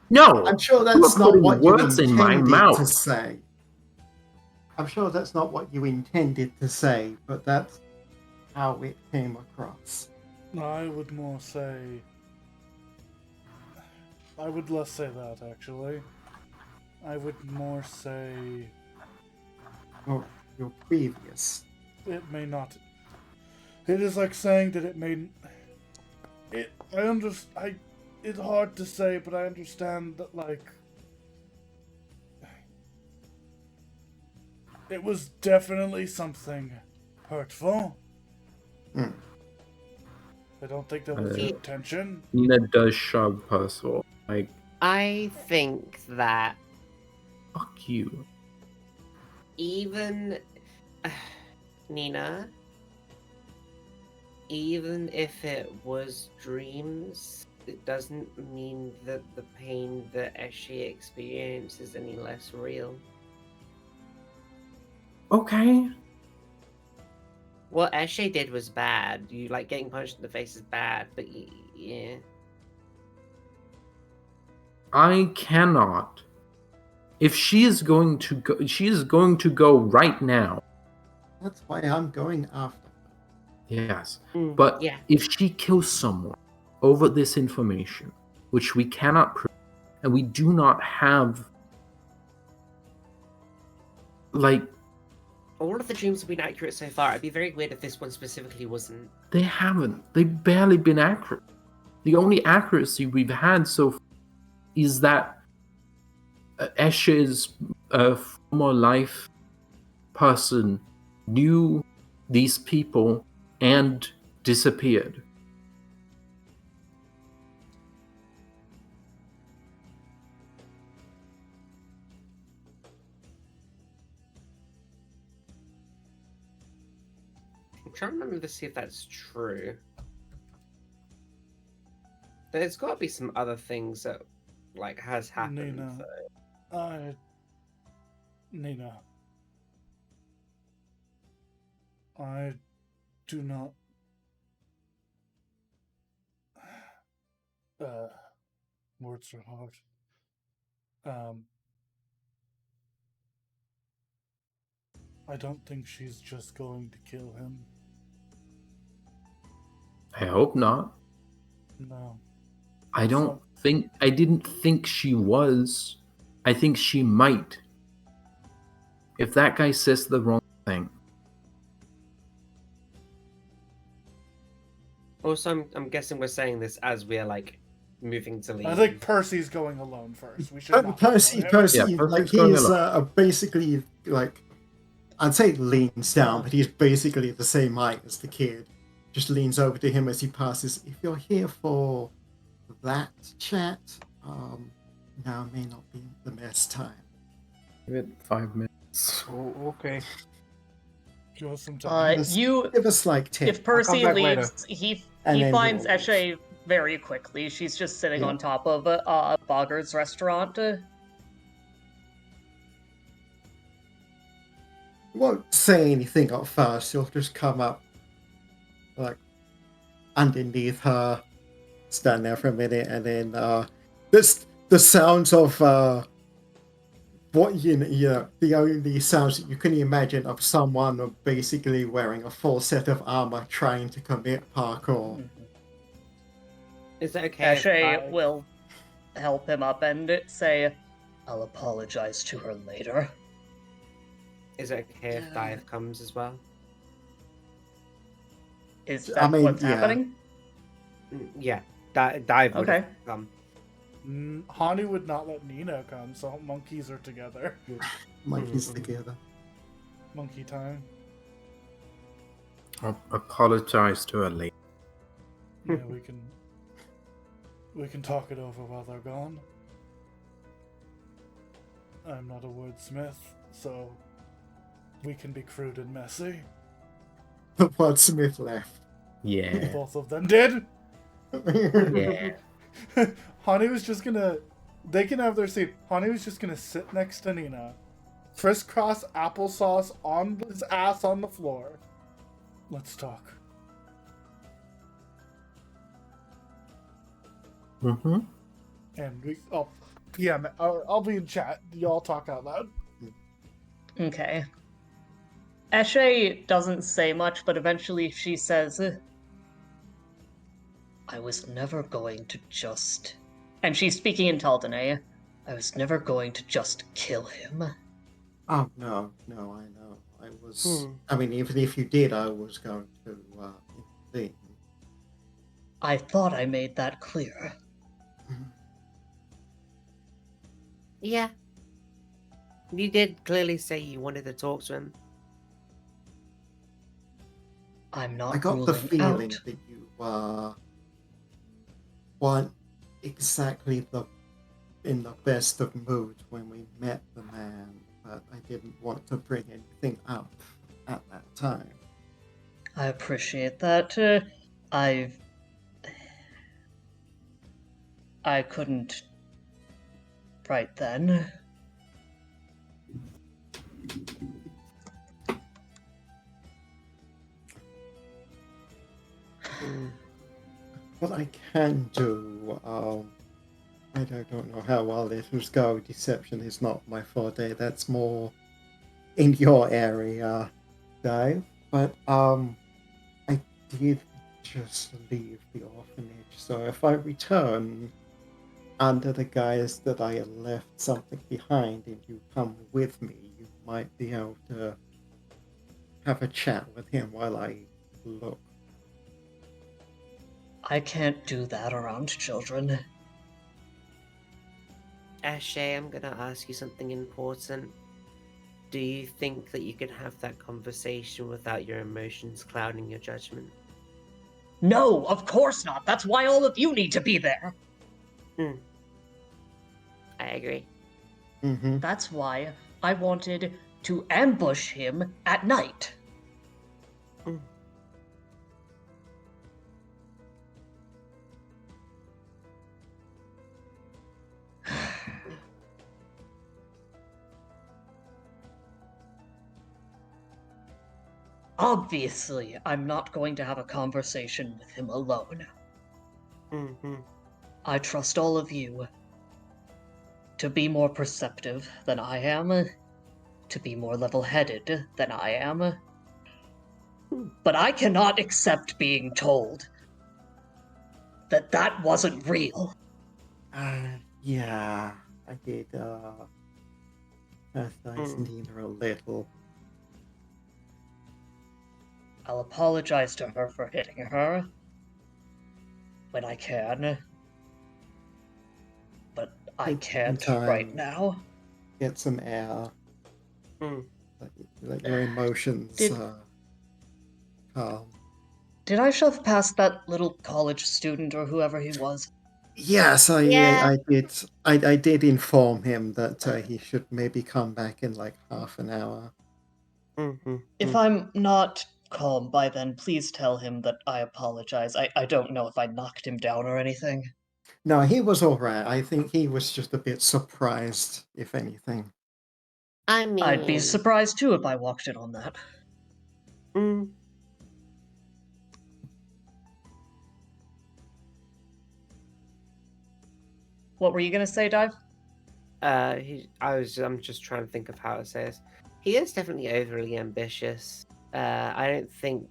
No. I'm sure You that's are not putting what you words in my intended mouth. to say. I'm sure that's not what you intended to say, but that's how it came across. No, I would more say. I would less say that, actually. I would more say. Or your previous. It may not. It is like saying that it may. It's hard to say, but I understand that, like. It was definitely something hurtful. Hmm. I don't think that was the intention. Nina does shove Percival. Like, I think that fuck you. even Nina, even if it was dreams, it doesn't mean that the pain that Eshe experienced is any less real. Okay. What Eshe did was bad. You like getting punched in the face is bad, but yeah. I cannot. If she is going to go, she is going to go right now. That's why I'm going after her. Yes. But yeah. if she kills someone over this information, which we cannot prove, and we do not have, like, All of the dreams have been accurate so far. It'd be very weird if this one specifically wasn't. they haven't. They've barely been accurate. The only accuracy we've had so far is that Eshe's former life person knew these people and disappeared. I'm trying to remember to see if that's true. There's got to be some other things that, like, has happened. Nina. So. Nina. I do not. Words are hard. I don't think she's just going to kill him. I hope not. No. I didn't think she was. I think she might. If that guy says the wrong thing. Also, I'm guessing we're saying this as we're, like, moving to leave. I think Percy's going alone first. We should not Percy, follow him. Yeah, like Percy's going he's basically like I'd say leans down, but he's basically the same height as the kid. Just leans over to him as he passes. If you're here for that chat, now may not be the best time. Give it 5 minutes. Oh, okay. Give us some time. Give us like 10. If Percy back later. leaves, he And then finds he'll Eshe very quickly. She's just sitting Yeah. on top of Bogger's restaurant. Won't say anything at first. He'll just come up, like, underneath her, stand there for a minute, and then the sounds of the only sounds that you can imagine of someone basically wearing a full set of armor trying to commit parkour. Is that okay? if Eshe I- will help him up and say, "I'll apologize to her later." Is it okay if Dive comes as well? Is I that mean, what's yeah. happening? Yeah, Dive would Okay. come. Hani would not let Nina come, so monkeys are together. Monkeys together. Monkey time. I'll apologize to her later. Yeah, we can talk it over while they're gone. I'm not a wordsmith, so we can be crude and messy. The wordsmith left. Yeah. Both of them did. Yeah. Hani was just gonna. They can have their seat. Hani was just gonna sit next to Nina, crisscross applesauce on his ass on the floor. Let's talk. Mm-hmm. And we. Oh, yeah. I'll be in chat. Y'all talk out loud. Okay. Eshe doesn't say much, but eventually she says, "I was never going to just..." And she's speaking in Taldane. "I was never going to just kill him." Oh, no, I know. I was... I mean, even if you did, I was going to intervene. I thought I made that clear. Yeah. You did clearly say you wanted to talk to him. I'm not I got the ruling feeling out. that you weren't exactly in the best of moods when we met the man, but I didn't want to bring anything up at that time. I appreciate that. I couldn't right then. What I can do, I don't know how well this will go. Deception is not my forte. That's more in your area, Dave. But I did just leave the orphanage. So if I return under the guise that I left something behind and you come with me, you might be able to have a chat with him while I look. I can't do that around children. Eshe, I'm gonna ask you something important. Do you think that you can have that conversation without your emotions clouding your judgment? No, of course not. That's why all of you need to be there. I agree. Mm-hmm. That's why I wanted to ambush him at night. Obviously, I'm not going to have a conversation with him alone. I trust all of you to be more perceptive than I am, to be more level-headed than I am. But I cannot accept being told that that wasn't real. Yeah, I did, chastise Nina a little. I'll apologize to her for hitting her when I can. But I Take some can't right time. now. Get some air. Like your emotions Did- calm. Did I shove past that little college student or whoever he was? Yes, Yeah. I did. I did inform him that he should maybe come back in like half an hour. Mm-hmm. If I'm not calm by then, please tell him that I apologize. I don't know if I knocked him down or anything. No, he was all right. I think he was just a bit surprised, if anything. I mean, I'd be surprised too if I walked in on that. Mm. What were you gonna say, Dive? I'm just trying to think of how to say this. He is definitely overly ambitious. I don't think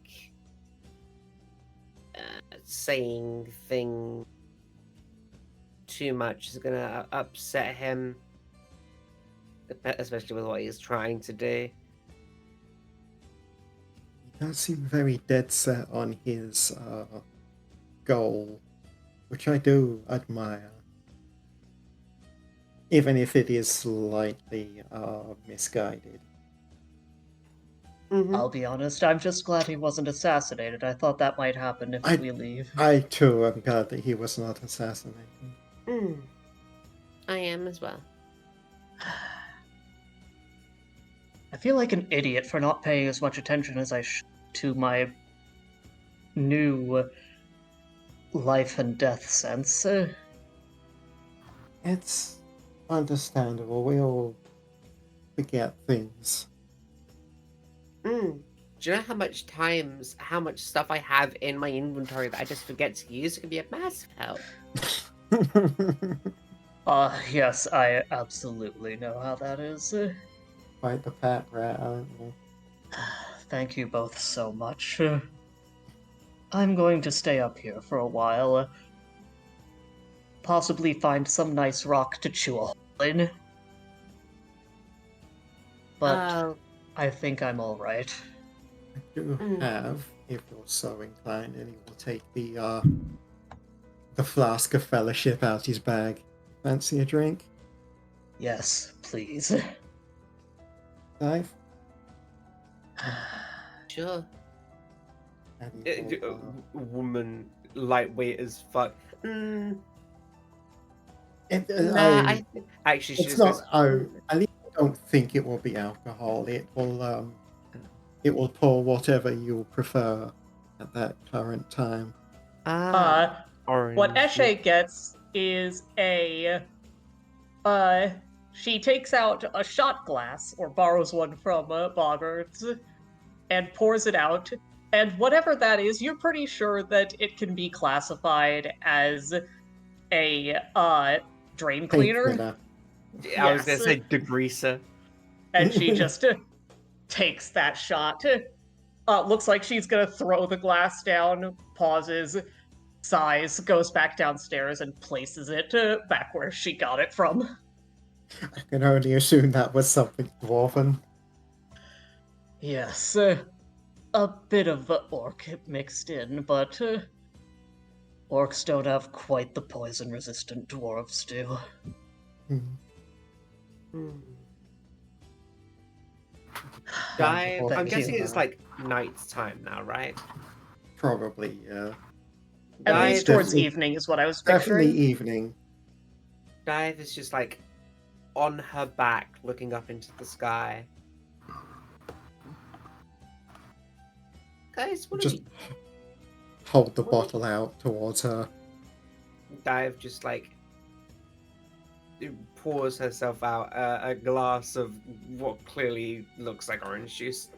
saying thing too much is gonna upset him, especially with what he's trying to do. He does seem very dead set on his goal, which I do admire. Even if it is slightly misguided. Mm-hmm. I'll be honest, I'm just glad he wasn't assassinated. I thought that might happen if we leave. I too am glad that he was not assassinated. Mm. I am as well. I feel like an idiot for not paying as much attention as I should to my new life and death sense. It's understandable. We all forget things. Mm. Do you know how much stuff I have in my inventory that I just forget to use? It can be a massive help. Yes, I absolutely know how that is. Quite the fat rat, aren't you? Thank you both so much. I'm going to stay up here for a while. Possibly find some nice rock to chew a hole in. But I think I'm alright. I do have, if you're so inclined, and he will take the flask of fellowship out his bag. Fancy a drink? Yes, please. Dive? Sure. And he will, Woman, lightweight as fuck. Mm, it- nah, I- Actually, she it's just not. goes, Oh, at least I don't think it will be alcohol. It will pour whatever you prefer at that current time. orange. What Eshe gets is she takes out a shot glass, or borrows one from Boggarts, and pours it out. And whatever that is, you're pretty sure that it can be classified as a drain Paint cleaner. thinner. I was gonna Yes. say degreaser. And she just takes that shot. Looks like she's gonna throw the glass down, pauses, sighs, goes back downstairs, and places it back where she got it from. I can only assume that was something dwarven. Yes, a bit of orc mixed in, but orcs don't have quite the poison-resistant dwarves do. Hmm. Dive. I'm Thank guessing you. it's like night's time now, right? Probably, yeah. At Dive, least towards definitely- evening is what I was Definitely picturing. evening. Dive is just like on her back, looking up into the sky. guys, what Just are we... hold the bottle out towards her. Dive just like pours herself out a glass of what clearly looks like orange juice.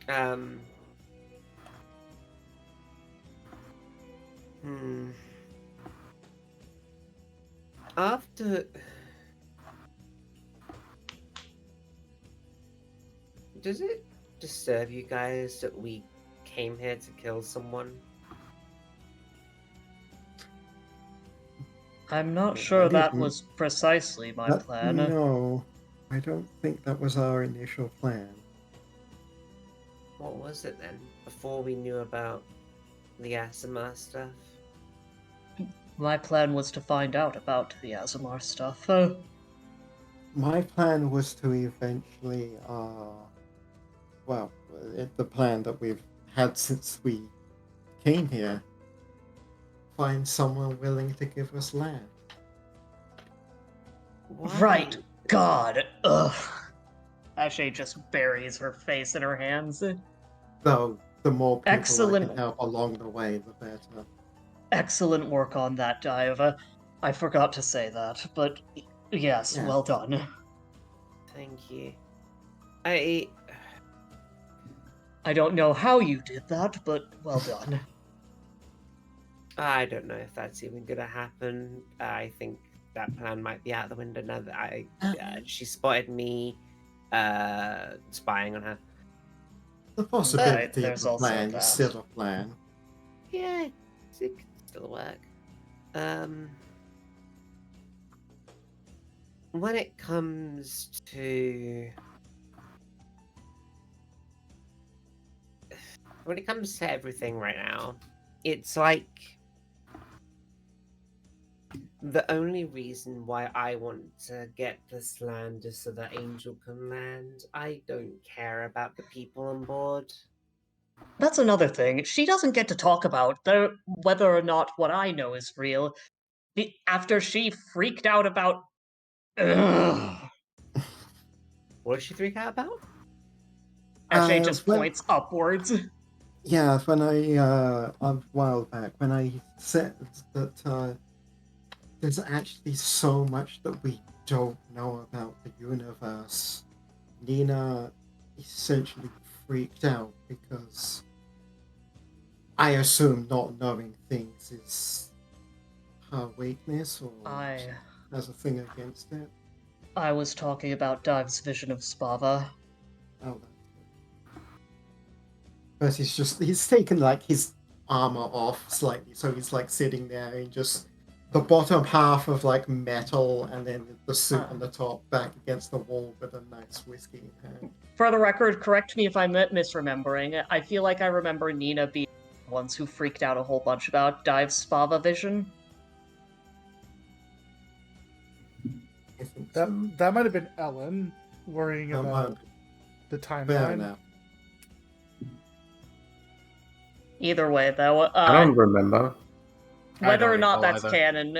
Um. After. Does it disturb you guys that we came here to kill someone? I'm not sure that didn't. was precisely my That- plan. No, I don't think that was our initial plan. What was it then? Before we knew about the Asimar stuff? My plan was to find out about the Azamar stuff. My plan was to eventually, the plan that we've had since we came here, find someone willing to give us land. Right. Why? God. Ugh. Ashe just buries her face in her hands. Though the more people I Excellent. can help along the way, the better. Excellent work on that, Diva. I forgot to say that, but yes, Yeah. well done. Thank you. I don't know how you did that, but well done. I don't know if that's even gonna happen. I think that plan might be out the window now that she spotted me spying on her. The possibility Right, there's of a also plan is that. still a plan. Yeah, it could still work. When it comes to everything right now, it's like the only reason why I want to get this land is so that Angel can land. I don't care about the people on board. That's another thing. She doesn't get to talk about whether or not what I know is real. After she freaked out about. Ugh. What did she freak out about? Ashe just Well, points upwards. yeah, when a while back, when I said that there's actually so much that we don't know about the universe, Nina essentially freaked out because I assume not knowing things is her weakness or has a thing against it. I was talking about Dive's vision of Spava. Oh, but he's taken like his armor off slightly, so he's like sitting there and just the bottom half of like metal and then the suit on the top back against the wall with a nice whiskey in hand. For the record, correct me if I'm misremembering. I feel like I remember Nina being the ones who freaked out a whole bunch about Dive's Spava vision. I think That might have been Ellen worrying about the timeline. now. Either way, though, I don't remember. whether or not recall that's either. canon,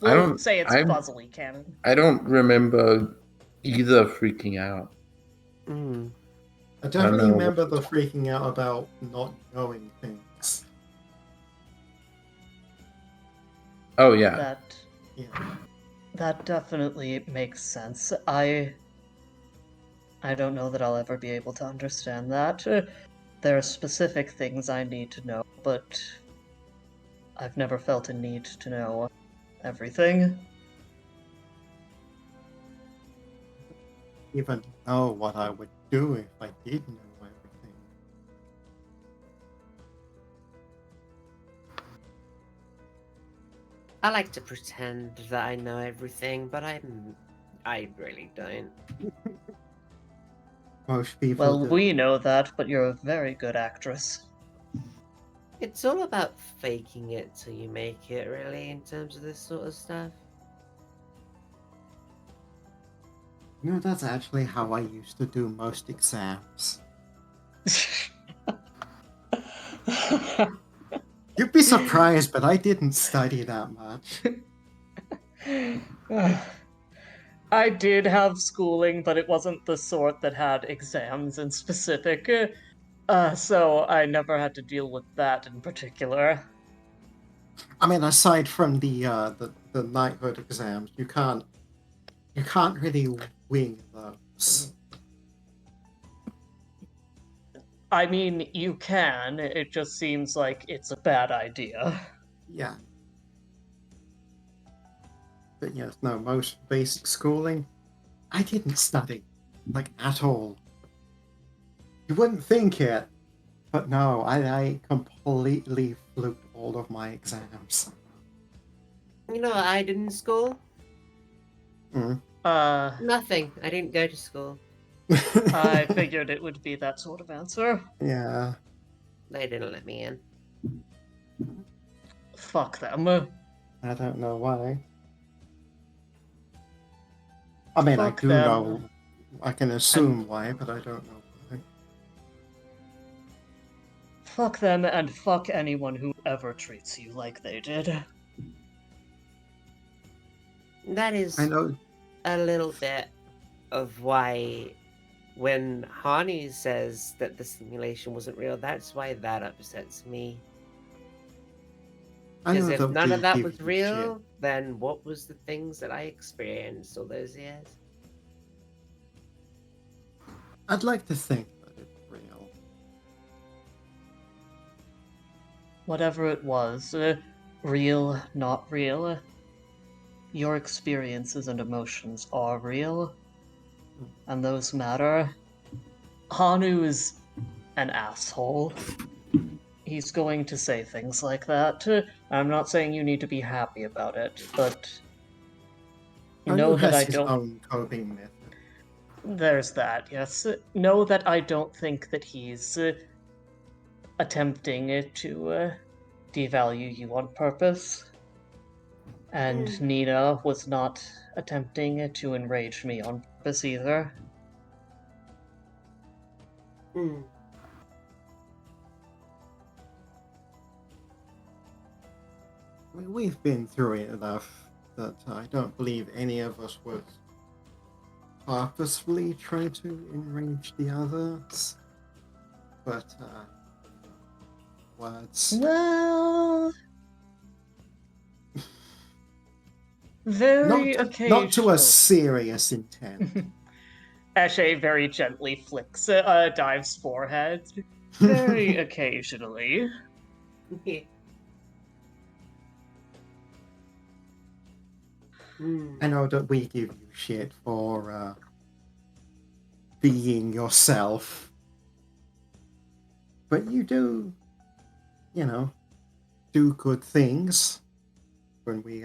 we'll say it's fuzzily canon. I don't remember either freaking out. I definitely remember the freaking out about not knowing things. Oh yeah. That definitely makes sense. I don't know that I'll ever be able to understand that. There are specific things I need to know, but I've never felt a need to know everything. Even know what I would do if I did know everything. I like to pretend that I know everything, but I really don't. Most people Well, do. we know that, but you're a very good actress. It's all about faking it till you make it, really, in terms of this sort of stuff. No, that's actually how I used to do most exams. You'd be surprised, but I didn't study that much. I did have schooling, but it wasn't the sort that had exams in specific. So I never had to deal with that in particular. I mean, aside from the knighthood exams, you can't really wing those. I mean, you can. It just seems like it's a bad idea. Yeah. But yes, no, most basic schooling, I didn't study, like, at all. You wouldn't think it, but no, I completely fluked all of my exams. You know what I did in school? Nothing. I didn't go to school. I figured it would be that sort of answer. Yeah. They didn't let me in. Fuck them. I don't know why. I mean, I Fuck do them. know. I can assume why, but I don't know why. Fuck them and fuck anyone who ever treats you like they did. That is I know. a little bit of why when Hani says that the simulation wasn't real, that's why that upsets me. I Because know if that none we of that give was you real, shit. then what was the things that I experienced all those years? I'd like to think that it's real. Whatever it was, real, not real, your experiences and emotions are real, and those matter. Hanu is an asshole. He's going to say things like that. I'm not saying you need to be happy about it, but Anu know that has I his don't. own coping method. There's that, yes. Know that I don't think that he's attempting to devalue you on purpose. And Nina was not attempting to enrage me on purpose either. We've been through it enough that I don't believe any of us would purposefully try to enrage the others. But, words. Well, very occasionally. Not to a serious intent. Ashe very gently flicks Dive's forehead. Very occasionally. I know that we give you shit for being yourself, but you do, do good things when we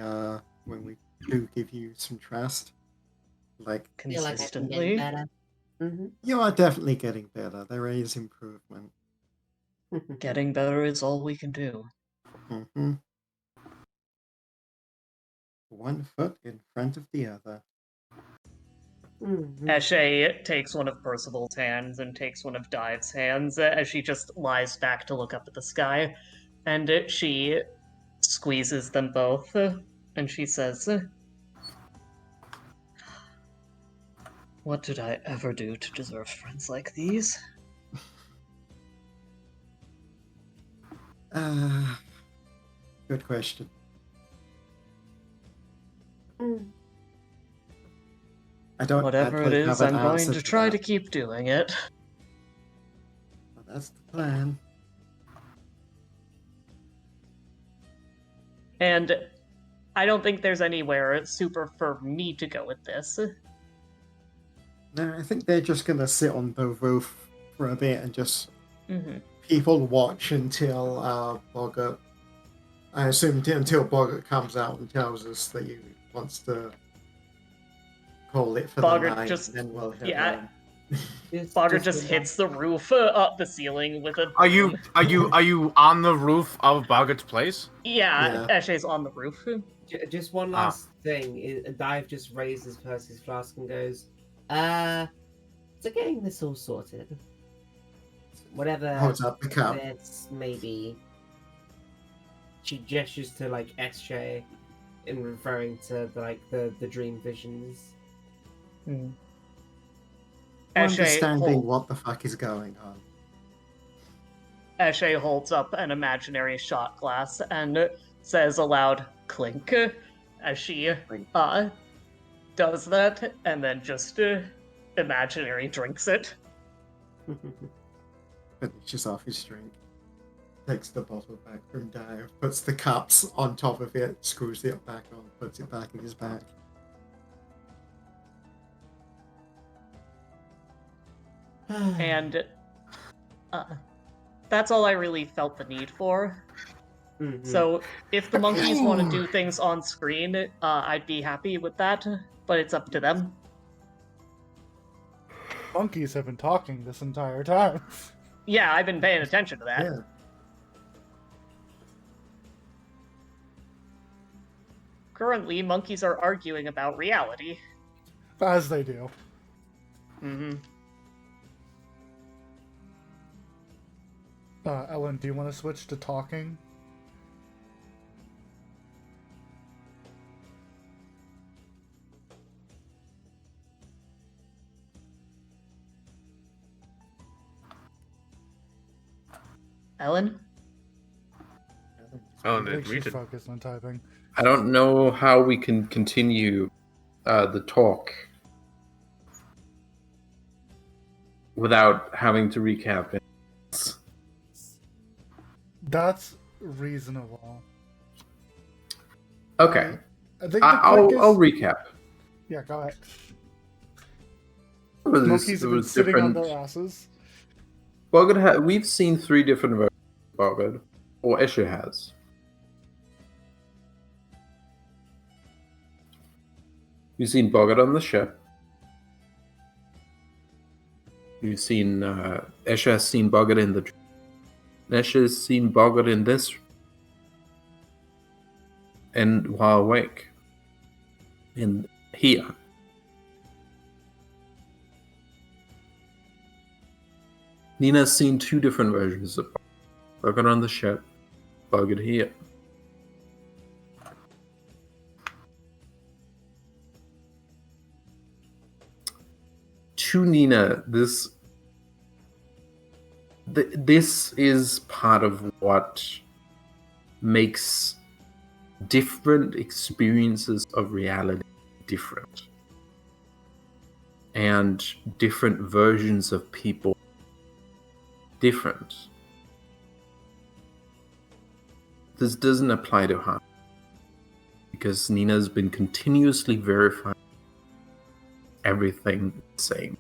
do give you some trust. Like Feel like I've been getting Consistently. better. you are definitely getting better. There is improvement. Getting better is all we can do. hmm 1 foot in front of the other. Ashe takes one of Percival's hands and takes one of Dive's hands as she just lies back to look up at the sky. And she squeezes them both and she says, "What did I ever do to deserve friends like these?" Good question. I don't Whatever it actually is, have an I'm going answer to try that. to keep doing it. Well, that's the plan. And I don't think there's anywhere super for me to go with this. No, I think they're just gonna sit on the roof for a bit and just Mhm. people watch until Boggart. I assume until Boggart comes out and tells us that he wants to call it for Boggart the night, just- and then we'll head yeah. home. Boggart just hits the roof up the ceiling with a Are you broom. are you on the roof of Boggart's place? Yeah, Ashe's on the roof. Just one last thing. Dive just raises Percy's flask and goes, So getting this all sorted, whatever Holds up the cup. this may be, she gestures to like S-Shay in referring to the dream visions. Mm. Understanding what the fuck is going on. Ashe holds up an imaginary shot glass and says aloud, "Clink," as she does that, and then just imaginary drinks it. Finishes off his drink. Takes the bottle back from Dive, puts the cups on top of it, screws it back on, puts it back in his bag. And that's all I really felt the need for. So if the monkeys want to do things on screen, I'd be happy with that, but it's up to them. Monkeys have been talking this entire time. Yeah, I've been paying attention to that. Yeah. Currently, monkeys are arguing about reality. As they do. Mm-hmm. Ellen, do you want to switch to talking? Ellen? Oh, I think she's muted. focused on typing. I don't know how we can continue the talk without having to recap it. That's reasonable. Okay, I think the I'll quickest... recap. Yeah, go ahead. It was- Monkeys it have been was sitting on different. their asses. We've seen 3 different versions of Bogart, or Escher has. You've seen Bogart on the ship. You've seen Escher has seen Bogart in the. Escher has seen Bogart in this, and while awake, in here. Nina's seen 2 different versions of Bogart on the ship, Bogart here. To Nina, this is part of what makes different experiences of reality different, and different versions of people different. This doesn't apply to her, because Nina's been continuously verifying everything the same.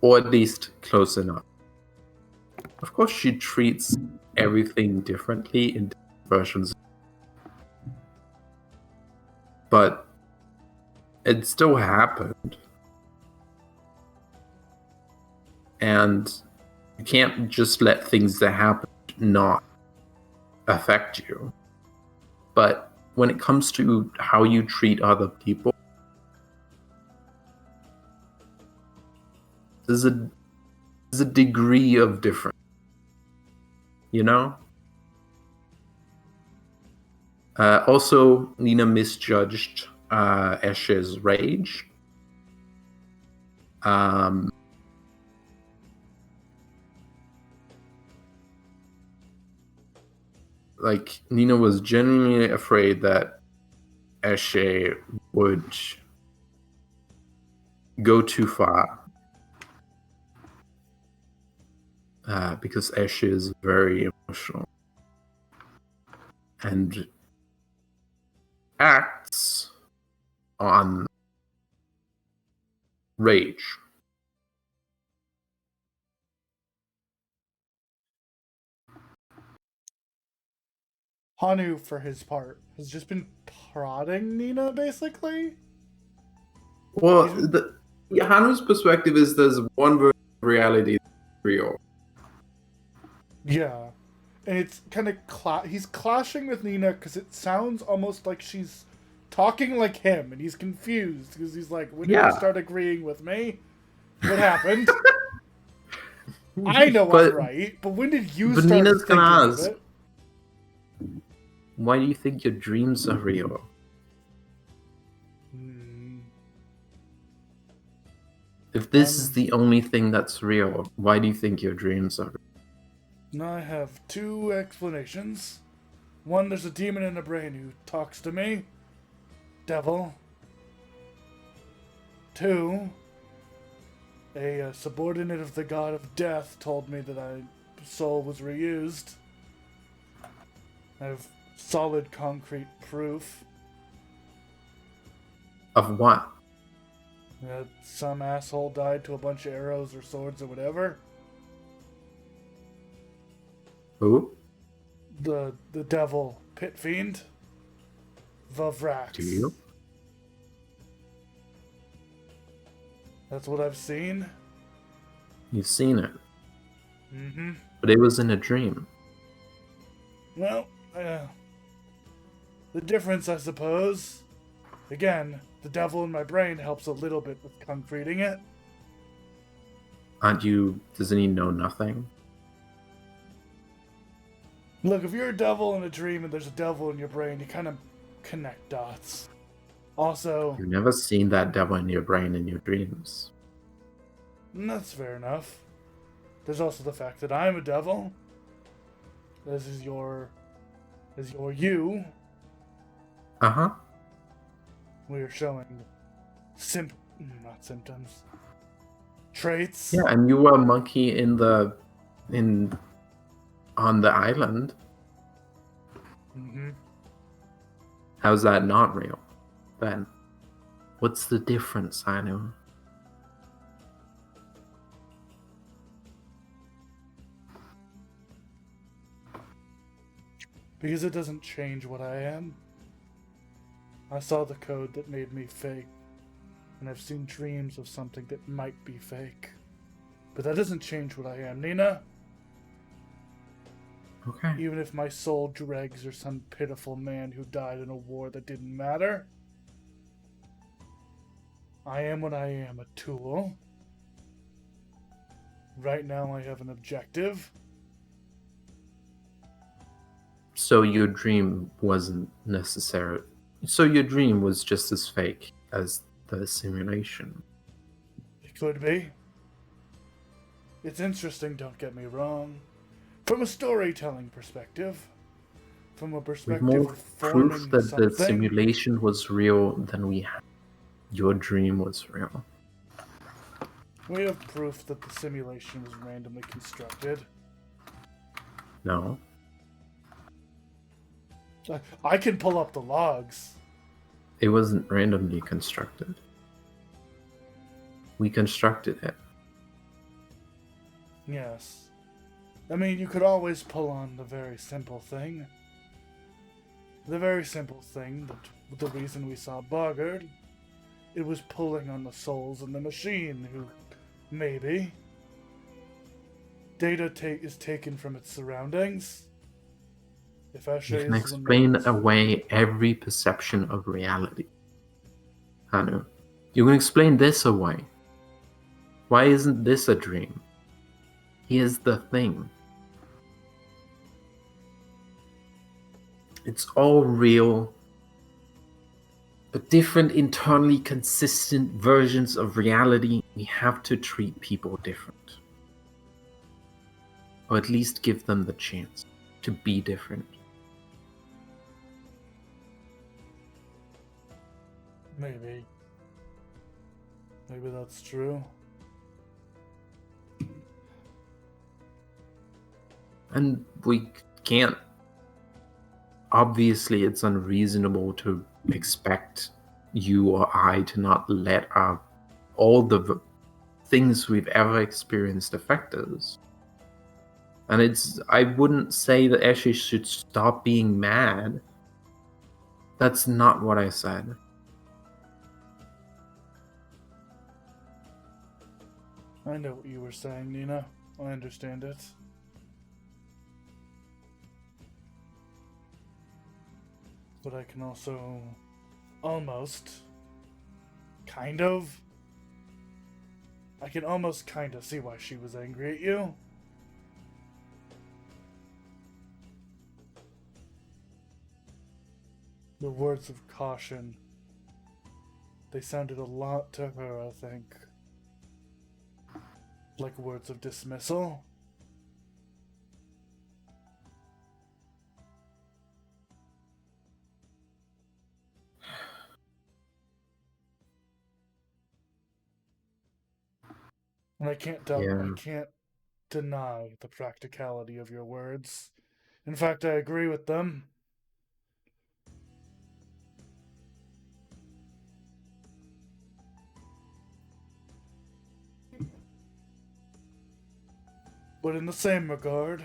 Or at least close enough. Of course, she treats everything differently in different versions, but it still happened. And you can't just let things that happen not affect you. But when it comes to how you treat other people, there's a degree of difference. You know? Also, Nina misjudged Escher's rage. Like, Nina was genuinely afraid that Escher would go too far. Because Escher is very emotional. And acts on rage. Hanu, for his part, has just been prodding Nina, basically. Well, Hanu's perspective is there's one version of reality that's real. Yeah. And it's kind of he's clashing with Nina because it sounds almost like she's talking like him, and he's confused because he's like, when did you start agreeing with me? What happened? I know I'm right, but when did you start Nina's thinking gonna of ask, it? why do you think your dreams are real? If this is the only thing that's real, why do you think your dreams are real? I have 2 explanations. One, there's a demon in the brain who talks to me. Devil. 2, a subordinate of the god of death told me that my soul was reused. I have solid concrete proof. Of what? That some asshole died to a bunch of arrows or swords or whatever. Who? The devil, pit fiend, Vavrax. Do you? That's what I've seen. You've seen it. Mm-hmm. But it was in a dream. Well, The difference, I suppose, again, the devil in my brain helps a little bit with concreting it. Aren't you? Doesn't he know nothing? Look, if you're a devil in a dream and there's a devil in your brain, you kind of connect dots. Also, You've never seen that devil in your brain in your dreams. that's fair enough. There's also the fact that I'm a devil. As is your you. Uh-huh. We are showing not symptoms. Traits. Yeah, and you were a monkey on the island. Mm-hmm. How's that not real? Then, what's the difference, Anu? Because it doesn't change what I am. I saw the code that made me fake, and I've seen dreams of something that might be fake. But that doesn't change what I am, Nina. Okay. Even if my soul dregs are some pitiful man who died in a war that didn't matter. I am what I am, a tool. Right now I have an objective. So your dream wasn't necessary. So your dream was just as fake as the simulation. It could be. It's interesting, don't get me wrong. From a storytelling perspective. From a With perspective more of forming proof that the something. simulation was real than we had. Your dream was real. We have proof that the simulation was randomly constructed. No. I can pull up the logs. It wasn't randomly constructed. We constructed it. Yes. I mean, you could always pull on the very simple thing. The very simple thing, that the reason we saw Boggart, it was pulling on the souls in the machine, who, maybe, data is taken from its surroundings. If Ashe You can is explain removed- away every perception of reality. Anu, you can explain this away. Why isn't this a dream? Here's the thing. It's all real, but different internally consistent versions of reality. We have to treat people different. Or at least give them the chance to be different. Maybe. Maybe that's true. And we can't. Obviously, it's unreasonable to expect you or I to not let all the things we've ever experienced affect us. And I wouldn't say that Eshe should stop being mad. That's not what I said. I know what you were saying, Nina. I understand it. But I can also almost, kind of, I can almost kind of see why she was angry at you. The words of caution, they sounded a lot to her, I think. Like words of dismissal. And I can't I can't deny the practicality of your words. In fact, I agree with them. But in the same regard,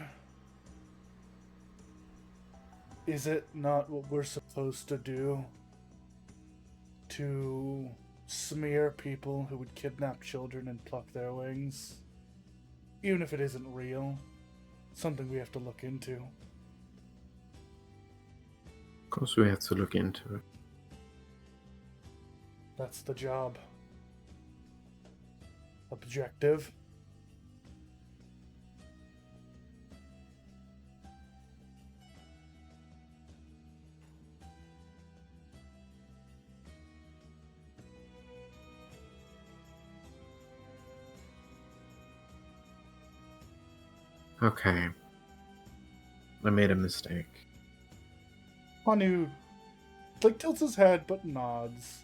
is it not what we're supposed to do to smear people who would kidnap children and pluck their wings? Even if it isn't real, something we have to look into. course, we have to look into it. That's the job. Objective. Okay. I made a mistake. Hanu like tilts his head but nods.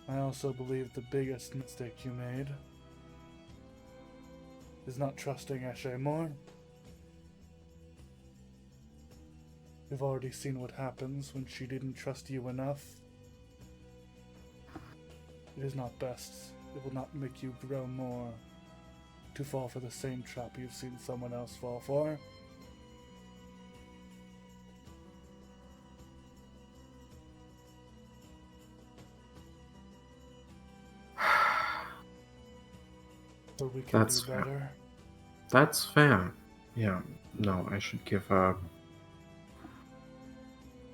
I also believe the biggest mistake you made is not trusting Eshe more. We've already seen what happens when she didn't trust you enough. It is not best. It will not make you grow more to fall for the same trap you've seen someone else fall for. So we can That's do fair. better. That's fair. Yeah. No, I should give her.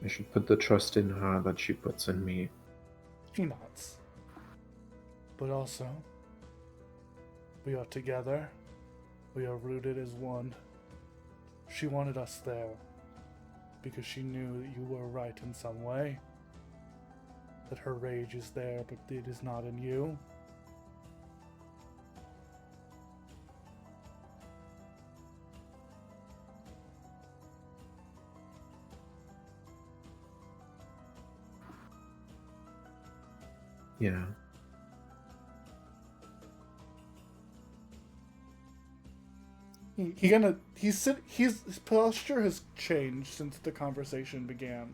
I should put the trust in her that she puts in me. She nods. But also, we are together. We are rooted as one. She wanted us there because she knew that you were right in some way. That her rage is there, but it is not in you. Yeah. His posture has changed since the conversation began.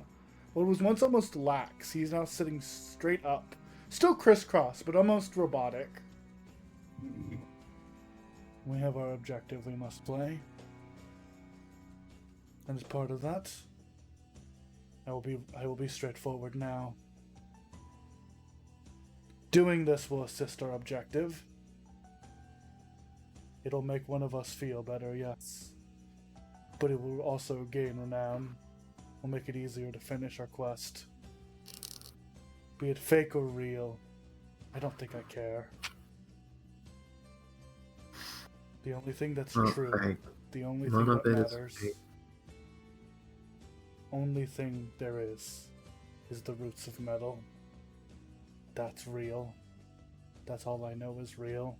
What was once almost lax, he's now sitting straight up. Still crisscross, but almost robotic. We have our objective we must play. And as part of that, I will be straightforward now. Doing this will assist our objective. It'll make one of us feel better, yes. But it will also gain renown. Will make it easier to finish our quest. Be it fake or real, I don't think I care. The only thing that's true, Okay. the only None thing of that it is matters, fake. only thing there is the roots of metal. That's real. That's all I know is real.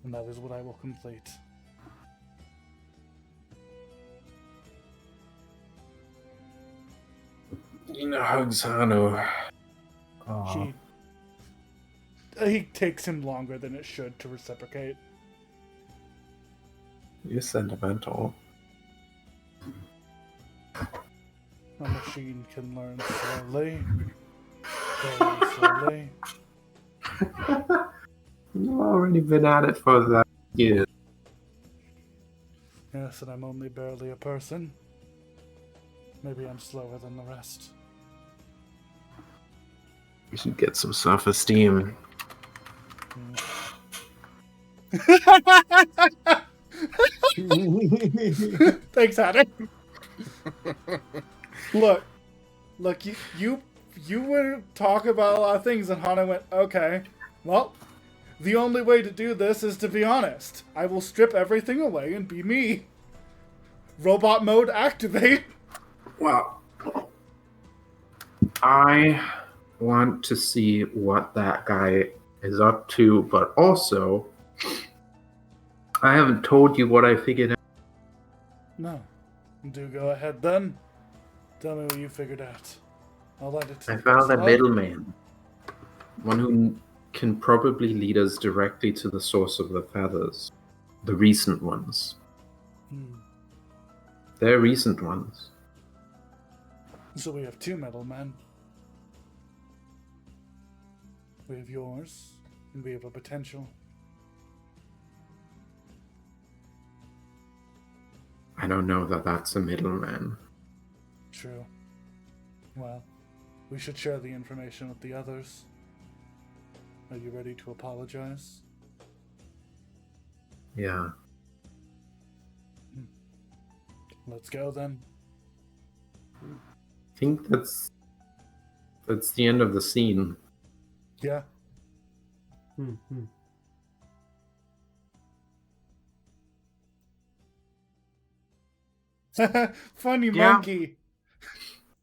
And that is what I will complete. You know, Hano. Oh, He takes him longer than it should to reciprocate. you're sentimental. A machine can learn slowly. Very slowly. You've already been at it for that year. Yes, and I'm only barely a person. Maybe I'm slower than the rest. You should get some self-esteem. Thanks, Adam. Look, you were talk about a lot of things, and Hana went, okay, well, the only way to do this is to be honest. I will strip everything away and be me. Robot mode activate. Well, I want to see what that guy is up to, but also, I haven't told you what I figured out. No. Do go ahead then. Tell me what you figured out. I'll let it. I found a middleman. One who can probably lead us directly to the source of the feathers. The recent ones. They're recent ones. So we have two middlemen. We have yours, and we have a potential. I don't know that that's a middleman. True. Well, we should share the information with the others. Are you ready to apologize? Yeah. Let's go then. I think that's the end of the scene. Yeah. Hmm. Funny Yeah. monkey.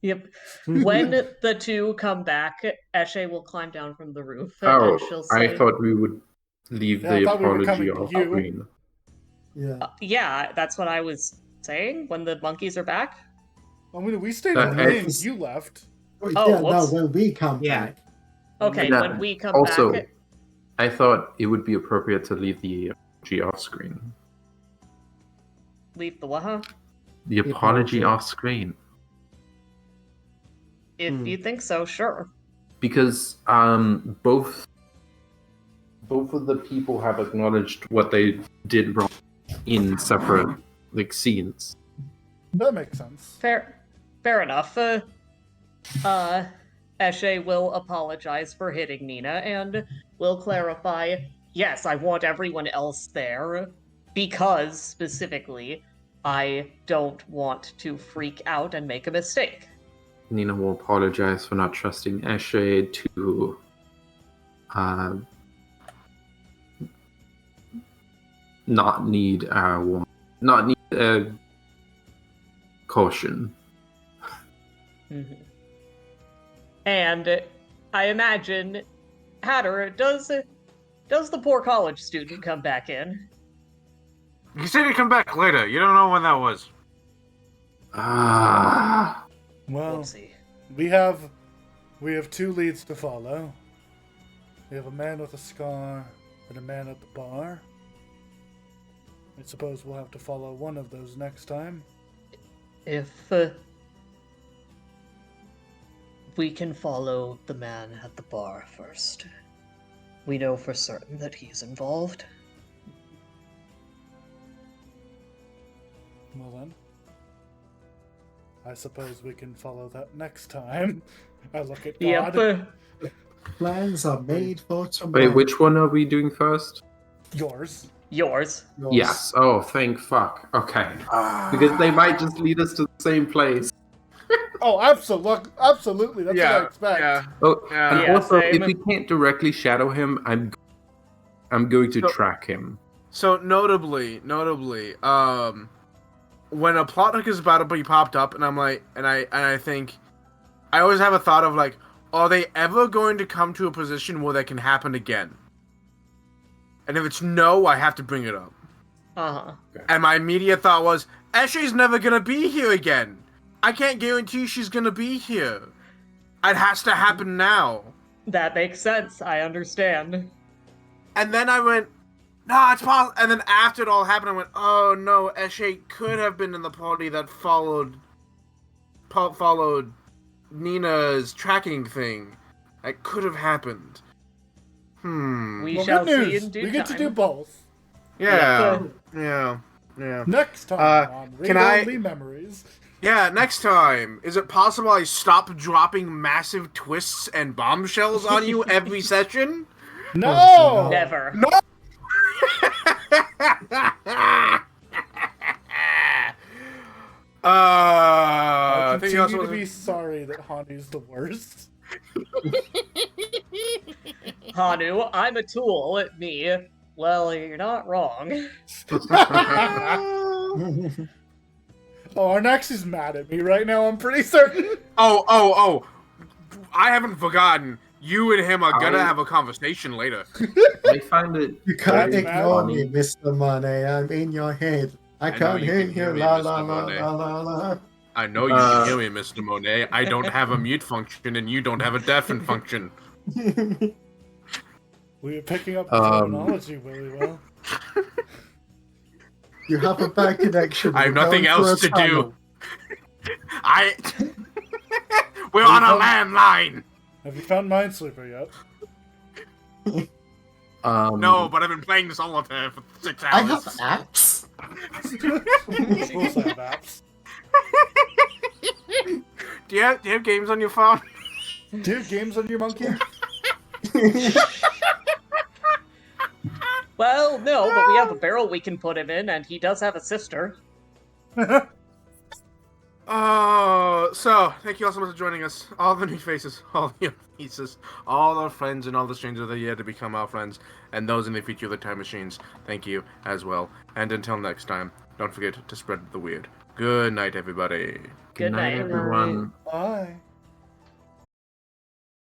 Yep. When the two come back, Eshe will climb down from the roof Oh, and she'll say, I thought we would leave Yeah, I the thought we were apology coming to off you. screen. Yeah. yeah, that's what I was saying when the monkeys are back. I mean, we stayed That in the ring. is- You left. Oh, Oh, yeah, no, whoops. when we come Yeah. back. Okay, Yeah. when we come Also, back. I thought it would be appropriate to leave the apology off screen. Leave the what, huh? The The apology apology. off screen. If you think so, sure. Because both of the people have acknowledged what they did wrong in separate scenes. That makes sense. Fair enough. Eshe will apologize for hitting Nina and will clarify, yes, I want everyone else there because, specifically, I don't want to freak out and make a mistake. Nina will apologize for not trusting Eshe to not need caution. Mm-hmm. And I imagine, Hatter, does the poor college student come back in? You said he'd come back later. You don't know when that was. Ah, Well, Whoopsie. we have two leads to follow. We have a man with a scar and a man at the bar. I suppose we'll have to follow one of those next time. If we can follow the man at the bar first, we know for certain that he's involved. Well then, I suppose we can follow that next time. I look at God. Yep. Plans are made for tomorrow. wait, which one are we doing first? Yours. Yours. Yours. Yes. Oh, thank fuck. Okay. Because they might just lead us to the same place. Oh, absolutely. That's what I expect. Yeah. Oh, Yeah. and Yeah, also, same. if we can't directly shadow him, I'm going to So- track him. So notably, when a plot hook is about to be popped up, and I'm like, and I think, I always have a thought of like, are they ever going to come to a position where that can happen again? And if it's no, I have to bring it up. Uh-huh. And my immediate thought was, Eshe's never gonna be here again. I can't guarantee she's gonna be here. It has to happen now. That makes sense. I understand. And then I went, nah, it's possible. And then after it all happened, I went, oh no, Eshe could have been in the party that followed Nina's tracking thing. That could have happened. We Well, shall good see news. in due We get to do time. both. Yeah. Yeah. Yeah. Next time on can I- Read Only Memories. Yeah, next time. Is it possible I stop dropping massive twists and bombshells on you every session? No! Never. I I think you also continue to be sorry that Hanu's the worst. Hanu, I'm a tool. Me. Well, you're not wrong. Oh, Arnaxi's mad at me right now, I'm pretty certain. Oh. I haven't forgotten. You and him are gonna I- have a conversation later. I find it. You can't Very ignore funny. me, Mr. Money. I'm in your head. I know can't you hear can hear you. me, La Mr. la la Monet. la la la. I know you can hear me, Mr. Monet. I don't have a mute function, and you don't have a deafen function. We were picking up the Um, terminology really well. You have a bad connection. I have You're nothing going through else a to do. tunnel. We're on a landline. Have you found Minesweeper yet? No, but I've been playing solitaire for 6 I have hours. apps. Of course I have apps. Do you have games on your phone? Do you have games on your monkey? Well, no, but we have a barrel we can put him in, and he does have a sister. So thank you all so much for joining us. All the new faces, all the young pieces, all our friends, and all the strangers that are yet to become our friends, and those in the future of the time machines. Thank you as well. And until next time, don't forget to spread the weird. Good night, everybody. Good night. everyone. Bye.